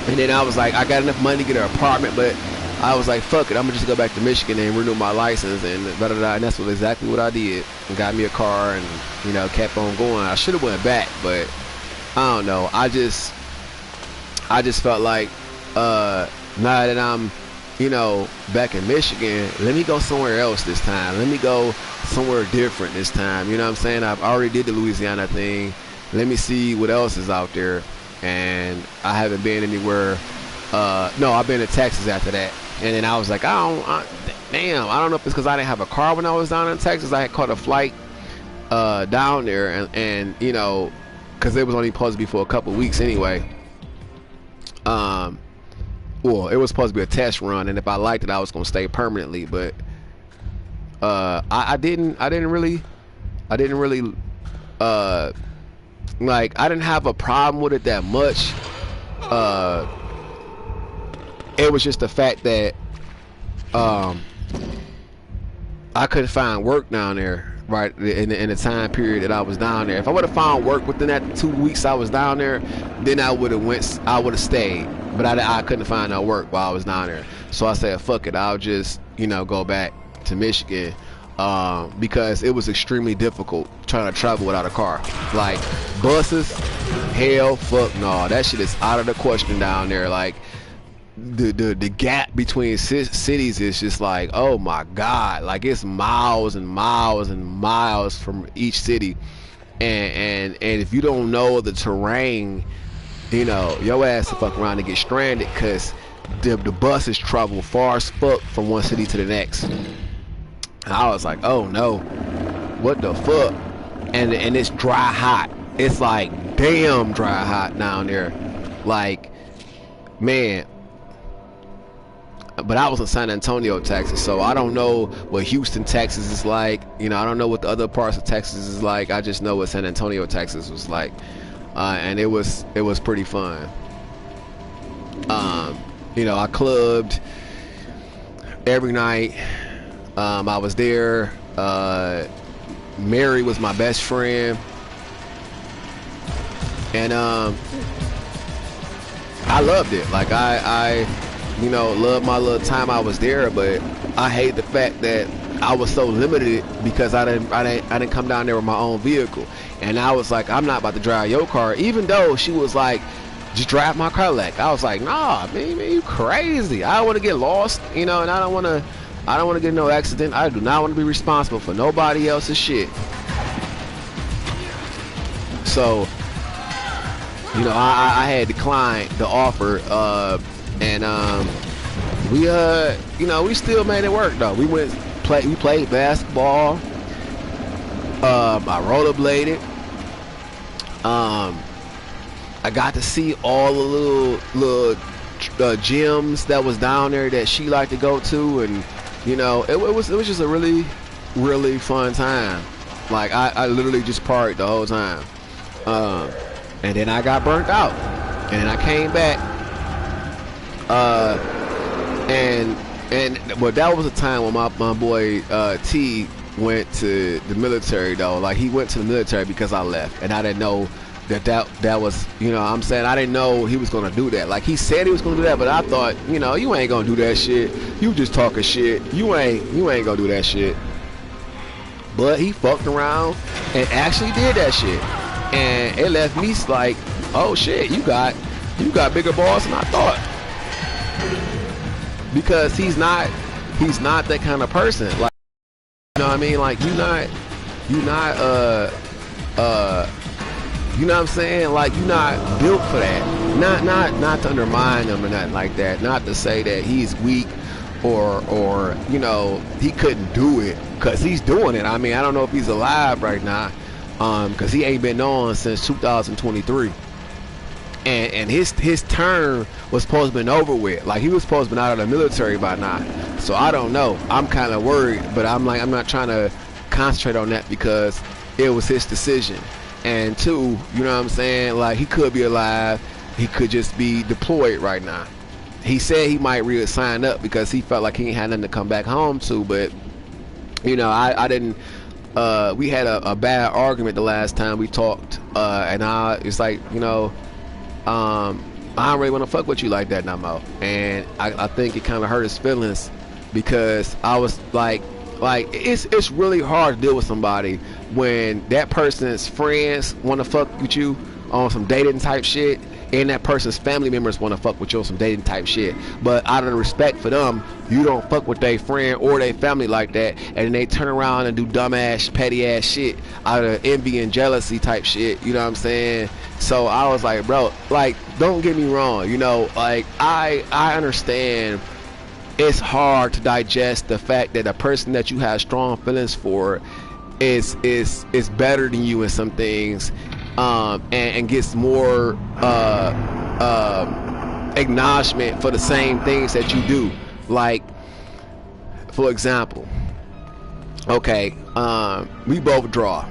And then I was like, I got enough money to get an apartment, but I was like, fuck it, I'm gonna just go back to Michigan and renew my license, and blah, blah, blah. And that's exactly what I did. And got me a car, and, you know, kept on going. I should have went back, but I don't know. I just felt like, now that I'm, you know, back in Michigan, let me go somewhere else this time. Let me go somewhere different this time. You know what I'm saying? I've already did the Louisiana thing. Let me see what else is out there. And I haven't been anywhere. No, I've been to Texas after that. And then I was like, damn, I don't know if it's because I didn't have a car when I was down in Texas. I had caught a flight down there, and you know, because it was only supposed to be for a couple weeks anyway. Well, it was supposed to be a test run, and if I liked it, I was gonna stay permanently. But I didn't really like, I didn't have a problem with it that much. It was just the fact that um, I couldn't find work down there, right, in the time period that I was down there. If I would have found work within that 2 weeks I was down there, then I would have stayed. But I couldn't find no work while I was down there. So I said, fuck it, I'll just, go back to Michigan, because it was extremely difficult trying to travel without a car. Like, buses, hell, fuck no, that shit is out of the question down there. Like, the gap between cities is just like, oh my god, like it's miles and miles and miles from each city, and if you don't know the terrain, your ass to fuck around and get stranded, because the buses travel far as fuck from one city to the next. And I was like, oh no, what the fuck? And it's dry hot. It's like damn dry hot down there, like, man. But I was in San Antonio, Texas, so I don't know what Houston, Texas is like. I don't know what the other parts of Texas is like. I just know what San Antonio, Texas was like, and it was pretty fun. I clubbed every night. I was there. Mary was my best friend, and I loved it. Like I loved my little time I was there, but I hate the fact that I was so limited because I didn't come down there with my own vehicle. And I was like, I'm not about to drive your car, even though she was like, just drive my car. Like, I was like, nah, man, you crazy. I don't want to get lost, and I don't want to get in no accident. I do not want to be responsible for nobody else's shit. So, I had declined the offer, and we still made it work though. We played basketball. I rollerbladed. I got to see all the little gyms that was down there that she liked to go to, and it was just a really, really fun time. Like I literally just partied the whole time. And then I got burnt out, and then I came back. But that was a time when my boy T went to the military though. Like, he went to the military because I left, and I didn't know that was, I'm saying, I didn't know he was gonna do that. Like, he said he was gonna do that, but I thought, you ain't gonna do that shit. You just talking shit. You ain't gonna do that shit. But he fucked around and actually did that shit, and it left me like, oh shit, you got bigger balls than I thought. Because he's not that kind of person. Like, you know what I mean? Like, you know what I'm saying? Like, you're not built for that. Not to undermine him or nothing like that. Not to say that he's weak or he couldn't do it, because he's doing it. I mean, I don't know if he's alive right now, because he ain't been on since 2023. And his term was supposed to have been over with. Like, he was supposed to have been out of the military by now. So I don't know. I'm kind of worried, but I'm not trying to concentrate on that because it was his decision. And two, you know what I'm saying? Like, he could be alive. He could just be deployed right now. He said he might reassign up because he felt like he ain't had nothing to come back home to. But, I didn't. We had a bad argument the last time we talked. And it's like, I don't really want to fuck with you like that no more. And I think it kind of hurt his feelings, because I was like it's really hard to deal with somebody when that person's friends want to fuck with you on some dating type shit, and that person's family members want to fuck with you on some dating type shit. But out of respect for them, you don't fuck with their friend or their family like that, and then they turn around and do dumbass, petty ass shit out of envy and jealousy type shit. You know what I'm saying? So I was like, bro, like, don't get me wrong. Like, I understand it's hard to digest the fact that a person that you have strong feelings for is better than you in some things, and gets more acknowledgement for the same things that you do. Like, for example, okay, we both draw,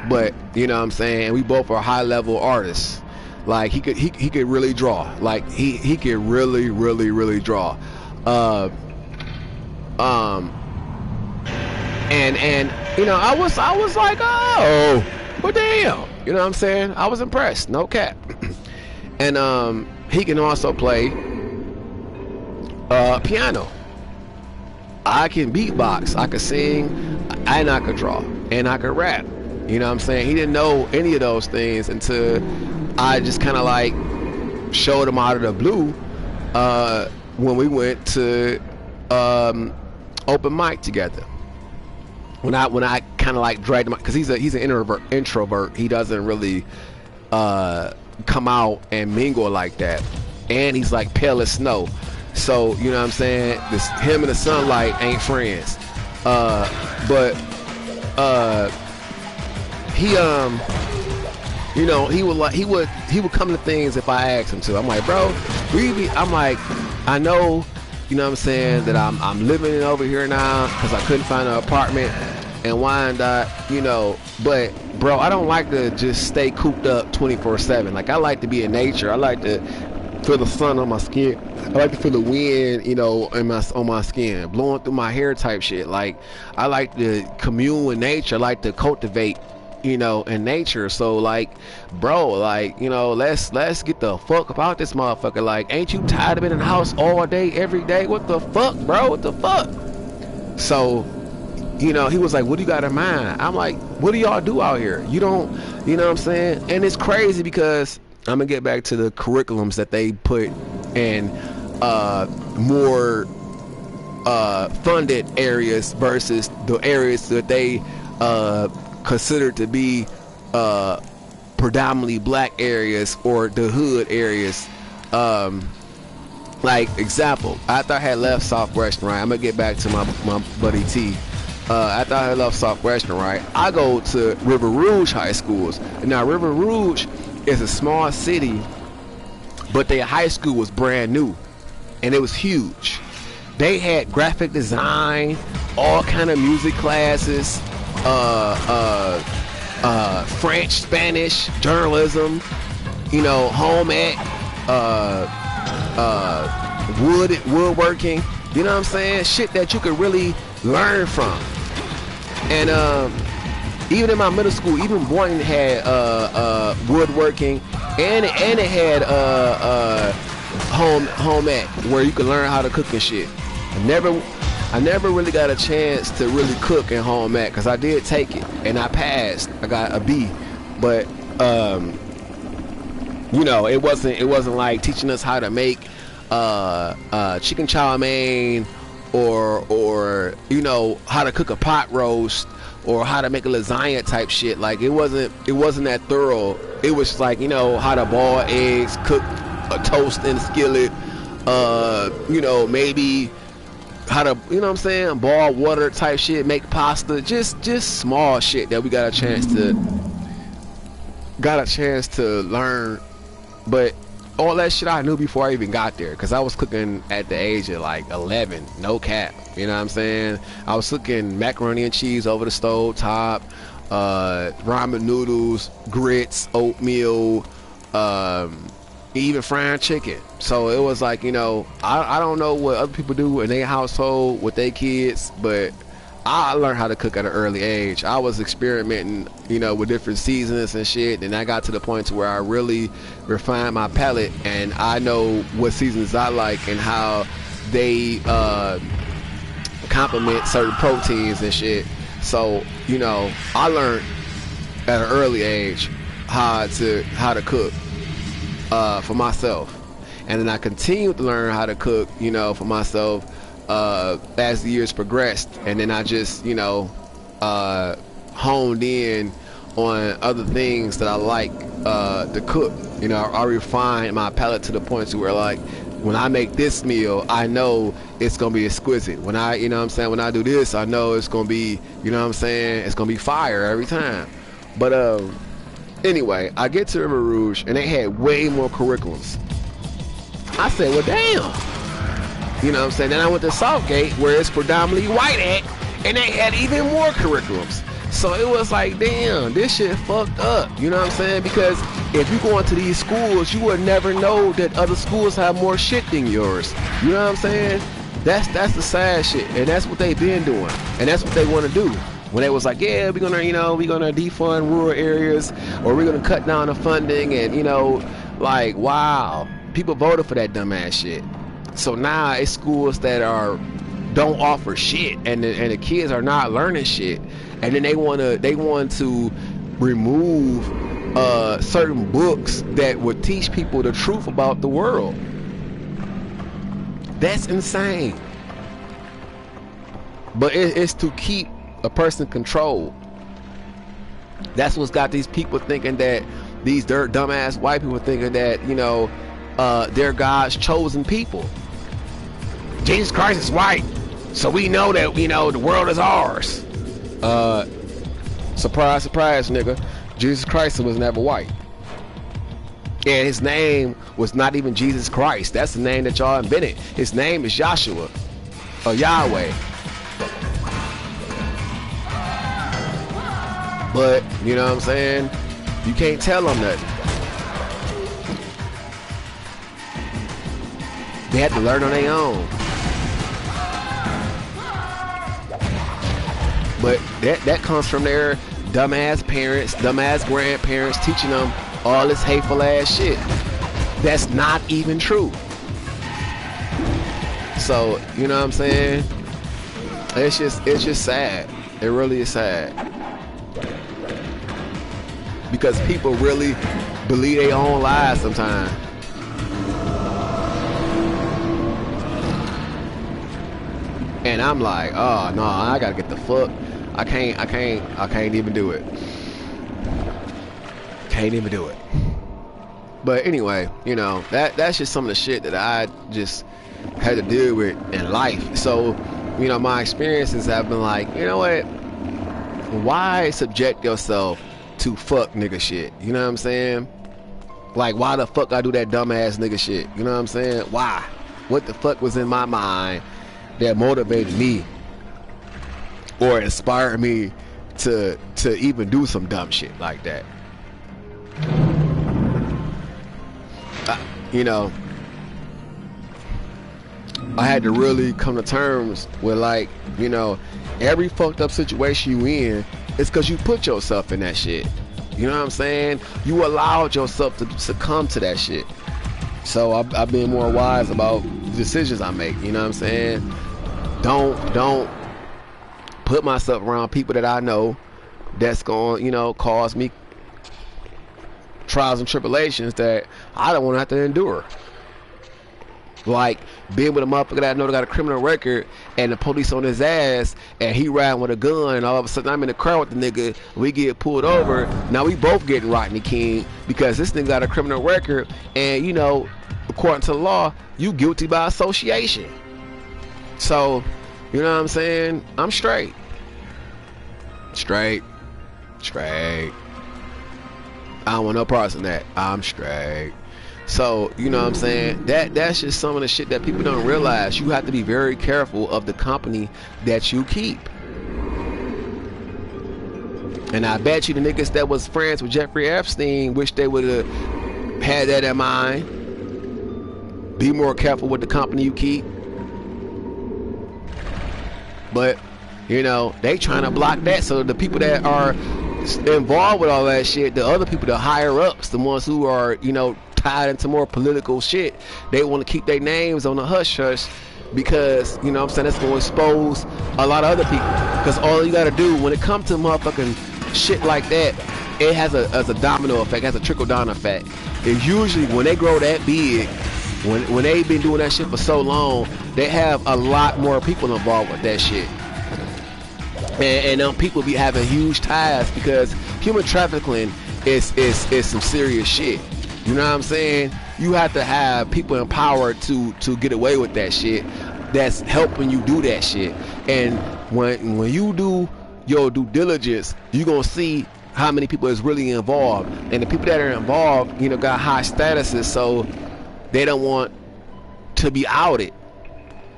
but you know what I'm saying, we both are high level artists. Like, he could really draw. Like, he could really draw. Um, and you know, I was like, oh, well, damn. You know what I'm saying? I was impressed. No cap. And he can also play piano. I can beatbox, I could sing, and I could draw, and I could rap. You know what I'm saying? He didn't know any of those things until I just kind of like showed him out of the blue when we went to open mic together. When I kind of like dragged him, because he's an introvert. He doesn't really come out and mingle like that, and he's like pale as snow. So you know what I'm saying? Him and the sunlight ain't friends. But he you know, he would come to things if I asked him to. I'm like, bro, I'm like, I know, you know what I'm saying, that I'm living in over here now because I couldn't find an apartment and Wyandotte, you know, but bro, I don't like to just stay cooped up 24/7. Like, I like to be in nature. I like to feel the sun on my skin. I like to feel the wind, you know, on my skin, blowing through my hair type shit. Like, I like to commune with nature. I like to cultivate, you know, in nature. So like, bro, like, you know, let's get the fuck about this motherfucker. Like, ain't you tired of being in the house all day, every day? What the fuck, bro? What the fuck? So, you know, he was like, what do you got in mind? I'm like, what do y'all do out here? You don't, you know what I'm saying? And it's crazy because I'm gonna get back to the curriculums that they put in more funded areas versus the areas that they considered to be predominantly black areas or the hood areas. Like, example, after I had left Southwestern, right? I'm gonna get back to my buddy T. After I had left Southwestern, right, I go to River Rouge high schools. Now, River Rouge is a small city, but their high school was brand new, and it was huge. They had graphic design, all kind of music classes, French, Spanish, journalism, you know, home ec, woodworking. You know what I'm saying? Shit that you could really learn from. And even in my middle school, even Boynton had woodworking, and it had home ec, where you could learn how to cook and shit. I never really got a chance to really cook in home ec, because I did take it and I passed. I got a B, but you know, it wasn't like teaching us how to make chicken chow mein, or you know, how to cook a pot roast, or how to make a lasagna type shit. Like, it wasn't that thorough. It was like, you know, how to boil eggs, cook a toast in a skillet, you know, maybe how to, you know what I'm saying, boil water type shit, make pasta, just small shit that we got a chance to learn. But all that shit I knew before I even got there, because I was cooking at the age of like 11, no cap. You know what I'm saying? I was cooking macaroni and cheese over the stove top, ramen noodles, grits, oatmeal, even frying chicken. So it was like, you know, I don't know what other people do in their household with their kids, but I learned how to cook at an early age. I was experimenting, you know, with different seasons and shit, and I got to the point to where I really refined my palate, and I know what seasons I like and how they complement certain proteins and shit. So, you know, I learned at an early age how to cook for myself, and then I continued to learn how to cook, you know, for myself as the years progressed. And then I just, you know, honed in on other things that I like to cook. You know, I refined my palate to the point to where, like, when I make this meal, I know it's gonna be exquisite. When I, you know what I'm saying, when I do this, I know it's gonna be, you know what I'm saying, it's gonna be fire every time. But anyway, I get to River Rouge, and they had way more curriculums. I said, well, damn. You know what I'm saying? Then I went to Southgate, where it's predominantly white at, and they had even more curriculums. So it was like, damn, this shit fucked up. You know what I'm saying? Because if you go into these schools, you would never know that other schools have more shit than yours. You know what I'm saying? That's the sad shit, and that's what they've been doing, and that's what they want to do. When they was like, yeah, we're gonna, we're gonna defund rural areas, or we're gonna cut down the funding, and like, wow, people voted for that dumbass shit. So now it's schools that don't offer shit, and the kids are not learning shit, and then they want to remove certain books that would teach people the truth about the world. That's insane. But it's to keep a person controlled. That's what's got these people thinking that, these dumbass white people thinking that, they're God's chosen people. Jesus Christ is white, so we know that, the world is ours. Surprise, surprise, nigga. Jesus Christ was never white. And his name was not even Jesus Christ. That's the name that y'all invented. His name is Joshua, or Yahweh. But, you know what I'm saying? You can't tell them nothing. They had to learn on their own. But that comes from their dumbass parents, dumbass grandparents teaching them all this hateful ass shit that's not even true. So, you know what I'm saying? It's just sad. It really is sad. Because people really believe their own lies sometimes. And I'm like, oh no, I gotta get the fuck. I can't even do it. Can't even do it. But anyway, that's just some of the shit that I just had to deal with in life. So, my experiences have been like, you know what? Why subject yourself to fuck nigga shit? You know what I'm saying? Like, why the fuck I do that dumbass nigga shit? You know what I'm saying? Why? What the fuck was in my mind that motivated me or inspired me to even do some dumb shit like that? I had to really come to terms with, like, every fucked up situation you in, it's because you put yourself in that shit. You know what I'm saying? You allowed yourself to succumb to that shit. So I've been more wise about the decisions I make. You know what I'm saying? Don't put myself around people that I know that's going, cause me trials and tribulations that I don't want to have to endure. Like being with a motherfucker that I know that got a criminal record and the police on his ass and he riding with a gun, and all of a sudden I'm in the car with the nigga, we get pulled over. Now we both getting Rodney King because this nigga got a criminal record, and according to the law, you guilty by association. So, you know what I'm saying? I'm straight. Straight. I don't want no parts in that. I'm straight. So, you know what I'm saying? That's just some of the shit that people don't realize. You have to be very careful of the company that you keep. And I bet you the niggas that was friends with Jeffrey Epstein wish they would have had that in mind. Be more careful with the company you keep. But, they trying to block that, so the people that are involved with all that shit, the other people, the higher ups, the ones who are, tied into more political shit, they want to keep their names on the hush hush because, you know what I'm saying, that's going to expose a lot of other people. Because all you got to do when it comes to motherfucking shit like that, it has a domino effect, has a trickle down effect. And usually when they grow that big, when they've been doing that shit for so long, they have a lot more people involved with that shit. And people be having huge ties because human trafficking is some serious shit. You know what I'm saying? You have to have people in power to get away with that shit. That's helping you do that shit. And when you do your due diligence, you're gonna see how many people is really involved. And the people that are involved, got high statuses, so they don't want to be outed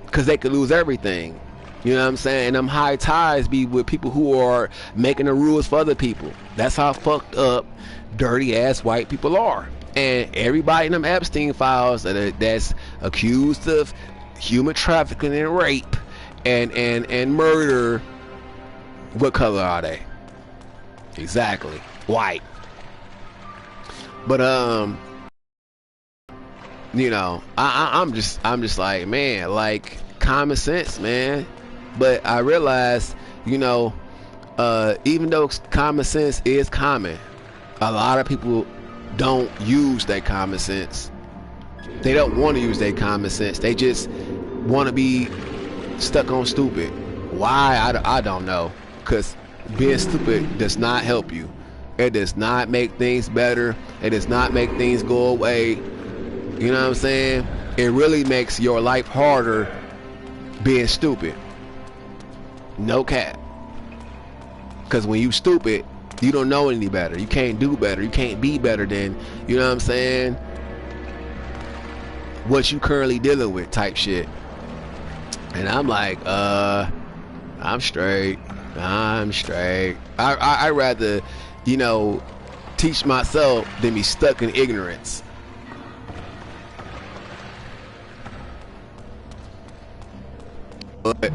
because they could lose everything. You know what I'm saying? And them high ties be with people who are making the rules for other people. That's how fucked up, dirty ass white people are. And everybody in them Epstein files that's accused of human trafficking and rape and murder, what color are they? Exactly, white. But you know, I'm just like, man, like common sense, man. But I realized, you know, even though common sense is common, a lot of people don't use their common sense. They don't want to use their common sense. They just want to be stuck on stupid. Why? I don't know. Because being stupid does not help you. It does not make things better. It does not make things go away. You know what I'm saying? It really makes your life harder being stupid. No cap. Because when you stupid, you don't know any better. You can't do better. You can't be better than, you know what I'm saying, what you currently dealing with type shit. And I'm like, I'm straight. I rather, you know, teach myself than be stuck in ignorance. But,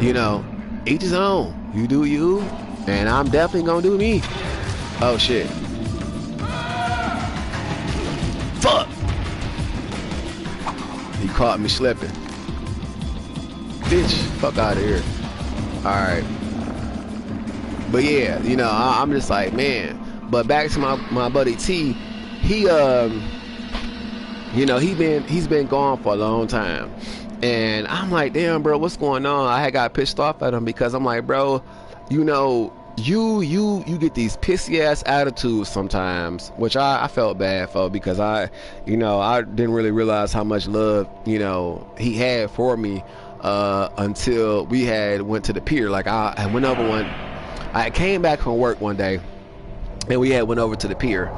you know, each his own. You do you, and I'm definitely gonna do me. Oh shit. Fuck! He caught me slipping. Bitch, fuck out of here. Alright. But yeah, you know, I'm just like, man. But back to my buddy T, he you know, he's been gone for a long time. And I'm like, damn, bro, what's going on? I had got pissed off at him because I'm like, bro, you know, you get these pissy ass attitudes sometimes, which I felt bad for, because I didn't really realize how much love, you know, he had for me until we went to the pier. Like I went over I came back from work one day, and we went over to the pier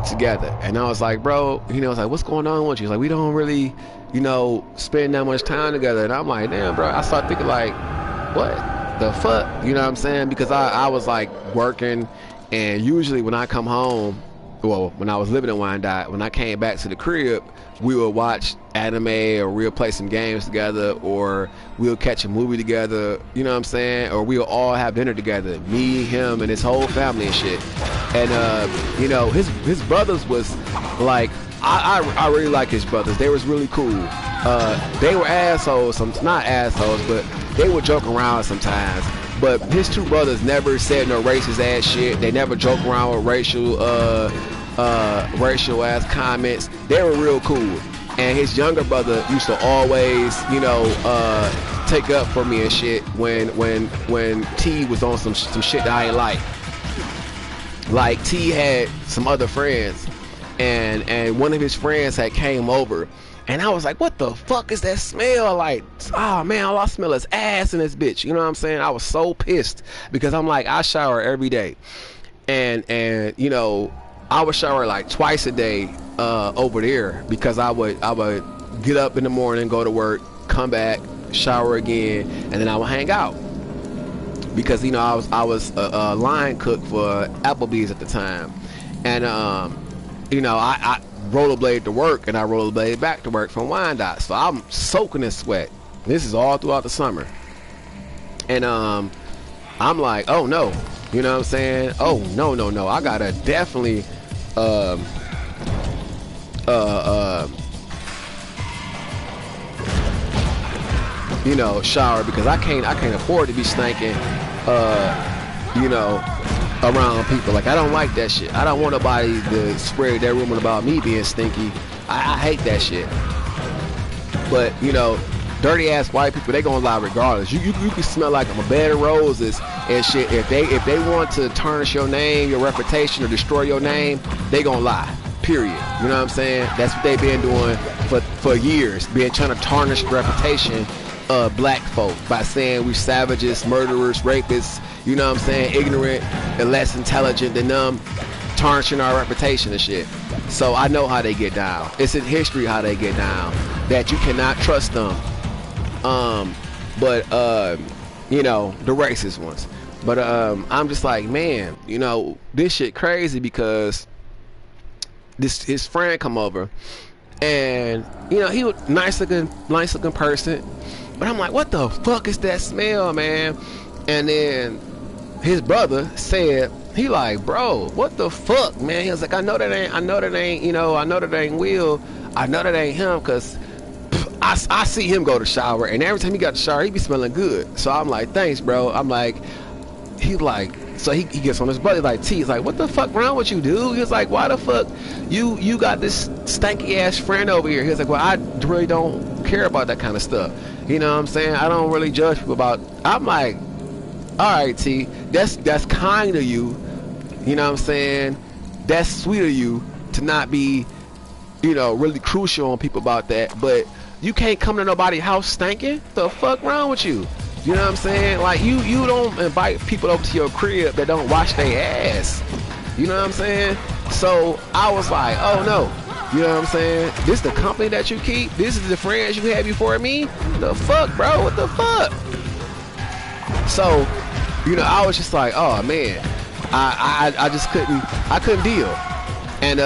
together, and I was like, bro, you know, I was like, what's going on with you? He's like, we don't really, you know, spend that much time together. And I'm like, damn, bro. I started thinking, like, what the fuck? You know what I'm saying? Because I was like working, and usually when I come home, well, when I was living in Wyandotte, when I came back to the crib, we would watch anime, or we'll play some games together, or we'll catch a movie together, you know what I'm saying? Or we'll all have dinner together, me, him, and his whole family and shit. And you know, his brothers was like, I really like his brothers. They was really cool. They were assholes, not assholes, but they would joke around sometimes. But his two brothers never said no racist ass shit. They never joke around with racial ass comments. They were real cool. And his younger brother used to always, you know, take up for me and shit when T was on some shit that I ain't like. Like T had some other friends, and one of his friends had came over, and I was like, what the fuck is that smell? Like, oh man, all I smell is ass in this bitch. You know what I'm saying? I was so pissed, because I'm like, I shower every day, and you know, I would shower like twice a day over there, because I would get up in the morning, go to work, come back, shower again, and then I would hang out. Because, you know, I was a line cook for Applebee's at the time, and you know, I rollerblade to work, and I rollerblade back to work from Wyandotte, so I'm soaking in sweat. This is all throughout the summer, and I'm like, oh no, you know what I'm saying? Oh no, I gotta definitely you know, shower, because I can't afford to be stinking, you know, around people. Like, I don't like that shit. I don't want nobody to spread their rumor about me being stinky. I hate that shit. But, you know, dirty ass white people, they gonna lie regardless. You can smell like a bed of roses and shit. If they want to tarnish your name, your reputation, or destroy your name, they gonna lie. Period. You know what I'm saying? That's what they've been doing for years, trying to tarnish the reputation of black folk by saying we savages, murderers, rapists, you know what I'm saying, ignorant and less intelligent than them, tarnishing our reputation and shit. So I know how they get down. It's in history how they get down, that you cannot trust them. But you know, the racist ones. But I'm just like, man, you know, this shit crazy, because his friend come over, And you know, he was nice looking person. But I'm like, what the fuck is that smell, man? And then his brother said, he like, bro, what the fuck, man? He was like, I know that ain't, you know, I know that ain't Will. I know that ain't him, cause I see him go to shower, and every time he got to shower, he be smelling good. So I'm like, thanks, bro. I'm like, he's like, so he gets on his brother, like, T, he's like, what the fuck wrong with you, dude? He was like, why the fuck you got this stanky ass friend over here? He was like, well, I really don't care about that kind of stuff. You know what I'm saying? I don't really judge people about. I'm like, all right, T, that's kind of you. You know what I'm saying? That's sweet of you to not be, you know, really crucial on people about that. But you can't come to nobody's house stinking. The fuck wrong with you? You know what I'm saying? Like, you don't invite people over to your crib that don't wash their ass. You know what I'm saying? So I was like, oh no. You know what I'm saying? This the company that you keep? This is the friends you had before me? The fuck, bro? What the fuck? So, you know, I was just like, oh man, I just couldn't deal. And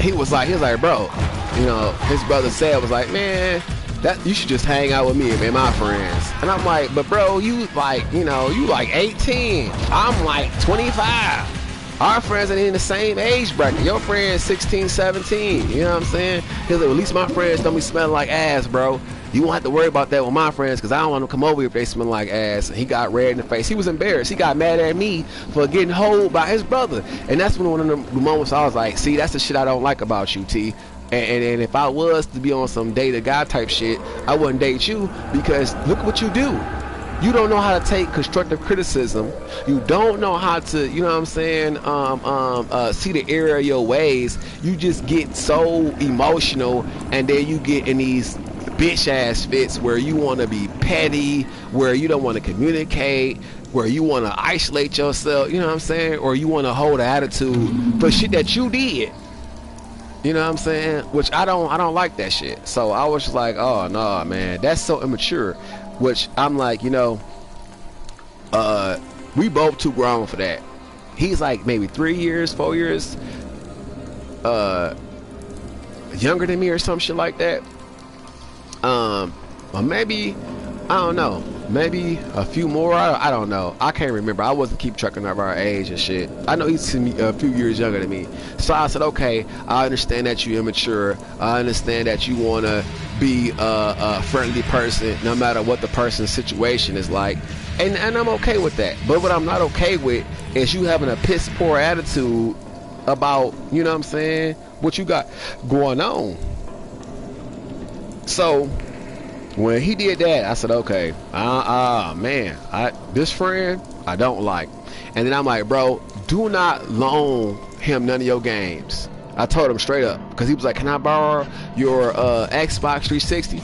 he was like, bro, you know, his brother said was like, man, that you should just hang out with me and my friends. And I'm like, but bro, you like, you know, you like 18. I'm like 25. Our friends ain't in the same age bracket. Your friends 16, 17. You know what I'm saying? He's like, well, at least my friends don't be smelling like ass, bro. You won't have to worry about that with my friends, because I don't want them to come over here if they smell like ass. And he got red in the face. He was embarrassed. He got mad at me for getting hold by his brother. And that's one of the moments I was like, see, that's the shit I don't like about you, T. And if I was to be on some date a guy type shit, I wouldn't date you, because look what you do. You don't know how to take constructive criticism. You don't know how to, you know what I'm saying, see the error of your ways. You just get so emotional, and then you get in these bitch ass fits where you want to be petty, where you don't want to communicate, where you want to isolate yourself, you know what I'm saying, or you want to hold an attitude for shit that you did. You know what I'm saying? Which I don't like that shit. So I was just like, oh no, man, that's so immature. Which I'm like, you know, we both too grown for that. He's like maybe 3 years, 4 years younger than me or some shit like that. Or maybe, I don't know, maybe a few more. I don't know. I can't remember. I wasn't keep tracking of our age and shit. I know he's a few years younger than me. So I said, okay, I understand that you're immature. I understand that you want to be a friendly person no matter what the person's situation is like. And I'm okay with that. But what I'm not okay with is you having a piss poor attitude about, you know what I'm saying, what you got going on. So when he did that, I said, okay, man, this friend I don't like. And then I'm like, bro, do not loan him none of your games. I told him straight up, because he was like, can I borrow your Xbox 360?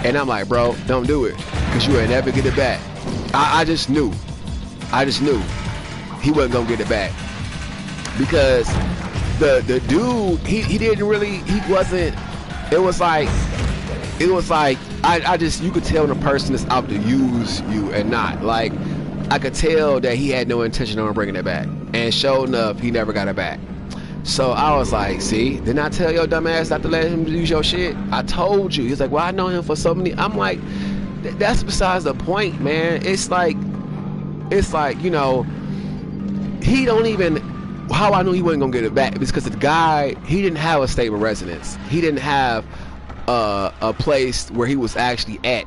And I'm like, bro, don't do it, because you ain't never get it back. I just knew he wasn't gonna get it back, because the dude, he didn't really, he wasn't, it was like I just, you could tell when a person is out to use you and not. Like, I could tell that he had no intention on bringing it back, and sure enough, he never got it back. So I was like, see, didn't I tell your dumb ass not to let him use your shit? I told you. He's like, well, I know him for so many. I'm like, that's besides the point, man. It's like, you know, he don't even, how I knew he wasn't gonna get it back is because the guy, he didn't have a stable residence. He didn't have a place where he was actually at.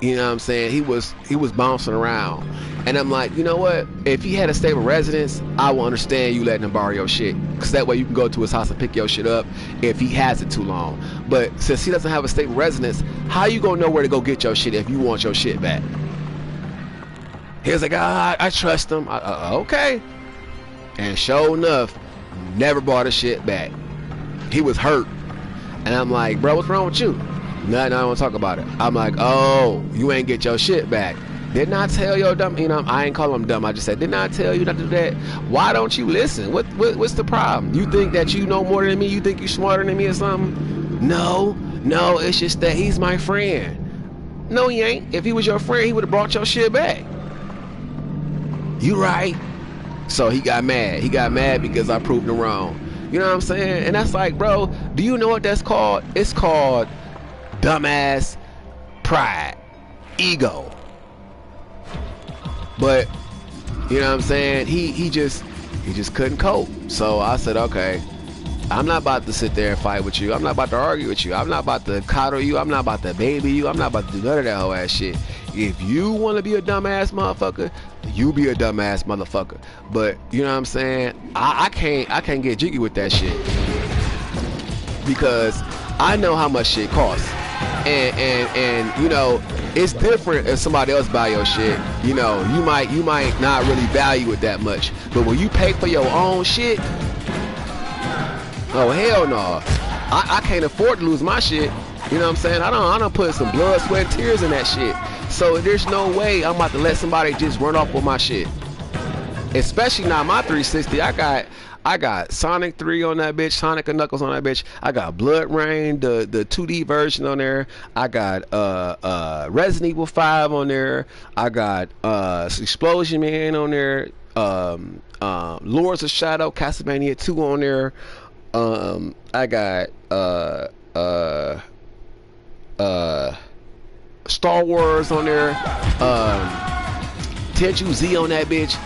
You know what I'm saying? He was bouncing around. And I'm like, you know what? If he had a stable residence, I will understand you letting him borrow your shit, because that way you can go to his house and pick your shit up if he has it too long. But since he doesn't have a stable residence, how you gonna know where to go get your shit if you want your shit back? He was like, I trust him. Okay. And sure enough, never bought his shit back. He was hurt. And I'm like, bro, what's wrong with you? Nothing, I don't want to talk about it. I'm like, oh, you ain't get your shit back. Didn't I tell your dumb, you know, I ain't call him dumb. I just said, didn't I tell you not to do that? Why don't you listen? What's the problem? You think that you know more than me? You think you smarter than me or something? No, it's just that he's my friend. No, he ain't. If he was your friend, he would have brought your shit back. You right. So he got mad. He got mad because I proved him wrong. You know what I'm saying? And that's like, bro, do you know what that's called? It's called dumbass pride, ego. But you know what I'm saying? He just couldn't cope. So I said, okay, I'm not about to sit there and fight with you. I'm not about to argue with you. I'm not about to coddle you. I'm not about to baby you. I'm not about to do none of that whole ass shit. If you want to be a dumbass motherfucker, you be a dumbass motherfucker. But you know what I'm saying? I can't get jiggy with that shit because I know how much shit costs. And you know, it's different if somebody else buy your shit. You know, you might not really value it that much. But when you pay for your own shit, oh hell no. I can't afford to lose my shit. You know what I'm saying? I don't put some blood, sweat, and tears in that shit. So there's no way I'm about to let somebody just run off with my shit. Especially now my 360, I got Sonic 3 on that bitch, Sonic and Knuckles on that bitch. I got Blood Rain, the 2D version on there. I got Resident Evil 5 on there. I got Explosion Man on there. Lords of Shadow, Castlevania 2 on there. I got Star Wars on there. Tenchu Z on that bitch.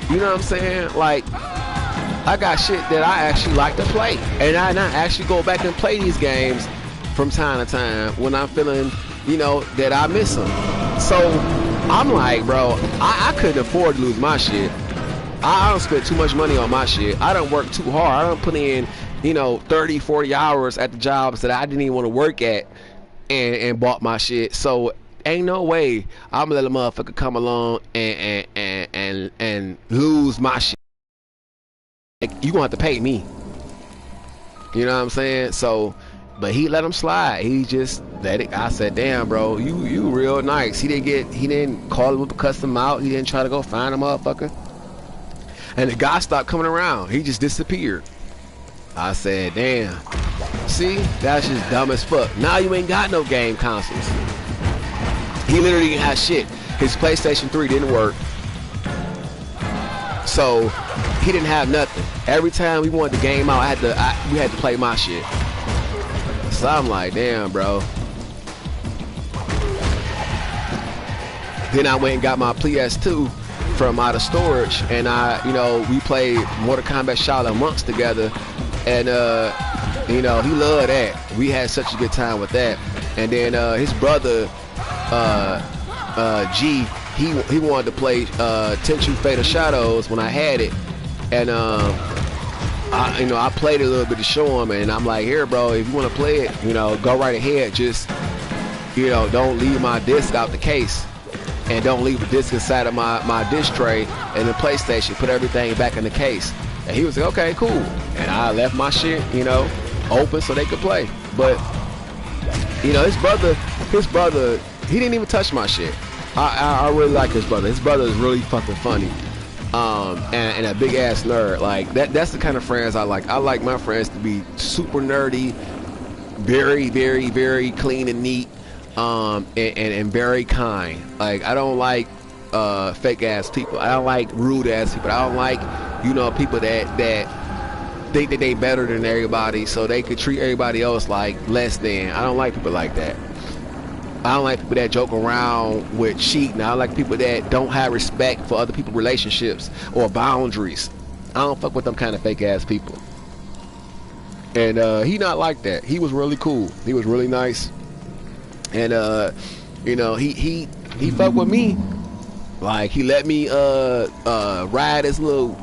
You know what I'm saying? Like, I got shit that I actually like to play, and I actually go back and play these games from time to time when I'm feeling, you know, that I miss them. So I'm like, bro, I couldn't afford to lose my shit. I don't spend too much money on my shit. I don't work too hard. I don't put in, you know, 30, 40 hours at the jobs that I didn't even want to work at and bought my shit. So ain't no way I'm gonna let a motherfucker come along and lose my shit. Like, you gonna have to pay me. You know what I'm saying? So, but he let him slide. He just let it. I said, damn, bro, you real nice. He didn't call him up to cuss him out. He didn't try to go find a motherfucker. And the guy stopped coming around. He just disappeared. I said, damn. See, that's just dumb as fuck. Now you ain't got no game consoles. He literally didn't have shit. His PlayStation 3 didn't work. So he didn't have nothing. Every time we wanted the game out, we had to play my shit. So I'm like, damn, bro. Then I went and got my PS2 from out of storage, and we played Mortal Kombat Shaolin Monks together, and he loved that. We had such a good time with that. And then his brother G, he wanted to play Tenchu Fatal Shadows when I had it, and I played it a little bit to show him, and I'm like, here, bro, if you want to play it, go right ahead. Just don't leave my disc out the case. And don't leave the disc inside of my disc tray and the PlayStation. Put everything back in the case. And he was like, okay, cool. And I left my shit, open so they could play. But, his brother, he didn't even touch my shit. I really like his brother. His brother is really fucking funny. And a big ass nerd. Like, that's the kind of friends I like. I like my friends to be super nerdy, very, very, very clean and neat. And very kind. Like, I don't like fake ass people. I don't like rude ass people. I don't like people that think that they better than everybody so they could treat everybody else like less than. I don't like people like that. I don't like people that joke around with cheating. I don't like people that don't have respect for other people's relationships or boundaries. I don't fuck with them kind of fake ass people. And he not like that. He was really cool. He was really nice. And he fucked with me. Like, he let me ride his little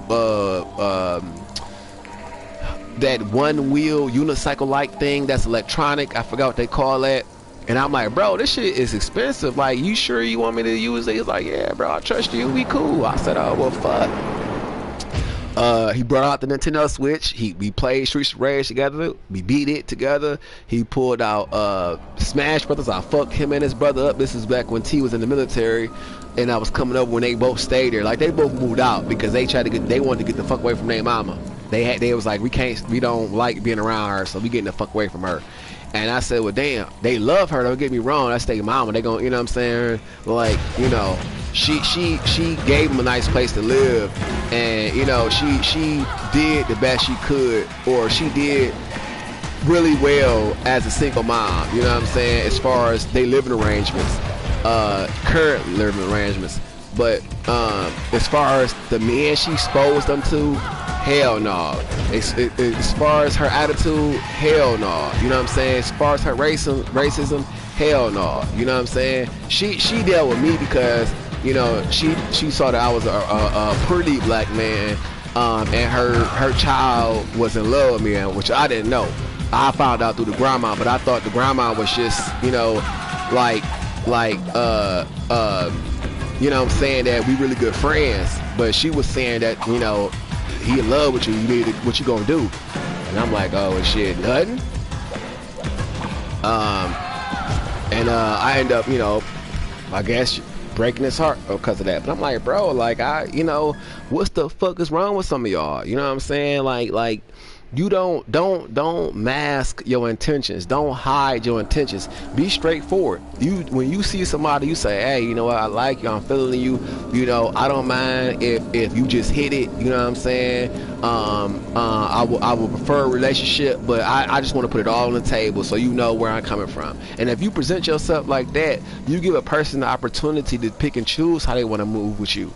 that one wheel unicycle like thing that's electronic. I forgot what they call that. And I'm like, bro, this shit is expensive. Like, you sure you want me to use it? He's like, yeah, bro, I trust you. We cool. I said, oh, well, fuck. He brought out the Nintendo Switch. We played Streets of Rage together. We beat it together. He pulled out Smash Brothers. I fucked him and his brother up. This is back when T was in the military, and I was coming over when they both stayed there. Like, they both moved out because they wanted to get the fuck away from their mama. They was like, we don't like being around her, so we getting the fuck away from her. And I said, well, damn, they love her. Don't get me wrong. That's their mama. They gonna, you know what I'm saying? Like, she gave him a nice place to live, and you know she did the best she could, or she did really well as a single mom, you know what I'm saying, as far as they living arrangements, current living arrangements. But as far as the men she exposed them to, hell no. As far as her attitude, hell no. You know what I'm saying? As far as her racism, hell no. You know what I'm saying? She dealt with me because, you know, she saw that I was a pretty black man, and her child was in love with me, which I didn't know. I found out through the grandma, but I thought the grandma was just, you know, like you know what I'm saying, that we really good friends. But she was saying that, you know, he in love with you, you need to, what you gonna do? And I'm like, oh shit, nothing. And I end up, you know, I guess breaking his heart because of that. But I'm like, bro, like, you know, what's the fuck is wrong with some of y'all? You know what I'm saying? Like you don't mask your intentions. Don't hide your intentions. Be straightforward. When you see somebody, you say, hey, you know what, I like you, I'm feeling you, you know, I don't mind if you just hit it, you know what I'm saying. I will prefer a relationship, but I just want to put it all on the table so you know where I'm coming from. And if you present yourself like that, you give a person the opportunity to pick and choose how they want to move with you,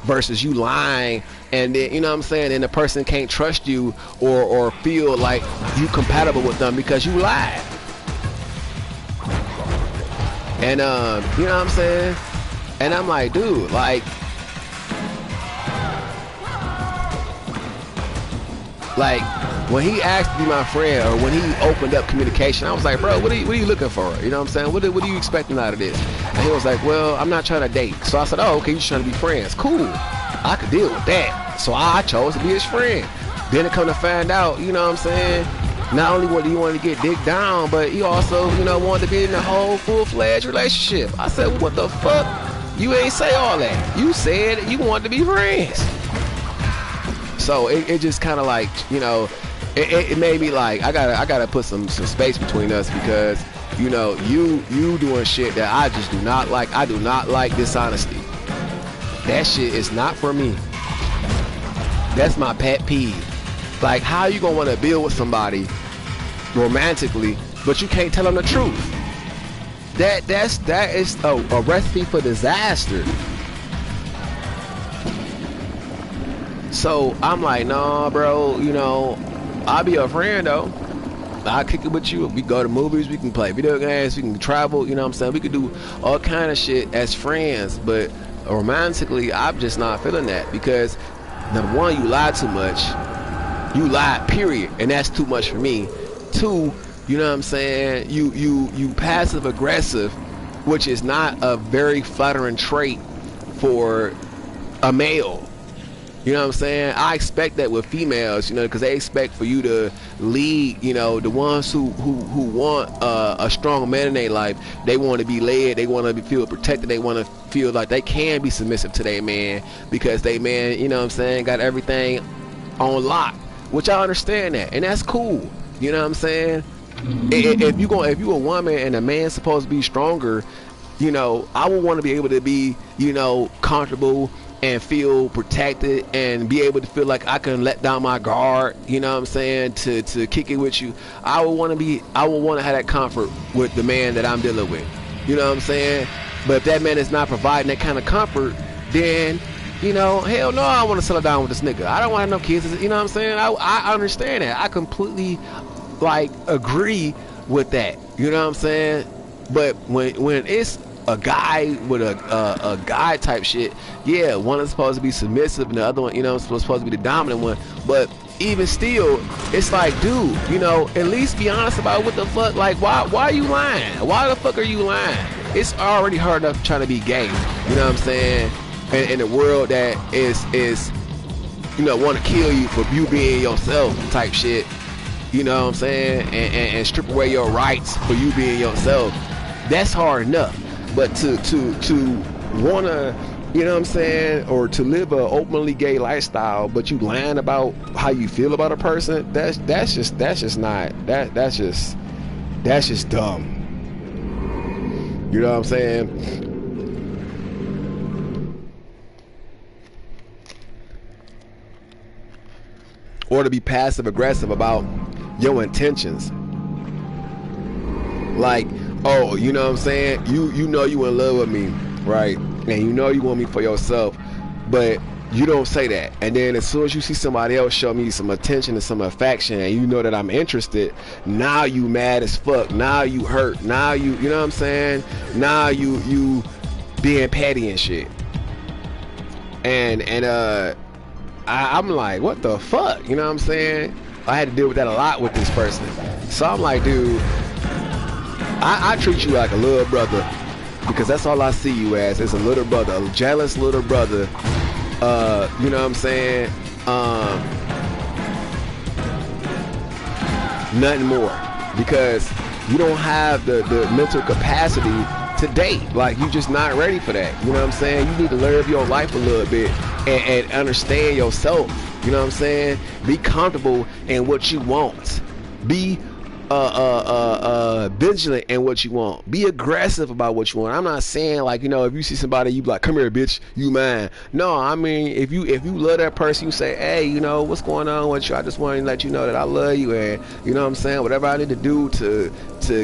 versus you lying, and then, you know what I'm saying, and the person can't trust you or feel like you compatible with them because you lied. And you know what I'm saying, and I'm like, dude, like when he asked to be my friend, or when he opened up communication, I was like, bro, what are you looking for? You know what I'm saying? What are you expecting out of this? And he was like, well, I'm not trying to date. So I said, oh, okay, you're just trying to be friends. Cool. I could deal with that. So I chose to be his friend. Then it come to find out, you know what I'm saying, not only what he wanted to get dick down, but he also, you know, wanted to be in a whole full-fledged relationship. I said, what the fuck? You ain't say all that. You said you wanted to be friends. So it just kind of like, you know, it made me like, I gotta put some space between us, because, you know, you doing shit that I just do not like. I do not like dishonesty. That shit is not for me. That's my pet peeve. Like, how you gonna want to build with somebody romantically, but you can't tell them the truth? That is a recipe for disaster. So I'm like, nah, bro, you know, I'll be a friend though. I'll kick it with you. We go to movies, we can play video games, we can travel, you know what I'm saying? We can do all kind of shit as friends, but romantically, I'm just not feeling that, because number one, you lie too much. You lied, period, and that's too much for me. Two, you know what I'm saying, you passive aggressive, which is not a very flattering trait for a male. You know what I'm saying? I expect that with females, you know, because they expect for you to lead, you know, the ones who want a strong man in their life. They want to be led, they want to feel protected, they want to feel like they can be submissive to their man, because they man, you know what I'm saying, got everything on lock, which I understand that, and that's cool. You know what I'm saying? If you a woman and a man's supposed to be stronger, you know, I would want to be able to be, you know, comfortable and feel protected and be able to feel like I can let down my guard, you know what I'm saying, to kick it with you. I would want to have that comfort with the man that I'm dealing with, you know what I'm saying. But if that man is not providing that kind of comfort, then, you know, hell no, I want to settle down with this nigga. I don't want to have no kids, you know what I'm saying. I understand that. I completely like agree with that, you know what I'm saying. But when it's a guy with a guy type shit, yeah, one is supposed to be submissive and the other one, you know, is supposed to be the dominant one. But even still, it's like, dude, you know, at least be honest about what the fuck. Like, why are you lying? Why the fuck are you lying? It's already hard enough trying to be gay, you know what I'm saying, in a world that is you know, want to kill you for you being yourself type shit, you know what I'm saying, and strip away your rights for you being yourself. That's hard enough. But to wanna, you know what I'm saying, or to live a openly gay lifestyle, but you lying about how you feel about a person, that's just dumb. You know what I'm saying? or to be passive aggressive about your intentions. Like, oh, you know what I'm saying? You know you in love with me, right? And you know you want me for yourself, but you don't say that. And then as soon as you see somebody else show me some attention and some affection, and you know that I'm interested, now you mad as fuck. Now you hurt. Now you know what I'm saying? Now you being petty and shit. And I'm like, what the fuck? You know what I'm saying? I had to deal with that a lot with this person. So I'm like, dude, I treat you like a little brother, because that's all I see you as, is a little brother, a jealous little brother. You know what I'm saying? Nothing more, because you don't have the mental capacity to date. Like, you just not ready for that. You know what I'm saying? You need to live your life a little bit and understand yourself. You know what I'm saying? Be comfortable in what you want. Be vigilant in what you want. Be aggressive about what you want. I'm not saying, like, you know, if you see somebody, you be like, come here, bitch, you mine. No, I mean, if you love that person, you say, hey, you know, what's going on with you? I just want to let you know that I love you, and you know what I'm saying, whatever I need to do to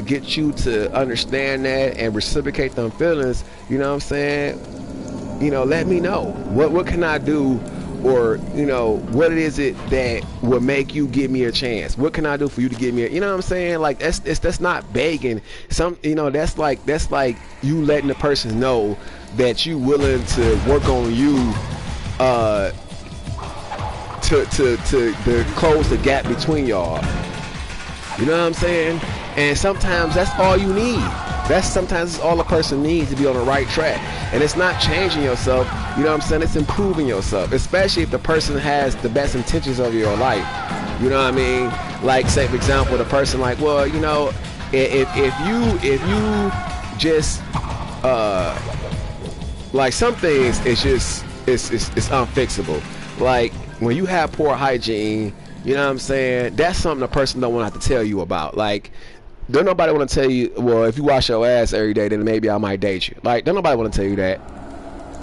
get you to understand that and reciprocate them feelings, you know what I'm saying, you know, let me know. What can I do? Or, you know, what is it that will make you give me a chance? What can I do for you to give me a, you know what I'm saying? Like, that's not begging. You know, that's like you letting the person know that you willing to work on you to close the gap between y'all. You know what I'm saying? And sometimes that's all you need. Sometimes all a person needs to be on the right track. And it's not changing yourself, you know what I'm saying? It's improving yourself, especially if the person has the best intentions of your life. You know what I mean? Like, say for example, the person like, well, you know, if you just like, some things, it's just it's unfixable. Like, when you have poor hygiene, you know what I'm saying, that's something a person don't want to have to tell you about. Like, don't nobody want to tell you, well, if you wash your ass every day, then maybe I might date you. Like, don't nobody want to tell you that.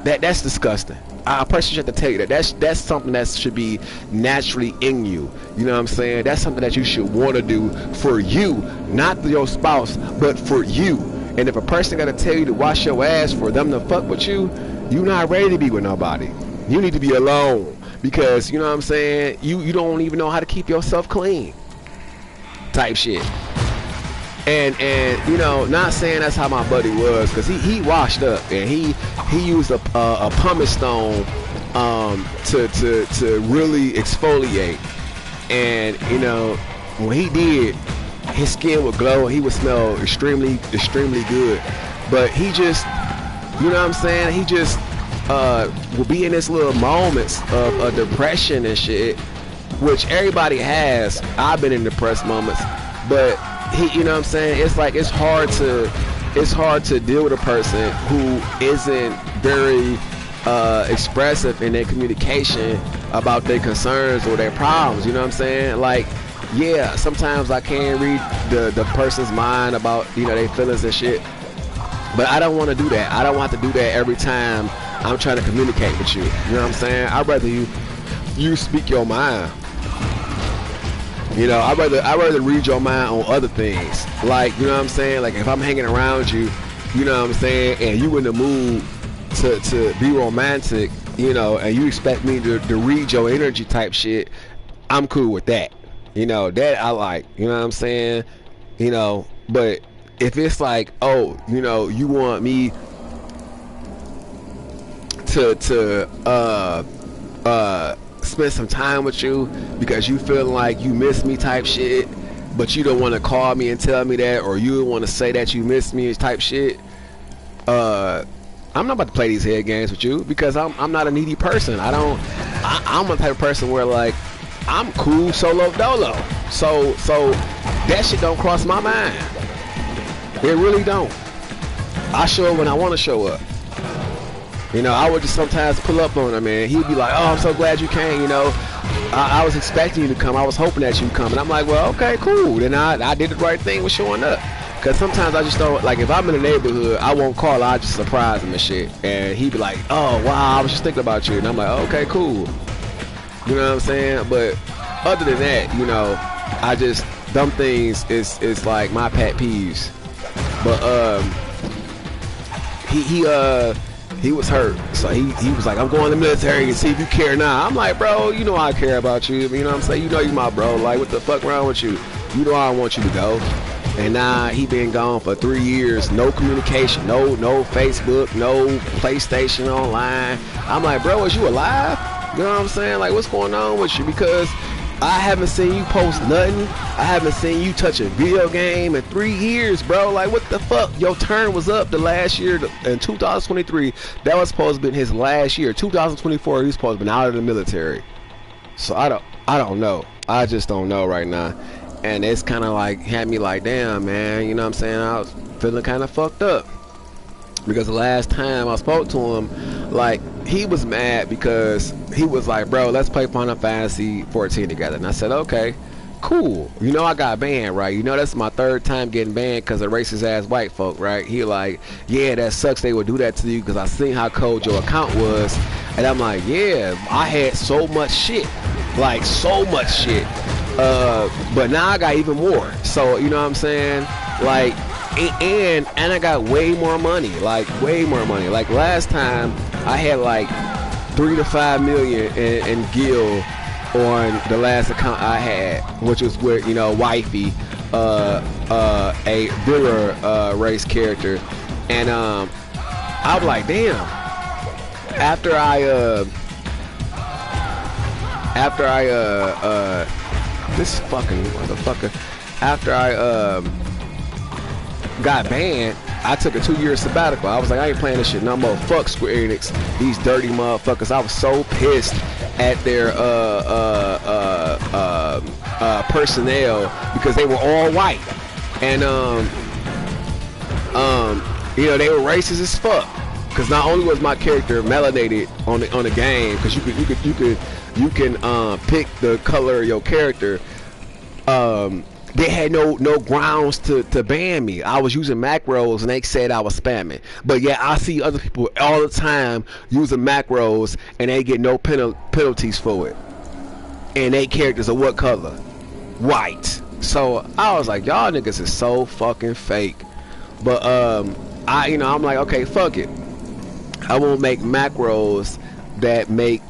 That's disgusting. A person should have to tell you that. That's something that should be naturally in you. You know what I'm saying? That's something that you should want to do for you, not for your spouse, but for you. And if a person got to tell you to wash your ass for them to fuck with you, you're not ready to be with nobody. You need to be alone, because, you know what I'm saying, you don't even know how to keep yourself clean type shit. And you know, not saying that's how my buddy was, because he washed up and he used a pumice stone to really exfoliate. And, you know, when he did, his skin would glow and he would smell extremely good. But he just, you know what I'm saying, he just will be in this little moments of depression and shit, which everybody has. I've been in depressed moments, but you know what I'm saying, it's like, it's hard to deal with a person who isn't very expressive in their communication about their concerns or their problems. You know what I'm saying? Like, yeah, sometimes I can read the person's mind about, you know, their feelings and shit, but I don't want to do that. I don't want to do that every time I'm trying to communicate with you. You know what I'm saying? I'd rather you speak your mind. You know, I'd rather read your mind on other things. Like, you know what I'm saying? Like, if I'm hanging around you, you know what I'm saying, and you in the mood to be romantic, you know, and you expect me to read your energy type shit, I'm cool with that. You know, that I like, you know what I'm saying? You know, but if it's like, oh, you know, you want me to spend some time with you because you feel like you miss me type shit, but you don't want to call me and tell me that, or you don't want to say that you miss me type shit, I'm not about to play these head games with you, because I'm not a needy person. I'm a type of person where, like, I'm cool solo dolo, so that shit don't cross my mind. It really don't. I show up when I want to show up. You know, I would just sometimes pull up on him, and he'd be like, oh, I'm so glad you came, you know. I was expecting you to come. I was hoping that you'd come. And I'm like, well, okay, cool. Then I did the right thing with showing up. Because sometimes I just don't, like, if I'm in the neighborhood, I won't call. I just surprise him and shit. And he'd be like, oh, wow, I was just thinking about you. And I'm like, okay, cool. You know what I'm saying? But other than that, you know, I just dumb things is like my pet peeves. But he was hurt, so he was like, I'm going to the military and see if you care now. I'm like, bro, you know I care about you. You know what I'm saying? You know you my bro. Like, what the fuck wrong with you? You know I want you to go. And now he been gone for 3 years, no communication, no Facebook, no PlayStation online. I'm like, bro, is you alive? You know what I'm saying? Like, what's going on with you? Because I haven't seen you post nothing. I haven't seen you touch a video game in 3 years, bro. Like, what the fuck? Your turn was up the last year in 2023. That was supposed to be his last year. 2024, he's supposed to be out of the military. So I don't know. I just don't know right now. And it's kind of like had me like, damn, man. You know what I'm saying? I was feeling kind of fucked up. Because the last time I spoke to him, like, he was mad because he was like, bro, let's play Final Fantasy 14 together. And I said, okay, cool. You know I got banned, right? You know that's my 3rd time getting banned because of racist ass white folk, right? He like, yeah, that sucks they would do that to you because I seen how cold your account was. And I'm like, yeah, I had so much shit. Like, so much shit. But now I got even more. So, you know what I'm saying? Like, and I got way more money. Like, way more money. Like, last time I had like 3 to 5 million in gil on the last account I had, which was with, you know, wifey, a bigger race character. And I was like, damn. After I this fucking motherfucker. After I got banned, I took a 2-year sabbatical. I was like, I ain't playing this shit no more. Fuck Square Enix, these dirty motherfuckers. I was so pissed at their personnel because they were all white, and you know, they were racist as fuck. Because not only was my character melanated on the game, because you can pick the color of your character. They had no grounds to ban me. I was using macros and they said I was spamming. But yeah, I see other people all the time using macros and they get no penalties for it. And they characters are what color? White. So I was like, y'all niggas is so fucking fake. But I'm like, okay, fuck it. I won't make macros that make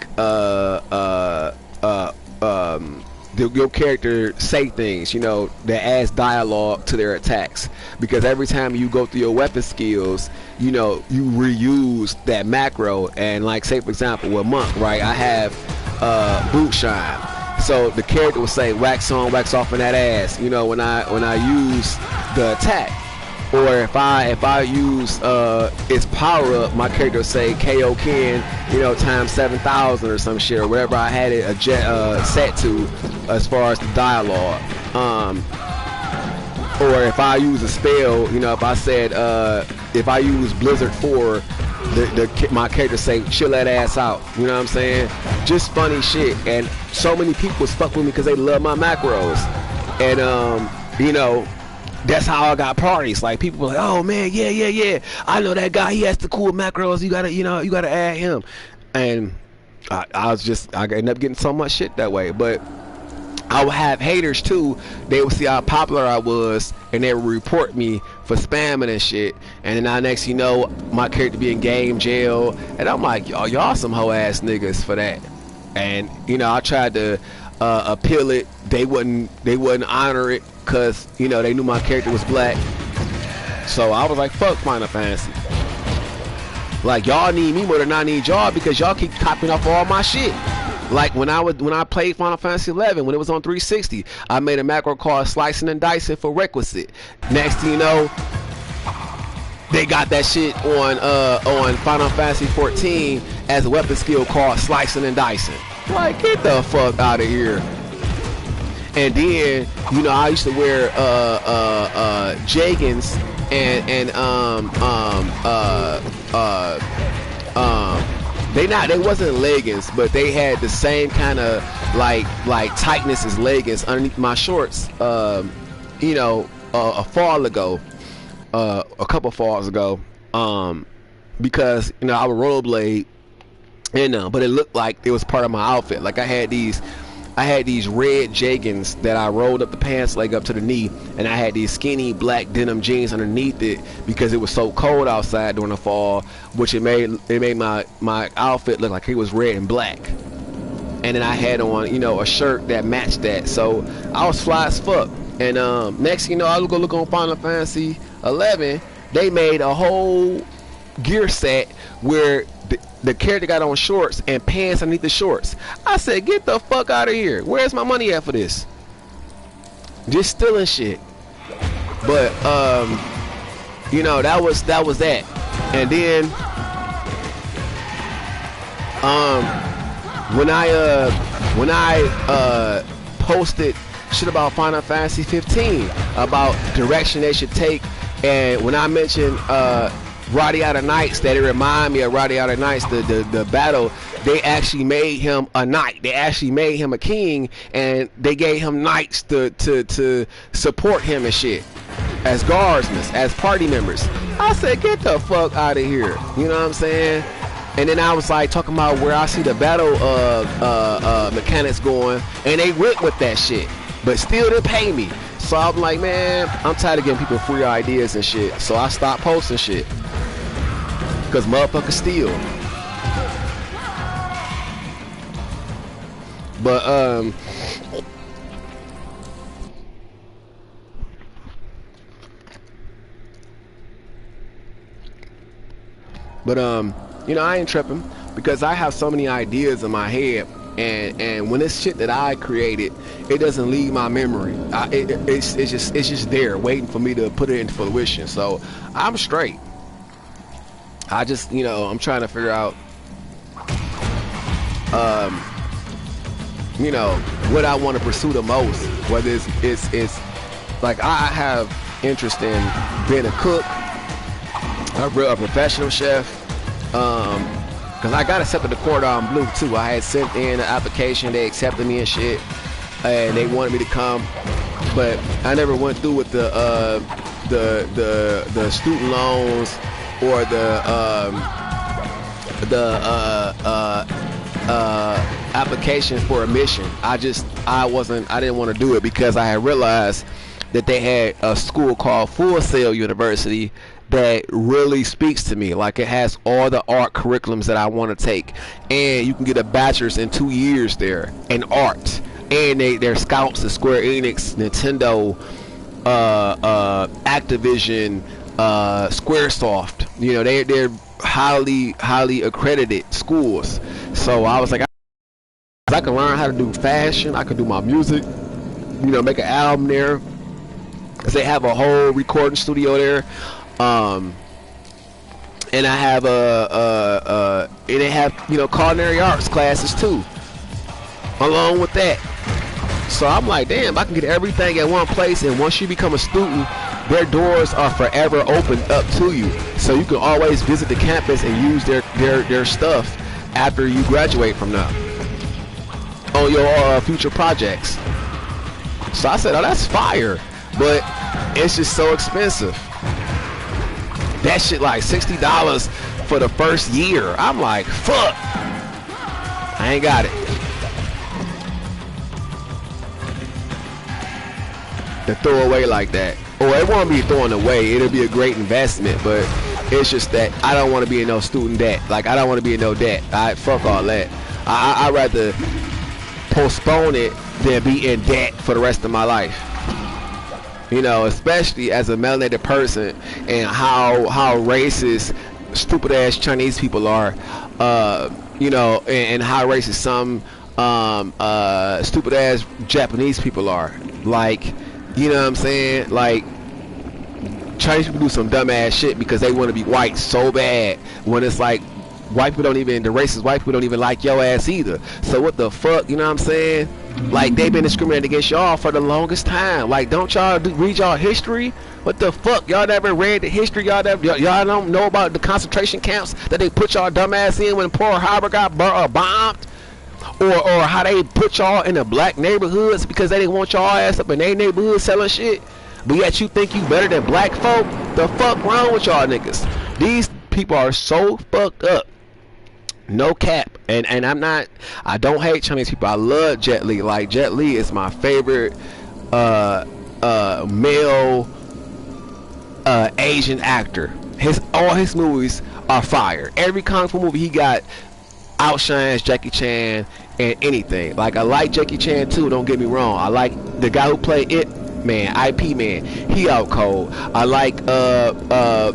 your character say things, you know, that adds dialogue to their attacks. Because every time you go through your weapon skills, you know, you reuse that macro. And like, say for example, with Monk, right, I have boot shine. So the character will say wax on, wax off in that ass, you know, when I use the attack. Or if I use its power up, my character will say KO Ken, you know, times 7,000 or some shit, or whatever I had it set to as far as the dialogue. Or if I use a spell, you know, if I said if I use Blizzard 4, my character say chill that ass out. You know what I'm saying? Just funny shit. And so many people was fuck with me because they love my macros. And you know, that's how I got parties. Like, people were like, oh man, yeah, I know that guy, he has the cool macros, you gotta add him. And I ended up getting so much shit that way. But I would have haters too. They would see how popular I was and they would report me for spamming and shit. And then next you know, my character be in game jail. And I'm like, y'all some hoe ass niggas for that. And you know, I tried to appeal it. They wouldn't honor it. Cause, you know, they knew my character was black. So I was like, fuck Final Fantasy. Like, y'all need me more than I need y'all because y'all keep copying off all my shit. Like when I played Final Fantasy 11 when it was on 360, I made a macro called slicing and dicing for requisite. Next thing you know, they got that shit on Final Fantasy 14 as a weapon skill called slicing and dicing. Like, get the fuck out of here. And then, you know, I used to wear jeggings and they wasn't leggings, but they had the same kind of like tightness as leggings underneath my shorts. You know, a couple falls ago, because you know I would rollerblade in them, but it looked like it was part of my outfit. Like I had these I had these red jeggings that I rolled up the pants leg up to the knee, and I had these skinny black denim jeans underneath it because it was so cold outside during the fall, which it made my outfit look like it was red and black. And then I had on, you know, a shirt that matched that, so I was fly as fuck. And next thing you know, I was gonna look on Final Fantasy 11. They made a whole gear set where the character got on shorts and pants underneath the shorts. I said, get the fuck out of here. Where's my money at for this? Just stealing shit. But you know, that was that. And then when I posted shit about Final Fantasy 15, about direction they should take, and when I mentioned Radiata Knights, that it reminded me of Radiata Knights, the battle, they actually made him a knight. They actually made him a king, and they gave him knights to support him and shit, as guardsmen, as party members. I said, get the fuck out of here. You know what I'm saying? And then I was like talking about where I see the battle mechanics going, and they went with that shit, but still didn't pay me. So I'm like, man, I'm tired of giving people free ideas and shit. So I stopped posting shit, cause motherfuckers steal. But you know, I ain't tripping because I have so many ideas in my head, and when it's shit that I created, it doesn't leave my memory. It's just there waiting for me to put it into fruition. So I'm straight. I just, you know, I'm trying to figure out you know, what I want to pursue the most, whether it's like I have interest in being a cook, a professional chef, because I got accepted to Cordon Bleu too. I had sent in an application, they accepted me and shit, and they wanted me to come, but I never went through with the student loans or the applications for admission. I didn't want to do it because I had realized that they had a school called Full Sail University that really speaks to me. Like, it has all the art curriculums that I want to take, and you can get a bachelor's in 2 years there in art, and they're scouts at Square Enix, Nintendo, Activision, Squaresoft. You know, they're highly accredited schools. So I was like, I can learn how to do fashion, I can do my music, you know, make an album there, because they have a whole recording studio there. And I have and they have, you know, culinary arts classes too along with that. So I'm like, damn, I can get everything at one place, and once you become a student, their doors are forever open up to you, so you can always visit the campus and use their stuff after you graduate from them on your future projects. So I said, oh, that's fire, but it's just so expensive. That shit like $60 for the first year. I'm like, fuck, I ain't got it. To throw away like that. Or it won't be thrown away, it'll be a great investment, but it's just that I don't want to be in no student debt. Like, I don't want to be in no debt. Fuck all that. I'd rather postpone it than be in debt for the rest of my life. You know, especially as a melanated person, and how racist stupid ass Chinese people are, you know, and how racist some stupid ass Japanese people are. Like, you know what I'm saying? Like, Chinese people do some dumb ass shit because they want to be white so bad, when it's like white people don't even, the racist white people don't even like your ass either. So what the fuck, you know what I'm saying? Like, they've been discriminating against y'all for the longest time. Like, don't y'all read y'all history? What the fuck? Y'all never read the history? Y'all don't know about the concentration camps that they put y'all dumb ass in when Pearl Harbor got bombed? Or how they put y'all in the black neighborhoods because they didn't want y'all ass up in their neighborhood selling shit? But yet you think you better than black folk? The fuck wrong with y'all niggas? These people are so fucked up. No cap. And I don't hate Chinese people. I love Jet Li. Like, Jet Li is my favorite male Asian actor. All his movies are fire. Every kung fu movie he got outshines Jackie Chan and anything. Like, I like Jackie Chan too, don't get me wrong. I like the guy who played It Man, IP Man. He out cold. I like the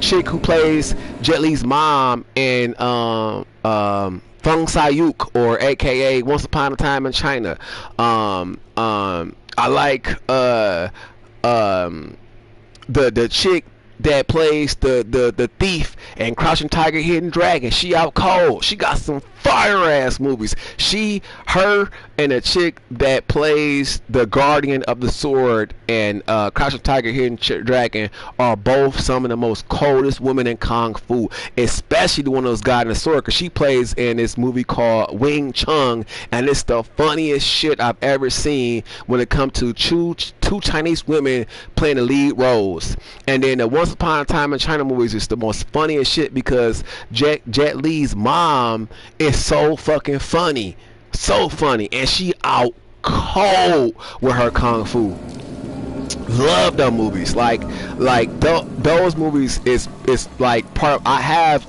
chick who plays Jet Li's mom in Feng Sayuk, or AKA Once Upon a Time in China. I like the chick that plays the thief and Crouching Tiger, Hidden Dragon. She out cold. She got some fire ass movies. Her and the chick that plays the Guardian of the Sword and Crouching Tiger, Hidden Dragon are both some of the most coldest women in kung fu, especially the one of those Guardian of the Sword, because she plays in this movie called Wing Chun, and it's the funniest shit I've ever seen when it comes to two Chinese women playing the lead roles. And then the Once Upon a Time in China movies is the most funniest shit because Jet Li's mom is so fucking funny. So funny. And she out cold with her kung fu. Love them movies. Those movies is like part. I have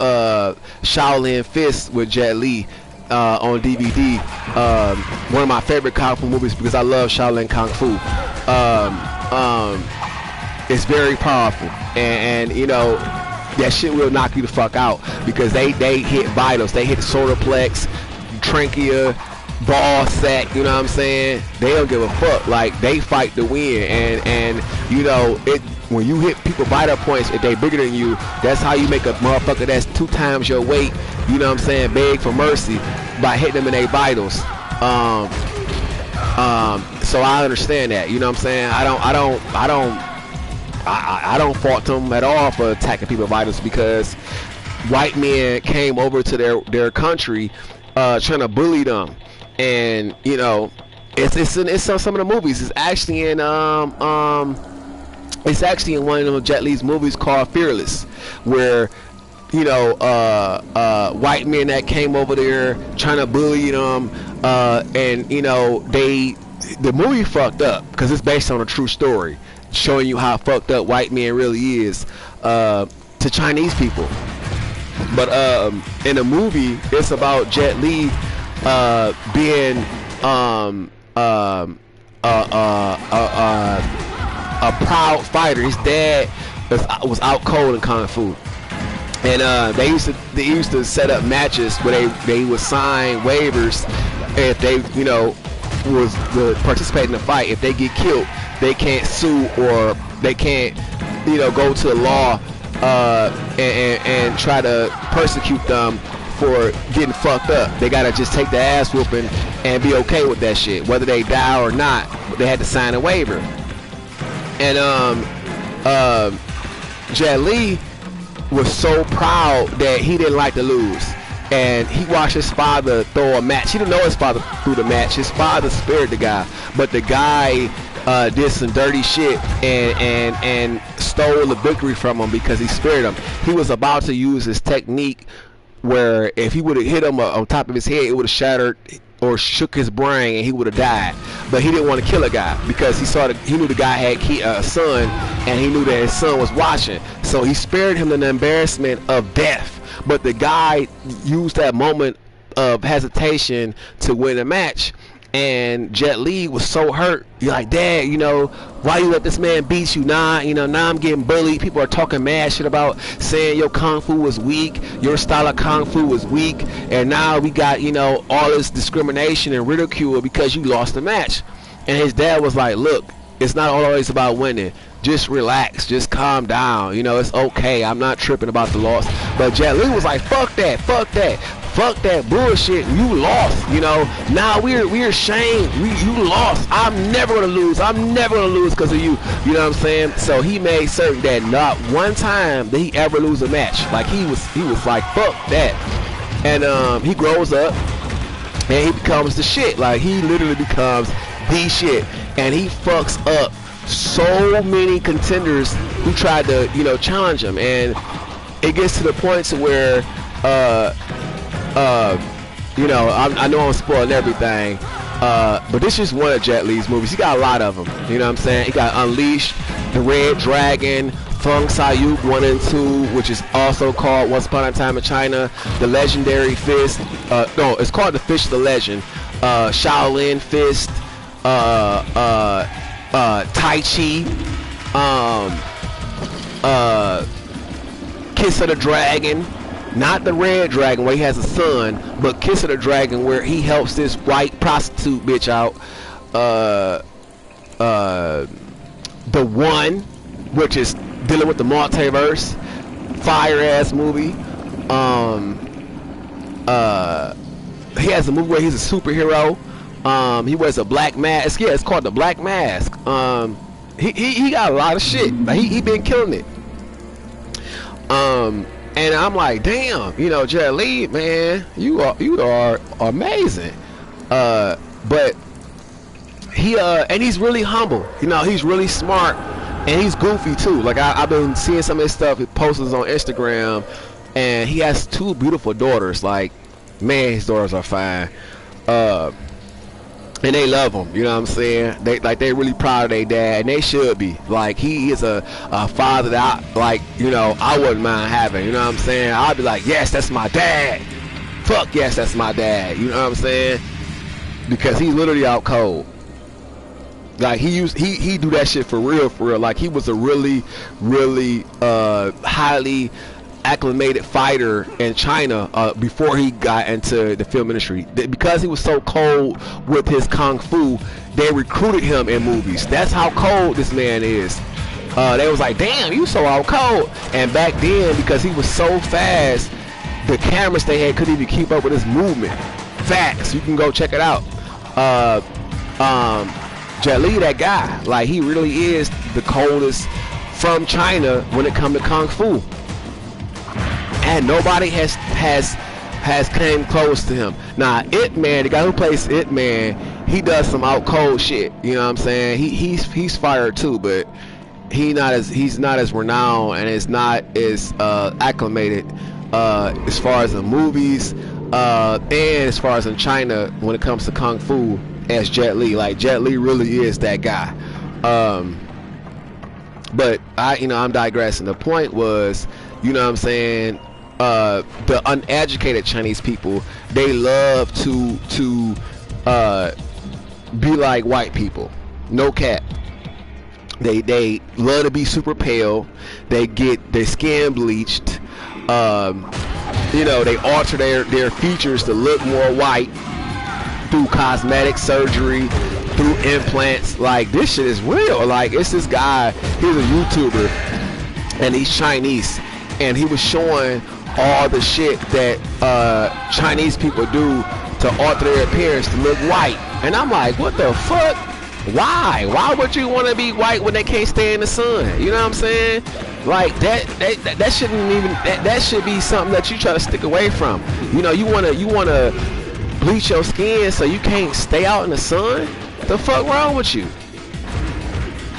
Shaolin Fist with Jet Li on DVD. One of my favorite kung fu movies because I love Shaolin Kung Fu. It's very powerful, and you know that shit will knock you the fuck out because they hit vitals, they hit solar plex, trachea, ball sack. You know what I'm saying? They don't give a fuck. Like, they fight to win, and you know it. When you hit people vital points, if they bigger than you, that's how you make a motherfucker that's 2 times your weight, you know what I'm saying, beg for mercy by hitting them in their vitals. So I understand that, you know what I'm saying. I don't fault them at all for attacking people's vitals because white men came over to their country trying to bully them, and you know it's some of the movies. It's actually in one of Jet Li's movies called Fearless, where you know white men that came over there trying to bully them, and you know the movie fucked up because it's based on a true story, showing you how fucked up white men really is to Chinese people. But in the movie, it's about Jet Li being a proud fighter. His dad was out cold in kung fu, and they used to set up matches where they would sign waivers if they was to participate in the fight. If they get killed, they can't sue or they can't go to the law and try to persecute them for getting fucked up. They gotta just take the ass whooping and be okay with that shit, whether they die or not. They had to sign a waiver. And Jet Li was so proud that he didn't like to lose, and he watched his father throw a match. He didn't know his father threw the match. His father spared the guy, but the guy did some dirty shit and stole the victory from him because he spared him. He was about to use his technique where if he would have hit him on top of his head, it would have shattered or shook his brain and he would have died. But he didn't want to kill a guy because he knew the guy had a son, and he knew that his son was watching. So he spared him the embarrassment of death. But the guy used that moment of hesitation to win a match. And Jet Li was so hurt. You're like, Dad, why you let this man beat you? Now I'm getting bullied. People are talking mad shit about saying your kung fu was weak, your style of kung fu was weak, and now we got all this discrimination and ridicule because you lost the match. And his dad was like, look, it's not always about winning. Just relax, just calm down. It's okay. I'm not tripping about the loss. But Jet Li was like, fuck that bullshit. You lost. Now we're ashamed. You lost. I'm never gonna lose. I'm never gonna lose because of you. You know what I'm saying? So he made certain that not one time did he ever lose a match. Like he was like, fuck that. And he grows up and he becomes the shit. Like he literally becomes the shit, and he fucks up so many contenders who tried to challenge him. And it gets to the point to where You know, I know I'm spoiling everything, but this is one of Jet Li's movies. He got a lot of them. You know what I'm saying? He got Unleashed, The Red Dragon, Feng Sayuk 1 and 2, which is also called Once Upon a Time in China, The Legendary Fist. No, it's called The Fish of the Legend. Shaolin Fist, Tai Chi, Kiss of the Dragon. Not the Red Dragon where he has a son, but Kiss of the Dragon where he helps this white prostitute bitch out. The One, which is dealing with the multiverse, fire ass movie. He has a movie where he's a superhero. He wears a black mask. Yeah, it's called The Black Mask. He got a lot of shit. Like he been killing it. And I'm like, damn, you know, Jet Li, man, you are amazing. But he and he's really humble. You know, he's really smart and he's goofy too. Like I've been seeing some of his stuff. He posts on Instagram, and he has 2 beautiful daughters. Like, man, his daughters are fine. And they love him, you know what I'm saying? They really proud of their dad, and they should be. Like, he is a father that I wouldn't mind having, you know what I'm saying? I'd be like, yes, that's my dad. Fuck yes, that's my dad, you know what I'm saying? Because he's literally out cold. Like, he do that shit for real. Like, he was a really highly acclimated fighter in China before he got into the film industry. Because he was so cold with his kung fu, they recruited him in movies. That's how cold this man is. They was like, damn, you so out cold. And back then, because he was so fast, the cameras they had couldn't even keep up with his movement. Facts, you can go check it out. Jet Li, that guy, like, he really is the coldest from China when it comes to kung fu. And nobody has came close to him. Now, Ip Man, the guy who plays Ip Man, he does some out cold shit. You know what I'm saying? He's fired too, but he's not as renowned and is not as acclimated as far as the movies and as far as in China when it comes to kung fu as Jet Li. Like, Jet Li really is that guy. But I'm digressing. The point was, you know what I'm saying, the uneducated Chinese people, they love to be like white people. No cap. They love to be super pale. They get their skin bleached. They alter their features to look more white through cosmetic surgery, through implants. Like, this shit is real. Like, it's this guy, he's a YouTuber and he's Chinese, and he was showing all the shit that Chinese people do to alter their appearance to look white. And I'm like, what the fuck? Why would you want to be white when they can't stay in the sun? You know what I'm saying? Like, that shouldn't even, that should be something that you try to stick away from. You know, you wanna bleach your skin so you can't stay out in the sun? The fuck wrong with you?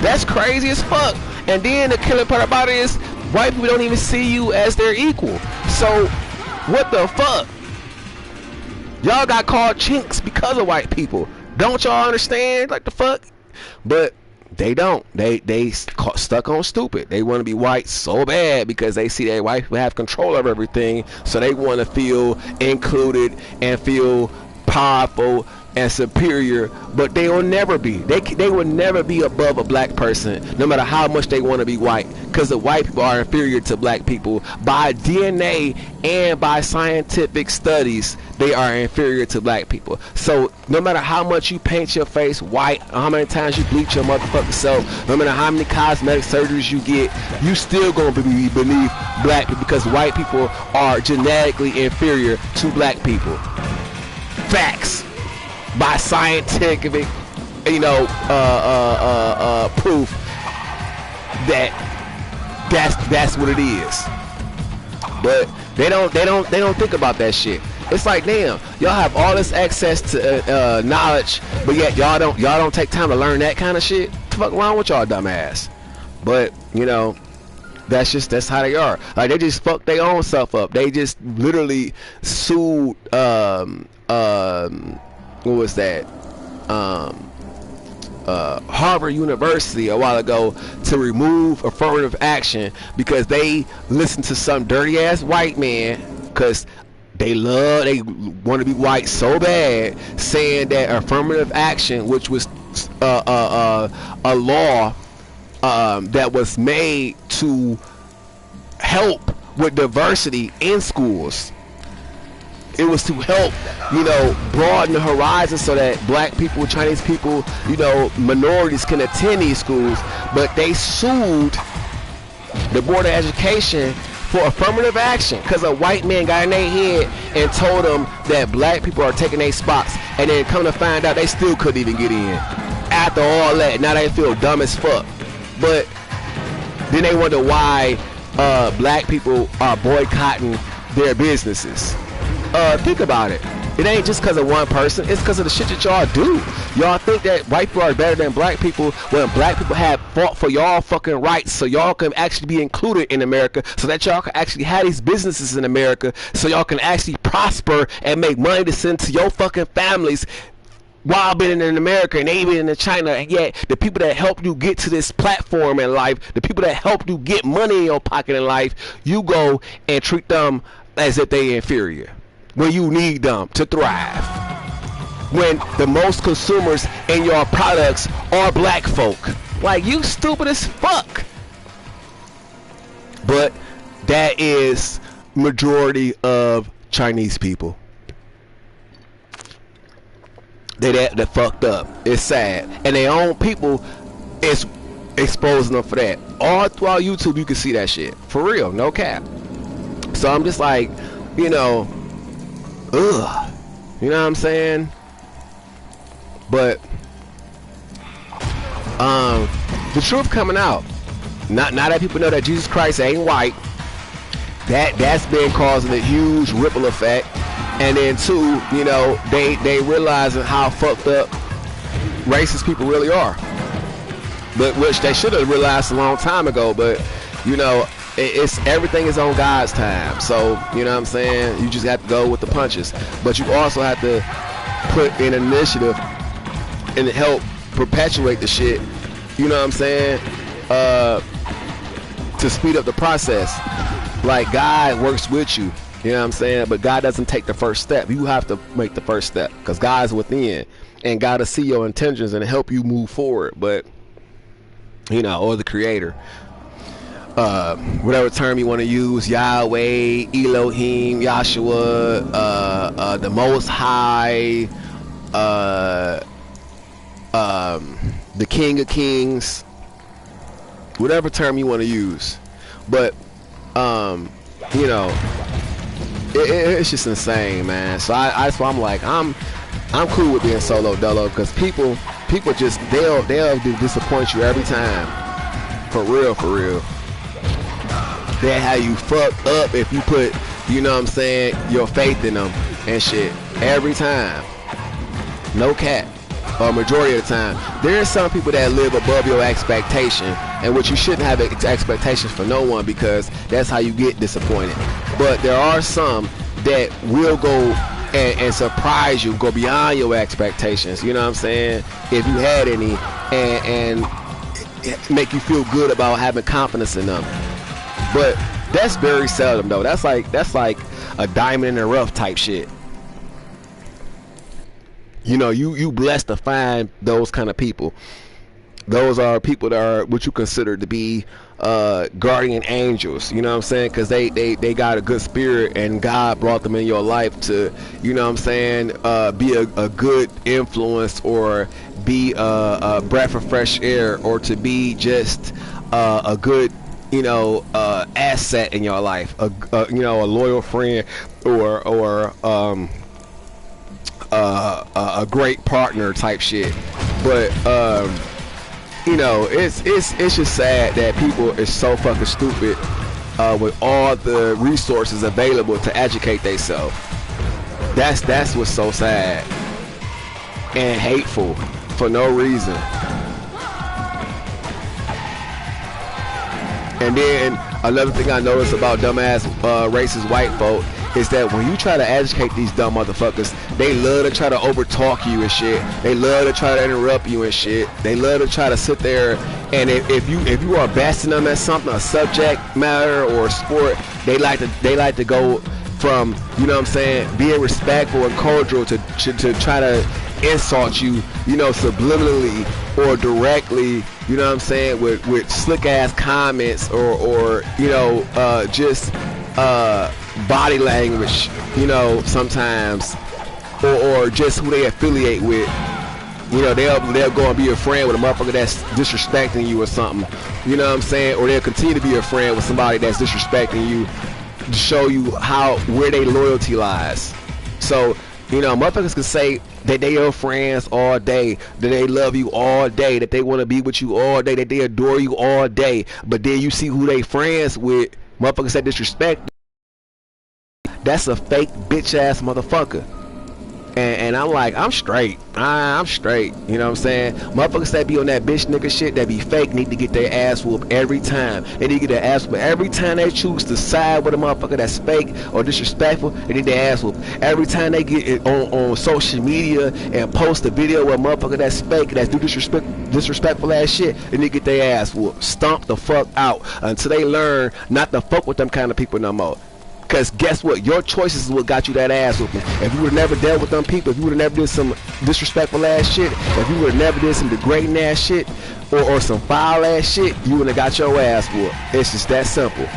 That's crazy as fuck. And then the killer part about it is, white people don't even see you as their equal. So, what the fuck? Y'all got called chinks because of white people. Don't y'all understand? Like, the fuck? But they don't. They stuck on stupid. They want to be white so bad because they see that white people have control over everything. So they want to feel included and feel powerful and superior, but they will never be. They will never be above a black person, no matter how much they want to be white, because the white people are inferior to black people by DNA and by scientific studies. They are inferior to black people. So no matter how much you paint your face white, how many times you bleach your motherfucking self, no matter how many cosmetic surgeries you get, you still gonna be beneath black people because white people are genetically inferior to black people. Facts. By scientific, proof that's what it is. But they don't think about that shit. It's like, damn, y'all have all this access to knowledge, but yet y'all don't take time to learn that kind of shit. What the fuck wrong with y'all, dumbass? But That's how they are. Like, they just fuck their own self up. They just literally sued what was that? Harvard University a while ago to remove affirmative action because they listened to some dirty ass white man, because they want to be white so bad, saying that affirmative action, which was a law that was made to help with diversity in schools. It was to help, broaden the horizon so that black people, Chinese people, minorities can attend these schools. But they sued the Board of Education for affirmative action because a white man got in their head and told them that black people are taking their spots, and then come to find out they still couldn't even get in. After all that, now they feel dumb as fuck. But then they wonder why black people are boycotting their businesses. Think about it. It ain't just because of one person. It's because of the shit that y'all do. Y'all think that white people are better than black people when black people have fought for y'all fucking rights so y'all can actually be included in America, so that y'all can actually have these businesses in America, so y'all can actually prosper and make money to send to your fucking families while being in America and they been in China. And yet the people that help you get to this platform in life, the people that help you get money in your pocket in life, you go and treat them as if they inferior when you need them to thrive, when the most consumers in your products are black folk. Like, you stupid as fuck. But that is majority of Chinese people. They fucked up. It's sad. And their own people is exposing them for that. All throughout YouTube you can see that shit. For real, no cap. So I'm just like, ugh, you know what I'm saying? But the truth coming out. Now that people know that Jesus Christ ain't white, that's been causing a huge ripple effect. And then two, they realizing how fucked up racist people really are. But which they should have realized a long time ago. But it's everything is on God's time. So, you know what I'm saying? You just have to go with the punches. But you also have to put in initiative and help perpetuate the shit, you know what I'm saying? To speed up the process. Like, God works with you, you know what I'm saying? But God doesn't take the first step. You have to make the first step because God's within, and God will see your intentions and help you move forward. But, or the creator. Whatever term you want to use, Yahweh, Elohim, Yahshua, the Most High, the King of Kings, whatever term you want to use. But it's just insane, man. So that's why I'm like, I'm cool with being solo dolo, because people just they'll disappoint you every time. For real. They have you fucked up if you put, your faith in them and shit every time. No cap. Or majority of the time. There are some people that live above your expectation, and which you shouldn't have expectations for no one, because that's how you get disappointed. But there are some that will go and surprise you, go beyond your expectations, you know what I'm saying, if you had any, and make you feel good about having confidence in them. But that's very seldom though. That's like a diamond in the rough type shit. You blessed to find those kind of people. Those are people that are what you consider to be guardian angels, you know what I'm saying? Because they got a good spirit, and God brought them in your life to, you know what I'm saying, be a good influence, or be a breath of fresh air, or to be just a good asset in your life, a loyal friend, or a great partner type shit. But it's just sad that people is so fucking stupid with all the resources available to educate themselves. That's what's so sad and hateful for no reason. And then Another thing I notice about dumbass racist white folk is that when you try to educate these dumb motherfuckers, they love to try to overtalk you and shit. They love to try to interrupt you and shit. They love to try to sit there, and if you are basting them at something, a subject matter or a sport, they like to go from, you know what I'm saying, being respectful and cordial to try to insult you, you know, subliminally or directly, you know what I'm saying, with slick ass comments or you know, just body language, you know, sometimes, or just who they affiliate with. You know, they'll go and be a friend with a motherfucker that's disrespecting you or something, you know what I'm saying, or they'll continue to be a friend with somebody that's disrespecting you to show you where their loyalty lies. So, you know, motherfuckers can say that they your friends all day, that they love you all day, that they want to be with you all day, that they adore you all day, but then you see who they friends with, motherfuckers that disrespect, that's a fake bitch ass motherfucker. And I'm like, I'm straight. I'm straight. You know what I'm saying? Motherfuckers that be on that bitch nigga shit, that be fake, need to get their ass whooped every time. They need to get their ass whooped every time they choose to side with a motherfucker that's fake or disrespectful. They need their ass whooped every time they get it on social media and post a video with a motherfucker that's fake, that's do disrespectful ass shit. They need to get their ass whooped. Stomp the fuck out until they learn not to fuck with them kind of people no more. Because guess what? Your choices is what got you that ass whooping. If you would have never dealt with them people, if you would have never did some disrespectful ass shit, if you would have never did some degrading ass shit, or some foul ass shit, you would have got your ass whooped. It's just that simple.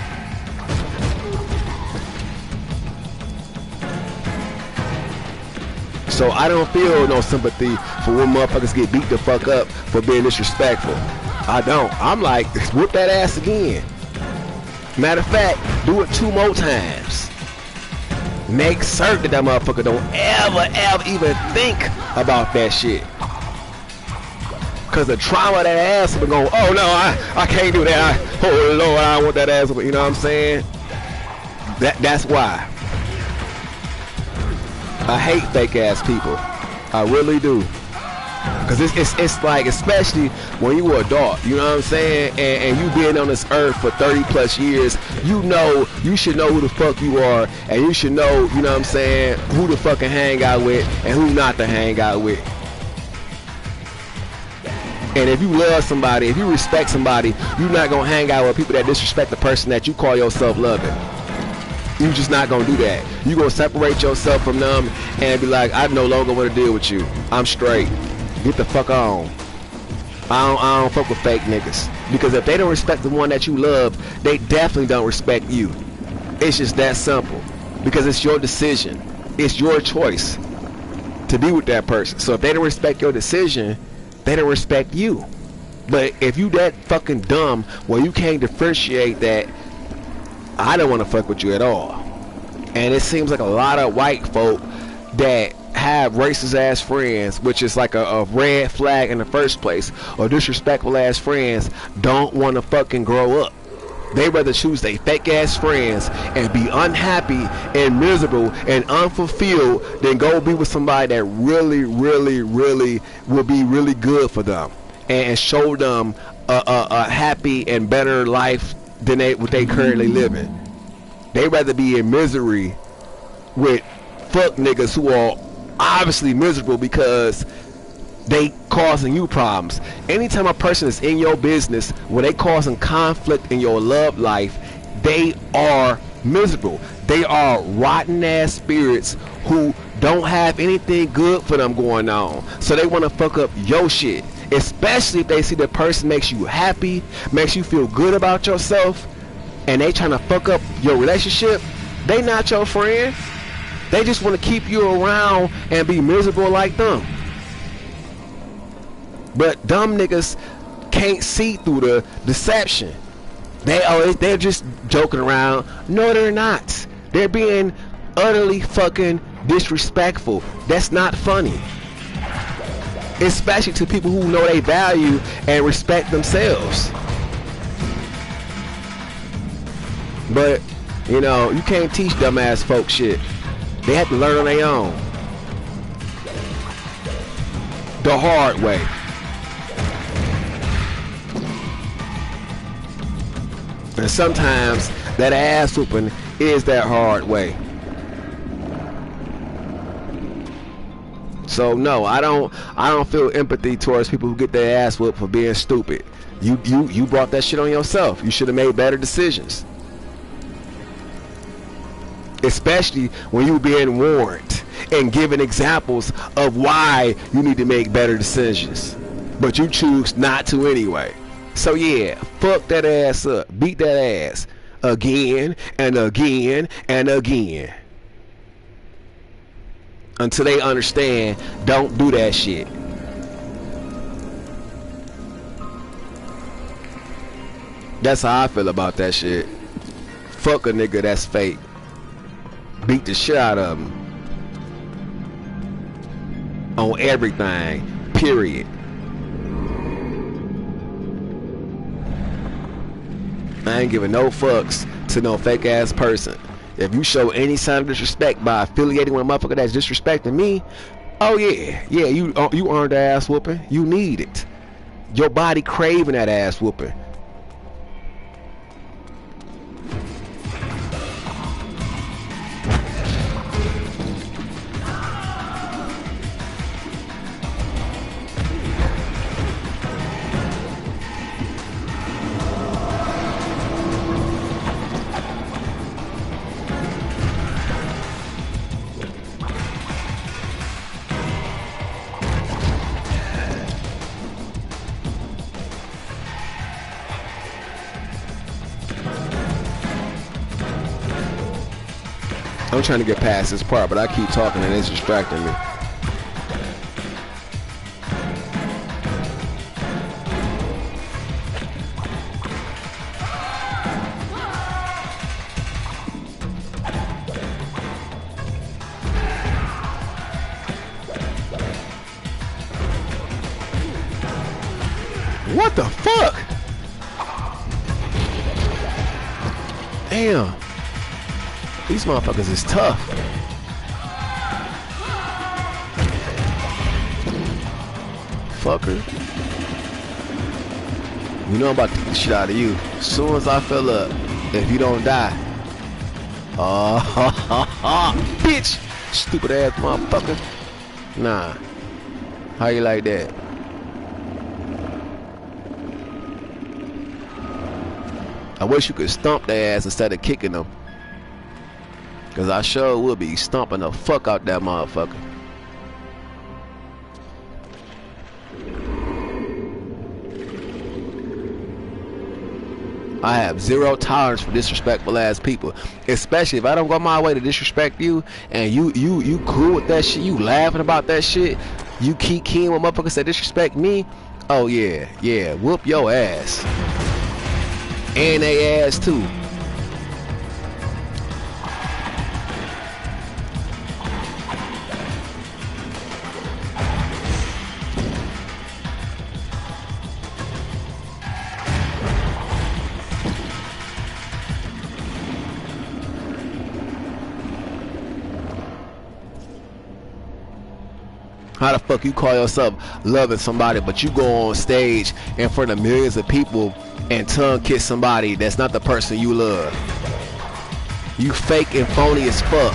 So I don't feel no sympathy for when motherfuckers get beat the fuck up for being disrespectful. I don't. I'm like, whoop that ass again. Matter of fact, do it 2 more times. Make certain that motherfucker don't ever even think about that shit. Cause the trauma of that ass will go, oh no, I can't do that. Oh Lord, I don't want that ass. You know what I'm saying? That's why. I hate fake ass people. I really do. Cause it's like, especially when you an adult, you know what I'm saying, and you been on this earth for 30 plus years, you should know who the fuck you are, and you should know, you know what I'm saying, who to fucking hang out with and who not to hang out with. And if you love somebody, if you respect somebody, you're not gonna hang out with people that disrespect the person that you call yourself loving. You just not gonna do that. You gonna separate yourself from them and be like, I no longer want to deal with you. I'm straight. Get the fuck on. I don't fuck with fake niggas. Because if they don't respect the one that you love, they definitely don't respect you. It's just that simple. Because it's your decision. It's your choice to be with that person. So if they don't respect your decision, they don't respect you. But if you that fucking dumb where you can't differentiate that, I don't want to fuck with you at all. And it seems like a lot of white folk that have racist ass friends, which is like a red flag in the first place, or disrespectful ass friends, don't want to fucking grow up. They rather choose they fake ass friends and be unhappy and miserable and unfulfilled than go be with somebody that really will be really good for them and show them a happy and better life than what they currently living. They rather be in misery with fuck niggas who are obviously miserable because they causing you problems. Anytime a person is in your business where they causing conflict in your love life, they are miserable. They are rotten ass spirits who don't have anything good for them going on. So they want to fuck up your shit. Especially if they see the person makes you happy, makes you feel good about yourself, and they trying to fuck up your relationship. They not your friend. They just want to keep you around and be miserable like them. But dumb niggas can't see through the deception. They're just joking around. No, they're not. They're being utterly fucking disrespectful. That's not funny. Especially to people who know they value and respect themselves. But, you know, you can't teach dumbass folk shit. They have to learn on their own. The hard way. And sometimes that ass whooping is that hard way. So no, I don't feel empathy towards people who get their ass whooped for being stupid. You brought that shit on yourself. You should have made better decisions. Especially when you being warned and given examples of why you need to make better decisions. But you choose not to anyway. So yeah, fuck that ass up. Beat that ass again and again and again. Until they understand, don't do that shit. That's how I feel about that shit. Fuck a nigga that's fake. Beat the shit out of him. On everything. Period. I ain't giving no fucks to no fake ass person. If you show any sign of disrespect by affiliating with a motherfucker that's disrespecting me, oh yeah, you earned the ass whooping. You need it. Your body craving that ass whooping. I'm trying to get past this part, but I keep talking and it's distracting me. What the fuck? Damn. These motherfuckers is tough. Fucker. You know I'm about to get the shit out of you. As soon as I fill up, if you don't die. Oh, bitch! Stupid ass motherfucker. Nah. How you like that? I wish you could stomp their ass instead of kicking them. Cause I sure will be stomping the fuck out that motherfucker. I have zero tolerance for disrespectful ass people. Especially if I don't go my way to disrespect you and you cool with that shit, you laughing about that shit, you keep keen when motherfuckers that disrespect me. Oh yeah, whoop your ass. And they ass too. How the fuck you call yourself loving somebody, but you go on stage in front of millions of people and tongue kiss somebody that's not the person you love? You fake and phony as fuck.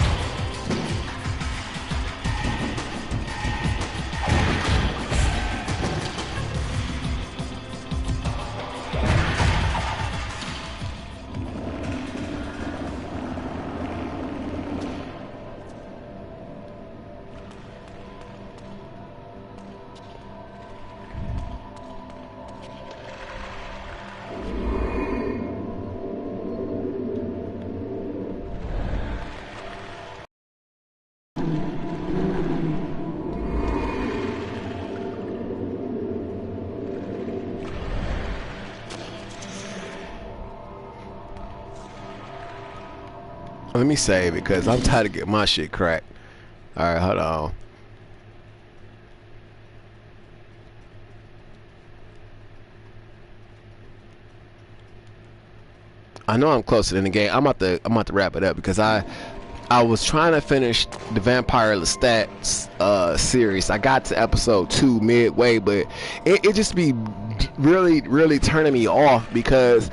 Let me save it because I'm tired of getting my shit cracked. Alright, hold on. I know I'm closer than the game. I'm about to wrap it up because I was trying to finish the Vampire Lestat series. I got to episode 2 midway, but it just be really turning me off because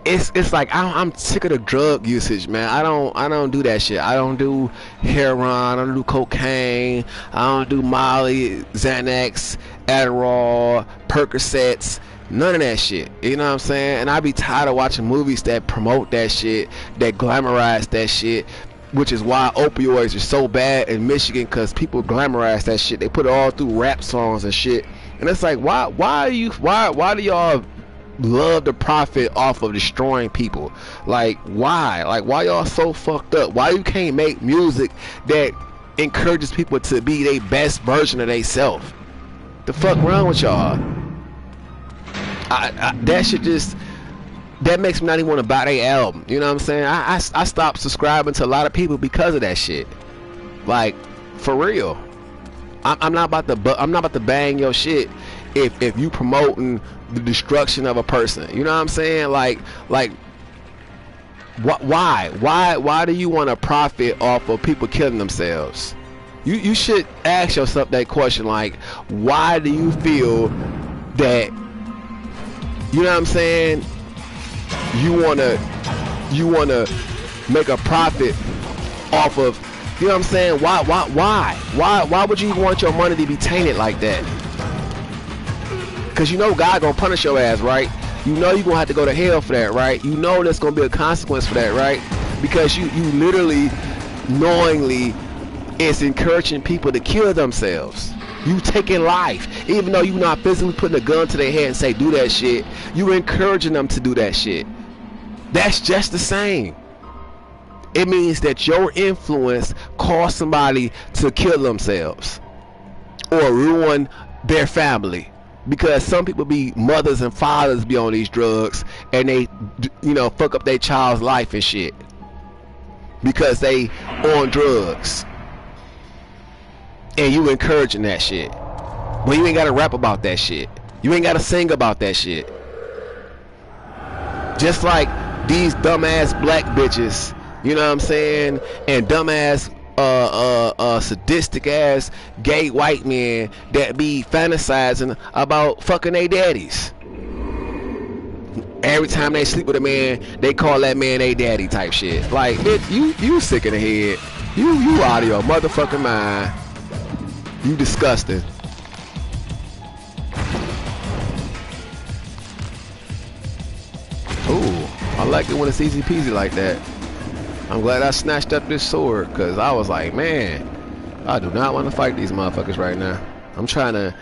it's like I'm sick of the drug usage, man. I don't do that shit. I don't do heroin. I don't do cocaine. I don't do Molly, Xanax, Adderall, Percocets. None of that shit. You know what I'm saying? And I be tired of watching movies that promote that shit, that glamorize that shit. Which is why opioids are so bad in Michigan, because people glamorize that shit. They put it all through rap songs and shit. And it's like, why do y'all love to profit off of destroying people? Like, why y'all so fucked up? Why you can't make music that encourages people to be their best version of themselves? The fuck wrong with y'all? That shit just, that makes me not even want to buy their album. You know what I'm saying? I stopped subscribing to a lot of people because of that shit. Like, for real. I'm not about to bang your shit if you promoting the destruction of a person. You know what I'm saying? Like why do you want to profit off of people killing themselves? You should ask yourself that question. Like, why do you feel that, you know what I'm saying, you wanna make a profit off of, you know what I'm saying? Why would you want your money to be tainted like that? Cause you know God gonna punish your ass, right? You know you gonna have to go to hell for that, right? You know there's gonna be a consequence for that, right? Because you literally knowingly is encouraging people to kill themselves. You taking life, even though you're not physically putting a gun to their head and say do that shit. You encouraging them to do that shit. That's just the same. It means that your influence caused somebody to kill themselves or ruin their family. Because some people be mothers and fathers be on these drugs and they, you know, fuck up their child's life and shit because they on drugs, and you encouraging that shit. But you ain't gotta rap about that shit. You ain't gotta sing about that shit. Just like these dumbass black bitches, you know what I'm saying, and dumbass sadistic ass gay white men that be fantasizing about fucking their daddies. Every time they sleep with a man, they call that man a daddy type shit. Like, you sick in the head. You out of your motherfucking mind. You disgusting. Ooh, I like it when it's easy peasy like that. I'm glad I snatched up this sword, because I was like, man, I do not want to fight these motherfuckers right now. I'm trying to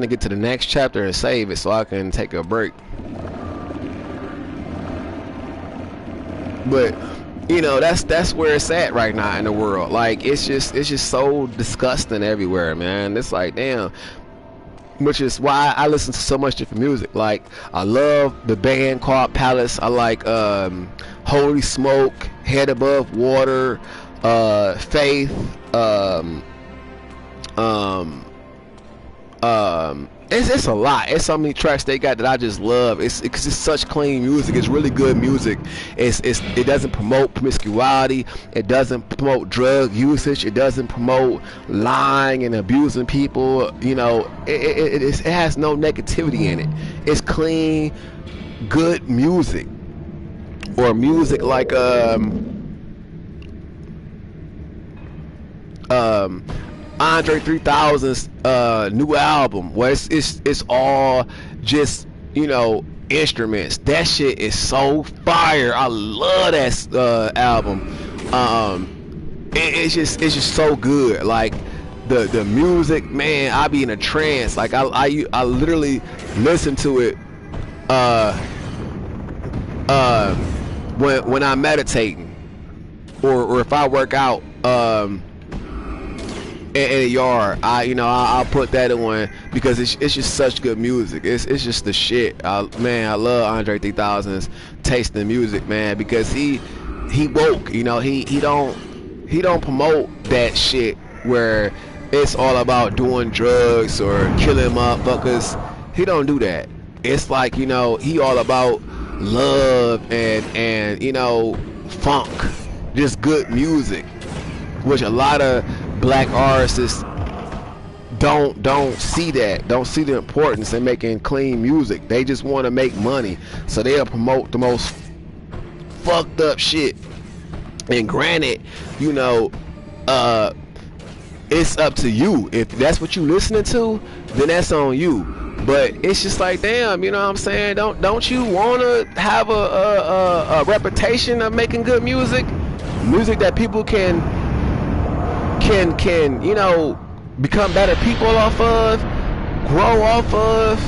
get to the next chapter and save it so I can take a break. But you know, that's where it's at right now in the world. Like, it's just so disgusting everywhere, man. It's like, damn. Which is why I listen to so much different music. Like, I love the band called Palace. I like Holy Smoke, Head Above Water, Faith, it's a lot. It's so many tracks they got that I just love. It's such clean music. It's really good music. It doesn't promote promiscuity. It doesn't promote drug usage. It doesn't promote lying and abusing people. You know, it has no negativity in it. It's clean, good music. Or music like Andre 3000's new album, where it's all just, you know, instruments. That shit is so fire. I love that album. It's just so good. Like the music, man, I be in a trance. Like I literally listen to it when I'm meditating, or if I work out in the yard. I'll put that on because it's just such good music. It's just the shit. Man, I love Andre 3000's taste in music, man, because he woke. You know, he don't promote that shit where it's all about doing drugs or killing motherfuckers. He don't do that. It's like, you know, he all about love and you know, funk, just good music, which a lot of black artists don't see the importance in making clean music. They just want to make money, so they'll promote the most fucked up shit. And granted, you know, it's up to you. If that's what you listening to, then that's on you. But it's just like, damn, you know what I'm saying? Don't you want to have a reputation of making good music that people can you know, become better people off of, grow off of,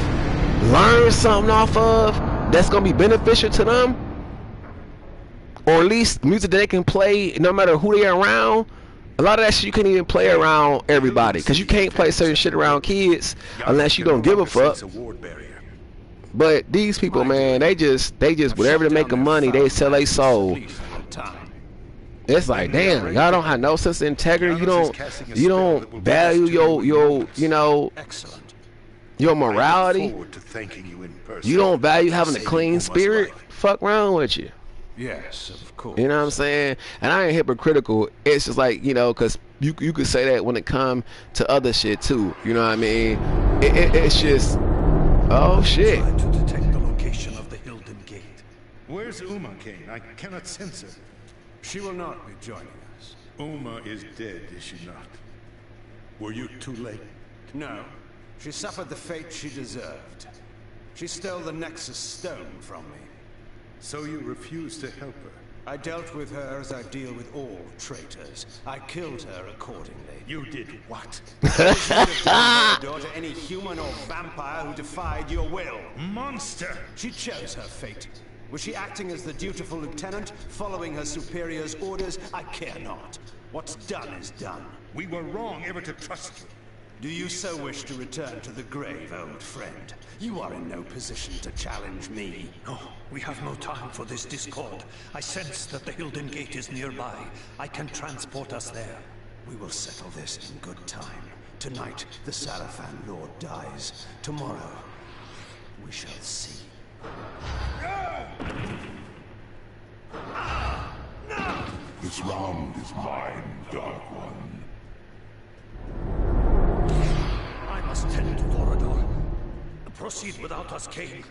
learn something off of that's gonna be beneficial to them, or at least music that they can play no matter who they are around. A lot of that shit you can't even play around everybody, because you can't play certain shit around kids unless you don't give a fuck. But these people, man, they just whatever to make money, they sell their soul. It's like, damn, y'all don't have no sense of integrity. You don't value your you know, your morality. You don't value having a clean spirit. Fuck wrong with you. Yes, of course. You know what I'm saying? And I ain't hypocritical. It's just like, you know, because you could say that when it come to other shit too. You know what I mean? It's just, oh shit. Try to detect the location of the Hilden Gate. Where's Uma, Kane? I cannot sense her. She will not be joining us. Uma is dead, is she not? Were you too late? No. She suffered the fate she deserved. She stole the Nexus Stone from me. So you refused to help her? I dealt with her as I deal with all traitors. I killed her accordingly. You did what? To any human or vampire who defied your will. Monster! She chose her fate. Was she acting as the dutiful lieutenant, following her superior's orders? I care not. What's done is done. We were wrong ever to trust you. Do you so wish to return to the grave, old friend? You are in no position to challenge me. No, we have no time for this discord. I sense that the Hilden Gate is nearby. I can transport us there. We will settle this in good time. Tonight, the Sarafan Lord dies. Tomorrow, we shall see. This round is mine, Dark One. I must tend to Vorador. Proceed without us, Kane.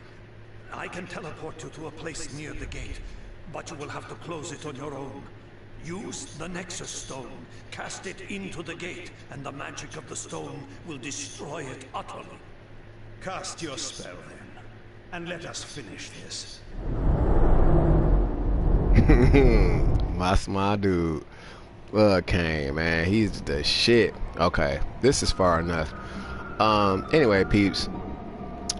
I can teleport you to a place near the gate, but you will have to close it on your own. Use the Nexus Stone, cast it into the gate, and the magic of the stone will destroy it utterly. Cast your spell, then, and let us finish this. That's my dude. Kane, man, he's the shit. Okay, this is far enough. Anyway, peeps,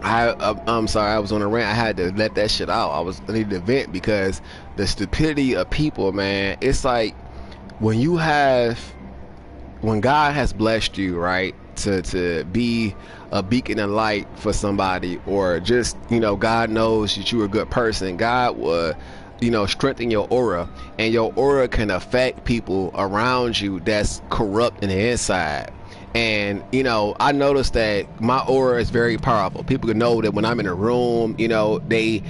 I'm sorry, I was on a rant. I had to let that shit out. I needed to vent, because the stupidity of people, man. It's like when God has blessed you, right, to be a beacon of light for somebody, or just, you know, God knows that you're a good person. God will, you know, strengthen your aura, and your aura can affect people around you that's corrupt in the inside. And, you know, I noticed that my aura is very powerful. People can know that when I'm in a room, you know, they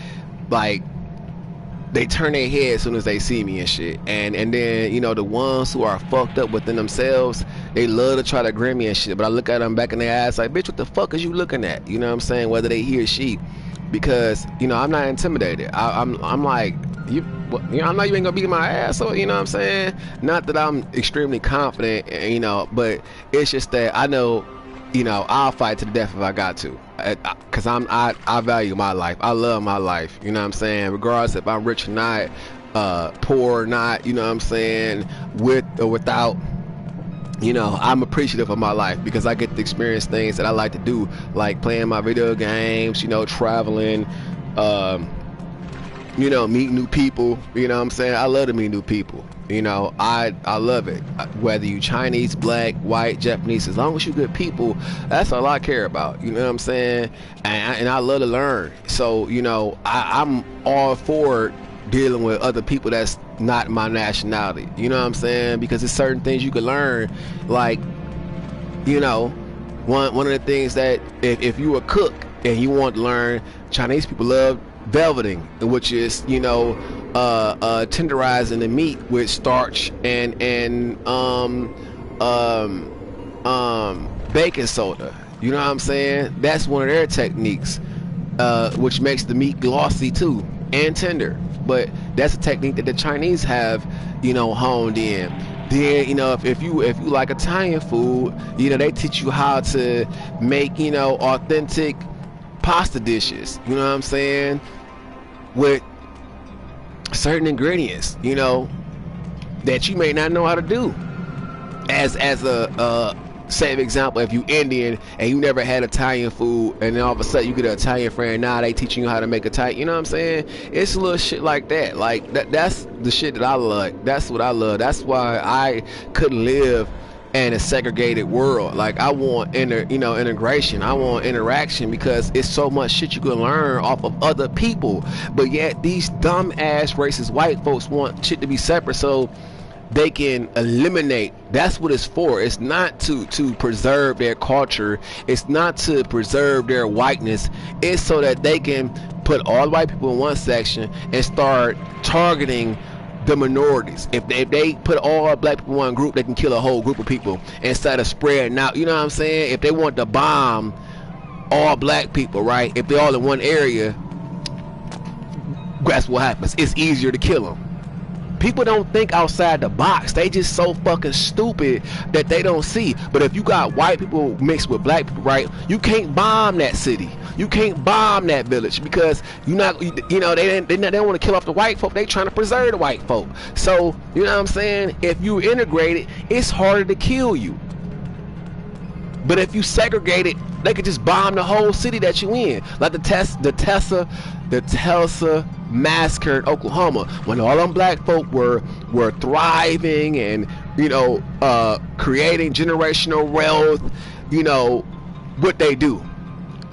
turn their head as soon as they see me and shit. And then, you know, the ones who are fucked up within themselves, they love to try to grin me and shit. But I look at them back in their ass like, bitch, what the fuck is you looking at? You know what I'm saying? Whether they he or she. Because, you know, I'm not intimidated. I'm like, you know, I know you ain't gonna beat my ass, so, you know what I'm saying? Not that I'm extremely confident, you know, but it's just that I know, you know, I'll fight to the death if I got to, because I value my life. I love my life, you know what I'm saying? Regardless if I'm rich or not, poor or not, you know what I'm saying, with or without. You know, I'm appreciative of my life, because I get to experience things that I like to do, like playing my video games, you know, traveling, you know, meet new people. You know what I'm saying? I love to meet new people. You know, I love it. Whether you Chinese, black, white, Japanese, as long as you good people, that's all I care about. You know what I'm saying? And I love to learn. So, you know, I'm all for dealing with other people that's not my nationality. You know what I'm saying? Because there's certain things you can learn. Like, you know, one of the things that if you a cook and you want to learn, Chinese people love velveting, which is, you know, tenderizing the meat with starch and baking soda. You know what I'm saying? That's one of their techniques, which makes the meat glossy too and tender. But That's a technique that the Chinese have, you know, honed in. Then, you know, if you like Italian food, you know, they teach you how to make, you know, authentic pasta dishes. You know what I'm saying? With certain ingredients, you know, that you may not know how to do. As a say for example, if you Indian and you never had Italian food, and then all of a sudden you get an Italian friend, now they teaching you how to make Italian. You know what I'm saying? It's a little shit like that. Like that's the shit that I love. That's what I love. That's why I couldn't live in a segregated world. Like I want integration. I want interaction, because it's so much shit you can learn off of other people. But yet these dumb ass racist white folks want shit to be separate so they can eliminate. That's what it's for. It's not to preserve their culture. It's not to preserve their whiteness. It's so that they can put all the white people in one section and start targeting the minorities. If they put all black people in one group, they can kill a whole group of people instead of spreading out. You know what I'm saying? If they want to bomb all black people, right? If they're all in one area, that's what happens. It's easier to kill them. People don't think outside the box. They just so fucking stupid that they don't see. But if you got white people mixed with black people, right, you can't bomb that city. You can't bomb that village, because you not, you know, they don't want to kill off the white folk. They trying to preserve the white folk. So you know what I'm saying? If you integrated, it's harder to kill you. But if you segregate it, they could just bomb the whole city that you in. Like the Tulsa massacre in Oklahoma, when all them black folk were thriving and, you know, creating generational wealth. You know what they do?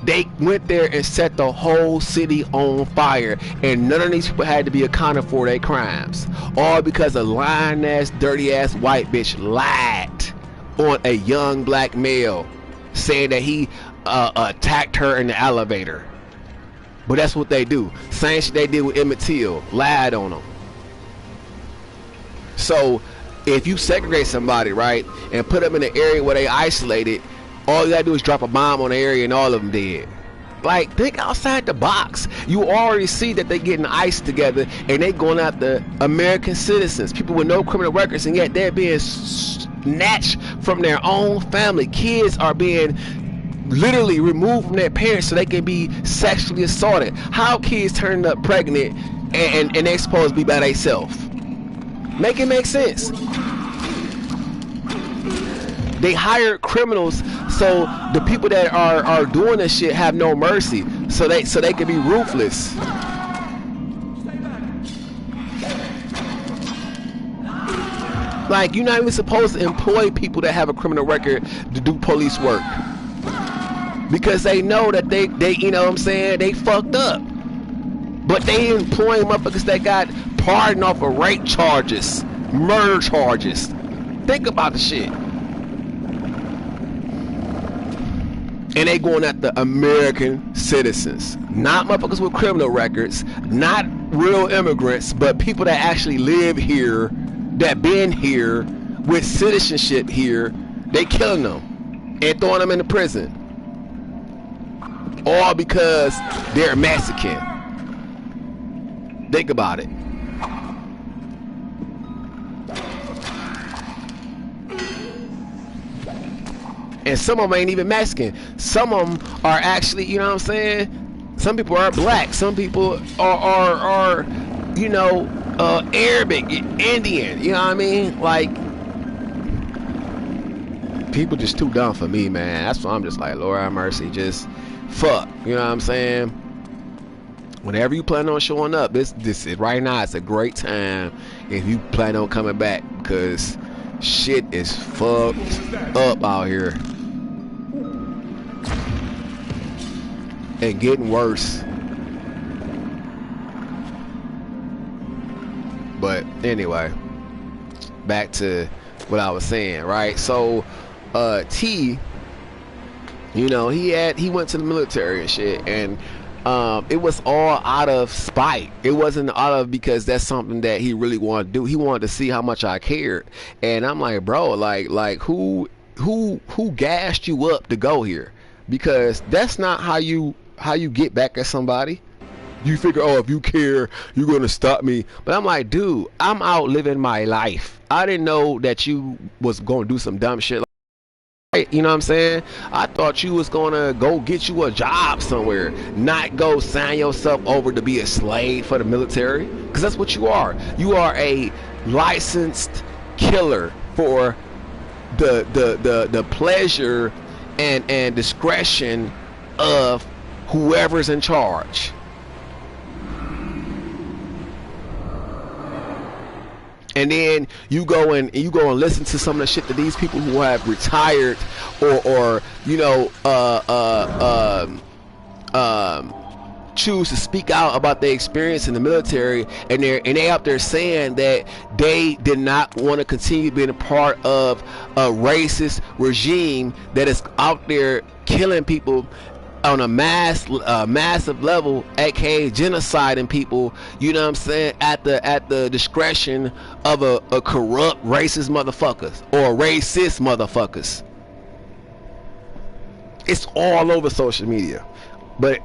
They went there and set the whole city on fire, and none of these people had to be accounted for their crimes, all because a lying ass, dirty ass white bitch lied on a young black male, saying that he attacked her in the elevator. But that's what they do. Same shit they did with Emmett Till. Lied on them. So if you segregate somebody, right, and put them in an area where they isolated, all you gotta do is drop a bomb on the area and all of them dead. Like, think outside the box. You already see that they getting ICE together and they going after American citizens, people with no criminal records, and yet they're being snatched from their own family. Kids are being literally removed from their parents so they can be sexually assaulted. How kids turning up pregnant and they supposed to be by themselves? Make it make sense. They hired criminals so the people that are doing this shit have no mercy, so they can be ruthless. Like, you're not even supposed to employ people that have a criminal record to do police work, because they know that they you know what I'm saying, they fucked up. But they employing motherfuckers that got pardoned off of rape charges, murder charges. Think about the shit. And they going at the American citizens, not motherfuckers with criminal records, not real immigrants, but people that actually live here, that been here with citizenship here. They killing them and throwing them into prison, all because they're Mexican. Think about it. And some of them ain't even Mexican. Some of them are actually, you know what I'm saying? Some people are black. Some people are you know, Arabic, Indian. You know what I mean? Like, people just too dumb for me, man. That's why I'm just like, Lord have mercy. Just fuck. You know what I'm saying? Whenever you plan on showing up, this is right now. It's a great time if you plan on coming back, because shit is fucked up out here and getting worse. But anyway, back to what I was saying, right? So T, you know, he went to the military and shit, and it was all out of spite. It wasn't out of because that's something that he really wanted to do. He wanted to see how much I cared. And I'm like, bro, like who gassed you up to go here? Because that's not how you get back at somebody. You figure, oh, if you care, you're gonna stop me. But I'm like, dude, I'm out living my life. I didn't know that you was gonna do some dumb shit. You know what I'm saying? I thought you was gonna go get you a job somewhere, not go sign yourself over to be a slave for the military, because that's what you are. You are a licensed killer for the pleasure and discretion of whoever's in charge. And then you go and listen to some of the shit that these people who have retired or you know choose to speak out about their experience in the military, and they out there saying that they did not want to continue being a part of a racist regime that is out there killing people on a massive level, aka genociding people, you know what I'm saying, at the discretion of a corrupt racist motherfuckers or racist motherfuckers. It's all over social media. But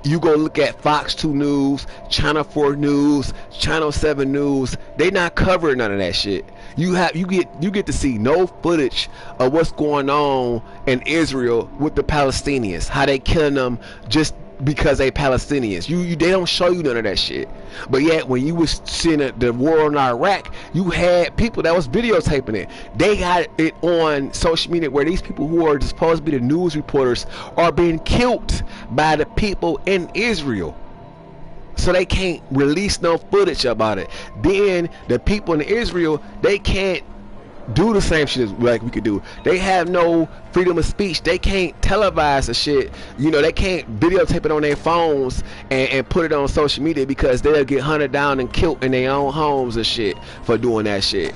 you go look at Fox 2 News, Channel 4 News, Channel 7 News, they not covering none of that shit. You get to see no footage of what's going on in Israel with the Palestinians, how they killing them just because they Palestinians. They don't show you none of that shit. But yet when you was seeing the war in Iraq, you had people that was videotaping it. They got it on social media where these people who are supposed to be the news reporters are being killed by the people in Israel. So they can't release no footage about it. Then the people in Israel, they can't do the same shit as like we could do. They have no freedom of speech. They can't televise the shit. You know, they can't videotape it on their phones and put it on social media, because they'll get hunted down and killed in their own homes and shit for doing that shit.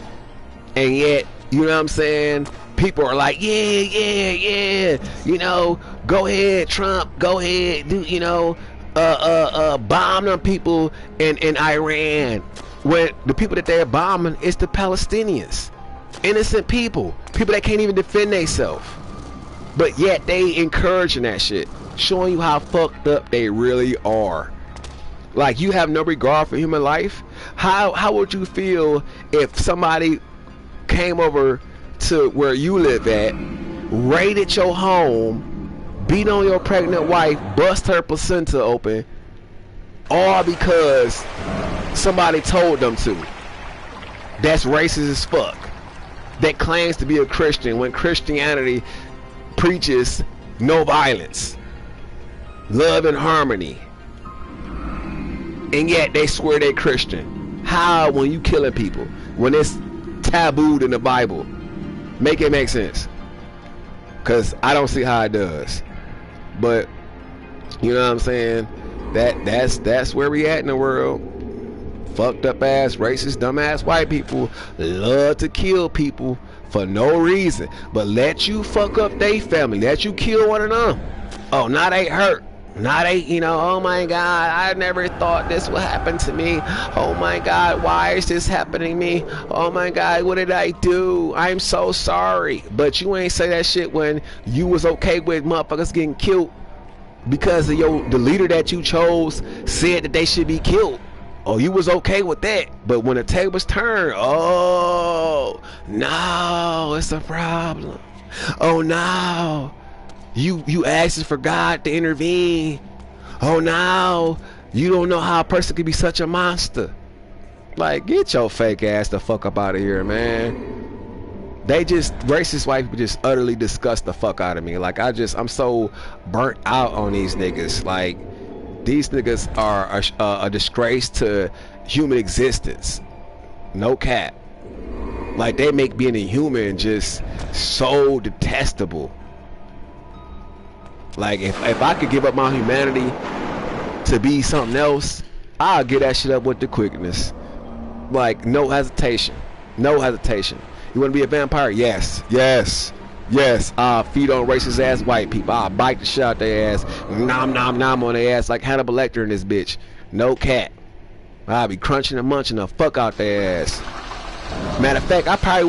And yet, you know what I'm saying, people are like, yeah, you know, go ahead, Trump, go ahead, do, you know, bomb them people in Iran, when the people that they're bombing is the Palestinians, innocent people that can't even defend themselves, but yet they encouraging that shit, showing you how fucked up they really are. Like, you have no regard for human life. How would you feel if somebody came over to where you live at, raided your home, beat on your pregnant wife, bust her placenta open, all because somebody told them to? That's racist as fuck. That claims to be a Christian when Christianity preaches no violence, love and harmony, and yet they swear they're Christian. How, when you killing people, when it's tabooed in the Bible? Make it make sense, because I don't see how it does. But you know what I'm saying, that's where we at in the world. Fucked up ass, racist, dumbass white people love to kill people for no reason, but let you fuck up they family, let you kill one of them. Oh, now they hurt. Now they, you know, oh my God, I never thought this would happen to me. Oh my God, why is this happening to me? Oh my God, what did I do? I'm so sorry. But you ain't say that shit when you was okay with motherfuckers getting killed because of the leader that you chose said that they should be killed. Oh, you was okay with that. But when the tables turn, oh no, it's a problem. Oh no, you asking for God to intervene. Oh no, you don't know how a person could be such a monster. Like, get your fake ass the fuck up out of here, man. They just, racist white people just utterly disgust the fuck out of me. Like, I'm so burnt out on these niggas. Like, these niggas are a disgrace to human existence. No cap. Like, they make being a human just so detestable. Like, if I could give up my humanity to be something else, I'll get that shit up with the quickness. Like, no hesitation. No hesitation. You want to be a vampire? Yes. Yes. Yes. I'll feed on racist ass white people. I'll bite the shit out their ass. Nom nom nom on their ass like Hannibal Lecter in this bitch. No cat. I'll be crunching and munching the fuck out their ass. Matter of fact, I probably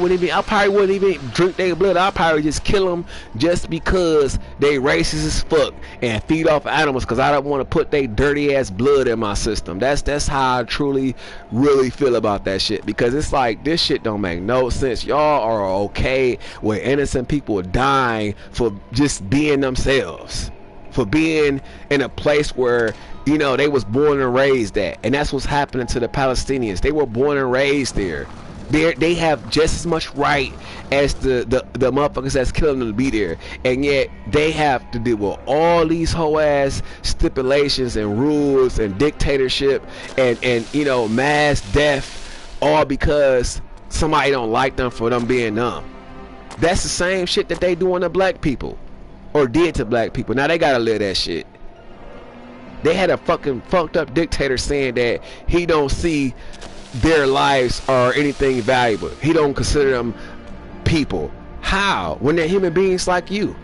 wouldn't even drink their blood. I probably just kill them just because they racist as fuck and feed off animals. Cause I don't want to put their dirty ass blood in my system. That's how I truly, really feel about that shit. Because it's like this shit don't make no sense. Y'all are okay with innocent people dying for just being themselves, for being in a place where, you know, they was born and raised at. And that's what's happening to the Palestinians. They were born and raised there. They have just as much right as the motherfuckers that's killing them to be there, and yet they have to deal with all these whole ass stipulations and rules and dictatorship and you know, mass death, all because somebody don't like them for them being dumb. That's the same shit that they doing to black people, or did to black people. Now they gotta live that shit. They had a fucking fucked up dictator saying that he don't see their lives or anything valuable. He don't consider them people. How? When they're human beings like you.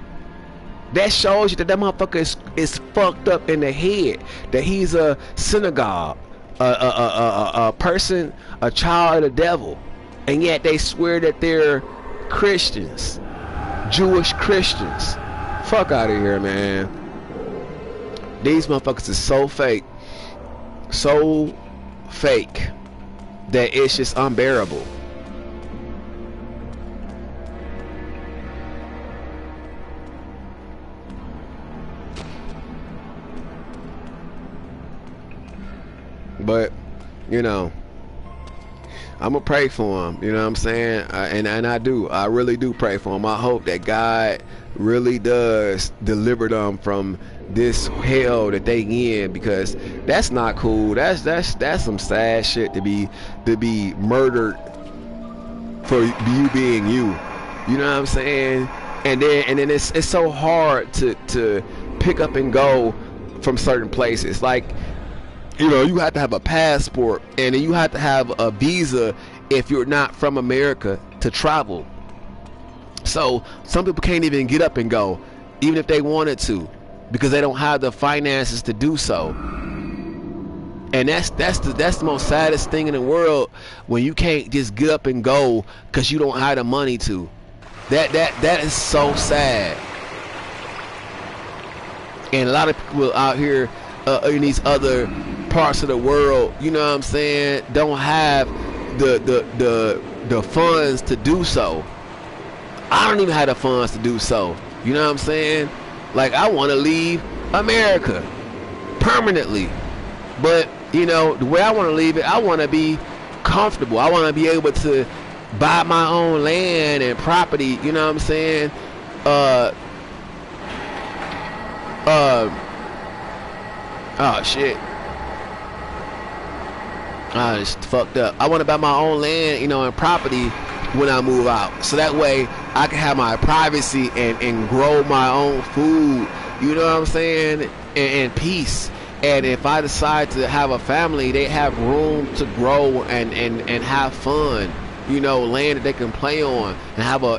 That shows you that that motherfucker is fucked up in the head. That he's a synagogue, a person, a child of the devil, and yet they swear that they're Christians, Jewish Christians. Fuck out of here, man. These motherfuckers is so fake, that it's just unbearable. But, you know, I'm gonna pray for him. You know what I'm saying? And I do. I really do pray for him. I hope that God really does deliver them from this hell that they in, because that's not cool. That's some sad shit to be murdered for you being you. You know what I'm saying? And then it's so hard to pick up and go from certain places. Like, you know, you have to have a passport, and then you have to have a visa if you're not from America to travel. So some people can't even get up and go, even if they wanted to, because they don't have the finances to do so. And that's the most saddest thing in the world, when you can't just get up and go because you don't have the money to. That is so sad. And a lot of people out here in these other parts of the world, you know what I'm saying, don't have the funds to do so. I don't even have the funds to do so. You know what I'm saying? Like, I want to leave America permanently, but you know, the way I want to leave it, I want to be comfortable. I want to be able to buy my own land and property. You know what I'm saying? Oh shit. It's fucked up. I want to buy my own land, you know, and property when I move out, so that way I can have my privacy and grow my own food. You know what I'm saying? And peace. And if I decide to have a family, they have room to grow and have fun. You know, land that they can play on, and have a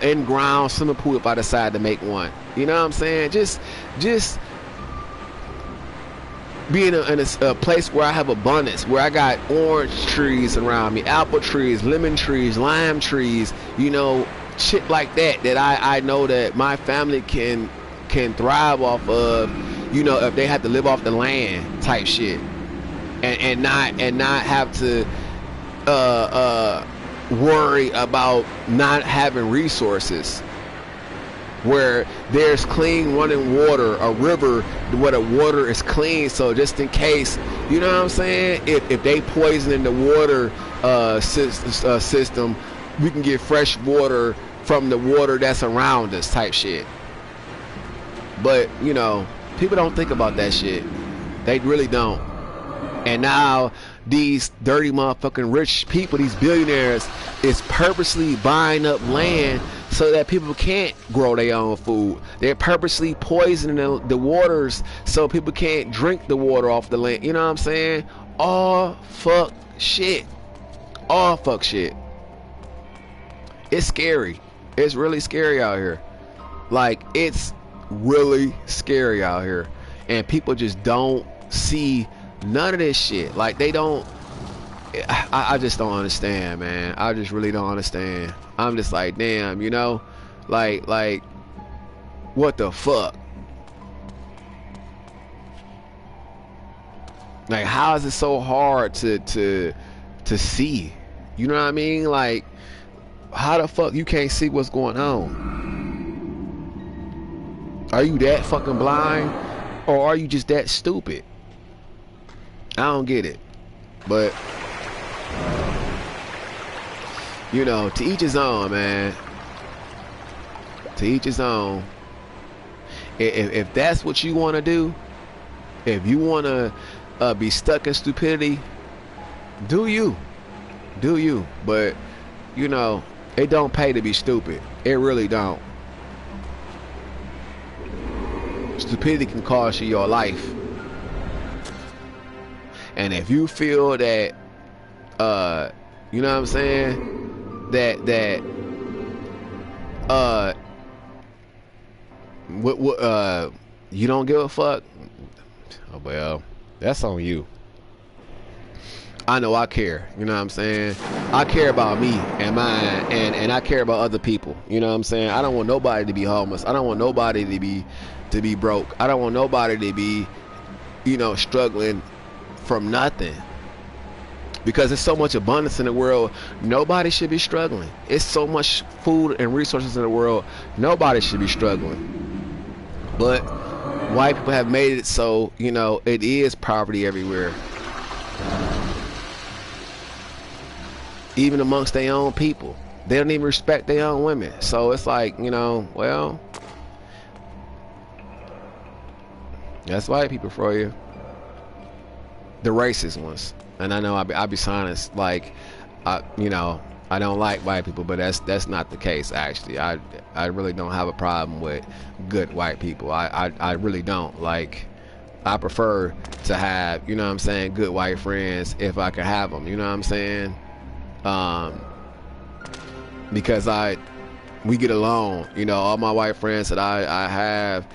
in-ground swimming pool if I decide to make one. You know what I'm saying? Just be in a place where I have abundance, where I got orange trees around me, apple trees, lemon trees, lime trees, you know, shit like that I know that my family can thrive off of, you know, if they have to live off the land type shit, and not have to worry about not having resources. Where there's clean running water, a river where the water is clean, so just in case, you know what I'm saying, if they poison the water system, we can get fresh water from the water that's around us type shit. But you know, people don't think about that shit. They really don't. And now these dirty motherfucking rich people, these billionaires, is purposely buying up land so that people can't grow their own food. They're purposely poisoning the waters so people can't drink the water off the land. You know what I'm saying? All fuck shit. All fuck shit. It's scary. It's really scary out here. Like, it's really scary out here. And people just don't see none of this shit. Like, they don't I just don't understand, man. I just really don't understand. I'm just like, damn, you know, like, what the fuck? Like, how is it so hard to see? You know what I mean? Like, how the fuck you can't see what's going on? Are you that fucking blind, or are you just that stupid? I don't get it. But you know, to each his own, man. To each his own. If that's what you want to do, if you want to be stuck in stupidity, do you. But you know, it don't pay to be stupid. It really don't. Stupidity can cost you your life. And if you feel that you know what I'm saying, that you don't give a fuck, oh well, that's on you. I know I care, you know what I'm saying? I care about me and mine, and I care about other people, you know what I'm saying? I don't want nobody to be homeless. I don't want nobody to be broke. I don't want nobody to be, you know, struggling from nothing. Because there's so much abundance in the world, nobody should be struggling. It's so much food and resources in the world, nobody should be struggling. But white people have made it so, you know, it is poverty everywhere. Even amongst their own people. They don't even respect their own women. So it's like, you know, well, that's white people for you. The racist ones. And I know I'll be honest, like, you know, I don't like white people, but that's not the case, actually. I really don't have a problem with good white people. I really don't. Like, I prefer to have, you know what I'm saying, good white friends if I can have them, you know what I'm saying? Because we get along, you know, all my white friends that I have,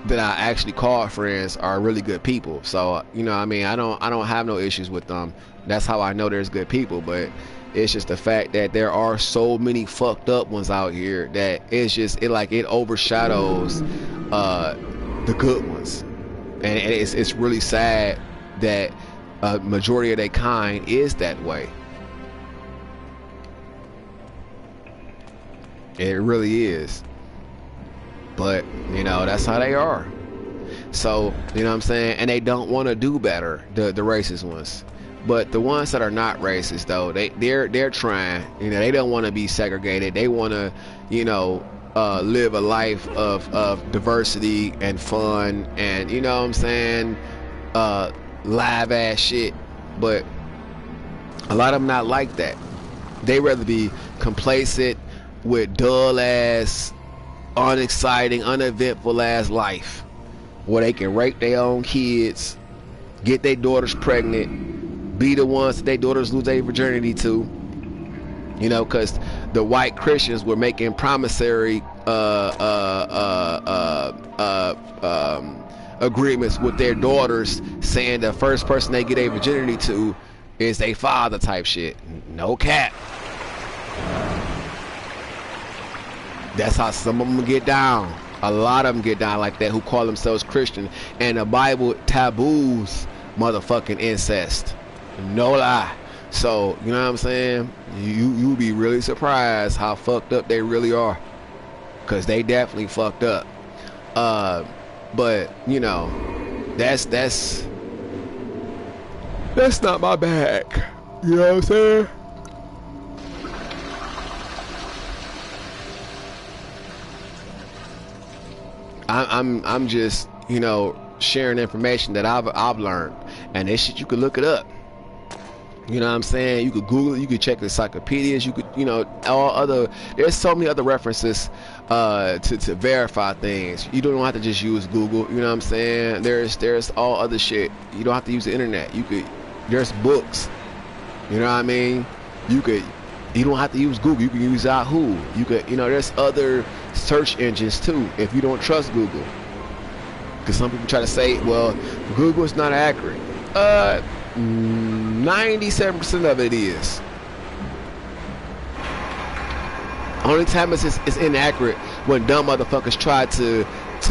that I actually call friends are really good people. So, you know, I mean, I don't have no issues with them. That's how I know there's good people. But it's just the fact that there are so many fucked up ones out here that it's just, it overshadows the good ones. And it's really sad that a majority of their kind is that way. It really is. But, you know, that's how they are. So, you know what I'm saying? And they don't want to do better, the racist ones. But the ones that are not racist, though, they're trying. You know, they don't want to be segregated. They want to, you know, live a life of diversity and fun and, you know what I'm saying, live ass shit. But a lot of them not like that. They rather be complacent with dull ass, unexciting, uneventful ass life where they can rape their own kids, get their daughters pregnant, be the ones that their daughters lose their virginity to, you know, because the white Christians were making promissory agreements with their daughters, saying the first person they get a virginity to is their father type shit. No cap. That's how some of them get down. A lot of them get down like that who call themselves Christian. And the Bible taboos motherfucking incest. No lie. So, you know what I'm saying? You be really surprised how fucked up they really are. Because they definitely fucked up. But, you know, that's not my bag. You know what I'm saying? I'm just, you know, sharing information that I've learned, and this shit you could look it up. You know what I'm saying? You could Google it, you could check the encyclopedias, you could, you know, there's so many other references to verify things. You don't have to just use Google, you know what I'm saying? There's all other shit. You don't have to use the internet. There's books. You know what I mean? You don't have to use Google. You can use Yahoo. You could, you know, there's other search engines too if you don't trust Google. Because some people try to say, well, Google is not accurate. 97% of it is. Only time it's inaccurate when dumb motherfuckers try to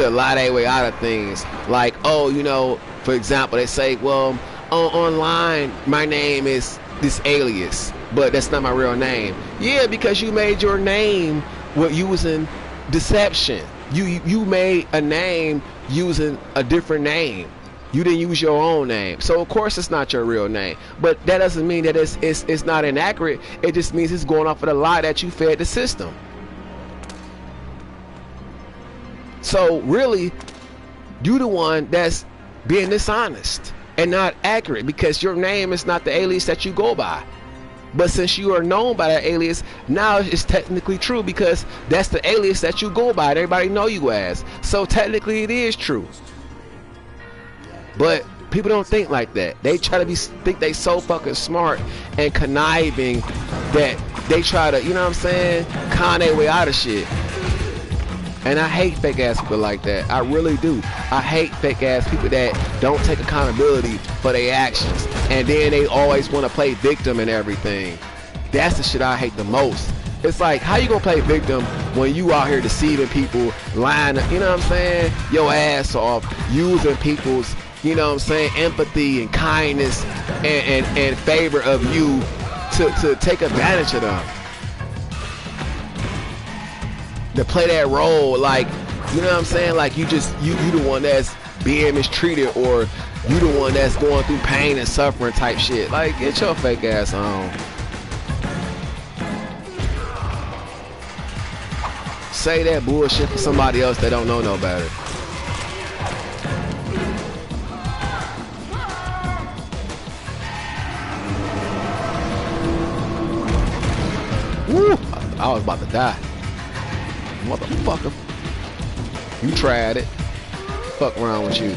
lie their way out of things. Like, oh, you know, for example, they say, well, online my name is this alias, but that's not my real name. Yeah, because you made your name using deception. You made a name using a different name. You didn't use your own name, so of course it's not your real name. But that doesn't mean that it's not inaccurate. It just means it's going off of the lie that you fed the system. So really, you the one that's being dishonest and not accurate, because your name is not the alias that you go by. But since you are known by that alias, now it's technically true, because that's the alias that you go by. Everybody know you as. So technically it is true. But people don't think like that. They try to think they so fucking smart and conniving that they try to, you know what I'm saying, con their way out of shit. And I hate fake ass people like that. I really do. I hate fake ass people that don't take accountability for their actions, and then they always want to play victim and everything. That's the shit I hate the most. It's like, how you gonna play victim when you out here deceiving people, lying, you know what I'm saying, your ass off, using people's, you know what I'm saying, empathy and kindness and favor of you to take advantage of them. To play that role, like, you know what I'm saying, like you the one that's being mistreated, or you the one that's going through pain and suffering type shit. Like, get your fake ass on. Say that bullshit to somebody else that don't know no better. Woo! I was about to die. Motherfucker. You tried it. Fuck around with you.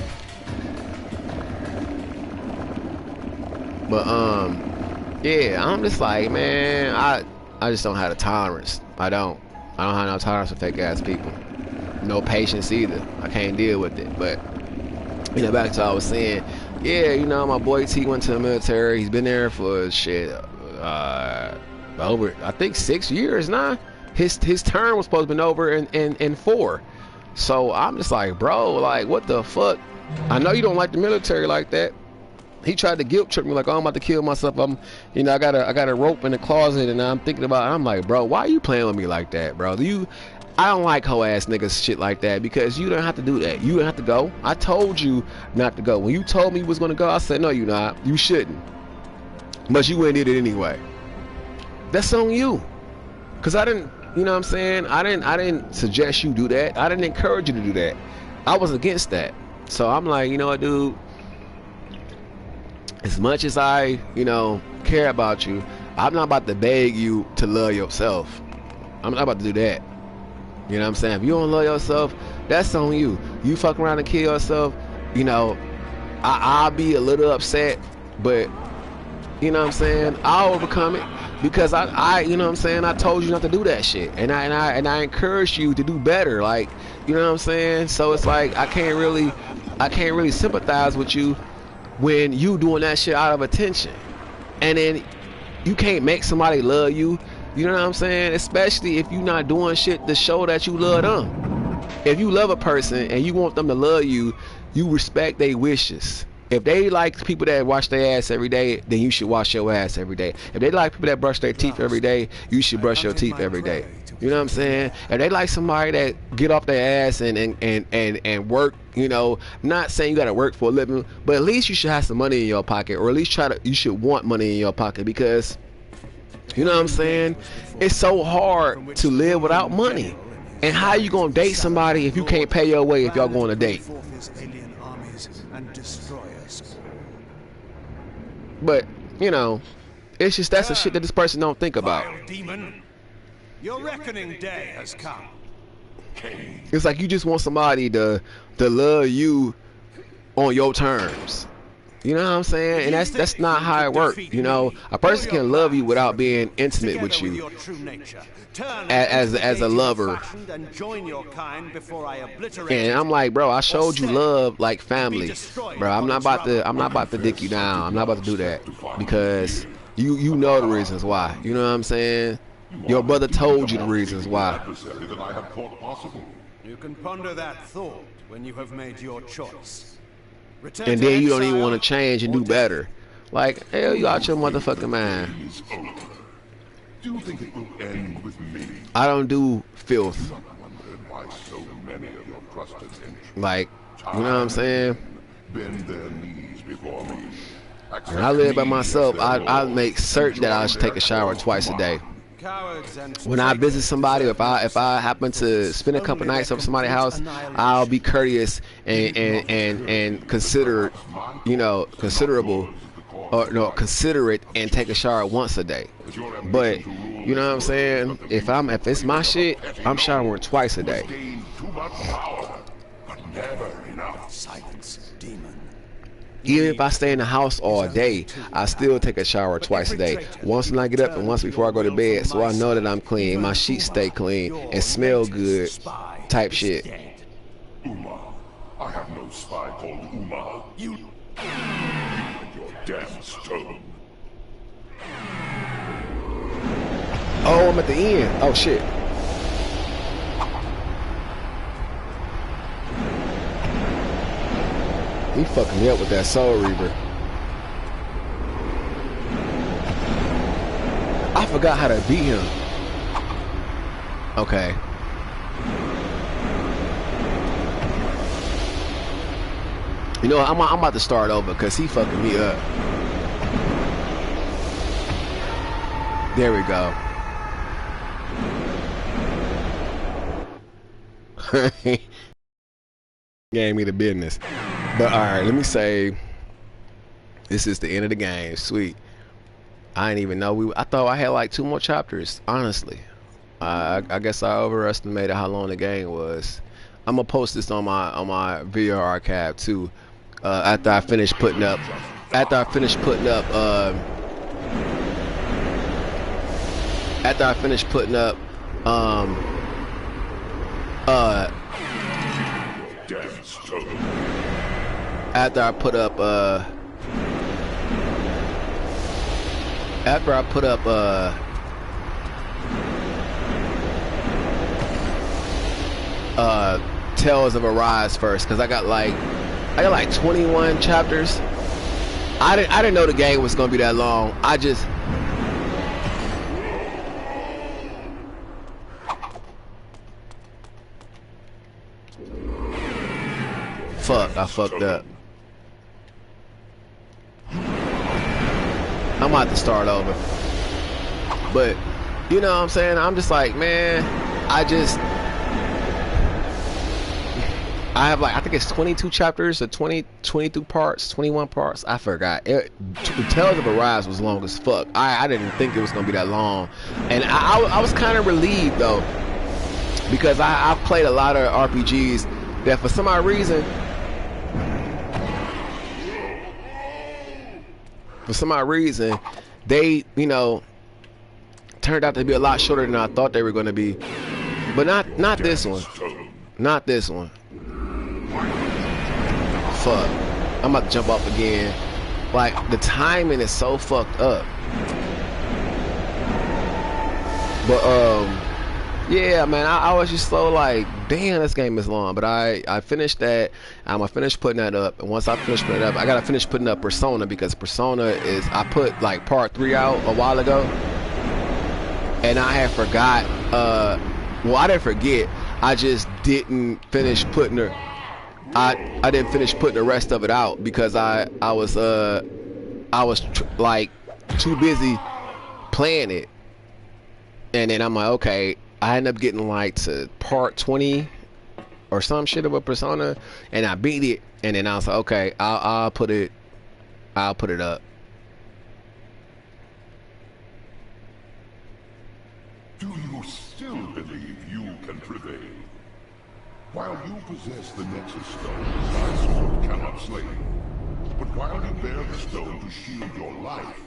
But yeah, I'm just like, man, I just don't have the tolerance. I don't have no tolerance for fake ass people. No patience either. I can't deal with it. But you know, back to what I was saying, yeah, you know, my boy T went to the military. He's been there for shit over, I think, 6 years now. His term was supposed to be over in 4. So I'm just like, bro, like, what the fuck? I know you don't like the military like that. He tried to guilt trip me, like, oh, I'm about to kill myself. You know, I got a rope in the closet, and I'm thinking about it. I'm like, bro, why are you playing with me like that, bro? I don't like hoe ass niggas shit like that, because you don't have to do that. You don't have to go. I told you not to go. When you told me you was gonna go, I said, no, you not. You shouldn't. But you went and did it anyway. That's on you. Cause I didn't, you know what I'm saying? I didn't suggest you do that. I didn't encourage you to do that. I was against that. So I'm like, you know what, dude? As much as I, you know, care about you, I'm not about to beg you to love yourself. I'm not about to do that. You know what I'm saying? If you don't love yourself, that's on you. You fuck around and kill yourself, you know, I'll be a little upset, but you know what I'm saying, I'll overcome it, because I you know what I'm saying, I told you not to do that shit, and I encourage you to do better, like, you know what I'm saying. So it's like I can't really sympathize with you when you doing that shit out of attention, and then you can't make somebody love you. You know what I'm saying? Especially if you're not doing shit to show that you love them. If you love a person and you want them to love you, you respect their wishes. If they like people that wash their ass every day, then you should wash your ass every day. If they like people that brush their teeth every day, you should brush your teeth every day. You know what I'm saying? If they like somebody that get off their ass and work, you know, not saying you gotta work for a living, but at least you should have some money in your pocket, or at least you should want money in your pocket, because you know what I'm saying, it's so hard to live without money. And how you gonna date somebody if you can't pay your way if y'all going to date? But you know, it's just, that's the shit that this person don't think about. Demon, your reckoning day has come. It's like you just want somebody to love you on your terms. You know what I'm saying? And that's not how it works. You know, a person can love you without being intimate with you as a lover. And join your kind before I obliterate And I'm like, bro, I showed you love like family, bro. I'm not about to dick you down. I'm not about to do that because you know the reasons why. You know what I'm saying? Your brother told you the reasons why. That I have thought possible. You can ponder that thought when you have made your choice. Return And to then you don't even exile want to change and or do death. better. Like, hell, you out your motherfucking mind. Is over. Do you think it will end with me? I don't do filth. Not wondered why so many of your trusted henchmen, Like, you know what I'm saying? bend their knees before me. When I live by myself, I make certain that I should take a shower twice a day. Cowards and When I visit somebody, if I happen to spend a couple nights over somebody's house, I'll be courteous and consider, you know, considerable, or no, considerate and take a shower once a day. But you know what I'm saying? If it's my shit, I'm showering twice a day. Gain too much power, but never enough. silence, demon. Even if I stay in the house all day, I still take a shower twice a day. Once when I get up and once before I go to bed, so I know that I'm clean, my sheets stay clean and smell good, type shit. Uma, I have no spy called Uma. You and your damn stone. Oh, I'm at the end. Oh shit. He fucking me up with that Soul Reaver. I forgot how to beat him. Okay. You know what, I'm about to start over because he fucking me up. There we go. Gave me the business. But alright, let me say this is the end of the game. Sweet. I didn't even know I thought I had like 2 more chapters, honestly. I guess I overestimated how long the game was. I'm gonna post this on my video archive too. After I finish putting up Damn stone. after I put up Tales of Arise first, because I got like 21 chapters. I didn't know the game was gonna be that long. I just I fucked up. I'm about to start over. But you know what I'm saying? I'm just like, man, I have like, I think it's 22 chapters or 22 parts, 21 parts. I forgot. Tales of Arise was long as fuck. I didn't think it was gonna be that long, and I was kind of relieved though, because I've played a lot of RPGs that for some odd reason, they, you know, turned out to be a lot shorter than I thought they were going to be. But not this one. Not this one. Fuck. I'm about to jump off again. Like, the timing is so fucked up. But, yeah, man, I was just so like, damn, this game is long. But I finished that. I'm gonna finish putting that up. And once I finish putting it up, I gotta finish putting up Persona, because Persona is, I put like part 3 out a while ago. And I had forgot, well, I didn't forget. I just didn't finish putting her. I didn't finish putting the rest of it out because I was like too busy playing it. And then I'm like, okay, I ended up getting like to part 20 or some shit of a Persona, and I beat it. And then I was like, okay, I'll put it up. Do you still believe you can prevail? While you possess the Nexus Stone, my sword cannot slay you. But while you bear the stone to shield your life,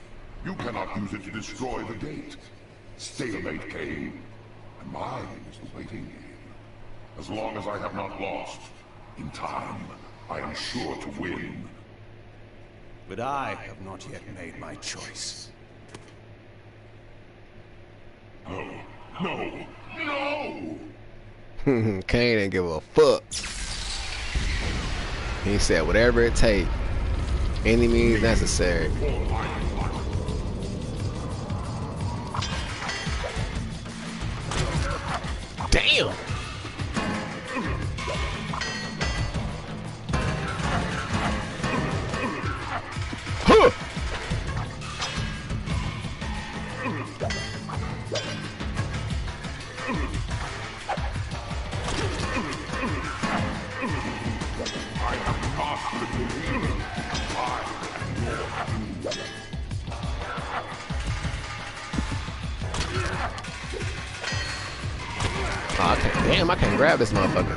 you cannot use it to destroy the gate. Stalemate came, and mine is the waiting game. As long as I have not lost, in time, I am sure to win. But I have not yet made my choice. No, no, no! Kane didn't give a fuck. He said whatever it takes. Any means necessary. Damn! Huh! Oh, damn, I can't grab this motherfucker.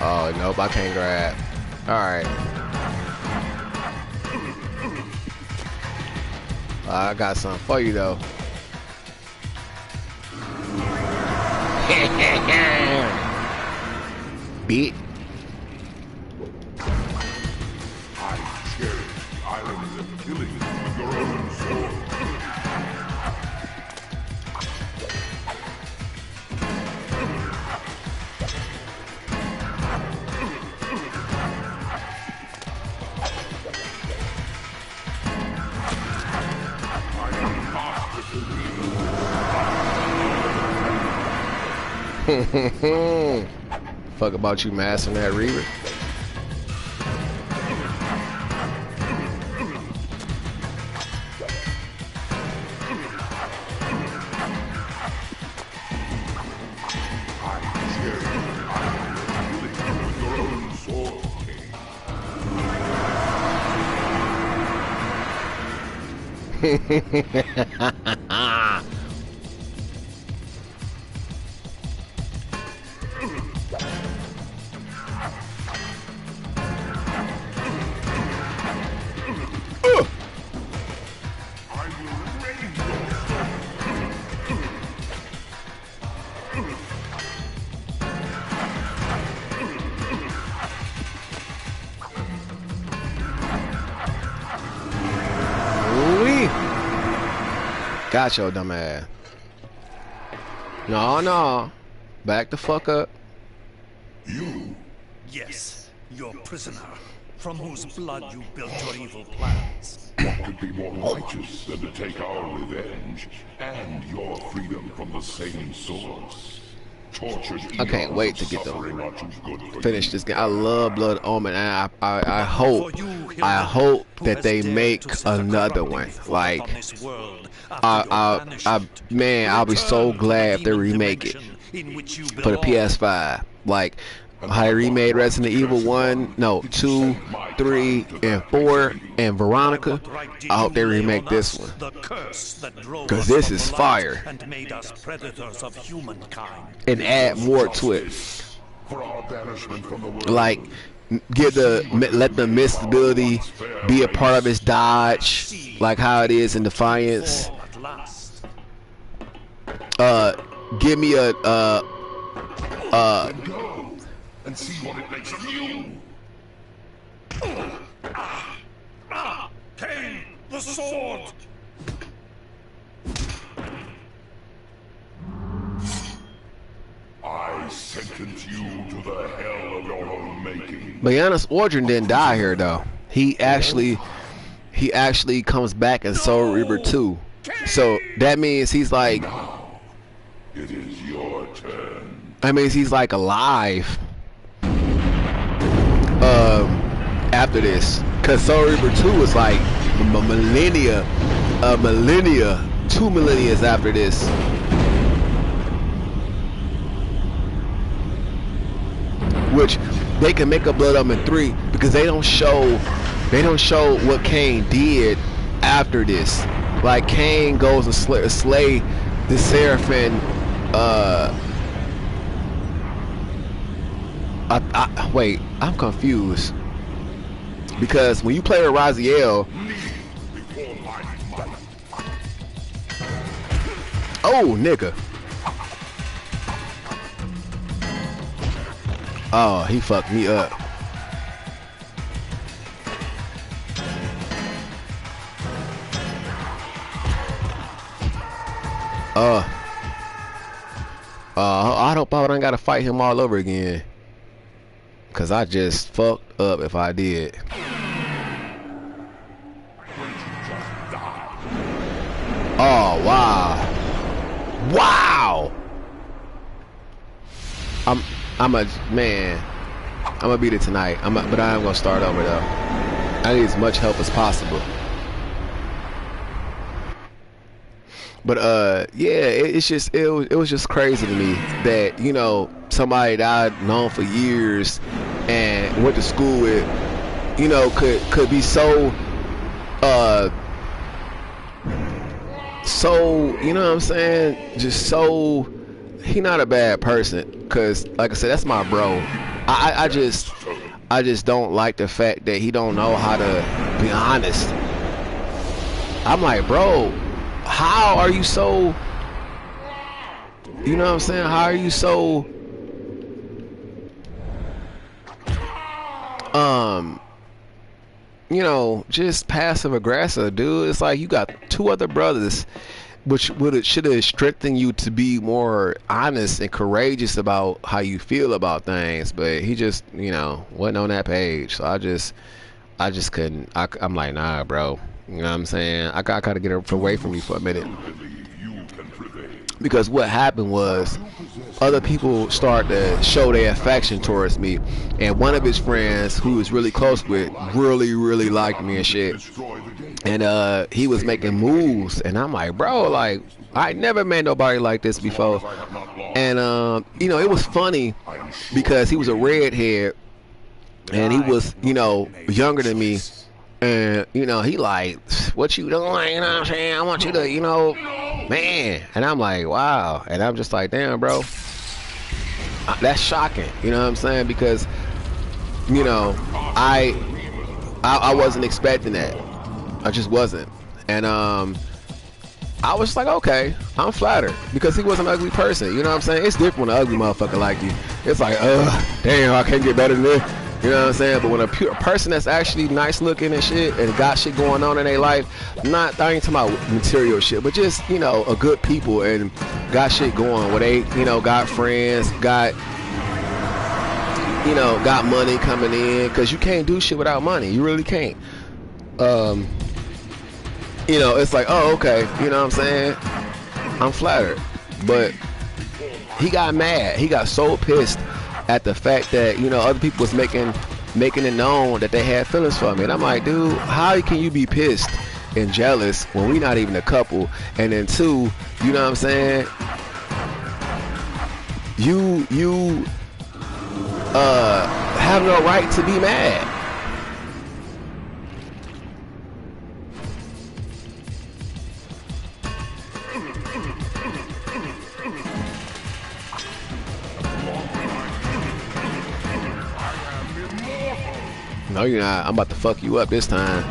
Oh, nope, I can't grab. Alright. I got something for you, though. Beat. I cherish the islands and killing with your own sword. Fuck about you mastering that Reaver. Got your dumb ass. No, no. Back the fuck up. You? Yes, your prisoner, from whose blood you built your evil plans. What could be more righteous than to take our revenge and your freedom from the same source? Tortured I can't eons wait of to get suffering are too good for finish you. this game. I love Blood Omen, and I hope that they make another one. Like, man, I'll be so glad if they remake it for the PS5. Like how they remade Resident Evil 1, no, 2, 3, and 4, and Veronica. I hope they remake this one, because this is fire, and made us predators of humankind. and add more to it. For our banishment from the world. Like, let the mist ability be a part of his dodge, like how it is in Defiance. Give me a Go and see what it makes of you. Cain, the sword! I sentence you to the hell of your own making. But Giannis Ordrin didn't die here though. He actually comes back in Soul Reaver 2. So that means he's like, Now, it is your turn. that means he's like alive. After this, cause Soul Reaver 2 is like millennia, 2 millennia after this. Which they can make a Blood Omen 3 because they don't show what Cain did after this. Like, Cain goes to slay the Seraphim. Wait, I'm confused. Because when you play with Raziel, oh nigga, oh he fucked me up. I hope I don't gotta fight him all over again. Cause I just fucked up if I did. Oh wow. Wow. I'm a man. I'm gonna beat it tonight. But I am gonna start over though. I need as much help as possible. But yeah, it was just crazy to me that, you know, somebody that I'd known for years and went to school with, you know, could be so you know what I'm saying, just so, he not a bad person, because like I said, that's my bro. I just don't like the fact that he don't know how to be honest. I'm like, bro, how are you so, you know what I'm saying, how are you so you know, just passive aggressive, dude? It's like you got two other brothers, which should have strengthened you to be more honest and courageous about how you feel about things. But he just, you know, wasn't on that page. So I just couldn't. I'm like, nah, bro. You know what I'm saying? I gotta get away from you for a minute. Because what happened was, other people started to show their affection towards me, and one of his friends, who was really close with, really liked me and shit. And he was making moves, and I'm like, bro, like, I never met nobody like this before. And you know, it was funny because he was a redhead, and he was, you know, younger than me. And, you know, he like, what you doing? You know what I'm saying? I want you to, you know, man. And I'm like, wow. And I'm just like, damn, bro. That's shocking. You know what I'm saying? Because, you know, I wasn't expecting that. I just wasn't. And I was like, okay, I'm flattered. Because he was an ugly person. You know what I'm saying? It's different when an ugly motherfucker like you. It's like, damn, I can't get better than this. You know what I'm saying? But when a person that's actually nice looking and shit and got shit going on in their life, I ain't talking about material shit, but just, you know, a good people and got shit going where they, you know, got friends, got, you know, got money coming in, because you can't do shit without money. You really can't. You know, it's like, oh, okay. You know what I'm saying? I'm flattered. But he got mad. He got so pissed at the fact that, you know, other people was making it known that they had feelings for me. And I'm like, dude, how can you be pissed and jealous when we not even a couple? And then two, you know what I'm saying, you have no right to be mad. No, you're not. I'm about to fuck you up this time.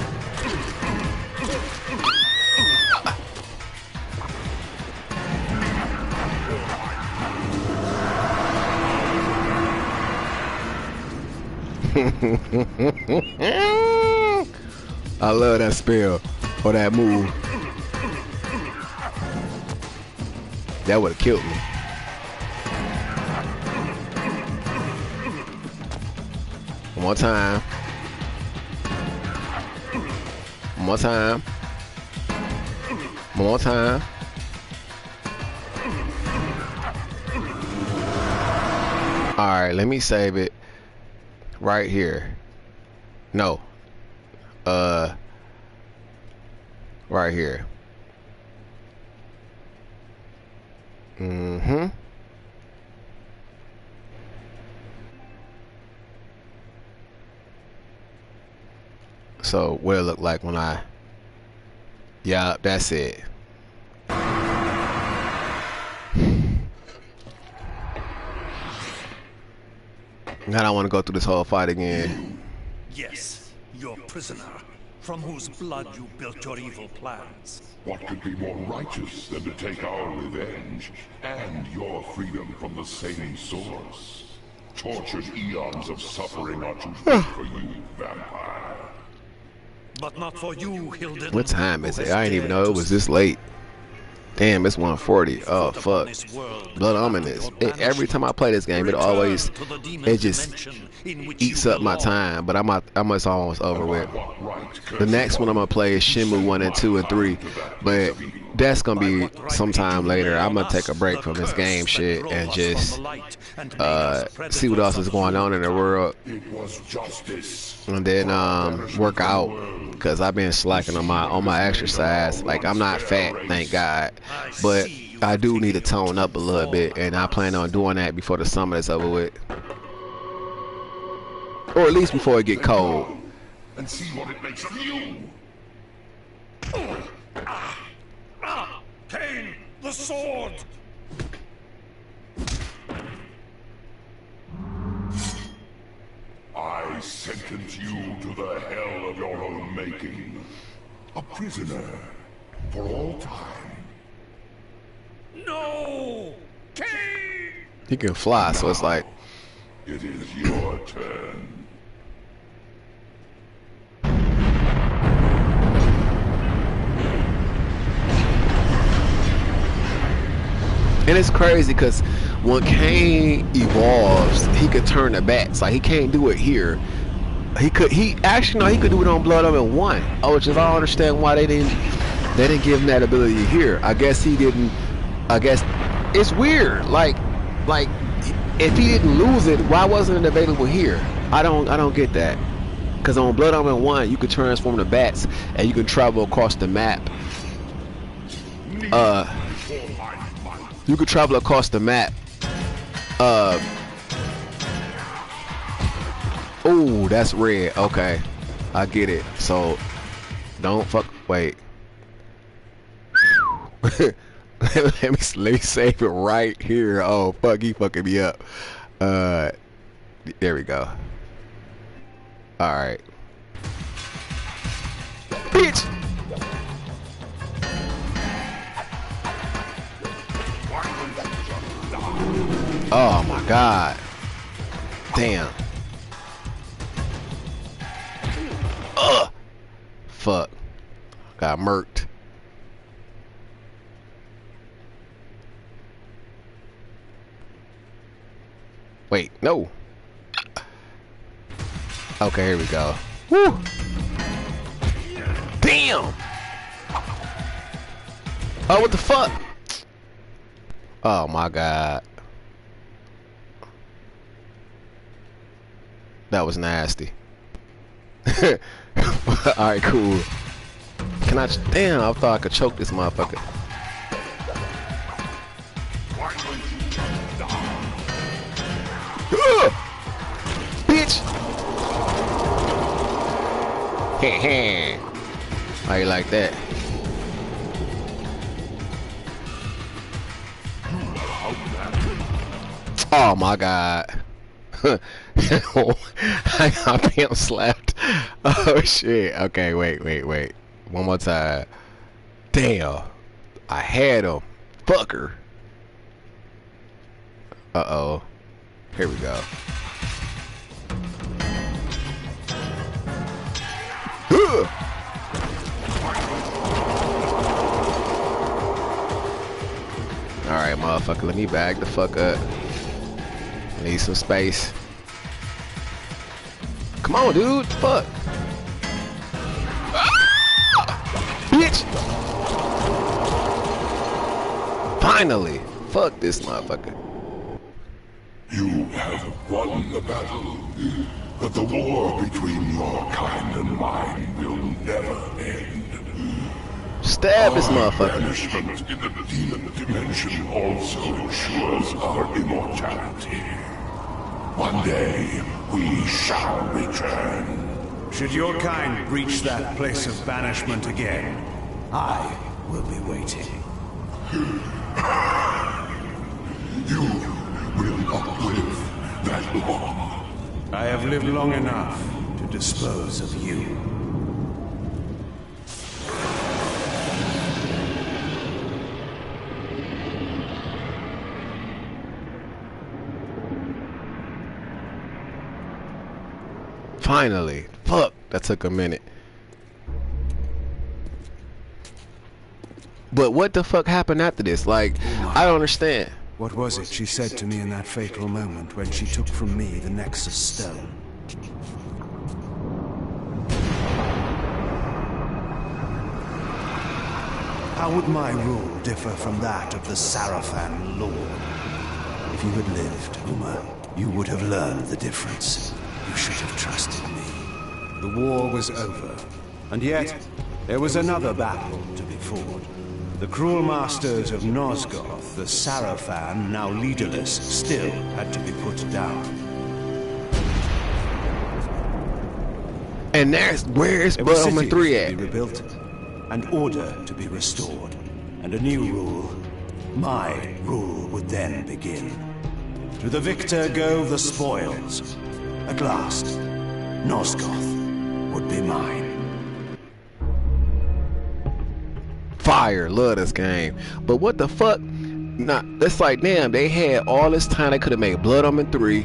I love that spell or that move. That would have killed me. One more time. One more time. One more time. Alright, let me save it right here. No. Right here. Mm-hmm. So what it look like when I, yeah, that's it. Now I don't want to go through this whole fight again. Yes, your prisoner, from whose blood you built your evil plans. What could be more righteous than to take our revenge and your freedom from the same source? Tortured eons of suffering are too big for you, vampire. But not for you, Hilden. What time is who it? has I didn't even dared know it to was this late. Damn, it's 1:40. Oh foot upon fuck. this world Blood after Ominous. your Every time I play this game, it Return always to the demon it just dimension in which eats you up my belong. time. But I'm it's almost over with. What right The next one I'm gonna play is Shenmue 1 and 2 and 3, but that's gonna be sometime later. I'm gonna take a break from this game shit and just see what else is going on in the world, It was justice. and then work out, because I've been slacking on my exercise. Like, I'm not fat, thank God, but I do need to tone up a little bit, and I plan on doing that before the summer is over with, or at least before it get cold. And see what it makes of you. Cain, the sword! I sentence you to the hell of your own making. A prisoner for all time. No! Cain! He can fly, so it's like, It is your turn. and it's crazy because when Cain evolves, he could turn the bats. Like, he can't do it here. He actually, no, he could do it on Blood Omen 1. Which is, I don't understand why they didn't give him that ability here. I guess he didn't. I guess it's weird. Like if he didn't lose it, why wasn't it available here? I don't get that. Because on Blood Omen 1, you could transform the bats and you can travel across the map. You could travel across the map. Oh, that's red. Okay, I get it. So don't fuck. Wait. let me save it right here. Oh fuck, he fucking me up. There we go. All right, bitch. Oh my god. Damn. Ugh. Fuck. Got murked. Wait, no. Okay, here we go. Woo. Damn. Oh, what the fuck? Oh my god. That was nasty. Alright, cool. Can I? Damn, I thought I could choke this motherfucker. Bitch! How you like that? Oh my god. I got pimp slapped. Oh shit. Okay, wait. One more time. Damn. I had him. Fucker. Uh-oh. Here we go. Alright, motherfucker. Let me bag the fuck up. Need some space. Come on, dude. Fuck. Ah! Bitch. Finally. Fuck this motherfucker. You have won the battle, but the war between your kind and mine will never end. Stab this motherfucker. Banishment in the demon dimension also ensures our immortality. One day, we shall return. Should your kind reach that place of banishment again, I will be waiting. You will not live that long. I have lived long enough to dispose of you. Finally. Fuck, that took a minute. But what the fuck happened after this? Like, I don't understand. What was it she said to me in that fatal moment when she took from me the Nexus Stone? How would my rule differ from that of the Sarafan Lord? If you had lived, Uma, you would have learned the difference. You should have trusted me. The war was over, and yet there was another battle to be fought. The cruel masters of Nosgoth, the Sarafan, now leaderless, still had to be put down. And where's Blood Omen 3 at? To be rebuilt, and order to be restored, and a new rule. My rule would then begin. To the victor go the spoils. At last, Nosgoth would be mine. Fire, love this game. But what the fuck? Nah, it's like, damn, they had all this time. They could have made Blood Omen 3,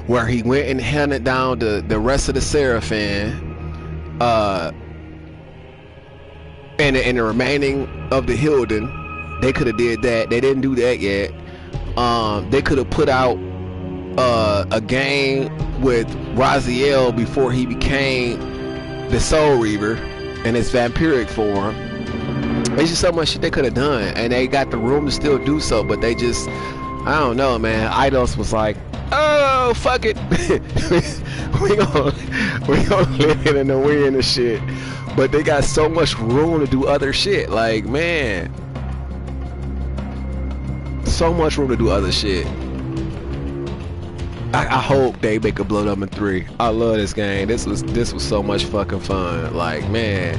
where he went and handed down the rest of the Seraphim, and the remaining of the Hilden. They could have did that. They didn't do that yet. They could have put out a game with Raziel before he became the Soul Reaver in his vampiric form. There's just so much shit they could have done, and they got the room to still do so, but they just, I don't know, man. Eidos was like, oh, fuck it. we gonna live in the wind and shit. But they got so much room to do other shit. Like, man, so much room to do other shit. I hope they make a Blood Omen 3. I love this game. This was so much fucking fun. Like, man.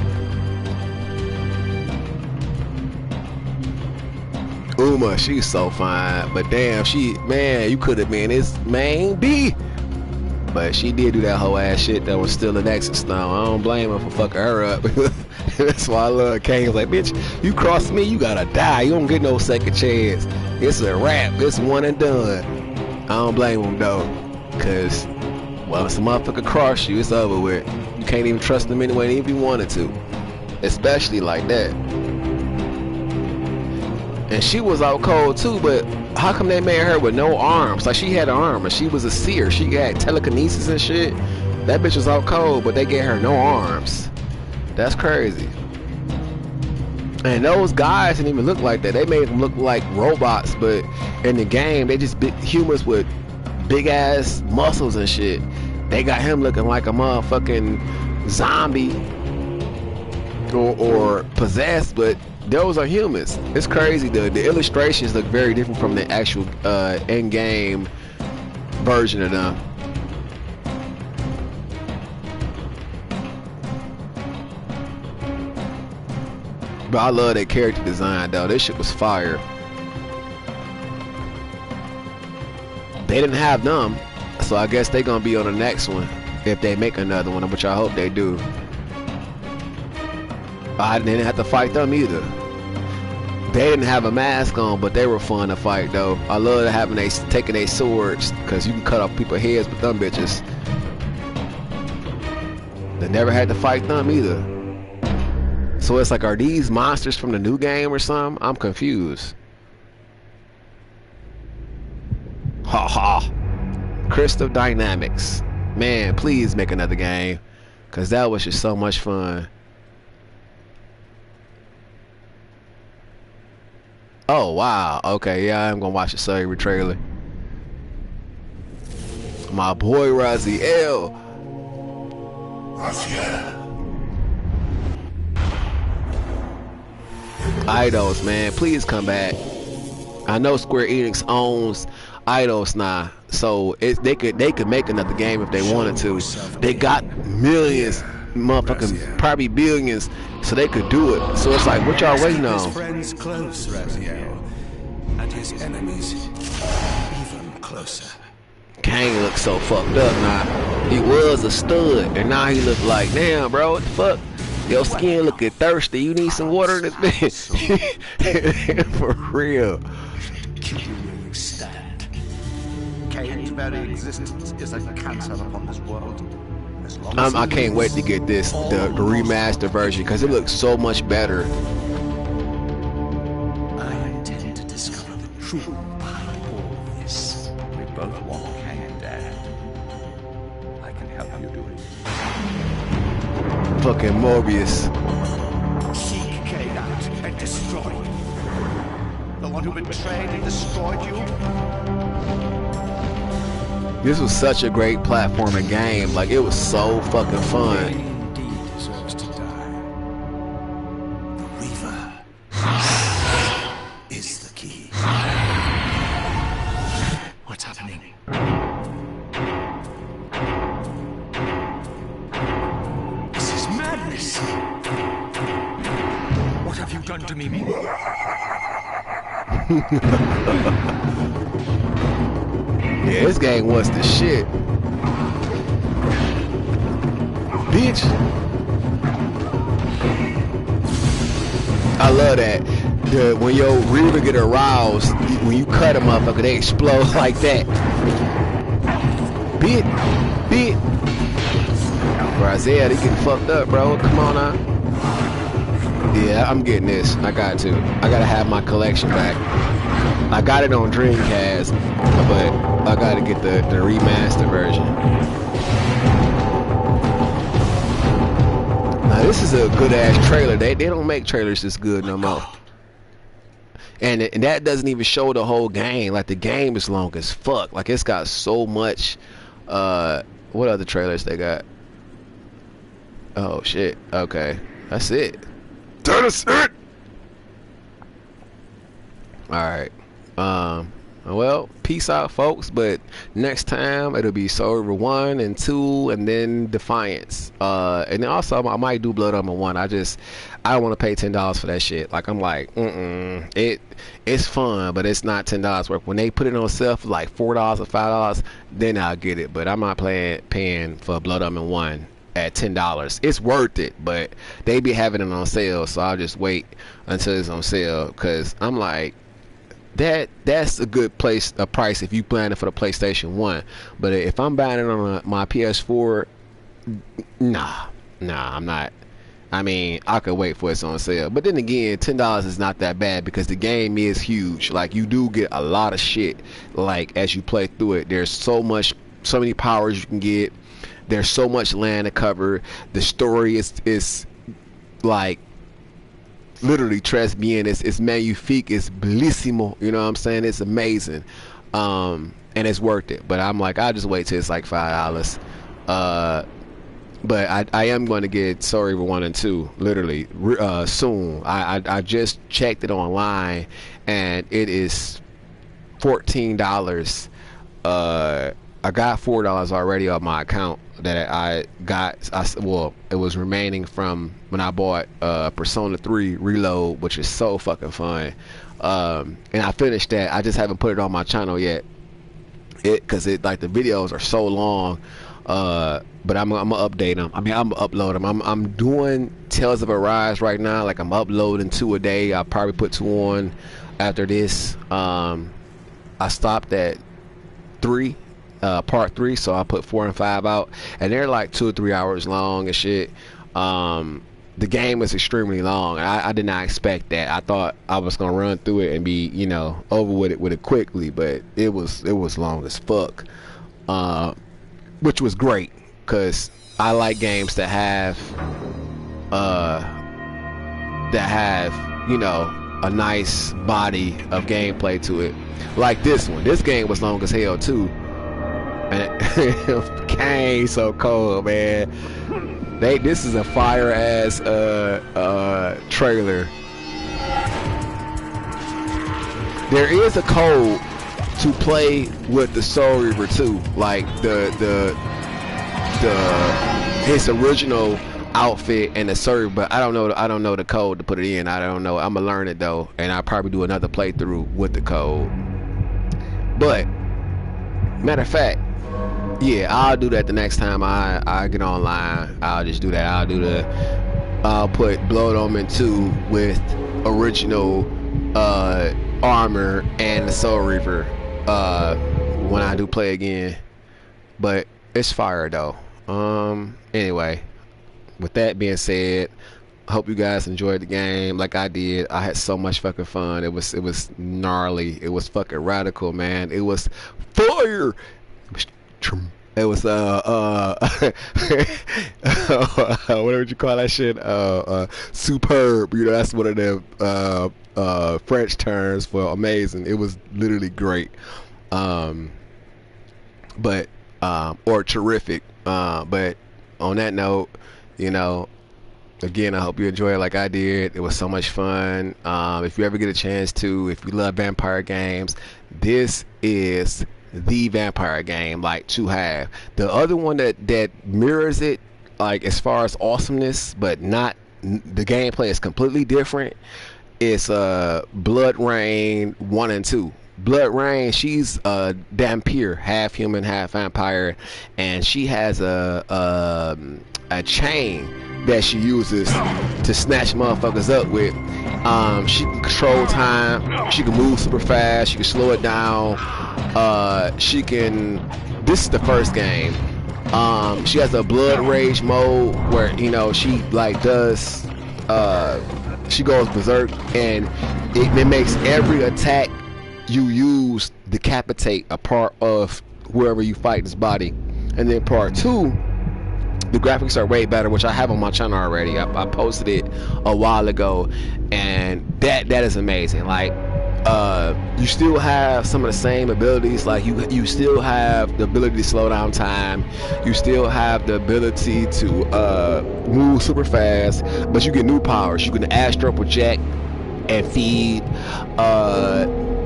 Uma, she's so fine, but damn, man, you could have been his main B. But she did do that whole ass shit that was still an Nexus Stone. I don't blame her for fucking her up. That's why I love Kane. Like, bitch, you cross me, you gotta die. You don't get no second chance. It's a wrap. It's one and done. I don't blame him though, cause once a motherfucker cross you, it's over with. You can't even trust him anyway, even if you wanted to, especially like that. And she was out cold too, but how come they made her with no arms? Like, she had an arm, and she was a seer. She had telekinesis and shit. That bitch was out cold, but they gave her no arms. That's crazy. And those guys didn't even look like that. They made them look like robots, but in the game, they just humans with big ass muscles and shit. They got him looking like a motherfucking zombie or possessed, but those are humans. It's crazy. The illustrations look very different from the actual in-game version of them. But I love that character design though. This shit was fire. They didn't have them, so I guess they gonna be on the next one if they make another one, which I hope they do. I didn't have to fight them either. They didn't have a mask on, but they were fun to fight though. I love having taking their swords, because you can cut off people's heads with them bitches. They never had to fight them either. So it's like, are these monsters from the new game or something? I'm confused. Ha ha. Crystal Dynamics. Man, please make another game, because that was just so much fun. Oh wow, okay, yeah, I'm gonna watch the Saber trailer. My boy Raziel. Eidos, man, please come back. I know Square Enix owns Eidos now, so they could make another game if they wanted to. They got millions, motherfucking probably billions, so they could do it. So it's like, what y'all waiting on? His friends close, Raziel, and his enemies even closer. Kane looks so fucked up now. He was a stud, and now he look like, damn, bro, what the fuck? Your skin looking thirsty. You need some water in this bitch. For real. Kill you where you stand. Kane's very existence is a cancer upon this world. As long as I can't wait to get this, the remastered version, because it looks so much better. I intend to discover the truth behind all this. We both want Kane, Dad. I can help you do it. Fucking Morbius. seek Kane out and destroy him. The one who betrayed and destroyed you. This was such a great platforming game. Like, it was so fucking fun. Indeed deserves to die. The Reaver is the key. What's happening? This is madness. What have you done to me? Yeah, this game was the shit. Bitch. I love that. When your Reaver get aroused, when you cut them up, they explode like that. Bitch. Bro, Isaiah, they getting fucked up, bro. Come on now. Yeah, I'm getting this. I got to. I gotta have my collection back. I got it on Dreamcast, but I gotta get the remastered version. Now this is a good ass trailer. They don't make trailers this good no more. And that doesn't even show the whole game. Like, the game is long as fuck. Like, it's got so much. What other trailers they got? Oh shit. Okay, that's it. That's it. All right. Well, peace out, folks. But next time it'll be Soul River 1 and 2, and then Defiance. And then also I might do Blood Omen 1. I don't want to pay $10 for that shit. Like, I'm like, it's fun, but it's not $10 worth. When they put it on sale for like $4 or $5, then I'll get it. But I'm not paying for Blood Omen 1 at $10. It's worth it, but they be having it on sale, so I'll just wait until it's on sale, because I'm like, that's a good price if you plan it for the PlayStation 1. But if I'm buying it on my PS4, nah, I'm not. I mean, I could wait for it's on sale. But then again, $10 is not that bad, because the game is huge. Like, you do get a lot of shit, like, as you play through it. There's so many powers you can get. There's so much land to cover. The story is like, literally, trust me, and it's magnifique, it's bellissimo, you know what I'm saying? It's amazing, and it's worth it. But I'm like, I'll just wait till it's like $5. But I am going to get Soul River 1 and 2 literally soon. I just checked it online, and it is $14. I got $4 already on my account that I got. Well, it was remaining from when I bought Persona 3 Reload, which is so fucking fun. And I finished that. I just haven't put it on my channel yet, because like, the videos are so long. But I'm gonna update them. I mean, I'm gonna upload them. I'm doing Tales of Arise right now. Like, I'm uploading 2 a day. I'll probably put 2 on after this. I stopped at 3. Part 3, so I put 4 and 5 out, and they're like 2 or 3 hours long and shit. The game is extremely long. I did not expect that. I thought I was gonna run through it and be, over with it quickly, but it was long as fuck, which was great, because I like games that have a nice body of gameplay to it, like this one. This game was long as hell too. And Kane so cold, man. This is a fire ass trailer. There is a code to play with the Soul Reaver 2, like his original outfit and the server, but I don't know the code to put it in. I don't know. I'm gonna learn it though, and I'll probably do another playthrough with the code. But matter of fact, Yeah, I'll do that the next time I get online. I'll just do that. I'll put Blood Omen 2 with original armor and the Soul Reaper when I do play again. But it's fire though. Anyway, with that being said, I hope you guys enjoyed the game like I did. I had so much fucking fun. It was gnarly. It was fucking radical, man. It was fire. It was what would you call that shit? Superb. You know, that's one of them French terms for amazing. It was literally great. But or terrific. But on that note, you know, again, I hope you enjoy it like I did. It was so much fun. If you ever get a chance to, if you love vampire games, this is the vampire game, like, to have. The other one that mirrors it, like, as far as awesomeness, but not, the gameplay is completely different. It's Blood Rain 1 and 2. Blood Rain, she's a Dhampir, half human, half vampire, and she has a chain that she uses to snatch motherfuckers up with. She can control time. She can move super fast. She can slow it down. She can. This is the first game. She has a blood rage mode where, you know, she like does. She goes berserk, and it makes every attack you use decapitate a part of whoever you fight this body. And then part 2, the graphics are way better, which I have on my channel already. I posted it a while ago, and that is amazing. Like, you still have some of the same abilities. Like, you still have the ability to slow down time. You still have the ability to move super fast, but you get new powers. You can astral project and feed.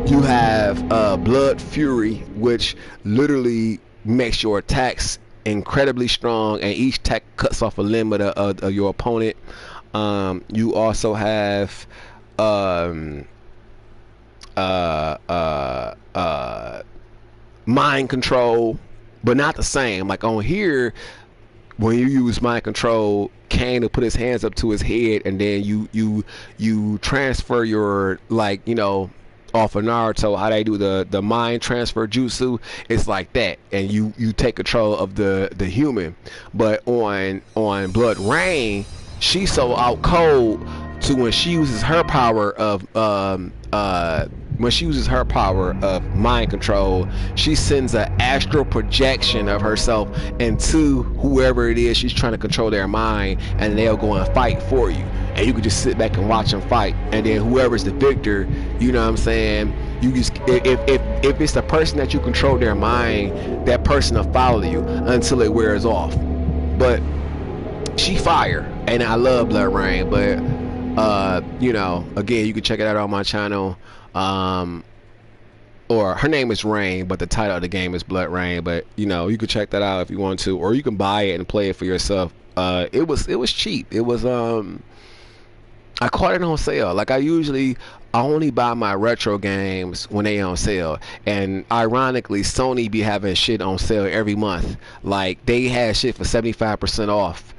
You have Blood Fury, which literally makes your attacks incredibly strong, and each attack cuts off a limb of your opponent. You also have mind control, but not the same. Like on here, when you use mind control, Kane will put his hands up to his head, and then you transfer your, like, you know, off of Naruto, how they do the mind transfer jutsu. It's like that, and you take control of the human. But on Blood Rain, she's so out cold to when she uses her power of mind control, she sends an astral projection of herself into whoever it is she's trying to control their mind, and they'll go and fight for you, and you can just sit back and watch them fight. And then whoever's the victor, you know what I'm saying, you just, if it's the person that you control their mind, that person will follow you until it wears off. But she fire, and I love Blood Rain. But you know, again, you can check it out on my channel. Or her name is Rain, but the title of the game is Blood Rain. But you know, you can check that out if you want to, or you can buy it and play it for yourself. It was cheap. It was I caught it on sale. Like, I only buy my retro games when they on sale, and ironically, Sony be having shit on sale every month. Like, they had shit for 75% off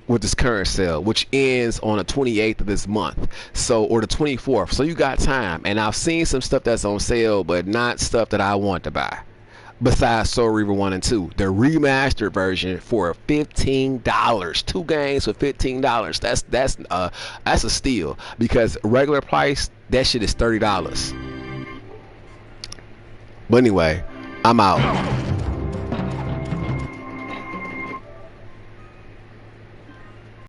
with this current sale, which ends on the 28th of this month, so, or the 24th. So you got time. And I've seen some stuff that's on sale, but not stuff that I want to buy, besides Soul Reaver 1 and 2, the remastered version for $15. 2 games for $15. That's a steal, because regular price, that shit is $30. But anyway, I'm out.